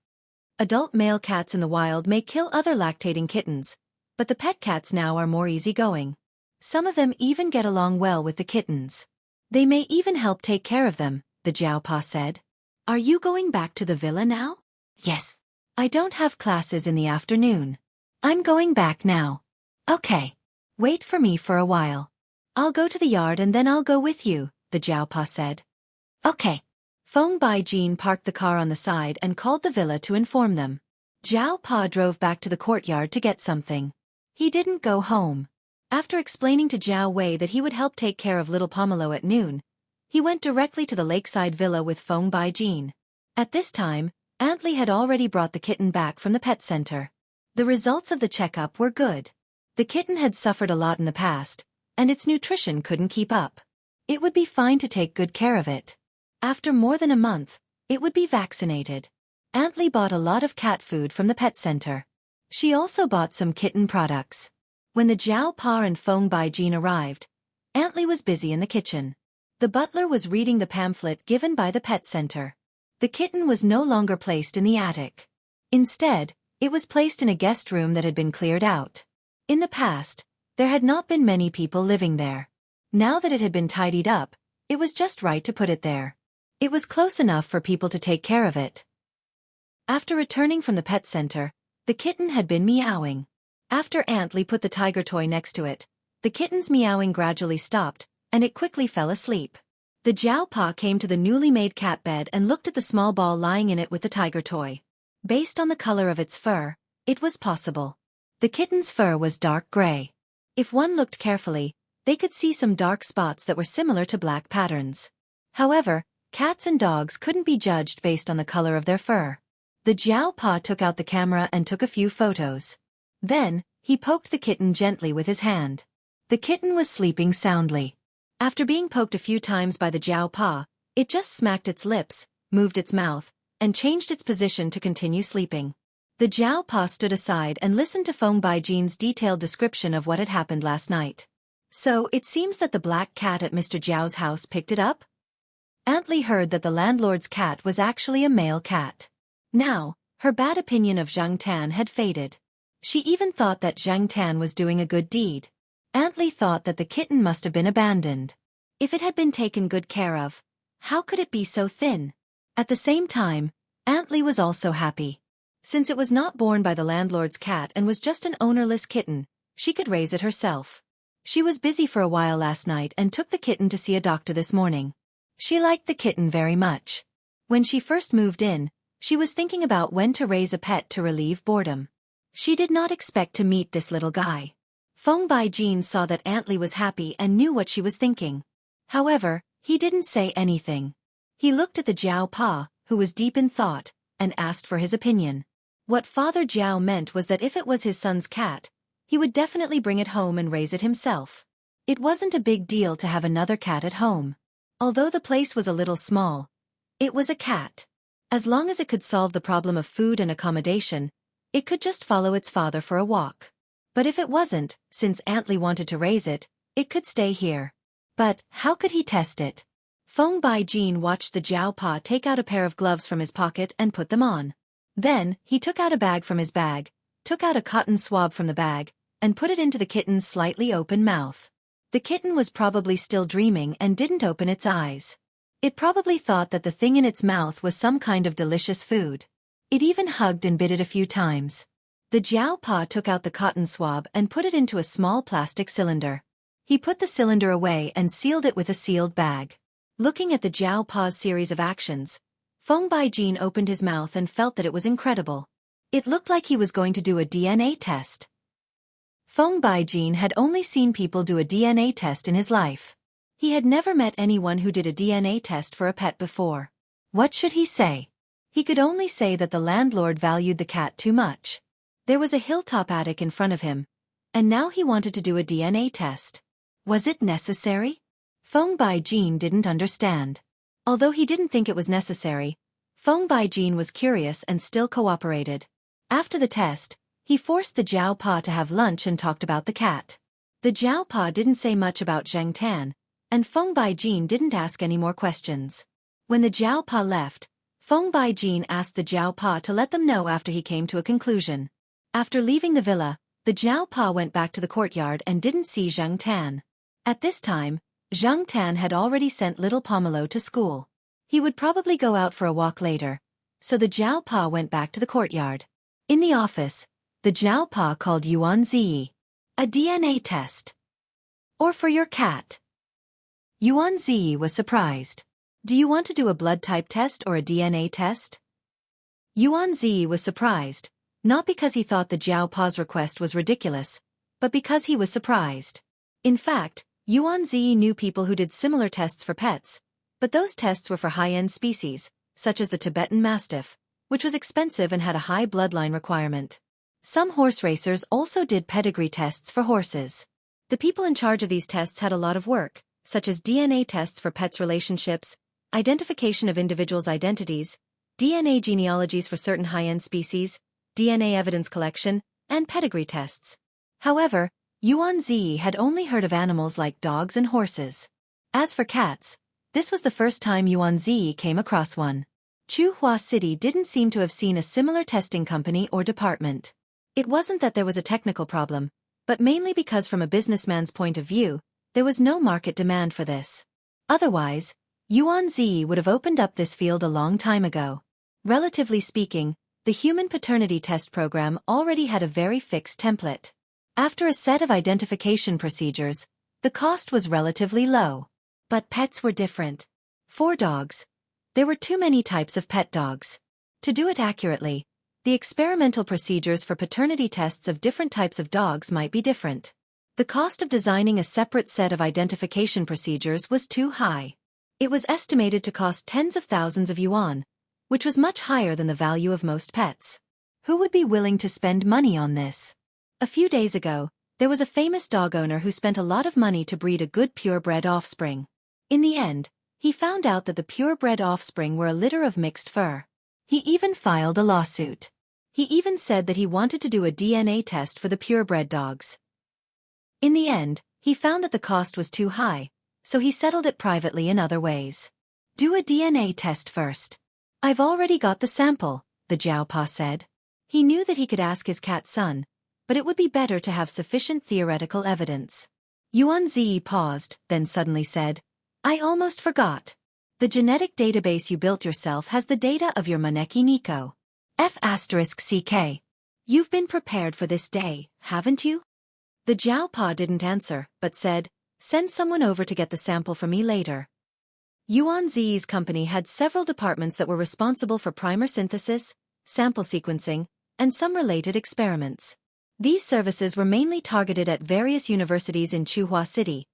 Adult male cats in the wild may kill other lactating kittens, but the pet cats now are more easygoing. Some of them even get along well with the kittens. They may even help take care of them, the Jiao Pa said. "Are you going back to the villa now?" "Yes. I don't have classes in the afternoon. I'm going back now." "Okay. Wait for me for a while. I'll go to the yard and then I'll go with you," the Jiao Pa said. "Okay." Feng Baijin parked the car on the side and called the villa to inform them. Jiao Pa drove back to the courtyard to get something. He didn't go home. After explaining to Jiao Wei that he would help take care of little Pomelo at noon, he went directly to the lakeside villa with Feng Baijin. At this time, Aunt Li had already brought the kitten back from the pet center. The results of the checkup were good. The kitten had suffered a lot in the past, and its nutrition couldn't keep up. It would be fine to take good care of it. After more than a month, it would be vaccinated. Aunt Li bought a lot of cat food from the pet center. She also bought some kitten products. When the Jiao Pa and Feng Baijin arrived, Aunt Li was busy in the kitchen. The butler was reading the pamphlet given by the pet center. The kitten was no longer placed in the attic. Instead, it was placed in a guest room that had been cleared out. In the past, there had not been many people living there. Now that it had been tidied up, it was just right to put it there. It was close enough for people to take care of it. After returning from the pet center, the kitten had been meowing. After Aunt Li put the tiger toy next to it, the kitten's meowing gradually stopped, and it quickly fell asleep. The Jiao came to the newly made cat bed and looked at the small ball lying in it with the tiger toy. Based on the color of its fur, it was possible. The kitten's fur was dark gray. If one looked carefully, they could see some dark spots that were similar to black patterns. However, cats and dogs couldn't be judged based on the color of their fur. The Jiao took out the camera and took a few photos. Then, he poked the kitten gently with his hand. The kitten was sleeping soundly. After being poked a few times by the Jiao, it just smacked its lips, moved its mouth, and changed its position to continue sleeping. The Jiao stood aside and listened to Feng Baijin's detailed description of what had happened last night. So, it seems that the black cat at Mr. Jiao's house picked it up? Aunt Li heard that the landlord's cat was actually a male cat. Now, her bad opinion of Zhang Tan had faded. She even thought that Zhang Tan was doing a good deed. Aunt Li thought that the kitten must have been abandoned. If it had been taken good care of, how could it be so thin? At the same time, Aunt Li was also happy. Since it was not born by the landlord's cat and was just an ownerless kitten, she could raise it herself. She was busy for a while last night and took the kitten to see a doctor this morning. She liked the kitten very much. When she first moved in, she was thinking about when to raise a pet to relieve boredom. She did not expect to meet this little guy. Feng Baijin saw that Aunt Li was happy and knew what she was thinking. However, he didn't say anything. He looked at the Jiao, who was deep in thought, and asked for his opinion. What Father Jiao meant was that if it was his son's cat, he would definitely bring it home and raise it himself. It wasn't a big deal to have another cat at home. Although the place was a little small, it was a cat. As long as it could solve the problem of food and accommodation, it could just follow its father for a walk. But if it wasn't, since Aunt Li wanted to raise it, it could stay here. But, how could he test it? Feng Baijin watched the Jiao take out a pair of gloves from his pocket and put them on. Then, he took out a bag from his bag, took out a cotton swab from the bag, and put it into the kitten's slightly open mouth. The kitten was probably still dreaming and didn't open its eyes. It probably thought that the thing in its mouth was some kind of delicious food. It even hugged and bit it a few times. The Jiao took out the cotton swab and put it into a small plastic cylinder. He put the cylinder away and sealed it with a sealed bag. Looking at the Jiao's series of actions, Feng Baijin opened his mouth and felt that it was incredible. It looked like he was going to do a DNA test. Feng Baijin had only seen people do a DNA test in his life. He had never met anyone who did a DNA test for a pet before. What should he say? He could only say that the landlord valued the cat too much. There was a hilltop attic in front of him, and now he wanted to do a DNA test. Was it necessary? Feng Baijin didn't understand. Although he didn't think it was necessary, Feng Baijin was curious and still cooperated. After the test, he forced the Jiao to have lunch and talked about the cat. The Jiao didn't say much about Zhang Tan, and Feng Baijin didn't ask any more questions. When the Jiao left, Feng Baijin asked the Jiao to let them know after he came to a conclusion. After leaving the villa, the Jiao went back to the courtyard and didn't see Zhang Tan. At this time, Zhang Tan had already sent little Pomelo to school. He would probably go out for a walk later, so the Jiao went back to the courtyard. In the office, the Jiao called Yuan Ziyi. A DNA test. Or for your cat. Yuan Ziyi was surprised. Do you want to do a blood type test or a DNA test? Yuan Ziyi was surprised, not because he thought the Jiao's request was ridiculous, but because he was surprised. In fact, Yuan Ziyi knew people who did similar tests for pets, but those tests were for high-end species, such as the Tibetan Mastiff, which was expensive and had a high bloodline requirement. Some horse racers also did pedigree tests for horses. The people in charge of these tests had a lot of work, such as DNA tests for pets' relationships, identification of individuals' identities, DNA genealogies for certain high-end species, DNA evidence collection, and pedigree tests. However, Yuan Ziyi had only heard of animals like dogs and horses. As for cats, this was the first time Yuan Ziyi came across one. Chuhua City didn't seem to have seen a similar testing company or department. It wasn't that there was a technical problem, but mainly because from a businessman's point of view, there was no market demand for this. Otherwise, Yuan Ziyi would have opened up this field a long time ago. Relatively speaking, the human paternity test program already had a very fixed template. After a set of identification procedures, the cost was relatively low. But pets were different. 4 dogs. There were too many types of pet dogs. To do it accurately, the experimental procedures for paternity tests of different types of dogs might be different. The cost of designing a separate set of identification procedures was too high. It was estimated to cost tens of thousands of yuan, which was much higher than the value of most pets. Who would be willing to spend money on this? A few days ago, there was a famous dog owner who spent a lot of money to breed a good purebred offspring. In the end, he found out that the purebred offspring were a litter of mixed fur. He even filed a lawsuit. He even said that he wanted to do a DNA test for the purebred dogs. In the end, he found that the cost was too high, so he settled it privately in other ways. Do a DNA test first. I've already got the sample, the Jiaopa said. He knew that he could ask his cat son, but it would be better to have sufficient theoretical evidence. Yuan Zi paused, then suddenly said, I almost forgot. The genetic database you built yourself has the data of your Maneki Nico. F***CK. You've been prepared for this day, haven't you? The Jiaopa didn't answer, but said, send someone over to get the sample for me later. Yuan Zi's company had several departments that were responsible for primer synthesis, sample sequencing, and some related experiments. These services were mainly targeted at various universities in Chuhua City,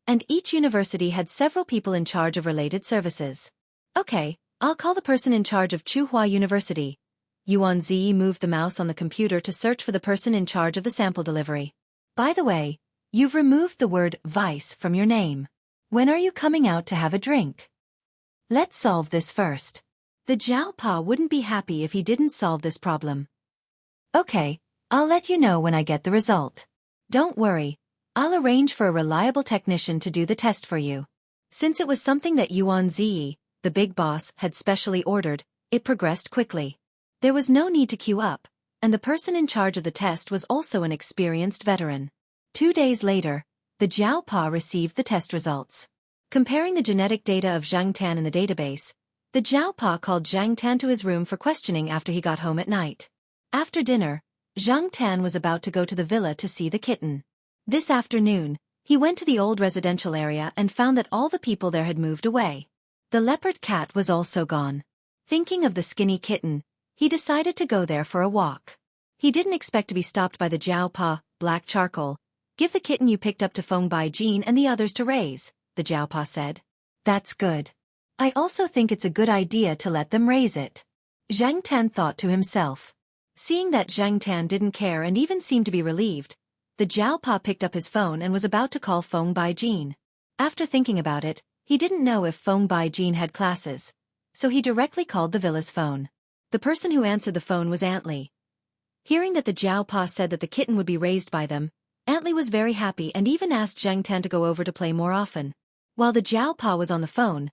and each university had several people in charge of related services. Okay, I'll call the person in charge of Chuhua University. Yuan Zi moved the mouse on the computer to search for the person in charge of the sample delivery. By the way, you've removed the word vice from your name. When are you coming out to have a drink? Let's solve this first. The Jiaopa wouldn't be happy if he didn't solve this problem. Okay, I'll let you know when I get the result. Don't worry, I'll arrange for a reliable technician to do the test for you. Since it was something that Yuan Zi, the big boss, had specially ordered, it progressed quickly. There was no need to queue up, and the person in charge of the test was also an experienced veteran. 2 days later, the Jiaopa received the test results. Comparing the genetic data of Zhang Tan in the database, the Jiaopa called Zhang Tan to his room for questioning after he got home at night. After dinner, Zhang Tan was about to go to the villa to see the kitten. This afternoon, he went to the old residential area and found that all the people there had moved away. The leopard cat was also gone. Thinking of the skinny kitten, he decided to go there for a walk. He didn't expect to be stopped by the Jiaopa, black charcoal. Give the kitten you picked up to Feng Baijin and the others to raise, the Jiaopa said. That's good. I also think it's a good idea to let them raise it. Zhang Tan thought to himself. Seeing that Zhang Tan didn't care and even seemed to be relieved, the Jiaopa picked up his phone and was about to call Feng Baijin. After thinking about it, he didn't know if Feng Baijin had classes, so he directly called the villa's phone. The person who answered the phone was Aunt Li. Hearing that the Jiaopa said that the kitten would be raised by them, Aunt Li was very happy and even asked Zhang Tan to go over to play more often. While the Jiaopa was on the phone,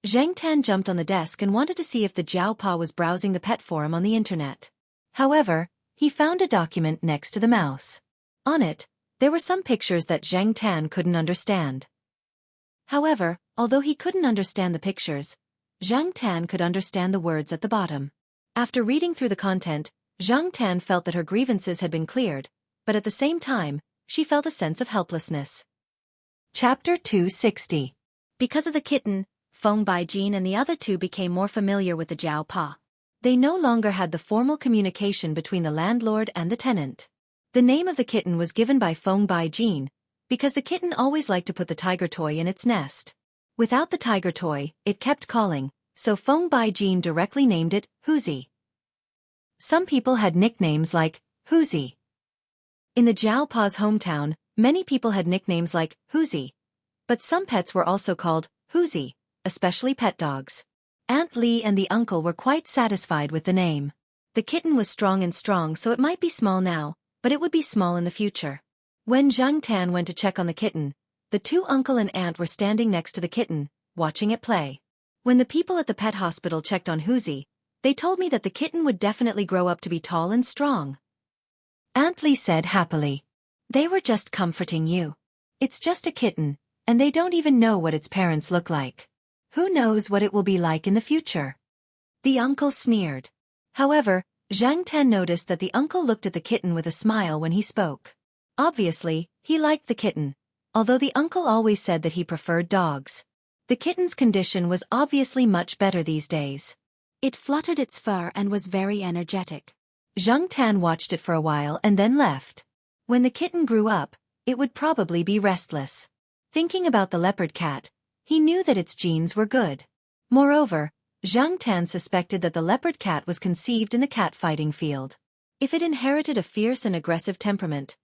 Zhang Tan jumped on the desk and wanted to see if the Jiaopa was browsing the pet forum on the internet. However, he found a document next to the mouse. On it, there were some pictures that Zhang Tan couldn't understand. However, although he couldn't understand the pictures, Zhang Tan could understand the words at the bottom. After reading through the content, Zhang Tan felt that her grievances had been cleared, but at the same time, she felt a sense of helplessness. Chapter 260. Because of the kitten, Feng Baijin and the other two became more familiar with the Jiaopa. They no longer had the formal communication between the landlord and the tenant. The name of the kitten was given by Feng Baijin, because the kitten always liked to put the tiger toy in its nest. Without the tiger toy, it kept calling, so Feng Baijin directly named it Huzi. Some people had nicknames like Huzi. In the Jiaopa's hometown, many people had nicknames like Huzi, but some pets were also called Huzi, especially pet dogs. Aunt Li and the uncle were quite satisfied with the name. The kitten was strong, so it might be small now, but it would be small in the future. When Zhang Tan went to check on the kitten, the two uncle and aunt were standing next to the kitten, watching it play. When the people at the pet hospital checked on Huzi, they told me that the kitten would definitely grow up to be tall and strong. Aunt Li said happily. They were just comforting you. It's just a kitten, and they don't even know what its parents look like. Who knows what it will be like in the future? The uncle sneered. However, Zhang Tan noticed that the uncle looked at the kitten with a smile when he spoke. Obviously, he liked the kitten, although the uncle always said that he preferred dogs. The kitten's condition was obviously much better these days. It fluttered its fur and was very energetic. Xianxia watched it for a while and then left. When the kitten grew up, it would probably be restless. Thinking about the leopard cat, he knew that its genes were good. Moreover, Xianxia suspected that the leopard cat was conceived in the cat-fighting field. If it inherited a fierce and aggressive temperament,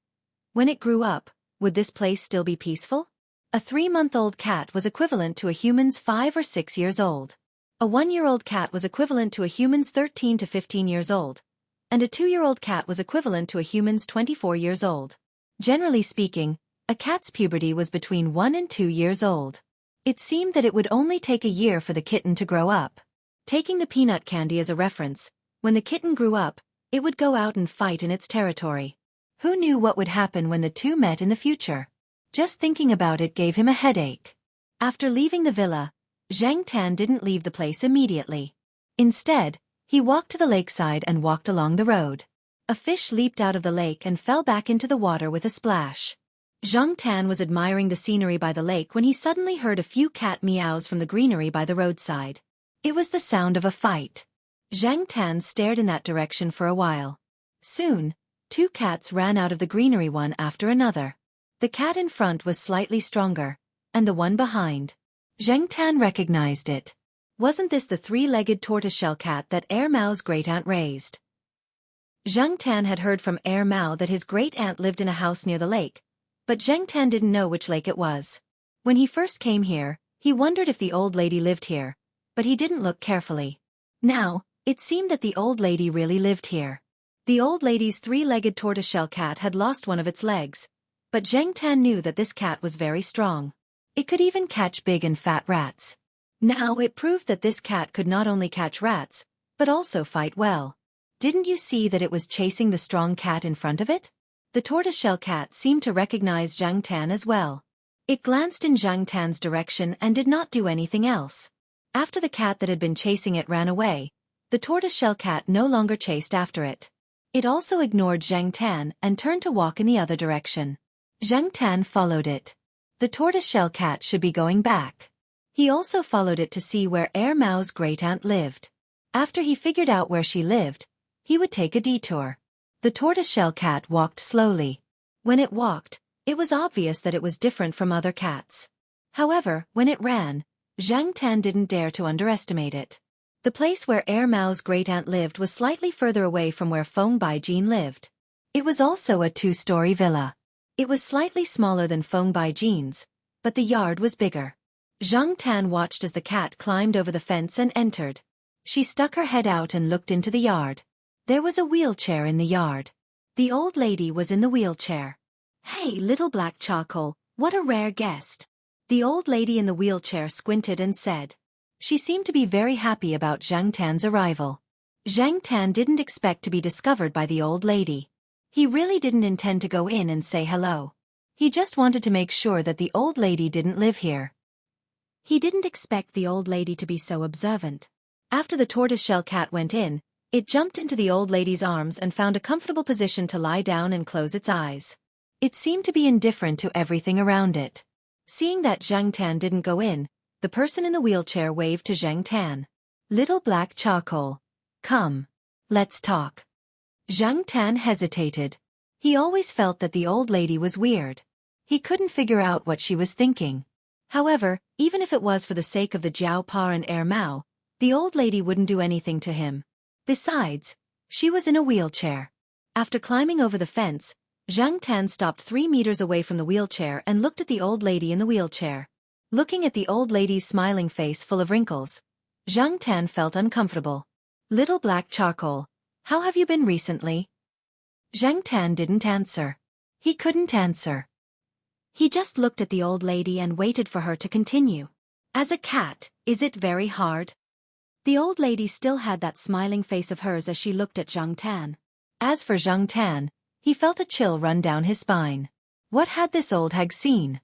when it grew up, would this place still be peaceful? A 3-month-old cat was equivalent to a human's 5 or 6 years old. A 1-year-old cat was equivalent to a human's 13 to 15 years old. And a 2-year-old cat was equivalent to a human's 24 years old. Generally speaking, a cat's puberty was between 1 and 2 years old. It seemed that it would only take a year for the kitten to grow up. Taking the peanut candy as a reference, when the kitten grew up, it would go out and fight in its territory. Who knew what would happen when the two met in the future? Just thinking about it gave him a headache. After leaving the villa, Xianxia didn't leave the place immediately. Instead, he walked to the lakeside and walked along the road. A fish leaped out of the lake and fell back into the water with a splash. Xianxia was admiring the scenery by the lake when he suddenly heard a few cat meows from the greenery by the roadside. It was the sound of a fight. Xianxia stared in that direction for a while. Soon, 2 cats ran out of the greenery one after another. The cat in front was slightly stronger, and the one behind. Xianxia recognized it. Wasn't this the 3-legged tortoiseshell cat that Mao's great-aunt raised? Xianxia had heard from Mao that his great-aunt lived in a house near the lake, but Xianxia didn't know which lake it was. When he first came here, he wondered if the old lady lived here, but he didn't look carefully. Now, it seemed that the old lady really lived here. The old lady's 3-legged tortoiseshell cat had lost one of its legs, but Xianxia knew that this cat was very strong. It could even catch big and fat rats. Now it proved that this cat could not only catch rats, but also fight well. Didn't you see that it was chasing the strong cat in front of it? The tortoiseshell cat seemed to recognize Xianxia as well. It glanced in Xianxia's direction and did not do anything else. After the cat that had been chasing it ran away, the tortoiseshell cat no longer chased after it. It also ignored Xianxia and turned to walk in the other direction. Xianxia followed it. The tortoiseshell cat should be going back. He also followed it to see where Mao's great-aunt lived. After he figured out where she lived, he would take a detour. The tortoiseshell cat walked slowly. When it walked, it was obvious that it was different from other cats. However, when it ran, Xianxia didn't dare to underestimate it. The place where Mao's great-aunt lived was slightly further away from where Feng Baijin lived. It was also a 2-story villa. It was slightly smaller than Feng Baijin's, but the yard was bigger. Xianxia watched as the cat climbed over the fence and entered. She stuck her head out and looked into the yard. There was a wheelchair in the yard. The old lady was in the wheelchair. "Hey, little black charcoal, what a rare guest." The old lady in the wheelchair squinted and said. She seemed to be very happy about Xianxia's arrival. Xianxia didn't expect to be discovered by the old lady. He really didn't intend to go in and say hello. He just wanted to make sure that the old lady didn't live here. He didn't expect the old lady to be so observant. After the tortoiseshell cat went in, it jumped into the old lady's arms and found a comfortable position to lie down and close its eyes. It seemed to be indifferent to everything around it. Seeing that Xianxia didn't go in, the person in the wheelchair waved to Xianxia. "Little black charcoal. Come. Let's talk." Xianxia hesitated. He always felt that the old lady was weird. He couldn't figure out what she was thinking. However, even if it was for the sake of the Jiao Pa and Mao, the old lady wouldn't do anything to him. Besides, she was in a wheelchair. After climbing over the fence, Xianxia stopped 3 meters away from the wheelchair and looked at the old lady in the wheelchair. Looking at the old lady's smiling face full of wrinkles, Xianxia felt uncomfortable. "Little black charcoal, how have you been recently?" Xianxia didn't answer. He couldn't answer. He just looked at the old lady and waited for her to continue. "As a cat, is it very hard?" The old lady still had that smiling face of hers as she looked at Xianxia. As for Xianxia, he felt a chill run down his spine. What had this old hag seen?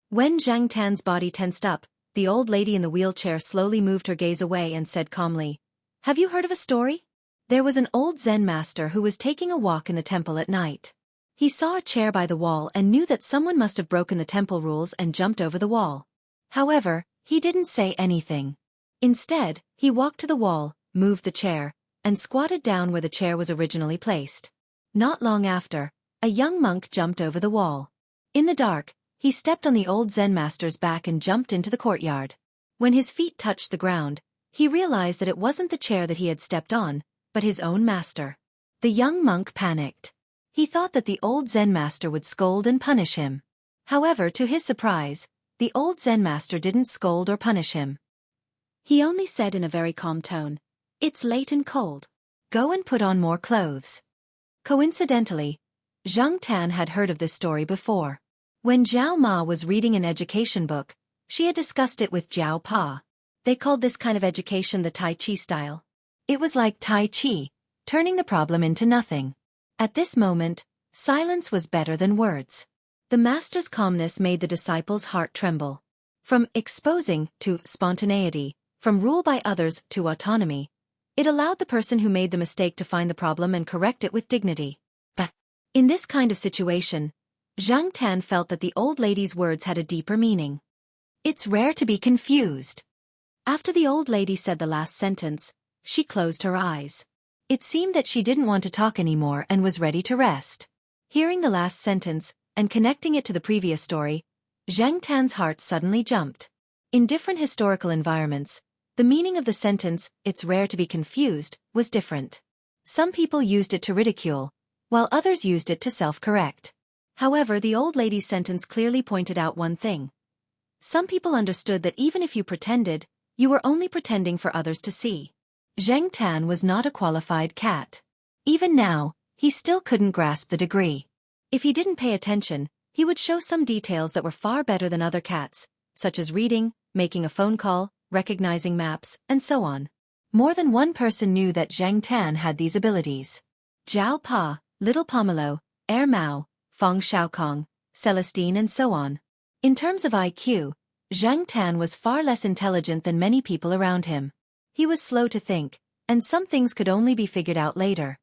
When Xianxia's body tensed up, the old lady in the wheelchair slowly moved her gaze away and said calmly, "Have you heard of a story? There was an old Zen master who was taking a walk in the temple at night. He saw a chair by the wall and knew that someone must have broken the temple rules and jumped over the wall. However, He didn't say anything. Instead, he walked to the wall, moved the chair, and squatted down where the chair was originally placed. Not long after, a young monk jumped over the wall. In the dark, he stepped on the old Zen master's back and jumped into the courtyard. When his feet touched the ground, he realized that it wasn't the chair that he had stepped on, but his own master. The young monk panicked. He thought that the old Zen master would scold and punish him. However, to his surprise, the old Zen master didn't scold or punish him. He only said in a very calm tone, "It's late and cold. Go and put on more clothes." Coincidentally, Xianxia had heard of this story before. When Zhao Ma was reading an education book, she had discussed it with Zhao Pa. They called this kind of education the Tai Chi style. It was like Tai Chi, turning the problem into nothing. At this moment, silence was better than words. The master's calmness made the disciples' heart tremble. From exposing to spontaneity, from rule by others to autonomy, it allowed the person who made the mistake to find the problem and correct it with dignity. But in this kind of situation, Xianxia felt that the old lady's words had a deeper meaning. It's rare to be confused. After the old lady said the last sentence, she closed her eyes. It seemed that she didn't want to talk anymore and was ready to rest. Hearing the last sentence, and connecting it to the previous story, Xianxia's heart suddenly jumped. In different historical environments, the meaning of the sentence, "It's rare to be confused," was different. Some people used it to ridicule, while others used it to self-correct. However, the old lady's sentence clearly pointed out one thing. Some people understood that even if you pretended, you were only pretending for others to see. Xianxia was not a qualified cat. Even now, he still couldn't grasp the degree. If he didn't pay attention, he would show some details that were far better than other cats, such as reading, making a phone call, recognizing maps, and so on. More than one person knew that Xianxia had these abilities. Zhao Pa, Little Pomelo, Mao, Feng Xiaokong, Celestine and so on. In terms of IQ, Xianxia was far less intelligent than many people around him. He was slow to think, and some things could only be figured out later.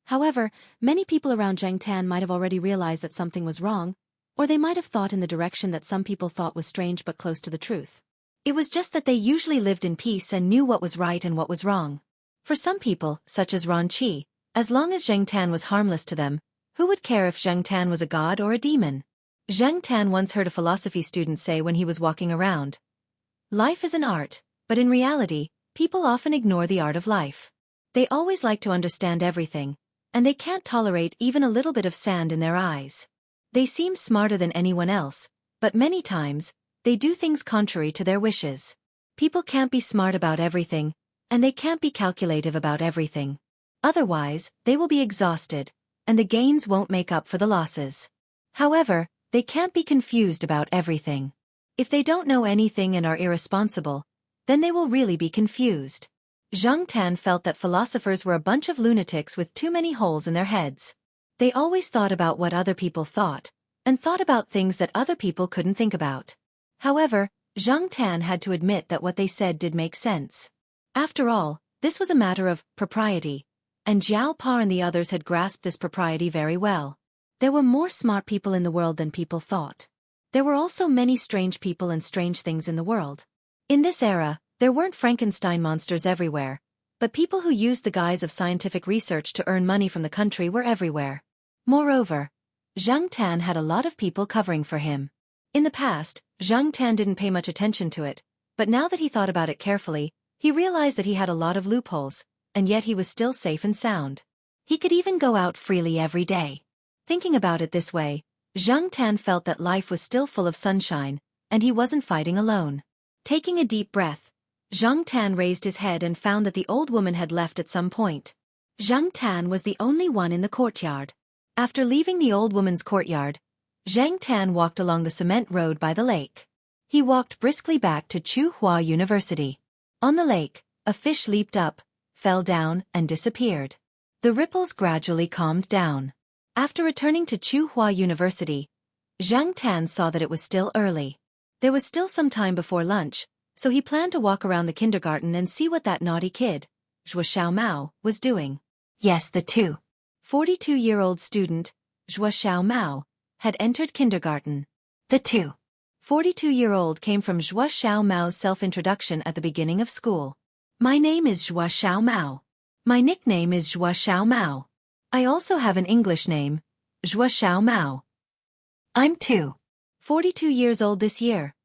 However, many people around Xianxia might have already realized that something was wrong, or they might have thought in the direction that some people thought was strange but close to the truth. It was just that they usually lived in peace and knew what was right and what was wrong. For some people, such as Ron Qi, as long as Xianxia was harmless to them, who would care if Xianxia was a god or a demon? Xianxia once heard a philosophy student say when he was walking around, "Life is an art, but in reality, people often ignore the art of life. They always like to understand everything, and they can't tolerate even a little bit of sand in their eyes. They seem smarter than anyone else, but many times, they do things contrary to their wishes. People can't be smart about everything, and they can't be calculative about everything. Otherwise, they will be exhausted, and the gains won't make up for the losses. However, they can't be confused about everything. If they don't know anything and are irresponsible, then they will really be confused." Xianxia felt that philosophers were a bunch of lunatics with too many holes in their heads. They always thought about what other people thought, and thought about things that other people couldn't think about. However, Xianxia had to admit that what they said did make sense. After all, this was a matter of propriety, and Zhao Pa and the others had grasped this propriety very well. There were more smart people in the world than people thought. There were also many strange people and strange things in the world. In this era, there weren't Frankenstein monsters everywhere, but people who used the guise of scientific research to earn money from the country were everywhere. Moreover, Xianxia had a lot of people covering for him. In the past, Xianxia didn't pay much attention to it, but now that he thought about it carefully, he realized that he had a lot of loopholes, and yet he was still safe and sound. He could even go out freely every day. Thinking about it this way, Xianxia felt that life was still full of sunshine, and he wasn't fighting alone. Taking a deep breath, Xianxia raised his head and found that the old woman had left at some point. Xianxia was the only one in the courtyard. After leaving the old woman's courtyard, Xianxia walked along the cement road by the lake. He walked briskly back to Tsinghua University. On the lake, a fish leaped up, fell down, and disappeared. The ripples gradually calmed down. After returning to Tsinghua University, Xianxia saw that it was still early. There was still some time before lunch, so he planned to walk around the kindergarten and see what that naughty kid, Zhuo Xiaomao, was doing. Yes, the 42-year-old student, Zhuo Xiaomao, had entered kindergarten. The 42-year-old came from Zhuo Xiaomao's self-introduction at the beginning of school. My name is Zhuo Xiaomao. My nickname is Zhuo Xiaomao. I also have an English name, Zhuo Xiaomao. I'm 42 years old this year.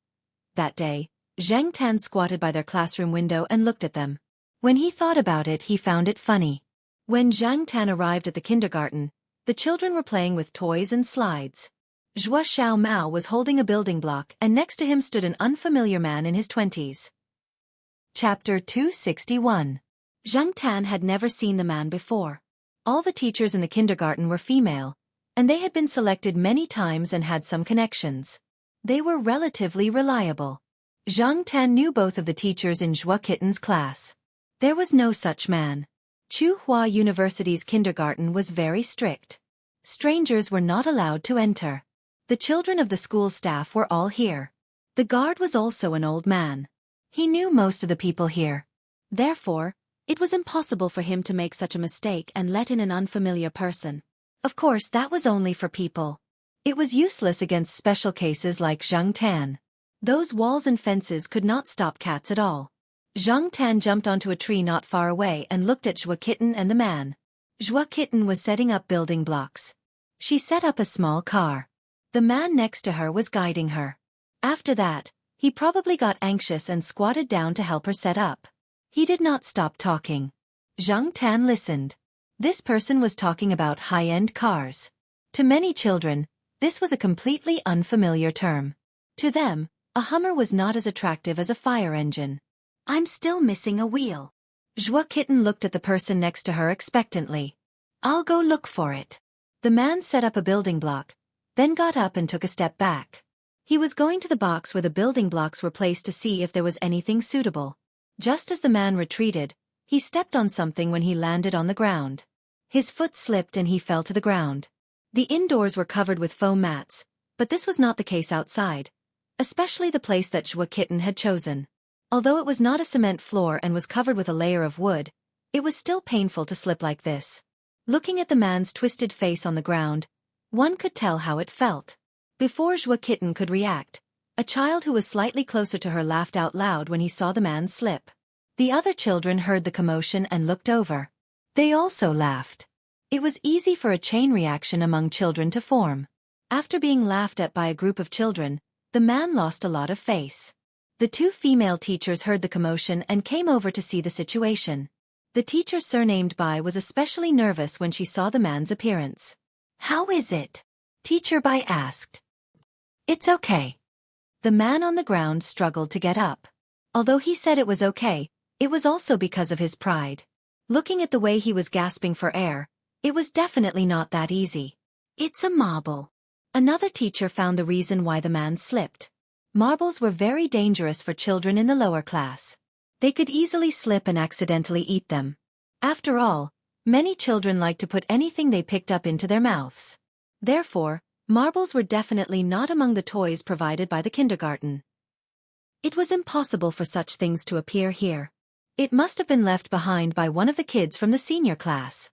That day, Zhang Tan squatted by their classroom window and looked at them. When he thought about it, he found it funny. When Zhang Tan arrived at the kindergarten, the children were playing with toys and slides. Zhuo Xiaomao was holding a building block, and next to him stood an unfamiliar man in his 20s. Chapter 261. Zhang Tan had never seen the man before. All the teachers in the kindergarten were female, and they had been selected many times and had some connections. They were relatively reliable. Zhang Tan knew both of the teachers in Zhuo Kitten's class. There was no such man. Tsinghua University's kindergarten was very strict. Strangers were not allowed to enter. The children of the school staff were all here. The guard was also an old man. He knew most of the people here. Therefore, it was impossible for him to make such a mistake and let in an unfamiliar person. Of course, that was only for people. It was useless against special cases like Zhang Tan. Those walls and fences could not stop cats at all. Zhang Tan jumped onto a tree not far away and looked at Zhuo Kitten and the man. Zhuo Kitten was setting up building blocks. She set up a small car. The man next to her was guiding her. After that, he probably got anxious and squatted down to help her set up. He did not stop talking. Zhang Tan listened. This person was talking about high-end cars. To many children, this was a completely unfamiliar term. To them, a Hummer was not as attractive as a fire engine. I'm still missing a wheel. Zhuo Kitten looked at the person next to her expectantly. I'll go look for it. The man set up a building block, then got up and took a step back. He was going to the box where the building blocks were placed to see if there was anything suitable. Just as the man retreated, he stepped on something when he landed on the ground. His foot slipped and he fell to the ground. The indoors were covered with foam mats, but this was not the case outside, especially the place that Zhuo Kitten had chosen. Although it was not a cement floor and was covered with a layer of wood, it was still painful to slip like this. Looking at the man's twisted face on the ground, one could tell how it felt. Before Zhuo Kitten could react, a child who was slightly closer to her laughed out loud when he saw the man slip. The other children heard the commotion and looked over. They also laughed. It was easy for a chain reaction among children to form. After being laughed at by a group of children, the man lost a lot of face. The two female teachers heard the commotion and came over to see the situation. The teacher surnamed Bai was especially nervous when she saw the man's appearance. How is it? Teacher Bai asked. It's okay. The man on the ground struggled to get up. Although he said it was okay, it was also because of his pride. Looking at the way he was gasping for air, it was definitely not that easy. It's a marble. Another teacher found the reason why the man slipped. Marbles were very dangerous for children in the lower class. They could easily slip and accidentally eat them. After all, many children like to put anything they picked up into their mouths. Therefore, marbles were definitely not among the toys provided by the kindergarten. It was impossible for such things to appear here. It must have been left behind by one of the kids from the senior class.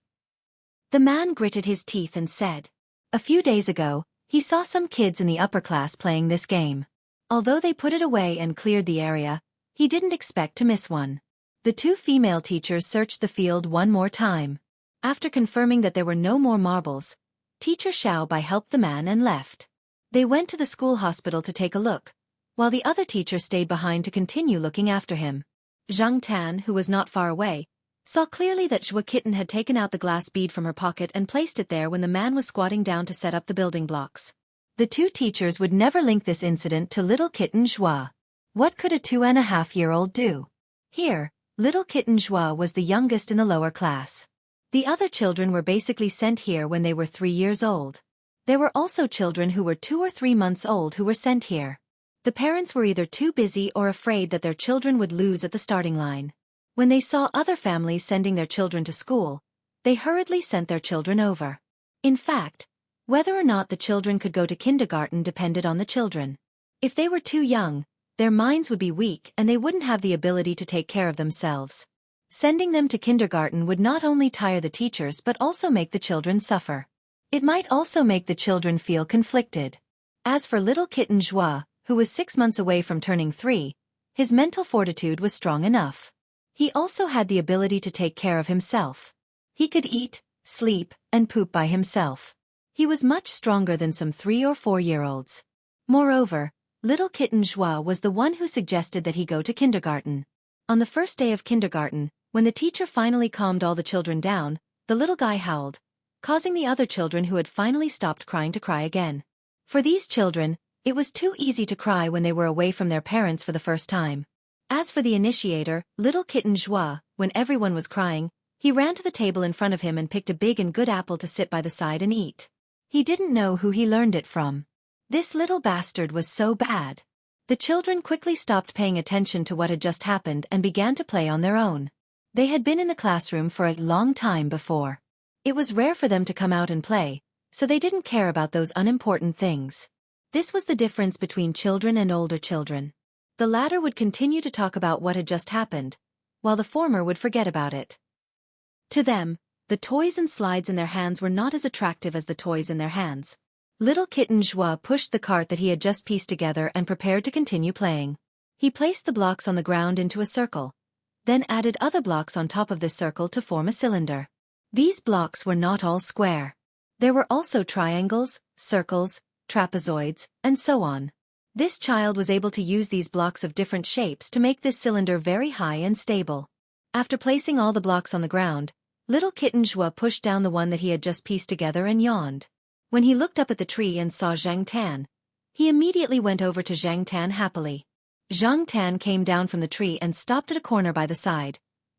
The man gritted his teeth and said, a few days ago, he saw some kids in the upper class playing this game. Although they put it away and cleared the area, he didn't expect to miss one. The two female teachers searched the field one more time. After confirming that there were no more marbles, Teacher Xiao Bai helped the man and left. They went to the school hospital to take a look, while the other teacher stayed behind to continue looking after him. Zhang Tan, who was not far away, saw clearly that Zhuo Kitten had taken out the glass bead from her pocket and placed it there when the man was squatting down to set up the building blocks. The two teachers would never link this incident to little kitten Zhuo. What could a 2.5-year-old do? Here, little kitten Zhuo was the youngest in the lower class. The other children were basically sent here when they were 3 years old. There were also children who were 2 or 3 months old who were sent here. The parents were either too busy or afraid that their children would lose at the starting line. When they saw other families sending their children to school, they hurriedly sent their children over. In fact, whether or not the children could go to kindergarten depended on the children. If they were too young, their minds would be weak and they wouldn't have the ability to take care of themselves. Sending them to kindergarten would not only tire the teachers but also make the children suffer. It might also make the children feel conflicted. As for little kitten Zhuo, who was 6 months away from turning 3, his mental fortitude was strong enough. He also had the ability to take care of himself. He could eat, sleep, and poop by himself. He was much stronger than some 3 or 4-year-olds. Moreover, little kitten Joie was the one who suggested that he go to kindergarten. On the first day of kindergarten, when the teacher finally calmed all the children down, the little guy howled, causing the other children who had finally stopped crying to cry again. For these children, it was too easy to cry when they were away from their parents for the first time. As for the initiator, little kitten Joie, when everyone was crying, he ran to the table in front of him and picked a big and good apple to sit by the side and eat. He didn't know who he learned it from. This little bastard was so bad. The children quickly stopped paying attention to what had just happened and began to play on their own. They had been in the classroom for a long time before. It was rare for them to come out and play, so they didn't care about those unimportant things. This was the difference between children and older children. The latter would continue to talk about what had just happened, while the former would forget about it. To them, the toys and slides in their hands were not as attractive as the toys in their hands. Little kitten Joie pushed the cart that he had just pieced together and prepared to continue playing. He placed the blocks on the ground into a circle, then added other blocks on top of this circle to form a cylinder. These blocks were not all square. There were also triangles, circles, trapezoids, and so on. This child was able to use these blocks of different shapes to make this cylinder very high and stable. After placing all the blocks on the ground, little kitten Joie pushed down the one that he had just pieced together and yawned. When he looked up at the tree and saw Zhang Tan, he immediately went over to Zhang Tan happily. Zhang Tan came down from the tree and stopped at a corner by the side,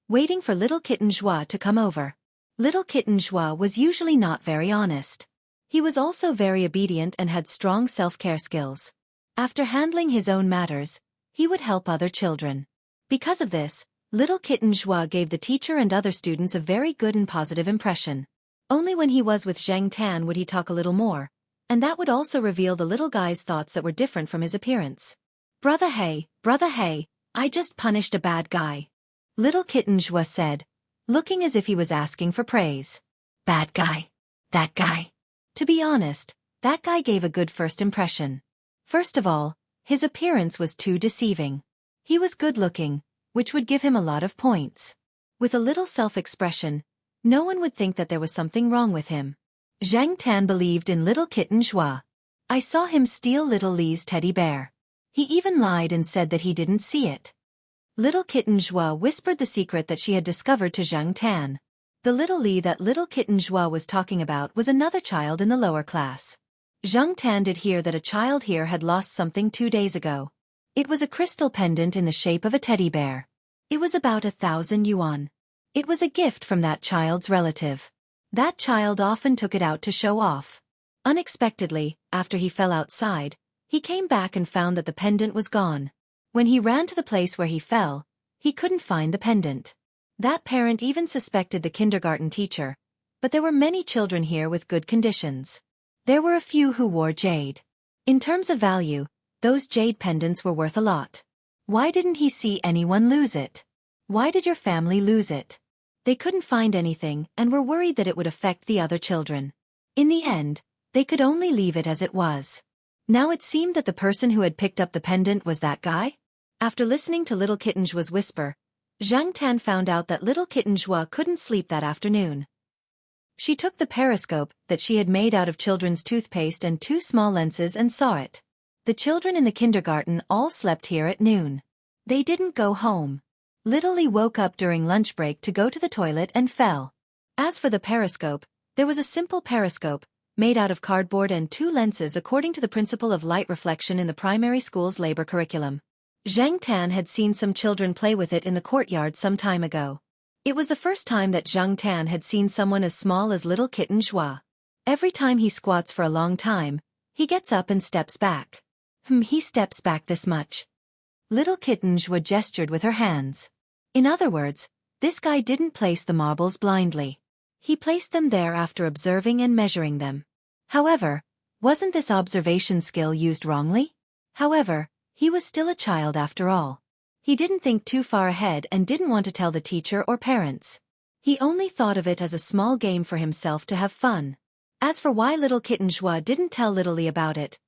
waiting for little kitten Joie to come over. Little kitten Joie was usually not very honest. He was also very obedient and had strong self-care skills. After handling his own matters, he would help other children. Because of this, little kitten Joie gave the teacher and other students a very good and positive impression. Only when he was with Zhang Tan would he talk a little more, and that would also reveal the little guy's thoughts that were different from his appearance. Brother hey, I just punished a bad guy. Little kitten Joie said, looking as if he was asking for praise. Bad guy. That guy. To be honest, that guy gave a good first impression. First of all, his appearance was too deceiving. He was good-looking, which would give him a lot of points. With a little self-expression, no one would think that there was something wrong with him. Zhang Tan believed in little kitten Joie. I saw him steal little Li's teddy bear. He even lied and said that he didn't see it. Little kitten Joie whispered the secret that she had discovered to Zhang Tan. The little Li that little kitten Joie was talking about was another child in the lower class. Zhang Tan did hear that a child here had lost something 2 days ago. It was a crystal pendant in the shape of a teddy bear. It was about 1,000 yuan. It was a gift from that child's relative. That child often took it out to show off. Unexpectedly, after he fell outside, he came back and found that the pendant was gone. When he ran to the place where he fell, he couldn't find the pendant. That parent even suspected the kindergarten teacher, but there were many children here with good conditions. There were a few who wore jade. In terms of value, those jade pendants were worth a lot. Why didn't he see anyone lose it? Why did your family lose it? They couldn't find anything and were worried that it would affect the other children. In the end, they could only leave it as it was. Now it seemed that the person who had picked up the pendant was that guy? After listening to little kitten Joie's whisper, Zhang Tan found out that little kitten Joie couldn't sleep that afternoon. She took the periscope that she had made out of children's toothpaste and 2 small lenses and saw it. The children in the kindergarten all slept here at noon. They didn't go home. Little Li woke up during lunch break to go to the toilet and fell. As for the periscope, there was a simple periscope, made out of cardboard and 2 lenses according to the principle of light reflection in the primary school's labor curriculum. Zhang Tan had seen some children play with it in the courtyard some time ago. It was the first time that Zhang Tan had seen someone as small as little kitten Joie. Every time he squats for a long time, he gets up and steps back. He steps back this much. Little kitten Joie gestured with her hands. In other words, this guy didn't place the marbles blindly. He placed them there after observing and measuring them. However, wasn't this observation skill used wrongly? However, he was still a child after all. He didn't think too far ahead and didn't want to tell the teacher or parents. He only thought of it as a small game for himself to have fun. As for why little kitten Joie didn't tell little Li about it,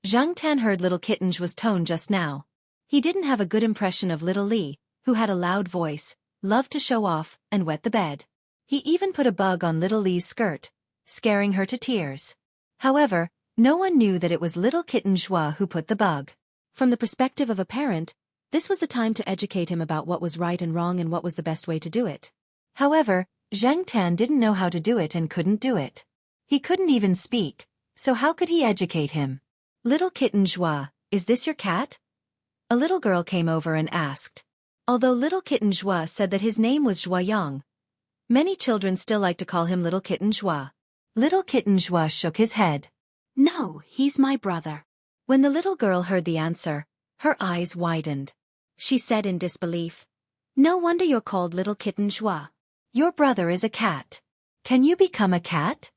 Zhang Tan heard little Kitten's tone just now. He didn't have a good impression of little Li, who had a loud voice, loved to show off, and wet the bed. He even put a bug on little Li's skirt, scaring her to tears. However, no one knew that it was little Kitten Zhua who put the bug. From the perspective of a parent, this was the time to educate him about what was right and wrong and what was the best way to do it. However, Zhang Tan didn't know how to do it and couldn't do it. He couldn't even speak, so how could he educate him? Little Kitten Zhua, is this your cat? A little girl came over and asked. Although little Kitten Zhua said that his name was Zhuayang, many children still like to call him little Kitten Zhua. Little Kitten Zhua shook his head. No, he's my brother. When the little girl heard the answer, her eyes widened. She said in disbelief, "No wonder you're called little Kitten Zhua. Your brother is a cat. Can you become a cat?"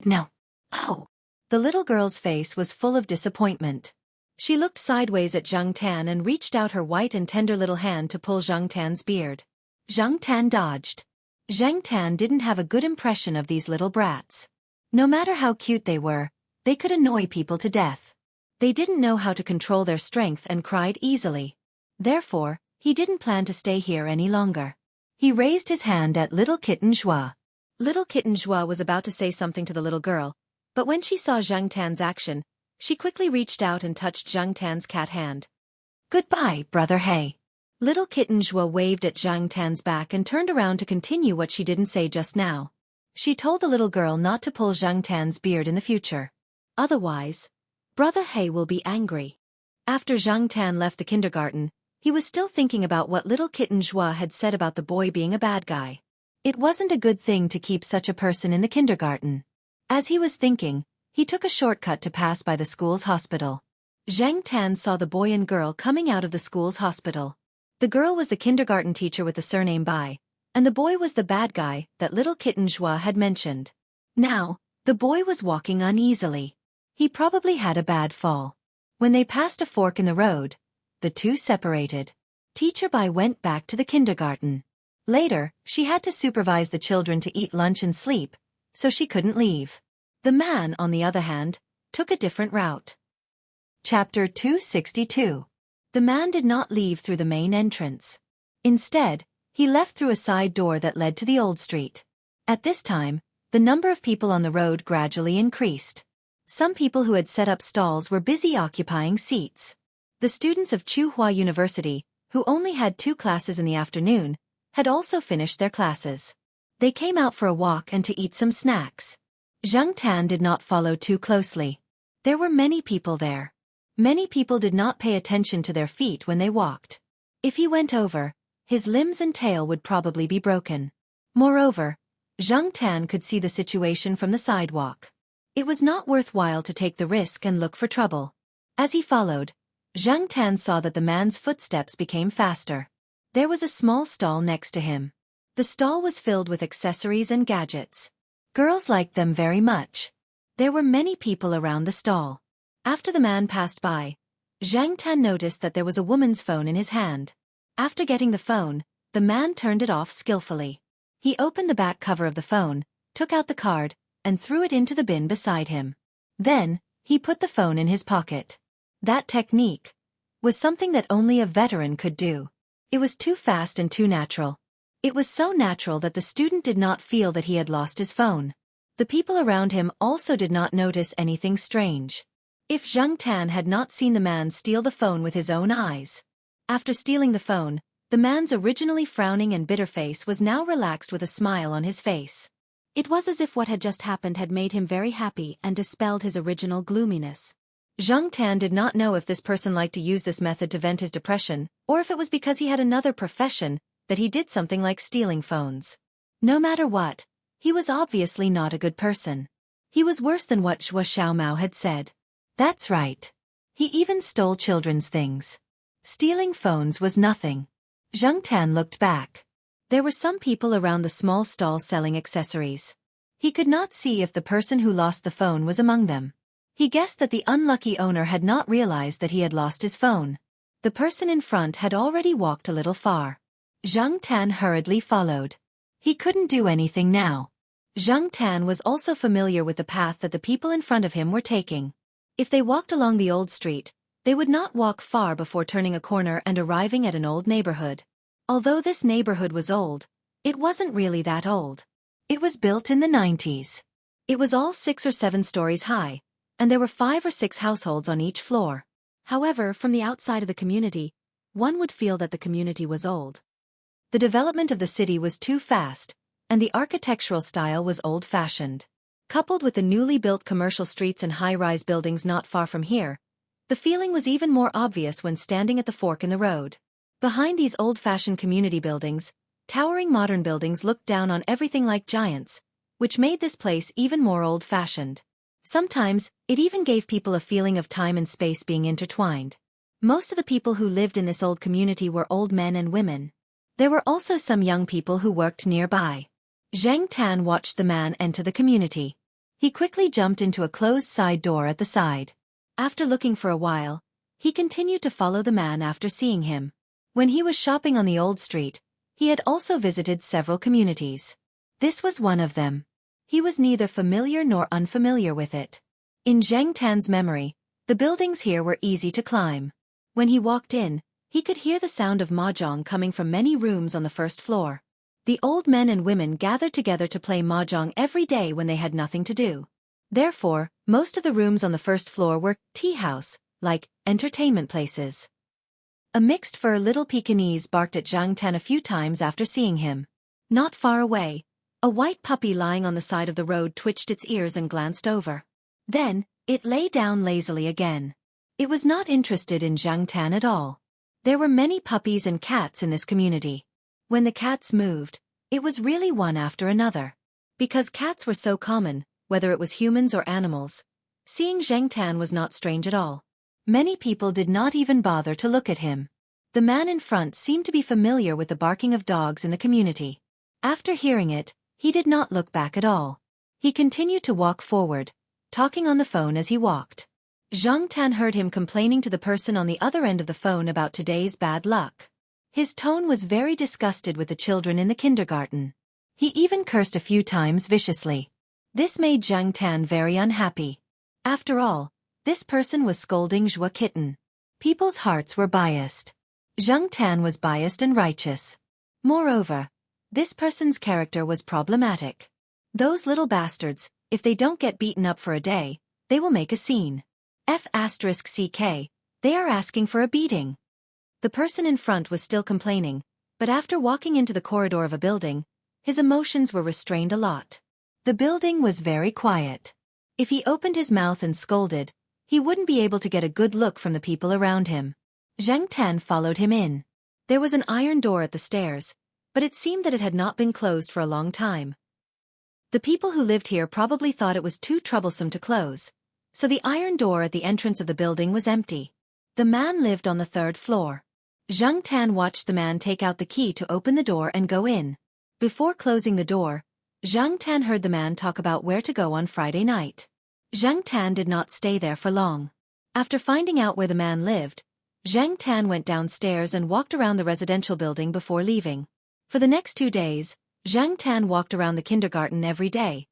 No. Oh. The little girl's face was full of disappointment. She looked sideways at Zhang Tan and reached out her white and tender little hand to pull Zhang Tan's beard. Zhang Tan dodged. Zhang Tan didn't have a good impression of these little brats. No matter how cute they were, they could annoy people to death. They didn't know how to control their strength and cried easily. Therefore, he didn't plan to stay here any longer. He raised his hand at little Kitten Zhua. Little Kitten Zhua was about to say something to the little girl, but when she saw Zhang Tan's action, she quickly reached out and touched Zhang Tan's cat hand. Goodbye, Brother He. Little Kitten Zhua waved at Zhang Tan's back and turned around to continue what she didn't say just now. She told the little girl not to pull Zhang Tan's beard in the future. Otherwise, Brother He will be angry. After Zhang Tan left the kindergarten, he was still thinking about what little Kitten Zhua had said about the boy being a bad guy. It wasn't a good thing to keep such a person in the kindergarten. As he was thinking, he took a shortcut to pass by the school's hospital. Zhang Tan saw the boy and girl coming out of the school's hospital. The girl was the kindergarten teacher with the surname Bai, and the boy was the bad guy that little Kitten Zhua had mentioned. Now, the boy was walking uneasily. He probably had a bad fall. When they passed a fork in the road, the two separated. Teacher Bai went back to the kindergarten. Later, she had to supervise the children to eat lunch and sleep, so she couldn't leave. The man, on the other hand, took a different route. Chapter 262. The man did not leave through the main entrance. Instead, he left through a side door that led to the old street. At this time, the number of people on the road gradually increased. Some people who had set up stalls were busy occupying seats. The students of Tsinghua University, who only had 2 classes in the afternoon, had also finished their classes. They came out for a walk and to eat some snacks. Zhang Tan did not follow too closely. There were many people there. Many people did not pay attention to their feet when they walked. If he went over, his limbs and tail would probably be broken. Moreover, Zhang Tan could see the situation from the sidewalk. It was not worthwhile to take the risk and look for trouble. As he followed, Zhang Tan saw that the man's footsteps became faster. There was a small stall next to him. The stall was filled with accessories and gadgets. Girls liked them very much. There were many people around the stall. After the man passed by, Zhang Tan noticed that there was a woman's phone in his hand. After getting the phone, the man turned it off skillfully. He opened the back cover of the phone, took out the card, and threw it into the bin beside him. Then, he put the phone in his pocket. That technique was something that only a veteran could do. It was too fast and too natural. It was so natural that the student did not feel that he had lost his phone. The people around him also did not notice anything strange. If Zhang Tan had not seen the man steal the phone with his own eyes. After stealing the phone, the man's originally frowning and bitter face was now relaxed with a smile on his face. It was as if what had just happened had made him very happy and dispelled his original gloominess. Zhang Tan did not know if this person liked to use this method to vent his depression, or if it was because he had another profession, that he did something like stealing phones. No matter what, he was obviously not a good person. He was worse than what Zhua Xiaomao had said. That's right. He even stole children's things. Stealing phones was nothing. Zhang Tan looked back. There were some people around the small stall selling accessories. He could not see if the person who lost the phone was among them. He guessed that the unlucky owner had not realized that he had lost his phone. The person in front had already walked a little far. Zhang Tan hurriedly followed. He couldn't do anything now. Zhang Tan was also familiar with the path that the people in front of him were taking. If they walked along the old street, they would not walk far before turning a corner and arriving at an old neighborhood. Although this neighborhood was old, it wasn't really that old. It was built in the 90s. It was all 6 or 7 stories high, and there were 5 or 6 households on each floor. However, from the outside of the community, one would feel that the community was old. The development of the city was too fast, and the architectural style was old-fashioned. Coupled with the newly built commercial streets and high-rise buildings not far from here, the feeling was even more obvious when standing at the fork in the road. Behind these old-fashioned community buildings, towering modern buildings looked down on everything like giants, which made this place even more old-fashioned. Sometimes, it even gave people a feeling of time and space being intertwined. Most of the people who lived in this old community were old men and women. There were also some young people who worked nearby. Zhang Tan watched the man enter the community. He quickly jumped into a closed side door at the side. After looking for a while, he continued to follow the man after seeing him. When he was shopping on the old street, he had also visited several communities. This was one of them. He was neither familiar nor unfamiliar with it. In Zhang Tan's memory, the buildings here were easy to climb. When he walked in, he could hear the sound of mahjong coming from many rooms on the first floor. The old men and women gathered together to play mahjong every day when they had nothing to do. Therefore, most of the rooms on the first floor were tea house, like entertainment places. A mixed-fur little Pekingese barked at Zhang Tan a few times after seeing him. Not far away, a white puppy lying on the side of the road twitched its ears and glanced over. Then, it lay down lazily again. It was not interested in Zhang Tan at all. There were many puppies and cats in this community. When the cats moved, it was really one after another. Because cats were so common, whether it was humans or animals, seeing Zhang Tan was not strange at all. Many people did not even bother to look at him. The man in front seemed to be familiar with the barking of dogs in the community. After hearing it, he did not look back at all. He continued to walk forward, talking on the phone as he walked. Zhang Tan heard him complaining to the person on the other end of the phone about today's bad luck. His tone was very disgusted with the children in the kindergarten. He even cursed a few times viciously. This made Zhang Tan very unhappy. After all, this person was scolding Zhua Kitten. People's hearts were biased. Zhang Tan was biased and righteous. Moreover, this person's character was problematic. Those little bastards, if they don't get beaten up for a day, they will make a scene. F***CK, they are asking for a beating. The person in front was still complaining, but after walking into the corridor of a building, his emotions were restrained a lot. The building was very quiet. If he opened his mouth and scolded, he wouldn't be able to get a good look from the people around him. Zhang Tan followed him in. There was an iron door at the stairs, but it seemed that it had not been closed for a long time. The people who lived here probably thought it was too troublesome to close, so the iron door at the entrance of the building was empty. The man lived on the 3rd floor. Zhang Tan watched the man take out the key to open the door and go in. Before closing the door, Zhang Tan heard the man talk about where to go on Friday night. Zhang Tan did not stay there for long. After finding out where the man lived, Zhang Tan went downstairs and walked around the residential building before leaving. For the next 2 days, Zhang Tan walked around the kindergarten every day,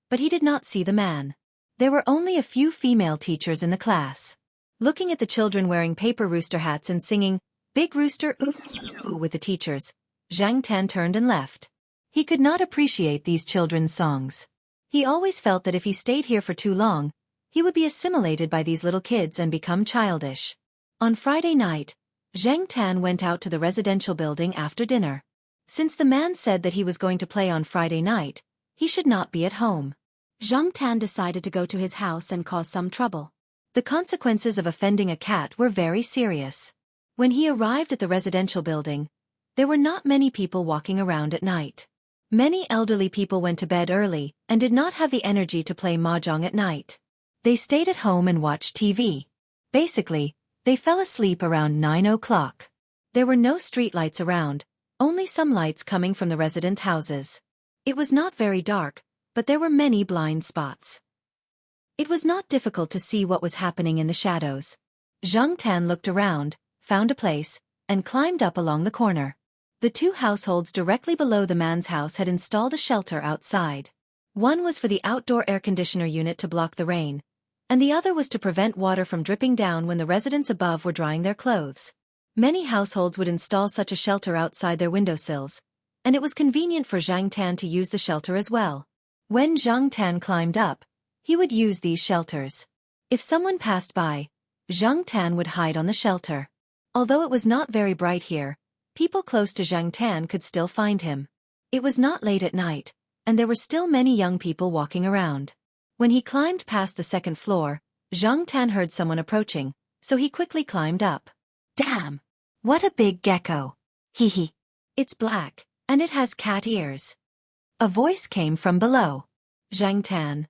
but he did not see the man. There were only a few female teachers in the class. Looking at the children wearing paper rooster hats and singing, "Big Rooster Ooh" with the teachers, Zhang Tan turned and left. He could not appreciate these children's songs. He always felt that if he stayed here for too long, he would be assimilated by these little kids and become childish. On Friday night, Zhang Tan went out to the residential building after dinner. Since the man said that he was going to play on Friday night, he should not be at home. Zhang Tan decided to go to his house and cause some trouble. The consequences of offending a cat were very serious. When he arrived at the residential building, there were not many people walking around at night. Many elderly people went to bed early and did not have the energy to play mahjong at night. They stayed at home and watched TV. Basically, they fell asleep around 9 o'clock. There were no streetlights around, only some lights coming from the resident houses. It was not very dark, but there were many blind spots. It was not difficult to see what was happening in the shadows. Zhang Tan looked around, found a place, and climbed up along the corner. The 2 households directly below the man's house had installed a shelter outside. One was for the outdoor air conditioner unit to block the rain, and the other was to prevent water from dripping down when the residents above were drying their clothes. Many households would install such a shelter outside their windowsills, and it was convenient for Zhang Tan to use the shelter as well. When Zhang Tan climbed up, he would use these shelters. If someone passed by, Zhang Tan would hide on the shelter. Although it was not very bright here, people close to Zhang Tan could still find him. It was not late at night, and there were still many young people walking around. When he climbed past the second floor, Zhang Tan heard someone approaching, so he quickly climbed up. Damn! What a big gecko! Hee hee. It's black, and it has cat ears. A voice came from below. Zhang Tan.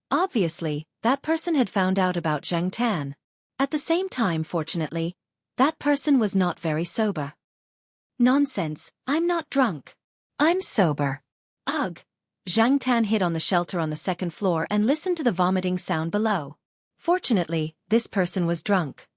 Obviously, that person had found out about Zhang Tan. At the same time, fortunately, that person was not very sober. Nonsense, I'm not drunk. I'm sober. Ugh. Zhang Tan hid on the shelter on the second floor and listened to the vomiting sound below. Fortunately, this person was drunk.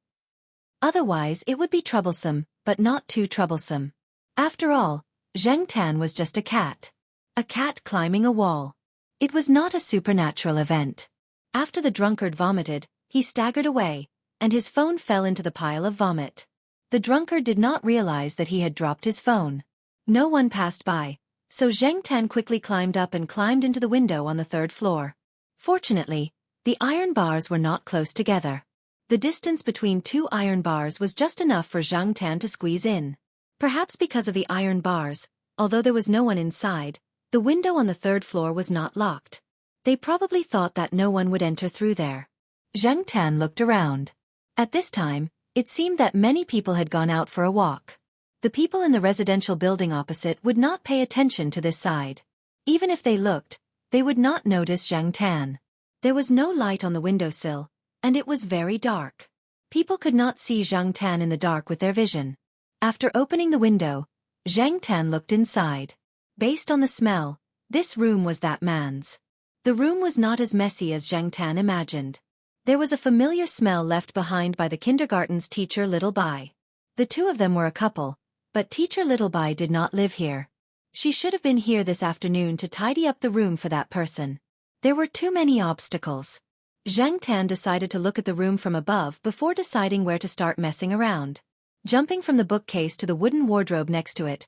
Otherwise it would be troublesome, but not too troublesome. After all, Zhang Tan was just a cat. A cat climbing a wall. It was not a supernatural event. After the drunkard vomited, he staggered away, and his phone fell into the pile of vomit. The drunkard did not realize that he had dropped his phone. No one passed by, so Zhang Tan quickly climbed up and climbed into the window on the third floor. Fortunately, the iron bars were not close together. The distance between two iron bars was just enough for Zhang Tan to squeeze in. Perhaps because of the iron bars, although there was no one inside, the window on the third floor was not locked. They probably thought that no one would enter through there. Zhang Tan looked around. At this time, it seemed that many people had gone out for a walk. The people in the residential building opposite would not pay attention to this side. Even if they looked, they would not notice Zhang Tan. There was no light on the windowsill, and it was very dark. People could not see Zhang Tan in the dark with their vision. After opening the window, Zhang Tan looked inside. Based on the smell, this room was that man's. The room was not as messy as Zhang Tan imagined. There was a familiar smell left behind by the kindergarten's teacher Little Bai. The two of them were a couple, but teacher Little Bai did not live here. She should have been here this afternoon to tidy up the room for that person. There were too many obstacles. Zhang Tan decided to look at the room from above before deciding where to start messing around. Jumping from the bookcase to the wooden wardrobe next to it,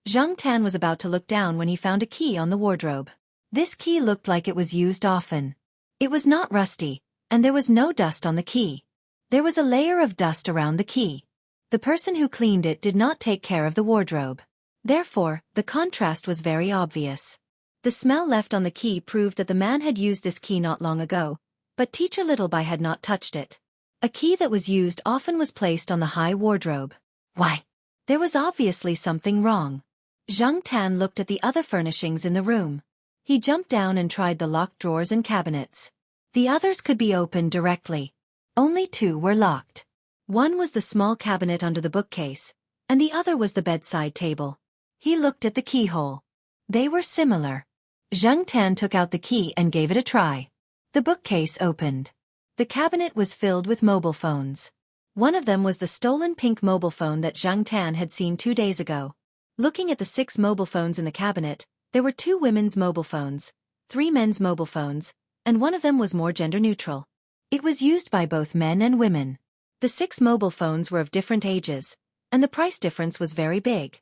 Zhang Tan was about to look down when he found a key on the wardrobe. This key looked like it was used often. It was not rusty, and there was no dust on the key. There was a layer of dust around the key. The person who cleaned it did not take care of the wardrobe. Therefore, the contrast was very obvious. The smell left on the key proved that the man had used this key not long ago, but teacher Littleby had not touched it. A key that was used often was placed on the high wardrobe. Why? There was obviously something wrong. Zhang Tan looked at the other furnishings in the room. He jumped down and tried the locked drawers and cabinets. The others could be opened directly. Only two were locked. One was the small cabinet under the bookcase, and the other was the bedside table. He looked at the keyhole. They were similar. Zhang Tan took out the key and gave it a try. The bookcase opened. The cabinet was filled with mobile phones. One of them was the stolen pink mobile phone that Zhang Tan had seen 2 days ago. Looking at the 6 mobile phones in the cabinet, there were 2 women's mobile phones, 3 men's mobile phones, and one of them was more gender-neutral. It was used by both men and women. The 6 mobile phones were of different ages, and the price difference was very big.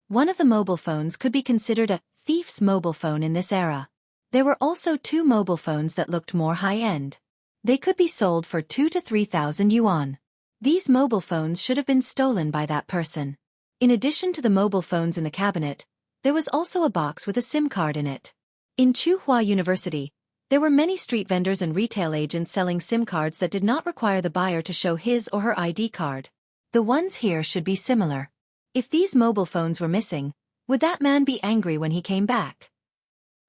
One of the mobile phones could be considered a thief's mobile phone in this era. There were also 2 mobile phones that looked more high-end. They could be sold for 2,000 to 3,000 yuan. These mobile phones should have been stolen by that person. In addition to the mobile phones in the cabinet, there was also a box with a SIM card in it. In Tsinghua University, there were many street vendors and retail agents selling SIM cards that did not require the buyer to show his or her ID card. The ones here should be similar. If these mobile phones were missing, would that man be angry when he came back?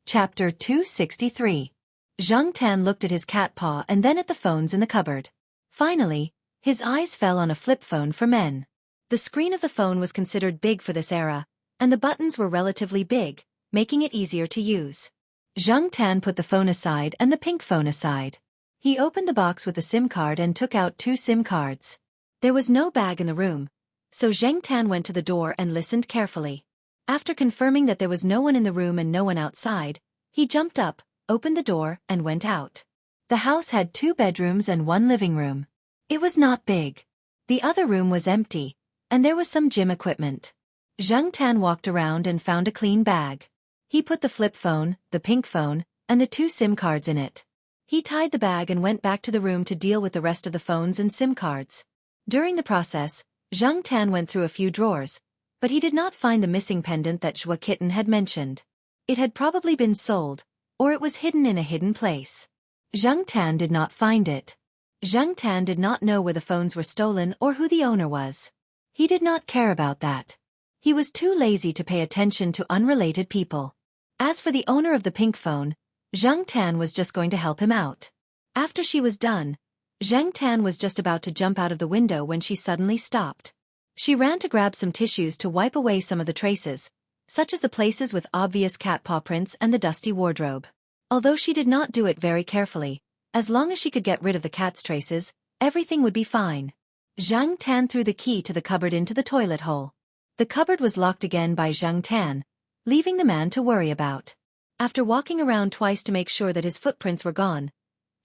Chapter 263. Zhang Tan looked at his cat paw and then at the phones in the cupboard. Finally, his eyes fell on a flip phone for men. The screen of the phone was considered big for this era, and the buttons were relatively big, making it easier to use. Zhang Tan put the phone aside and the pink phone aside. He opened the box with the SIM card and took out 2 SIM cards. There was no bag in the room, so Zhang Tan went to the door and listened carefully. After confirming that there was no one in the room and no one outside, he jumped up, opened the door, and went out. The house had 2 bedrooms and 1 living room. It was not big. The other room was empty, and there was some gym equipment. Zhang Tan walked around and found a clean bag. He put the flip phone, the pink phone, and the 2 SIM cards in it. He tied the bag and went back to the room to deal with the rest of the phones and SIM cards. During the process, Zhang Tan went through a few drawers, but he did not find the missing pendant that Xue Kitten had mentioned. It had probably been sold, or it was hidden in a hidden place. Zhang Tan did not find it. Zhang Tan did not know where the phones were stolen or who the owner was. He did not care about that. He was too lazy to pay attention to unrelated people. As for the owner of the pink phone, Zhang Tan was just going to help him out. After she was done, Zhang Tan was just about to jump out of the window when she suddenly stopped. She ran to grab some tissues to wipe away some of the traces, such as the places with obvious cat paw prints and the dusty wardrobe. Although she did not do it very carefully, as long as she could get rid of the cat's traces, everything would be fine. Zhang Tan threw the key to the cupboard into the toilet hole. The cupboard was locked again by Zhang Tan, leaving the man to worry about. After walking around twice to make sure that his footprints were gone,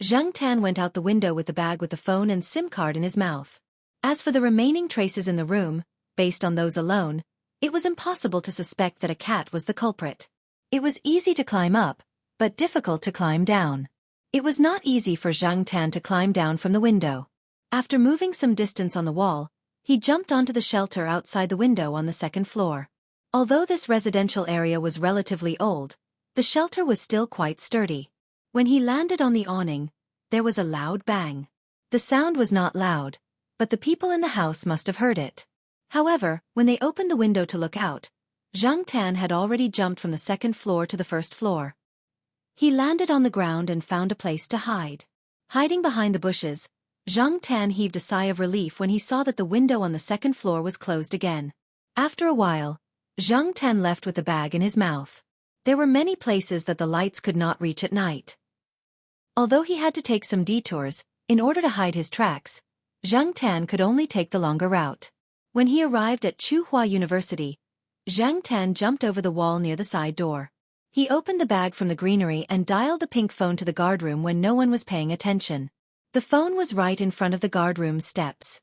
Zhang Tan went out the window with the bag with the phone and SIM card in his mouth. As for the remaining traces in the room, based on those alone, it was impossible to suspect that a cat was the culprit. It was easy to climb up, but difficult to climb down. It was not easy for Zhang Tan to climb down from the window. After moving some distance on the wall, he jumped onto the shelter outside the window on the 2nd floor. Although this residential area was relatively old, the shelter was still quite sturdy. When he landed on the awning, there was a loud bang. The sound was not loud, but the people in the house must have heard it. However, when they opened the window to look out, Zhang Tan had already jumped from the 2nd floor to the 1st floor. He landed on the ground and found a place to hide. Hiding behind the bushes, Zhang Tan heaved a sigh of relief when he saw that the window on the 2nd floor was closed again. After a while, Zhang Tan left with the bag in his mouth. There were many places that the lights could not reach at night. Although he had to take some detours, in order to hide his tracks, Zhang Tan could only take the longer route. When he arrived at Tsinghua University, Zhang Tan jumped over the wall near the side door. He opened the bag from the greenery and dialed the pink phone to the guardroom when no one was paying attention. The phone was right in front of the guardroom's steps.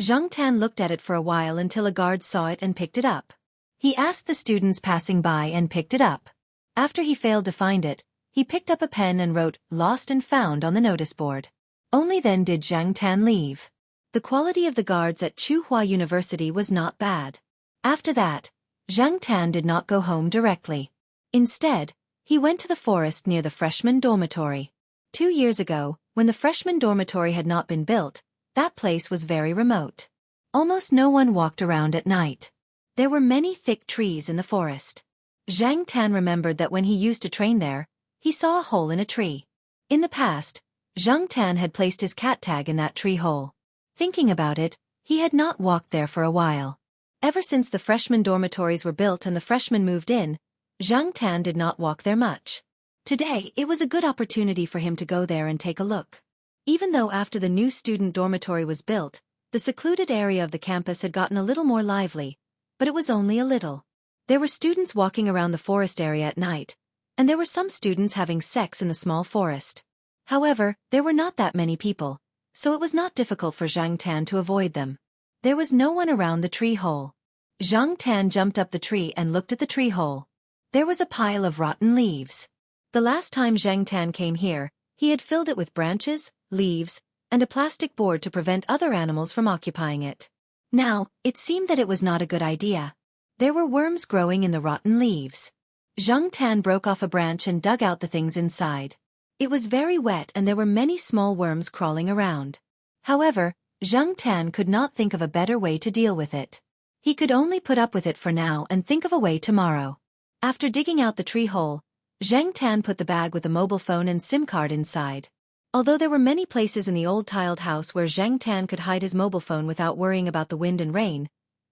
Zhang Tan looked at it for a while until a guard saw it and picked it up. He asked the students passing by and picked it up. After he failed to find it, he picked up a pen and wrote "Lost and Found" on the notice board. Only then did Zhang Tan leave. The quality of the guards at Tsinghua University was not bad. After that, Zhang Tan did not go home directly. Instead, he went to the forest near the freshman dormitory. 2 years ago, when the freshman dormitory had not been built, that place was very remote. Almost no one walked around at night. There were many thick trees in the forest. Zhang Tan remembered that when he used to train there, he saw a hole in a tree. In the past, Zhang Tan had placed his cat tag in that tree hole. Thinking about it, he had not walked there for a while. Ever since the freshman dormitories were built and the freshmen moved in, Zhang Tan did not walk there much. Today, it was a good opportunity for him to go there and take a look. Even though after the new student dormitory was built, the secluded area of the campus had gotten a little more lively, but it was only a little. There were students walking around the forest area at night, and there were some students having sex in the small forest. However, there were not that many people, so it was not difficult for Zhang Tan to avoid them. There was no one around the tree hole. Zhang Tan jumped up the tree and looked at the tree hole. There was a pile of rotten leaves. The last time Zhang Tan came here, he had filled it with branches, leaves, and a plastic board to prevent other animals from occupying it. Now, it seemed that it was not a good idea. There were worms growing in the rotten leaves. Zhang Tan broke off a branch and dug out the things inside. It was very wet and there were many small worms crawling around. However, Zhang Tan could not think of a better way to deal with it. He could only put up with it for now and think of a way tomorrow. After digging out the tree hole, Zhang Tan put the bag with the mobile phone and SIM card inside. Although there were many places in the old tiled house where Zhang Tan could hide his mobile phone without worrying about the wind and rain,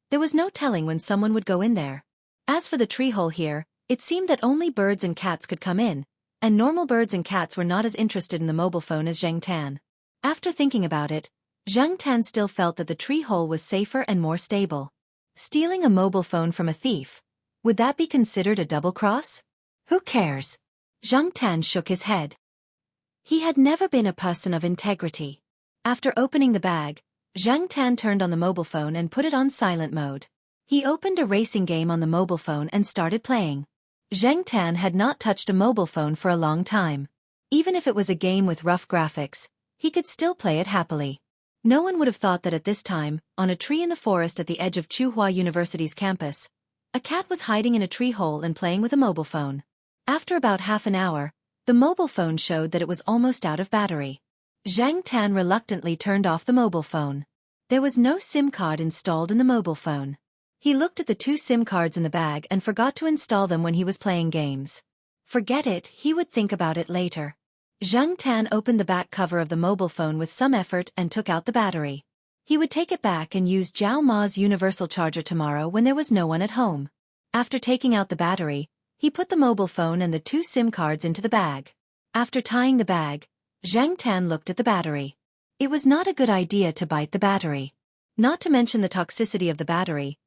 there was no telling when someone would go in there. As for the tree hole here, it seemed that only birds and cats could come in, and normal birds and cats were not as interested in the mobile phone as Zhang Tan. After thinking about it, Zhang Tan still felt that the tree hole was safer and more stable. Stealing a mobile phone from a thief, would that be considered a double cross? Who cares? Zhang Tan shook his head. He had never been a person of integrity. After opening the bag, Zhang Tan turned on the mobile phone and put it on silent mode. He opened a racing game on the mobile phone and started playing. Zhang Tan had not touched a mobile phone for a long time. Even if it was a game with rough graphics, he could still play it happily. No one would have thought that at this time, on a tree in the forest at the edge of Tsinghua University's campus, a cat was hiding in a tree hole and playing with a mobile phone. After about half an hour, the mobile phone showed that it was almost out of battery. Zhang Tan reluctantly turned off the mobile phone. There was no SIM card installed in the mobile phone. He looked at the 2 SIM cards in the bag and forgot to install them when he was playing games. Forget it, he would think about it later. Zhang Tan opened the back cover of the mobile phone with some effort and took out the battery. He would take it back and use Zhao Ma's universal charger tomorrow when there was no one at home. After taking out the battery, he put the mobile phone and the 2 SIM cards into the bag. After tying the bag, Zhang Tan looked at the battery. It was not a good idea to bite the battery. Not to mention the toxicity of the battery.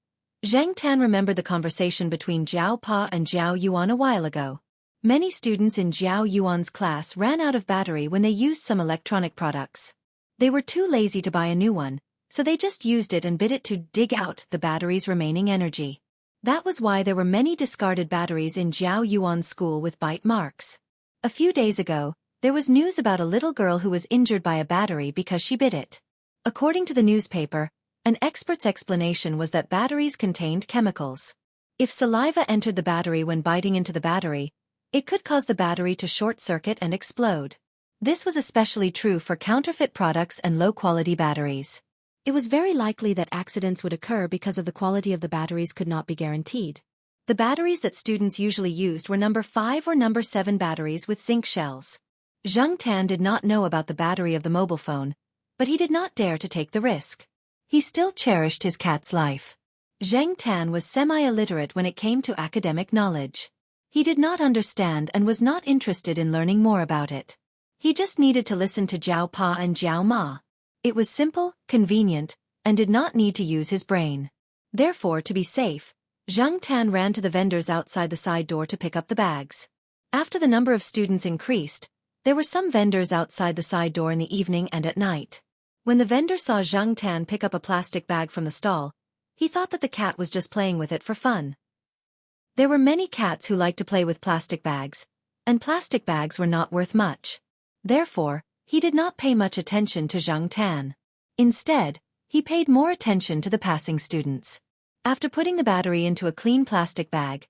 Zhang Tan remembered the conversation between Zhao Pa and Zhao Yuan a while ago. Many students in Zhao Yuan's class ran out of battery when they used some electronic products. They were too lazy to buy a new one, so they just used it and bit it to dig out the battery's remaining energy. That was why there were many discarded batteries in Zhao Yuan's school with bite marks. A few days ago, there was news about a little girl who was injured by a battery because she bit it. According to the newspaper, an expert's explanation was that batteries contained chemicals. If saliva entered the battery when biting into the battery, it could cause the battery to short-circuit and explode. This was especially true for counterfeit products and low-quality batteries. It was very likely that accidents would occur because of the quality of the batteries could not be guaranteed. The batteries that students usually used were number 5 or number 7 batteries with zinc shells. Zhang Tan did not know about the battery of the mobile phone, but he did not dare to take the risk. He still cherished his cat's life. Zhang Tan was semi-illiterate when it came to academic knowledge. He did not understand and was not interested in learning more about it. He just needed to listen to Zhao Pa and Zhao Ma. It was simple, convenient, and did not need to use his brain. Therefore, to be safe, Zhang Tan ran to the vendors outside the side door to pick up the bags. After the number of students increased, there were some vendors outside the side door in the evening and at night. When the vendor saw Zhang Tan pick up a plastic bag from the stall, he thought that the cat was just playing with it for fun. There were many cats who liked to play with plastic bags, and plastic bags were not worth much. Therefore, he did not pay much attention to Zhang Tan. Instead, he paid more attention to the passing students. After putting the battery into a clean plastic bag,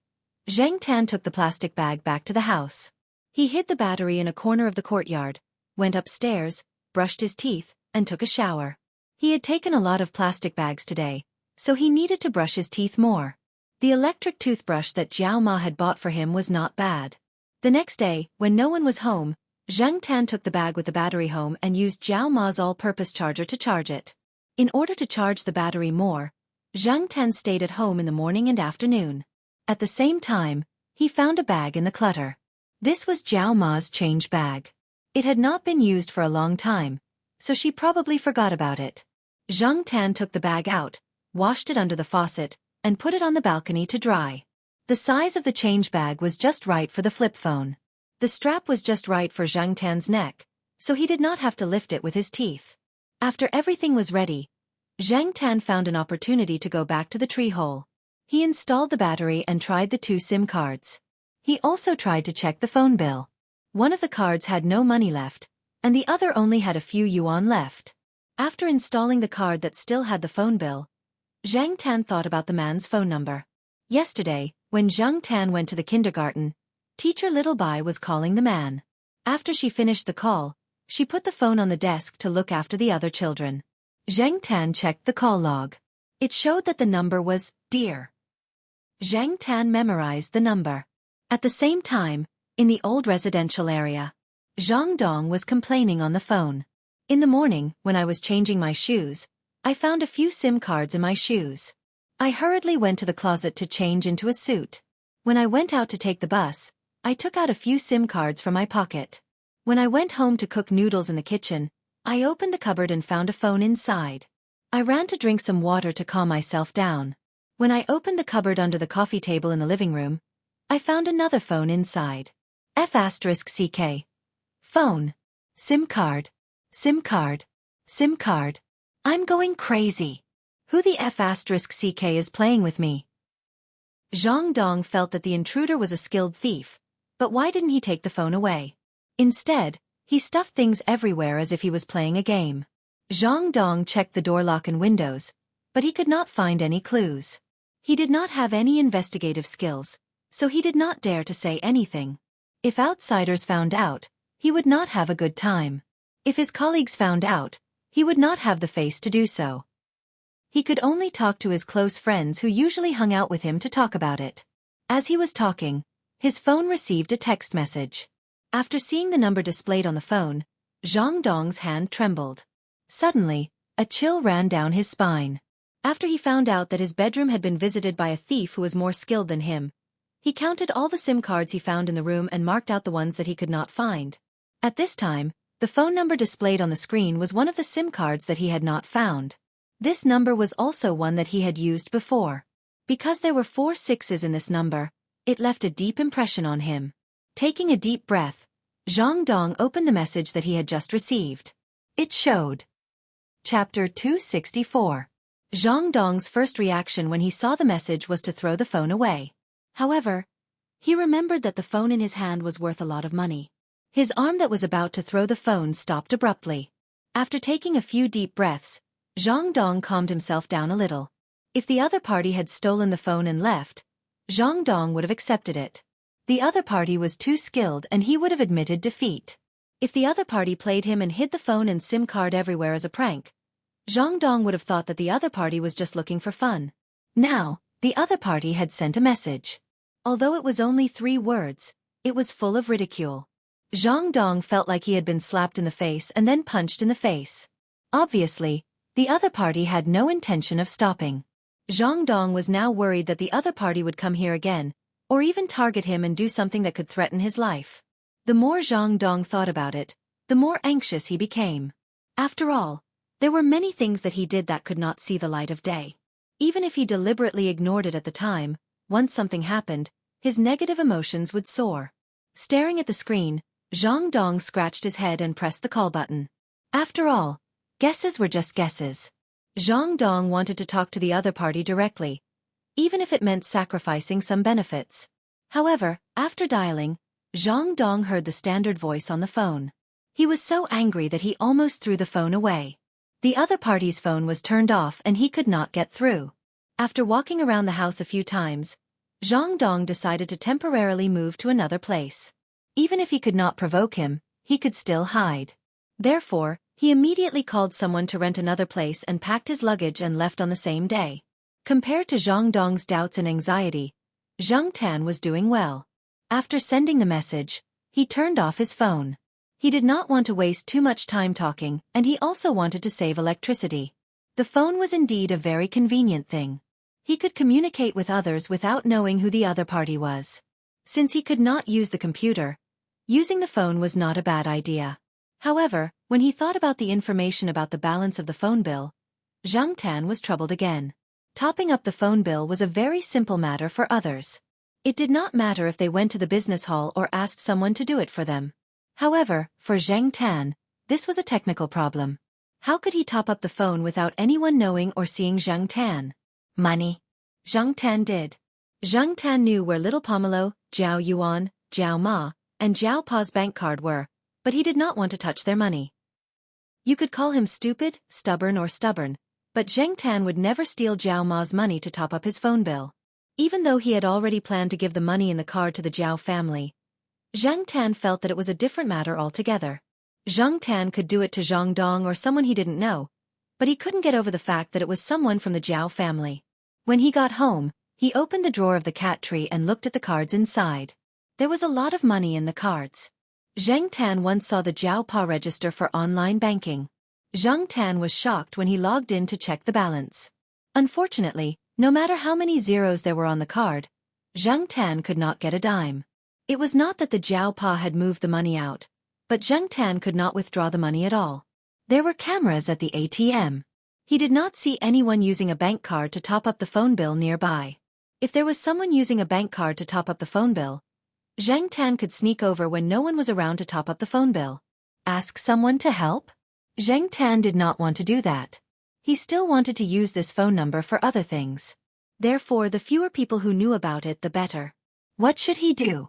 Zhang Tan took the plastic bag back to the house. He hid the battery in a corner of the courtyard, went upstairs, brushed his teeth, and took a shower. He had taken a lot of plastic bags today, so he needed to brush his teeth more. The electric toothbrush that Zhao Ma had bought for him was not bad. The next day, when no one was home, Zhang Tan took the bag with the battery home and used Zhao Ma's all-purpose charger to charge it. In order to charge the battery more, Zhang Tan stayed at home in the morning and afternoon. At the same time, he found a bag in the clutter. This was Zhao Ma's change bag. It had not been used for a long time, so she probably forgot about it. Zhang Tan took the bag out, washed it under the faucet, and put it on the balcony to dry. The size of the change bag was just right for the flip phone. The strap was just right for Zhang Tan's neck, so he did not have to lift it with his teeth. After everything was ready, Zhang Tan found an opportunity to go back to the tree hole. He installed the battery and tried the 2 SIM cards. He also tried to check the phone bill. One of the cards had no money left, and the other only had a few yuan left. After installing the card that still had the phone bill, Zhang Tan thought about the man's phone number. Yesterday, when Zhang Tan went to the kindergarten, Teacher Little Bai was calling the man. After she finished the call, she put the phone on the desk to look after the other children. Zhang Tan checked the call log. It showed that the number was Dear. Zhang Tan memorized the number. At the same time, in the old residential area, Zhang Dong was complaining on the phone. In the morning, when I was changing my shoes, I found a few SIM cards in my shoes. I hurriedly went to the closet to change into a suit. When I went out to take the bus, I took out a few SIM cards from my pocket. When I went home to cook noodles in the kitchen, I opened the cupboard and found a phone inside. I ran to drink some water to calm myself down. When I opened the cupboard under the coffee table in the living room, I found another phone inside. F***CK. Phone. SIM card. SIM card. SIM card. I'm going crazy. Who the F***CK is playing with me? Zhang Dong felt that the intruder was a skilled thief, but why didn't he take the phone away? Instead, he stuffed things everywhere as if he was playing a game. Zhang Dong checked the door lock and windows, but he could not find any clues. He did not have any investigative skills, so he did not dare to say anything. If outsiders found out, he would not have a good time. If his colleagues found out, he would not have the face to do so. He could only talk to his close friends who usually hung out with him to talk about it. As he was talking, his phone received a text message. After seeing the number displayed on the phone, Zhang Dong's hand trembled. Suddenly, a chill ran down his spine. After he found out that his bedroom had been visited by a thief who was more skilled than him, he counted all the SIM cards he found in the room and marked out the ones that he could not find. At this time, the phone number displayed on the screen was one of the SIM cards that he had not found. This number was also one that he had used before. Because there were 4 sixes in this number, it left a deep impression on him. Taking a deep breath, Zhang Dong opened the message that he had just received. It showed. Chapter 264. Zhang Dong's first reaction when he saw the message was to throw the phone away. However, he remembered that the phone in his hand was worth a lot of money. His arm that was about to throw the phone stopped abruptly. After taking a few deep breaths, Zhang Dong calmed himself down a little. If the other party had stolen the phone and left, Zhang Dong would have accepted it. The other party was too skilled and he would have admitted defeat. If the other party played him and hid the phone and SIM card everywhere as a prank, Zhang Dong would have thought that the other party was just looking for fun. Now, the other party had sent a message. Although it was only 3 words, it was full of ridicule. Zhang Dong felt like he had been slapped in the face and then punched in the face. Obviously, the other party had no intention of stopping. Zhang Dong was now worried that the other party would come here again, or even target him and do something that could threaten his life. The more Zhang Dong thought about it, the more anxious he became. After all, there were many things that he did that could not see the light of day. Even if he deliberately ignored it at the time, once something happened, his negative emotions would soar. Staring at the screen, Zhang Dong scratched his head and pressed the call button. After all, guesses were just guesses. Zhang Dong wanted to talk to the other party directly, even if it meant sacrificing some benefits. However, after dialing, Zhang Dong heard the standard voice on the phone. He was so angry that he almost threw the phone away. The other party's phone was turned off and he could not get through. After walking around the house a few times, Zhang Dong decided to temporarily move to another place. Even if he could not provoke him, he could still hide. Therefore, he immediately called someone to rent another place and packed his luggage and left on the same day. Compared to Zhang Dong's doubts and anxiety, Zhang Tan was doing well. After sending the message, he turned off his phone. He did not want to waste too much time talking, and he also wanted to save electricity. The phone was indeed a very convenient thing. He could communicate with others without knowing who the other party was. Since he could not use the computer, using the phone was not a bad idea. However, when he thought about the information about the balance of the phone bill, Zhang Tan was troubled again. Topping up the phone bill was a very simple matter for others. It did not matter if they went to the business hall or asked someone to do it for them. However, for Zhang Tan, this was a technical problem. How could he top up the phone without anyone knowing or seeing Zhang Tan? Money. Zhang Tan did. Zhang Tan knew where Little Pomelo, Jiao Yuan, Jiao Ma, and Jiao Pa's bank card were, but he did not want to touch their money. You could call him stupid, stubborn, but Zhang Tan would never steal Jiao Ma's money to top up his phone bill. Even though he had already planned to give the money in the card to the Jiao family, Zhang Tan felt that it was a different matter altogether. Zhang Tan could do it to Zhang Dong or someone he didn't know, but he couldn't get over the fact that it was someone from the Jiao family. When he got home, he opened the drawer of the cat tree and looked at the cards inside. There was a lot of money in the cards. Zhang Tan once saw the Jiao Pa register for online banking. Zhang Tan was shocked when he logged in to check the balance. Unfortunately, no matter how many zeros there were on the card, Zhang Tan could not get a dime. It was not that the Jiao Pa had moved the money out, but Zhang Tan could not withdraw the money at all. There were cameras at the ATM. He did not see anyone using a bank card to top up the phone bill nearby. If there was someone using a bank card to top up the phone bill, Zhang Tan could sneak over when no one was around to top up the phone bill. Ask someone to help? Zhang Tan did not want to do that. He still wanted to use this phone number for other things. Therefore, the fewer people who knew about it, the better. What should he do?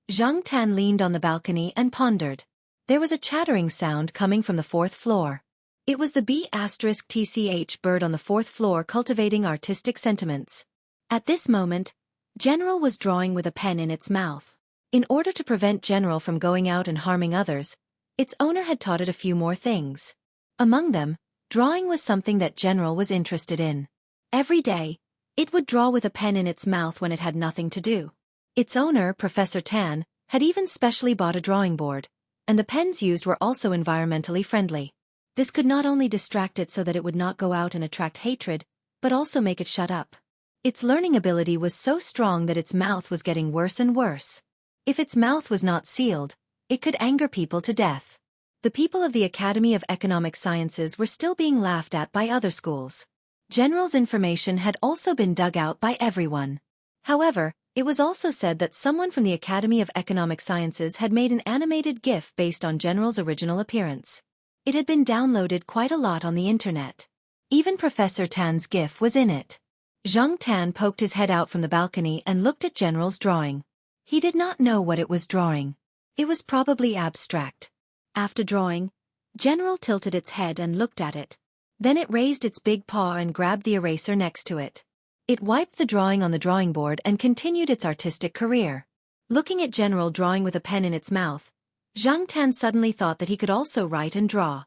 Zhang Tan leaned on the balcony and pondered. There was a chattering sound coming from the fourth floor. It was the B*TCH bird on the fourth floor cultivating artistic sentiments. At this moment, General was drawing with a pen in its mouth. In order to prevent General from going out and harming others, its owner had taught it a few more things. Among them, drawing was something that General was interested in. Every day, it would draw with a pen in its mouth when it had nothing to do. Its owner, Professor Tan, had even specially bought a drawing board, and the pens used were also environmentally friendly. This could not only distract it so that it would not go out and attract hatred, but also make it shut up. Its learning ability was so strong that its mouth was getting worse and worse. If its mouth was not sealed, it could anger people to death. The people of the Academy of Economic Sciences were still being laughed at by other schools. General's information had also been dug out by everyone. However, it was also said that someone from the Academy of Economic Sciences had made an animated GIF based on General's original appearance. It had been downloaded quite a lot on the internet. Even Professor Tan's GIF was in it. Zhang Tan poked his head out from the balcony and looked at General's drawing. He did not know what it was drawing. It was probably abstract. After drawing, General tilted its head and looked at it. Then it raised its big paw and grabbed the eraser next to it. It wiped the drawing on the drawing board and continued its artistic career. Looking at General drawing with a pen in its mouth, Zhang Tan suddenly thought that he could also write and draw.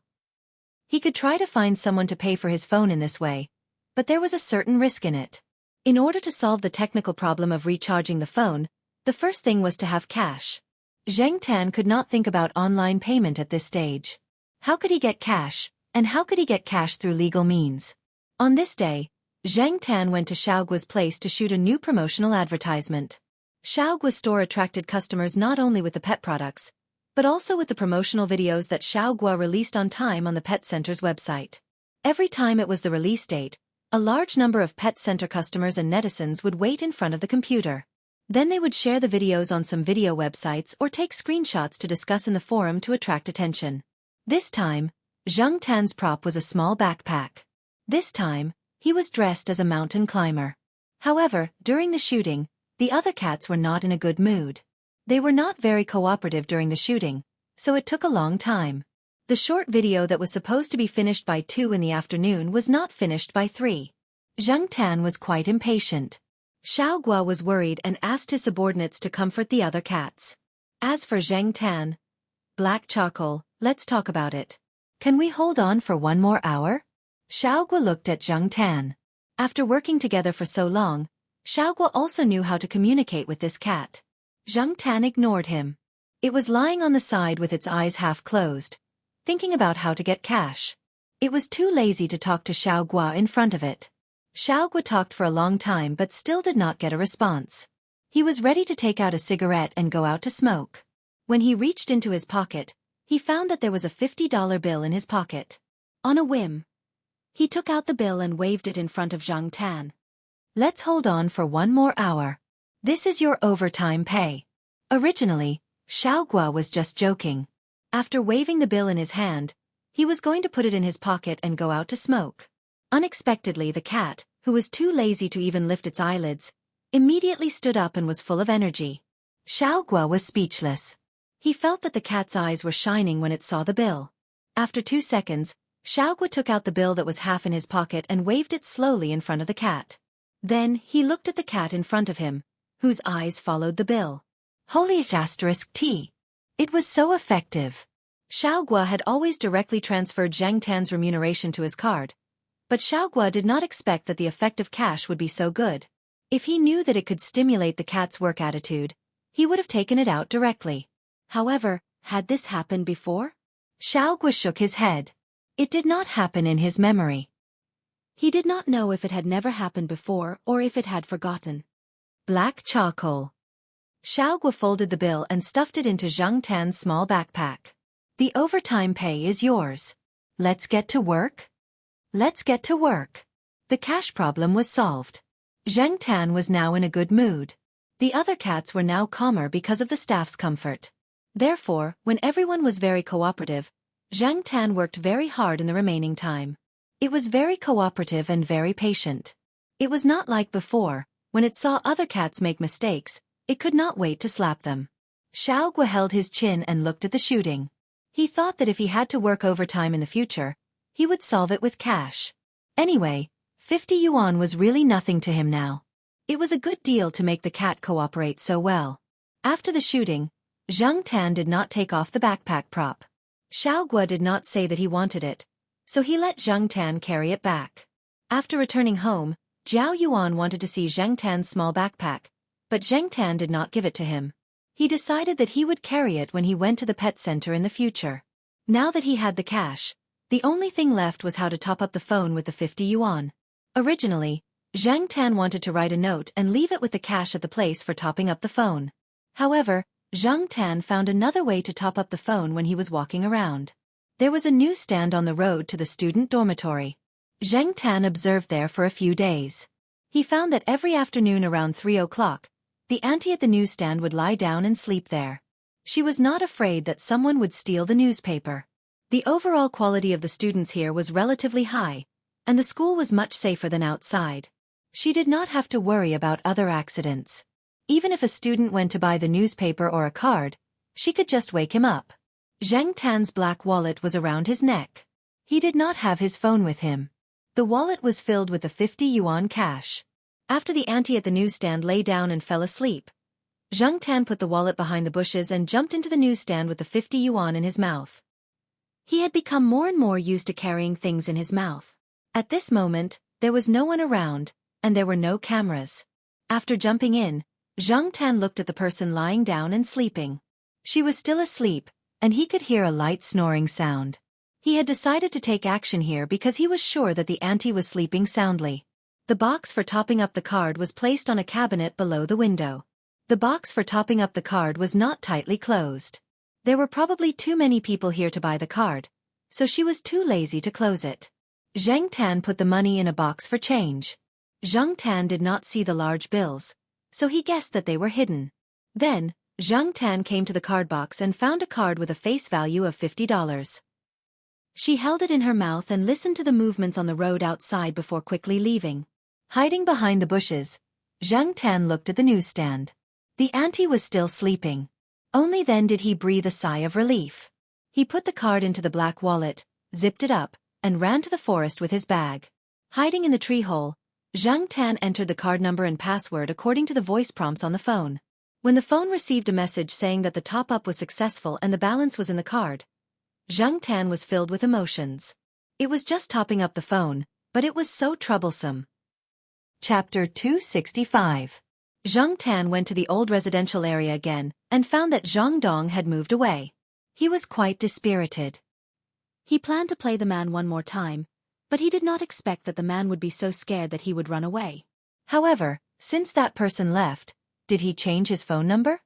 He could try to find someone to pay for his phone in this way, but there was a certain risk in it. In order to solve the technical problem of recharging the phone, the first thing was to have cash. Zhang Tan could not think about online payment at this stage. How could he get cash, and how could he get cash through legal means? On this day, Zhang Tan went to Xiaogua's place to shoot a new promotional advertisement. Xiaogua's store attracted customers not only with the pet products, but also with the promotional videos that Xiaogua released on time on the Pet Center's website. Every time it was the release date, a large number of Pet Center customers and netizens would wait in front of the computer. Then they would share the videos on some video websites or take screenshots to discuss in the forum to attract attention. This time, Zhang Tan's prop was a small backpack. This time, he was dressed as a mountain climber. However, during the shooting, the other cats were not in a good mood. They were not very cooperative during the shooting, so it took a long time. The short video that was supposed to be finished by 2 in the afternoon was not finished by 3. Zhang Tan was quite impatient. Xiaogua was worried and asked his subordinates to comfort the other cats. As for Zhang Tan, black charcoal, let's talk about it. Can we hold on for 1 more hour? Xiaogua looked at Zhang Tan. After working together for so long, Xiaogua also knew how to communicate with this cat. Zhang Tan ignored him. It was lying on the side with its eyes half closed, thinking about how to get cash. It was too lazy to talk to Xiaogua in front of it. Xiaogua talked for a long time but still did not get a response. He was ready to take out a cigarette and go out to smoke. When he reached into his pocket, he found that there was a $50 bill in his pocket. On a whim, he took out the bill and waved it in front of Zhang Tan. Let's hold on for 1 more hour. This is your overtime pay. Originally, Xiaogua was just joking. After waving the bill in his hand, he was going to put it in his pocket and go out to smoke. Unexpectedly, the cat, who was too lazy to even lift its eyelids, immediately stood up and was full of energy. Xiaogua was speechless. He felt that the cat's eyes were shining when it saw the bill. After 2 seconds, Xiaogua took out the bill that was half in his pocket and waved it slowly in front of the cat. Then, he looked at the cat in front of him, whose eyes followed the bill. Holy *T. It was so effective. Xiaogua had always directly transferred Zhang Tan's remuneration to his card, but Xiaogua did not expect that the effect of cash would be so good. If he knew that it could stimulate the cat's work attitude, he would have taken it out directly. However, had this happened before? Xiaogua shook his head. It did not happen in his memory. He did not know if it had never happened before or if it had forgotten. Black charcoal. Xiaogua folded the bill and stuffed it into Zhang Tan's small backpack. The overtime pay is yours. Let's get to work? Let's get to work. The cash problem was solved. Zhang Tan was now in a good mood. The other cats were now calmer because of the staff's comfort. Therefore, when everyone was very cooperative, Zhang Tan worked very hard in the remaining time. It was very cooperative and very patient. It was not like before, when it saw other cats make mistakes, it could not wait to slap them. Xiaogu held his chin and looked at the shooting. He thought that if he had to work overtime in the future, he would solve it with cash. Anyway, 50 yuan was really nothing to him now. It was a good deal to make the cat cooperate so well. After the shooting, Zhang Tan did not take off the backpack prop. Xiaogu did not say that he wanted it, so he let Zhang Tan carry it back. After returning home, Zhao Yuan wanted to see Zhang Tan's small backpack, but Zhang Tan did not give it to him. He decided that he would carry it when he went to the pet center in the future. Now that he had the cash, the only thing left was how to top up the phone with the 50 yuan. Originally, Zhang Tan wanted to write a note and leave it with the cash at the place for topping up the phone. However, Zhang Tan found another way to top up the phone when he was walking around. There was a newsstand on the road to the student dormitory. Zhang Tan observed there for a few days. He found that every afternoon around 3 o'clock, the auntie at the newsstand would lie down and sleep there. She was not afraid that someone would steal the newspaper. The overall quality of the students here was relatively high, and the school was much safer than outside. She did not have to worry about other accidents. Even if a student went to buy the newspaper or a card, she could just wake him up. Zhang Tan's black wallet was around his neck. He did not have his phone with him. The wallet was filled with the 50 yuan cash. After the auntie at the newsstand lay down and fell asleep, Zhang Tan put the wallet behind the bushes and jumped into the newsstand with the 50 yuan in his mouth. He had become more and more used to carrying things in his mouth. At this moment, there was no one around, and there were no cameras. After jumping in, Zhang Tan looked at the person lying down and sleeping. She was still asleep, and he could hear a light snoring sound. He had decided to take action here because he was sure that the auntie was sleeping soundly. The box for topping up the card was placed on a cabinet below the window. The box for topping up the card was not tightly closed. There were probably too many people here to buy the card, so she was too lazy to close it. Zhang Tan put the money in a box for change. Zhang Tan did not see the large bills, so he guessed that they were hidden. Then, Zhang Tan came to the card box and found a card with a face value of $50. She held it in her mouth and listened to the movements on the road outside before quickly leaving. Hiding behind the bushes, Zhang Tan looked at the newsstand. The auntie was still sleeping. Only then did he breathe a sigh of relief. He put the card into the black wallet, zipped it up, and ran to the forest with his bag. Hiding in the tree hole, Zhang Tan entered the card number and password according to the voice prompts on the phone. When the phone received a message saying that the top-up was successful and the balance was in the card, Zhang Tan was filled with emotions. It was just topping up the phone, but it was so troublesome. Chapter 265. Zhang Tan went to the old residential area again, and found that Zhang Dong had moved away. He was quite dispirited. He planned to play the man one more time, but he did not expect that the man would be so scared that he would run away. However, since that person left, did he change his phone number?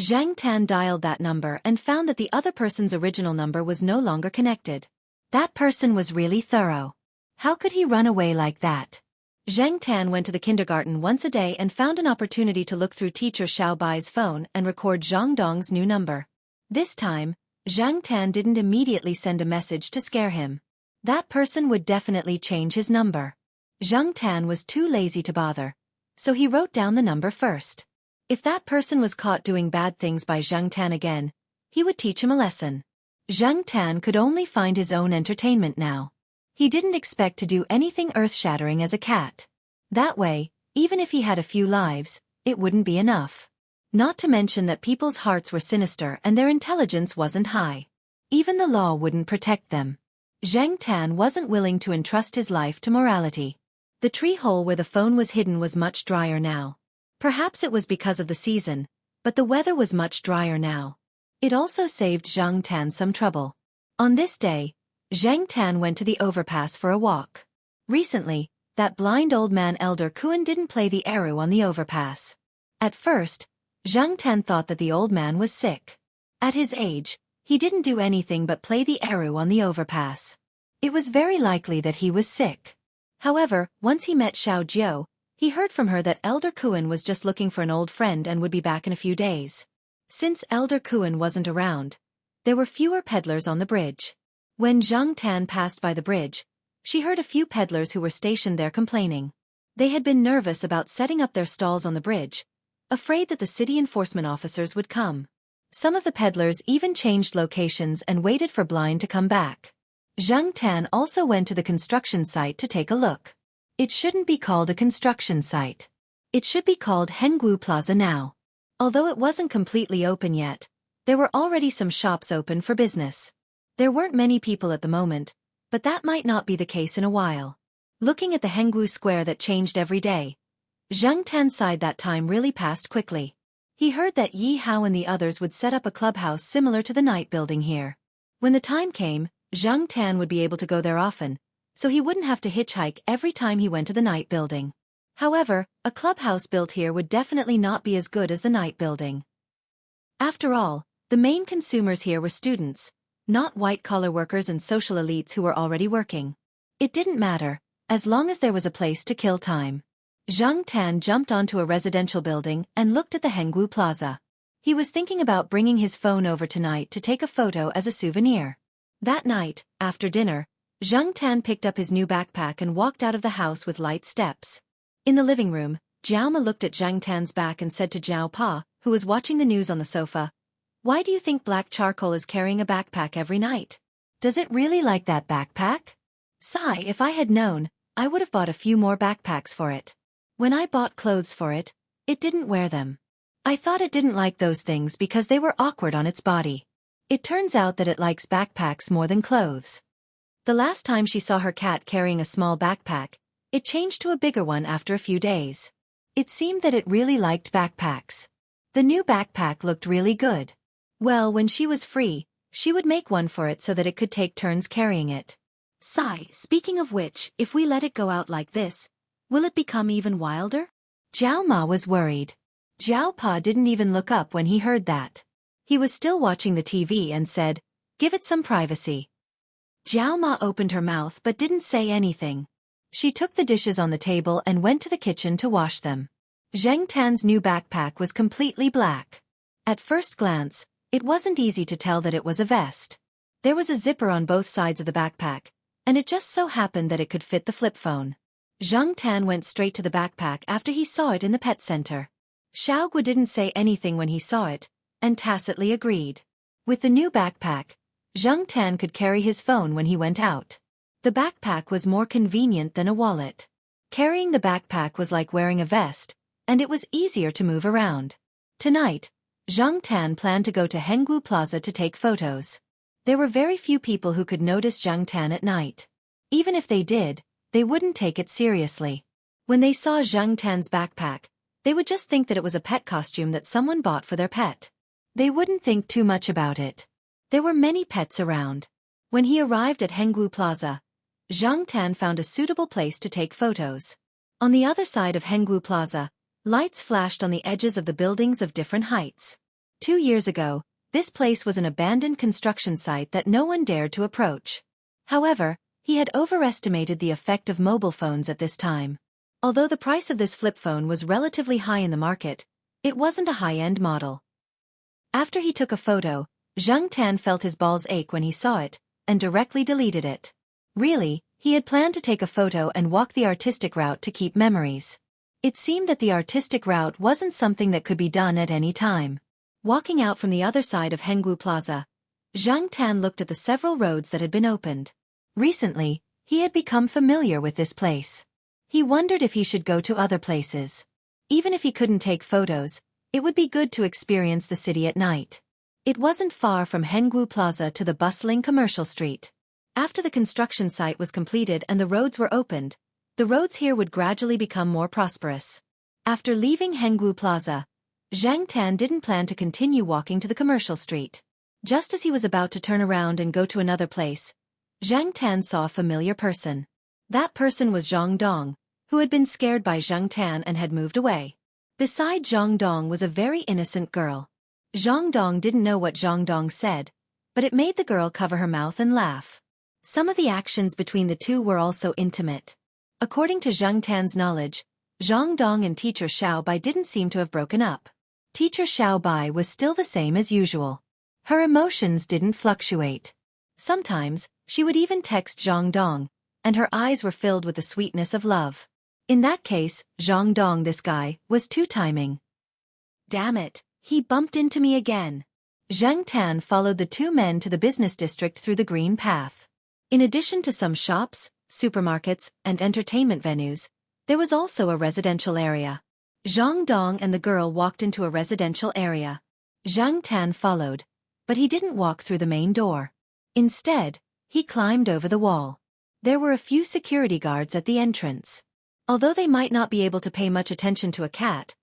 Zhang Tan dialed that number and found that the other person's original number was no longer connected. That person was really thorough. How could he run away like that? Zhang Tan went to the kindergarten once a day and found an opportunity to look through teacher Xiao Bai's phone and record Zhang Dong's new number. This time, Zhang Tan didn't immediately send a message to scare him. That person would definitely change his number. Zhang Tan was too lazy to bother, so he wrote down the number first. If that person was caught doing bad things by Zhang Tan again, he would teach him a lesson. Zhang Tan could only find his own entertainment now. He didn't expect to do anything earth-shattering as a cat. That way, even if he had a few lives, it wouldn't be enough. Not to mention that people's hearts were sinister and their intelligence wasn't high. Even the law wouldn't protect them. Zhang Tan wasn't willing to entrust his life to morality. The tree hole where the phone was hidden was much drier now. Perhaps it was because of the season, but the weather was much drier now. It also saved Zhang Tan some trouble. On this day, Zhang Tan went to the overpass for a walk. Recently, that blind old man Elder Kuan didn't play the eru on the overpass. At first, Zhang Tan thought that the old man was sick. At his age, he didn't do anything but play the eru on the overpass. It was very likely that he was sick. However, once he met Xiao Jiao, he heard from her that Elder Kuan was just looking for an old friend and would be back in a few days. Since Elder Kuan wasn't around, there were fewer peddlers on the bridge. When Zhang Tan passed by the bridge, she heard a few peddlers who were stationed there complaining. They had been nervous about setting up their stalls on the bridge, afraid that the city enforcement officers would come. Some of the peddlers even changed locations and waited for Blind to come back. Zhang Tan also went to the construction site to take a look. It shouldn't be called a construction site. It should be called Hengwu Plaza now. Although it wasn't completely open yet, there were already some shops open for business. There weren't many people at the moment, but that might not be the case in a while. Looking at the Hengwu Square that changed every day, Zhang Tan sighed that time really passed quickly. He heard that Yi Hao and the others would set up a clubhouse similar to the night building here. When the time came, Zhang Tan would be able to go there often, so he wouldn't have to hitchhike every time he went to the night building. However, a clubhouse built here would definitely not be as good as the night building. After all, the main consumers here were students, not white-collar workers and social elites who were already working. It didn't matter, as long as there was a place to kill time. Zhang Tan jumped onto a residential building and looked at the Hengwu Plaza. He was thinking about bringing his phone over tonight to take a photo as a souvenir. That night, after dinner, Zhang Tan picked up his new backpack and walked out of the house with light steps. In the living room, Jiao Ma looked at Zhang Tan's back and said to Jiao Pa, who was watching the news on the sofa, "Why do you think Black Charcoal is carrying a backpack every night? Does it really like that backpack?" "Sigh, if I had known, I would have bought a few more backpacks for it. When I bought clothes for it, it didn't wear them. I thought it didn't like those things because they were awkward on its body. It turns out that it likes backpacks more than clothes." The last time she saw her cat carrying a small backpack, it changed to a bigger one after a few days. It seemed that it really liked backpacks. The new backpack looked really good. Well, when she was free, she would make one for it so that it could take turns carrying it. "Sigh, speaking of which, if we let it go out like this, will it become even wilder?" Jiao Ma was worried. Jiao Pa didn't even look up when he heard that. He was still watching the TV and said, "Give it some privacy." Jiao Ma opened her mouth but didn't say anything. She took the dishes on the table and went to the kitchen to wash them. Zhang Tan's new backpack was completely black. At first glance, it wasn't easy to tell that it was a vest. There was a zipper on both sides of the backpack, and it just so happened that it could fit the flip phone. Zhang Tan went straight to the backpack after he saw it in the pet center. Xiaogu didn't say anything when he saw it, and tacitly agreed. With the new backpack, Zhang Tan could carry his phone when he went out. The backpack was more convenient than a wallet. Carrying the backpack was like wearing a vest, and it was easier to move around. Tonight, Zhang Tan planned to go to Hengwu Plaza to take photos. There were very few people who could notice Zhang Tan at night. Even if they did, they wouldn't take it seriously. When they saw Zhang Tan's backpack, they would just think that it was a pet costume that someone bought for their pet. They wouldn't think too much about it. There were many pets around. When he arrived at Hengwu Plaza, Zhang Tan found a suitable place to take photos. On the other side of Hengwu Plaza, lights flashed on the edges of the buildings of different heights. 2 years ago, this place was an abandoned construction site that no one dared to approach. However, he had overestimated the effect of mobile phones at this time. Although the price of this flip phone was relatively high in the market, it wasn't a high-end model. After he took a photo, Zhang Tan felt his balls ache when he saw it, and directly deleted it. Really, he had planned to take a photo and walk the artistic route to keep memories. It seemed that the artistic route wasn't something that could be done at any time. Walking out from the other side of Hengwu Plaza, Zhang Tan looked at the several roads that had been opened. Recently, he had become familiar with this place. He wondered if he should go to other places. Even if he couldn't take photos, it would be good to experience the city at night. It wasn't far from Hengwu Plaza to the bustling commercial street. After the construction site was completed and the roads were opened, the roads here would gradually become more prosperous. After leaving Hengwu Plaza, Zhang Tan didn't plan to continue walking to the commercial street. Just as he was about to turn around and go to another place, Zhang Tan saw a familiar person. That person was Zhang Dong, who had been scared by Zhang Tan and had moved away. Beside Zhang Dong was a very innocent girl. Zhang Dong didn't know what Zhang Dong said, but it made the girl cover her mouth and laugh. Some of the actions between the two were also intimate. According to Zhang Tan's knowledge, Zhang Dong and teacher Xiao Bai didn't seem to have broken up. Teacher Xiao Bai was still the same as usual. Her emotions didn't fluctuate. Sometimes, she would even text Zhang Dong, and her eyes were filled with the sweetness of love. In that case, Zhang Dong, this guy, was two-timing. Damn it, he bumped into me again. Zhang Tan followed the two men to the business district through the green path. In addition to some shops, supermarkets, and entertainment venues, there was also a residential area. Zhang Dong and the girl walked into a residential area. Zhang Tan followed, but he didn't walk through the main door. Instead, he climbed over the wall. There were a few security guards at the entrance. Although they might not be able to pay much attention to a cat,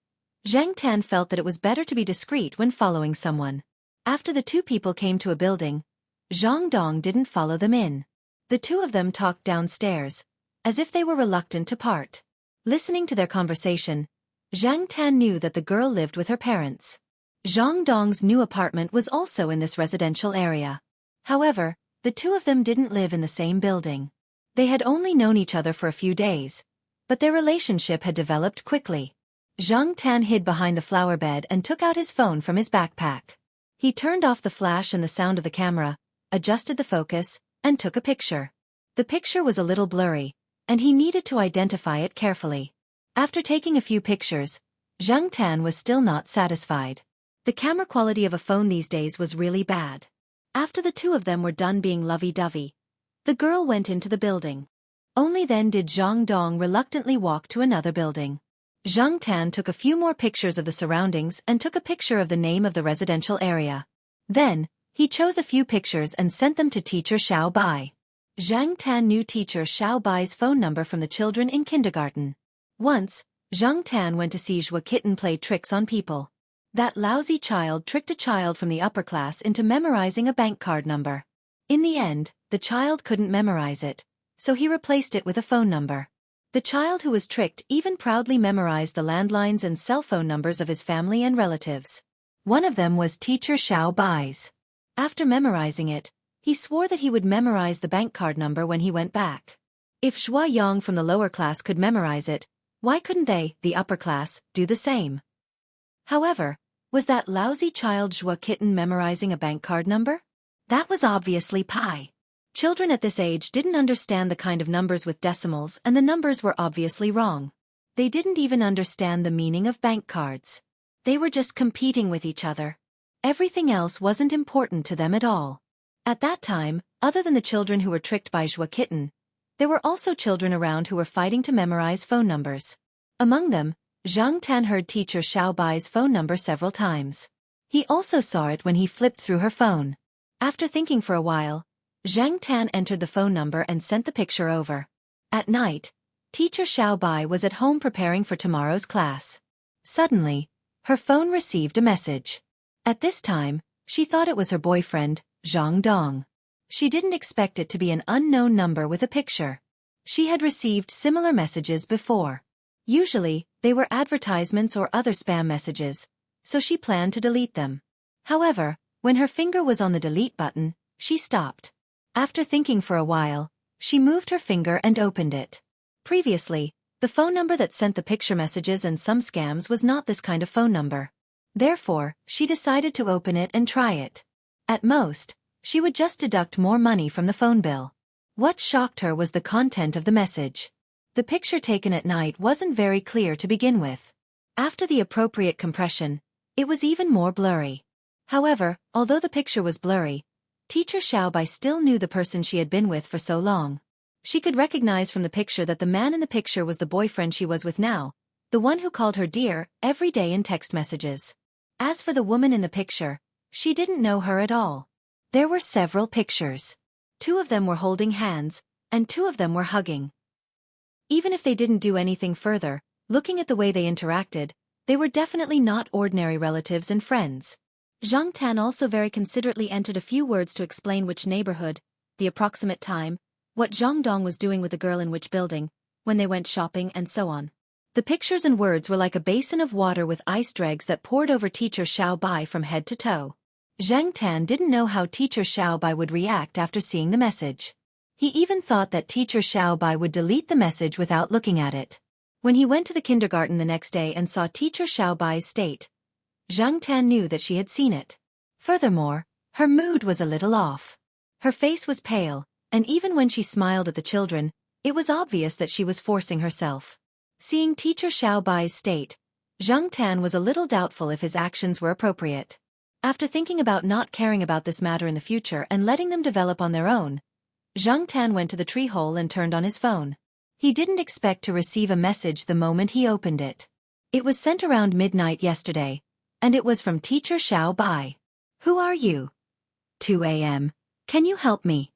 Zhang Tan felt that it was better to be discreet when following someone. After the two people came to a building, Zhang Dong didn't follow them in. The two of them talked downstairs, as if they were reluctant to part. Listening to their conversation, Zhang Tan knew that the girl lived with her parents. Zhang Dong's new apartment was also in this residential area. However, the two of them didn't live in the same building. They had only known each other for a few days, but their relationship had developed quickly. Zhang Tan hid behind the flower bed and took out his phone from his backpack. He turned off the flash and the sound of the camera, adjusted the focus, and took a picture. The picture was a little blurry, and he needed to identify it carefully. After taking a few pictures, Zhang Tan was still not satisfied. The camera quality of a phone these days was really bad. After the two of them were done being lovey-dovey, the girl went into the building. Only then did Zhang Dong reluctantly walk to another building. Zhang Tan took a few more pictures of the surroundings and took a picture of the name of the residential area. Then, he chose a few pictures and sent them to teacher Xiao Bai. Zhang Tan knew teacher Xiao Bai's phone number from the children in kindergarten. Once, Zhang Tan went to see Zhua Kitten play tricks on people. That lousy child tricked a child from the upper class into memorizing a bank card number. In the end, the child couldn't memorize it, so he replaced it with a phone number. The child who was tricked even proudly memorized the landlines and cell phone numbers of his family and relatives. One of them was teacher Xiao Bai's. After memorizing it, he swore that he would memorize the bank card number when he went back. If Zhua Yang from the lower class could memorize it, why couldn't they, the upper class, do the same? However, was that lousy child Zhua Kitten memorizing a bank card number? That was obviously pi. Children at this age didn't understand the kind of numbers with decimals, and the numbers were obviously wrong. They didn't even understand the meaning of bank cards. They were just competing with each other. Everything else wasn't important to them at all. At that time, other than the children who were tricked by Zhua Kitten, there were also children around who were fighting to memorize phone numbers. Among them, Zhang Tan heard teacher Xiao Bai's phone number several times. He also saw it when he flipped through her phone. After thinking for a while, Zhang Tan entered the phone number and sent the picture over. At night, teacher Xiao Bai was at home preparing for tomorrow's class. Suddenly, her phone received a message. At this time, she thought it was her boyfriend, Zhang Dong. She didn't expect it to be an unknown number with a picture. She had received similar messages before. Usually, they were advertisements or other spam messages, so she planned to delete them. However, when her finger was on the delete button, she stopped. After thinking for a while, she moved her finger and opened it. Previously, the phone number that sent the picture messages and some scams was not this kind of phone number. Therefore, she decided to open it and try it. At most, she would just deduct more money from the phone bill. What shocked her was the content of the message. The picture taken at night wasn't very clear to begin with. After the appropriate compression, it was even more blurry. However, although the picture was blurry, teacher Xiao Bai still knew the person she had been with for so long. She could recognize from the picture that the man in the picture was the boyfriend she was with now, the one who called her dear every day in text messages. As for the woman in the picture, she didn't know her at all. There were several pictures. 2 of them were holding hands, and 2 of them were hugging. Even if they didn't do anything further, looking at the way they interacted, they were definitely not ordinary relatives and friends. Zhang Tan also very considerately entered a few words to explain which neighborhood, the approximate time, what Zhang Dong was doing with the girl in which building, when they went shopping and so on. The pictures and words were like a basin of water with ice dregs that poured over teacher Xiao Bai from head to toe. Zhang Tan didn't know how teacher Xiao Bai would react after seeing the message. He even thought that teacher Xiao Bai would delete the message without looking at it. When he went to the kindergarten the next day and saw teacher Xiao Bai's state, Zhang Tan knew that she had seen it. Furthermore, her mood was a little off. Her face was pale, and even when she smiled at the children, it was obvious that she was forcing herself. Seeing Teacher Xiao Bai's state, Zhang Tan was a little doubtful if his actions were appropriate. After thinking about not caring about this matter in the future and letting them develop on their own, Zhang Tan went to the tree hole and turned on his phone. He didn't expect to receive a message the moment he opened it. It was sent around midnight yesterday, and it was from Teacher Xiao Bai. "Who are you? 2 a.m. Can you help me?"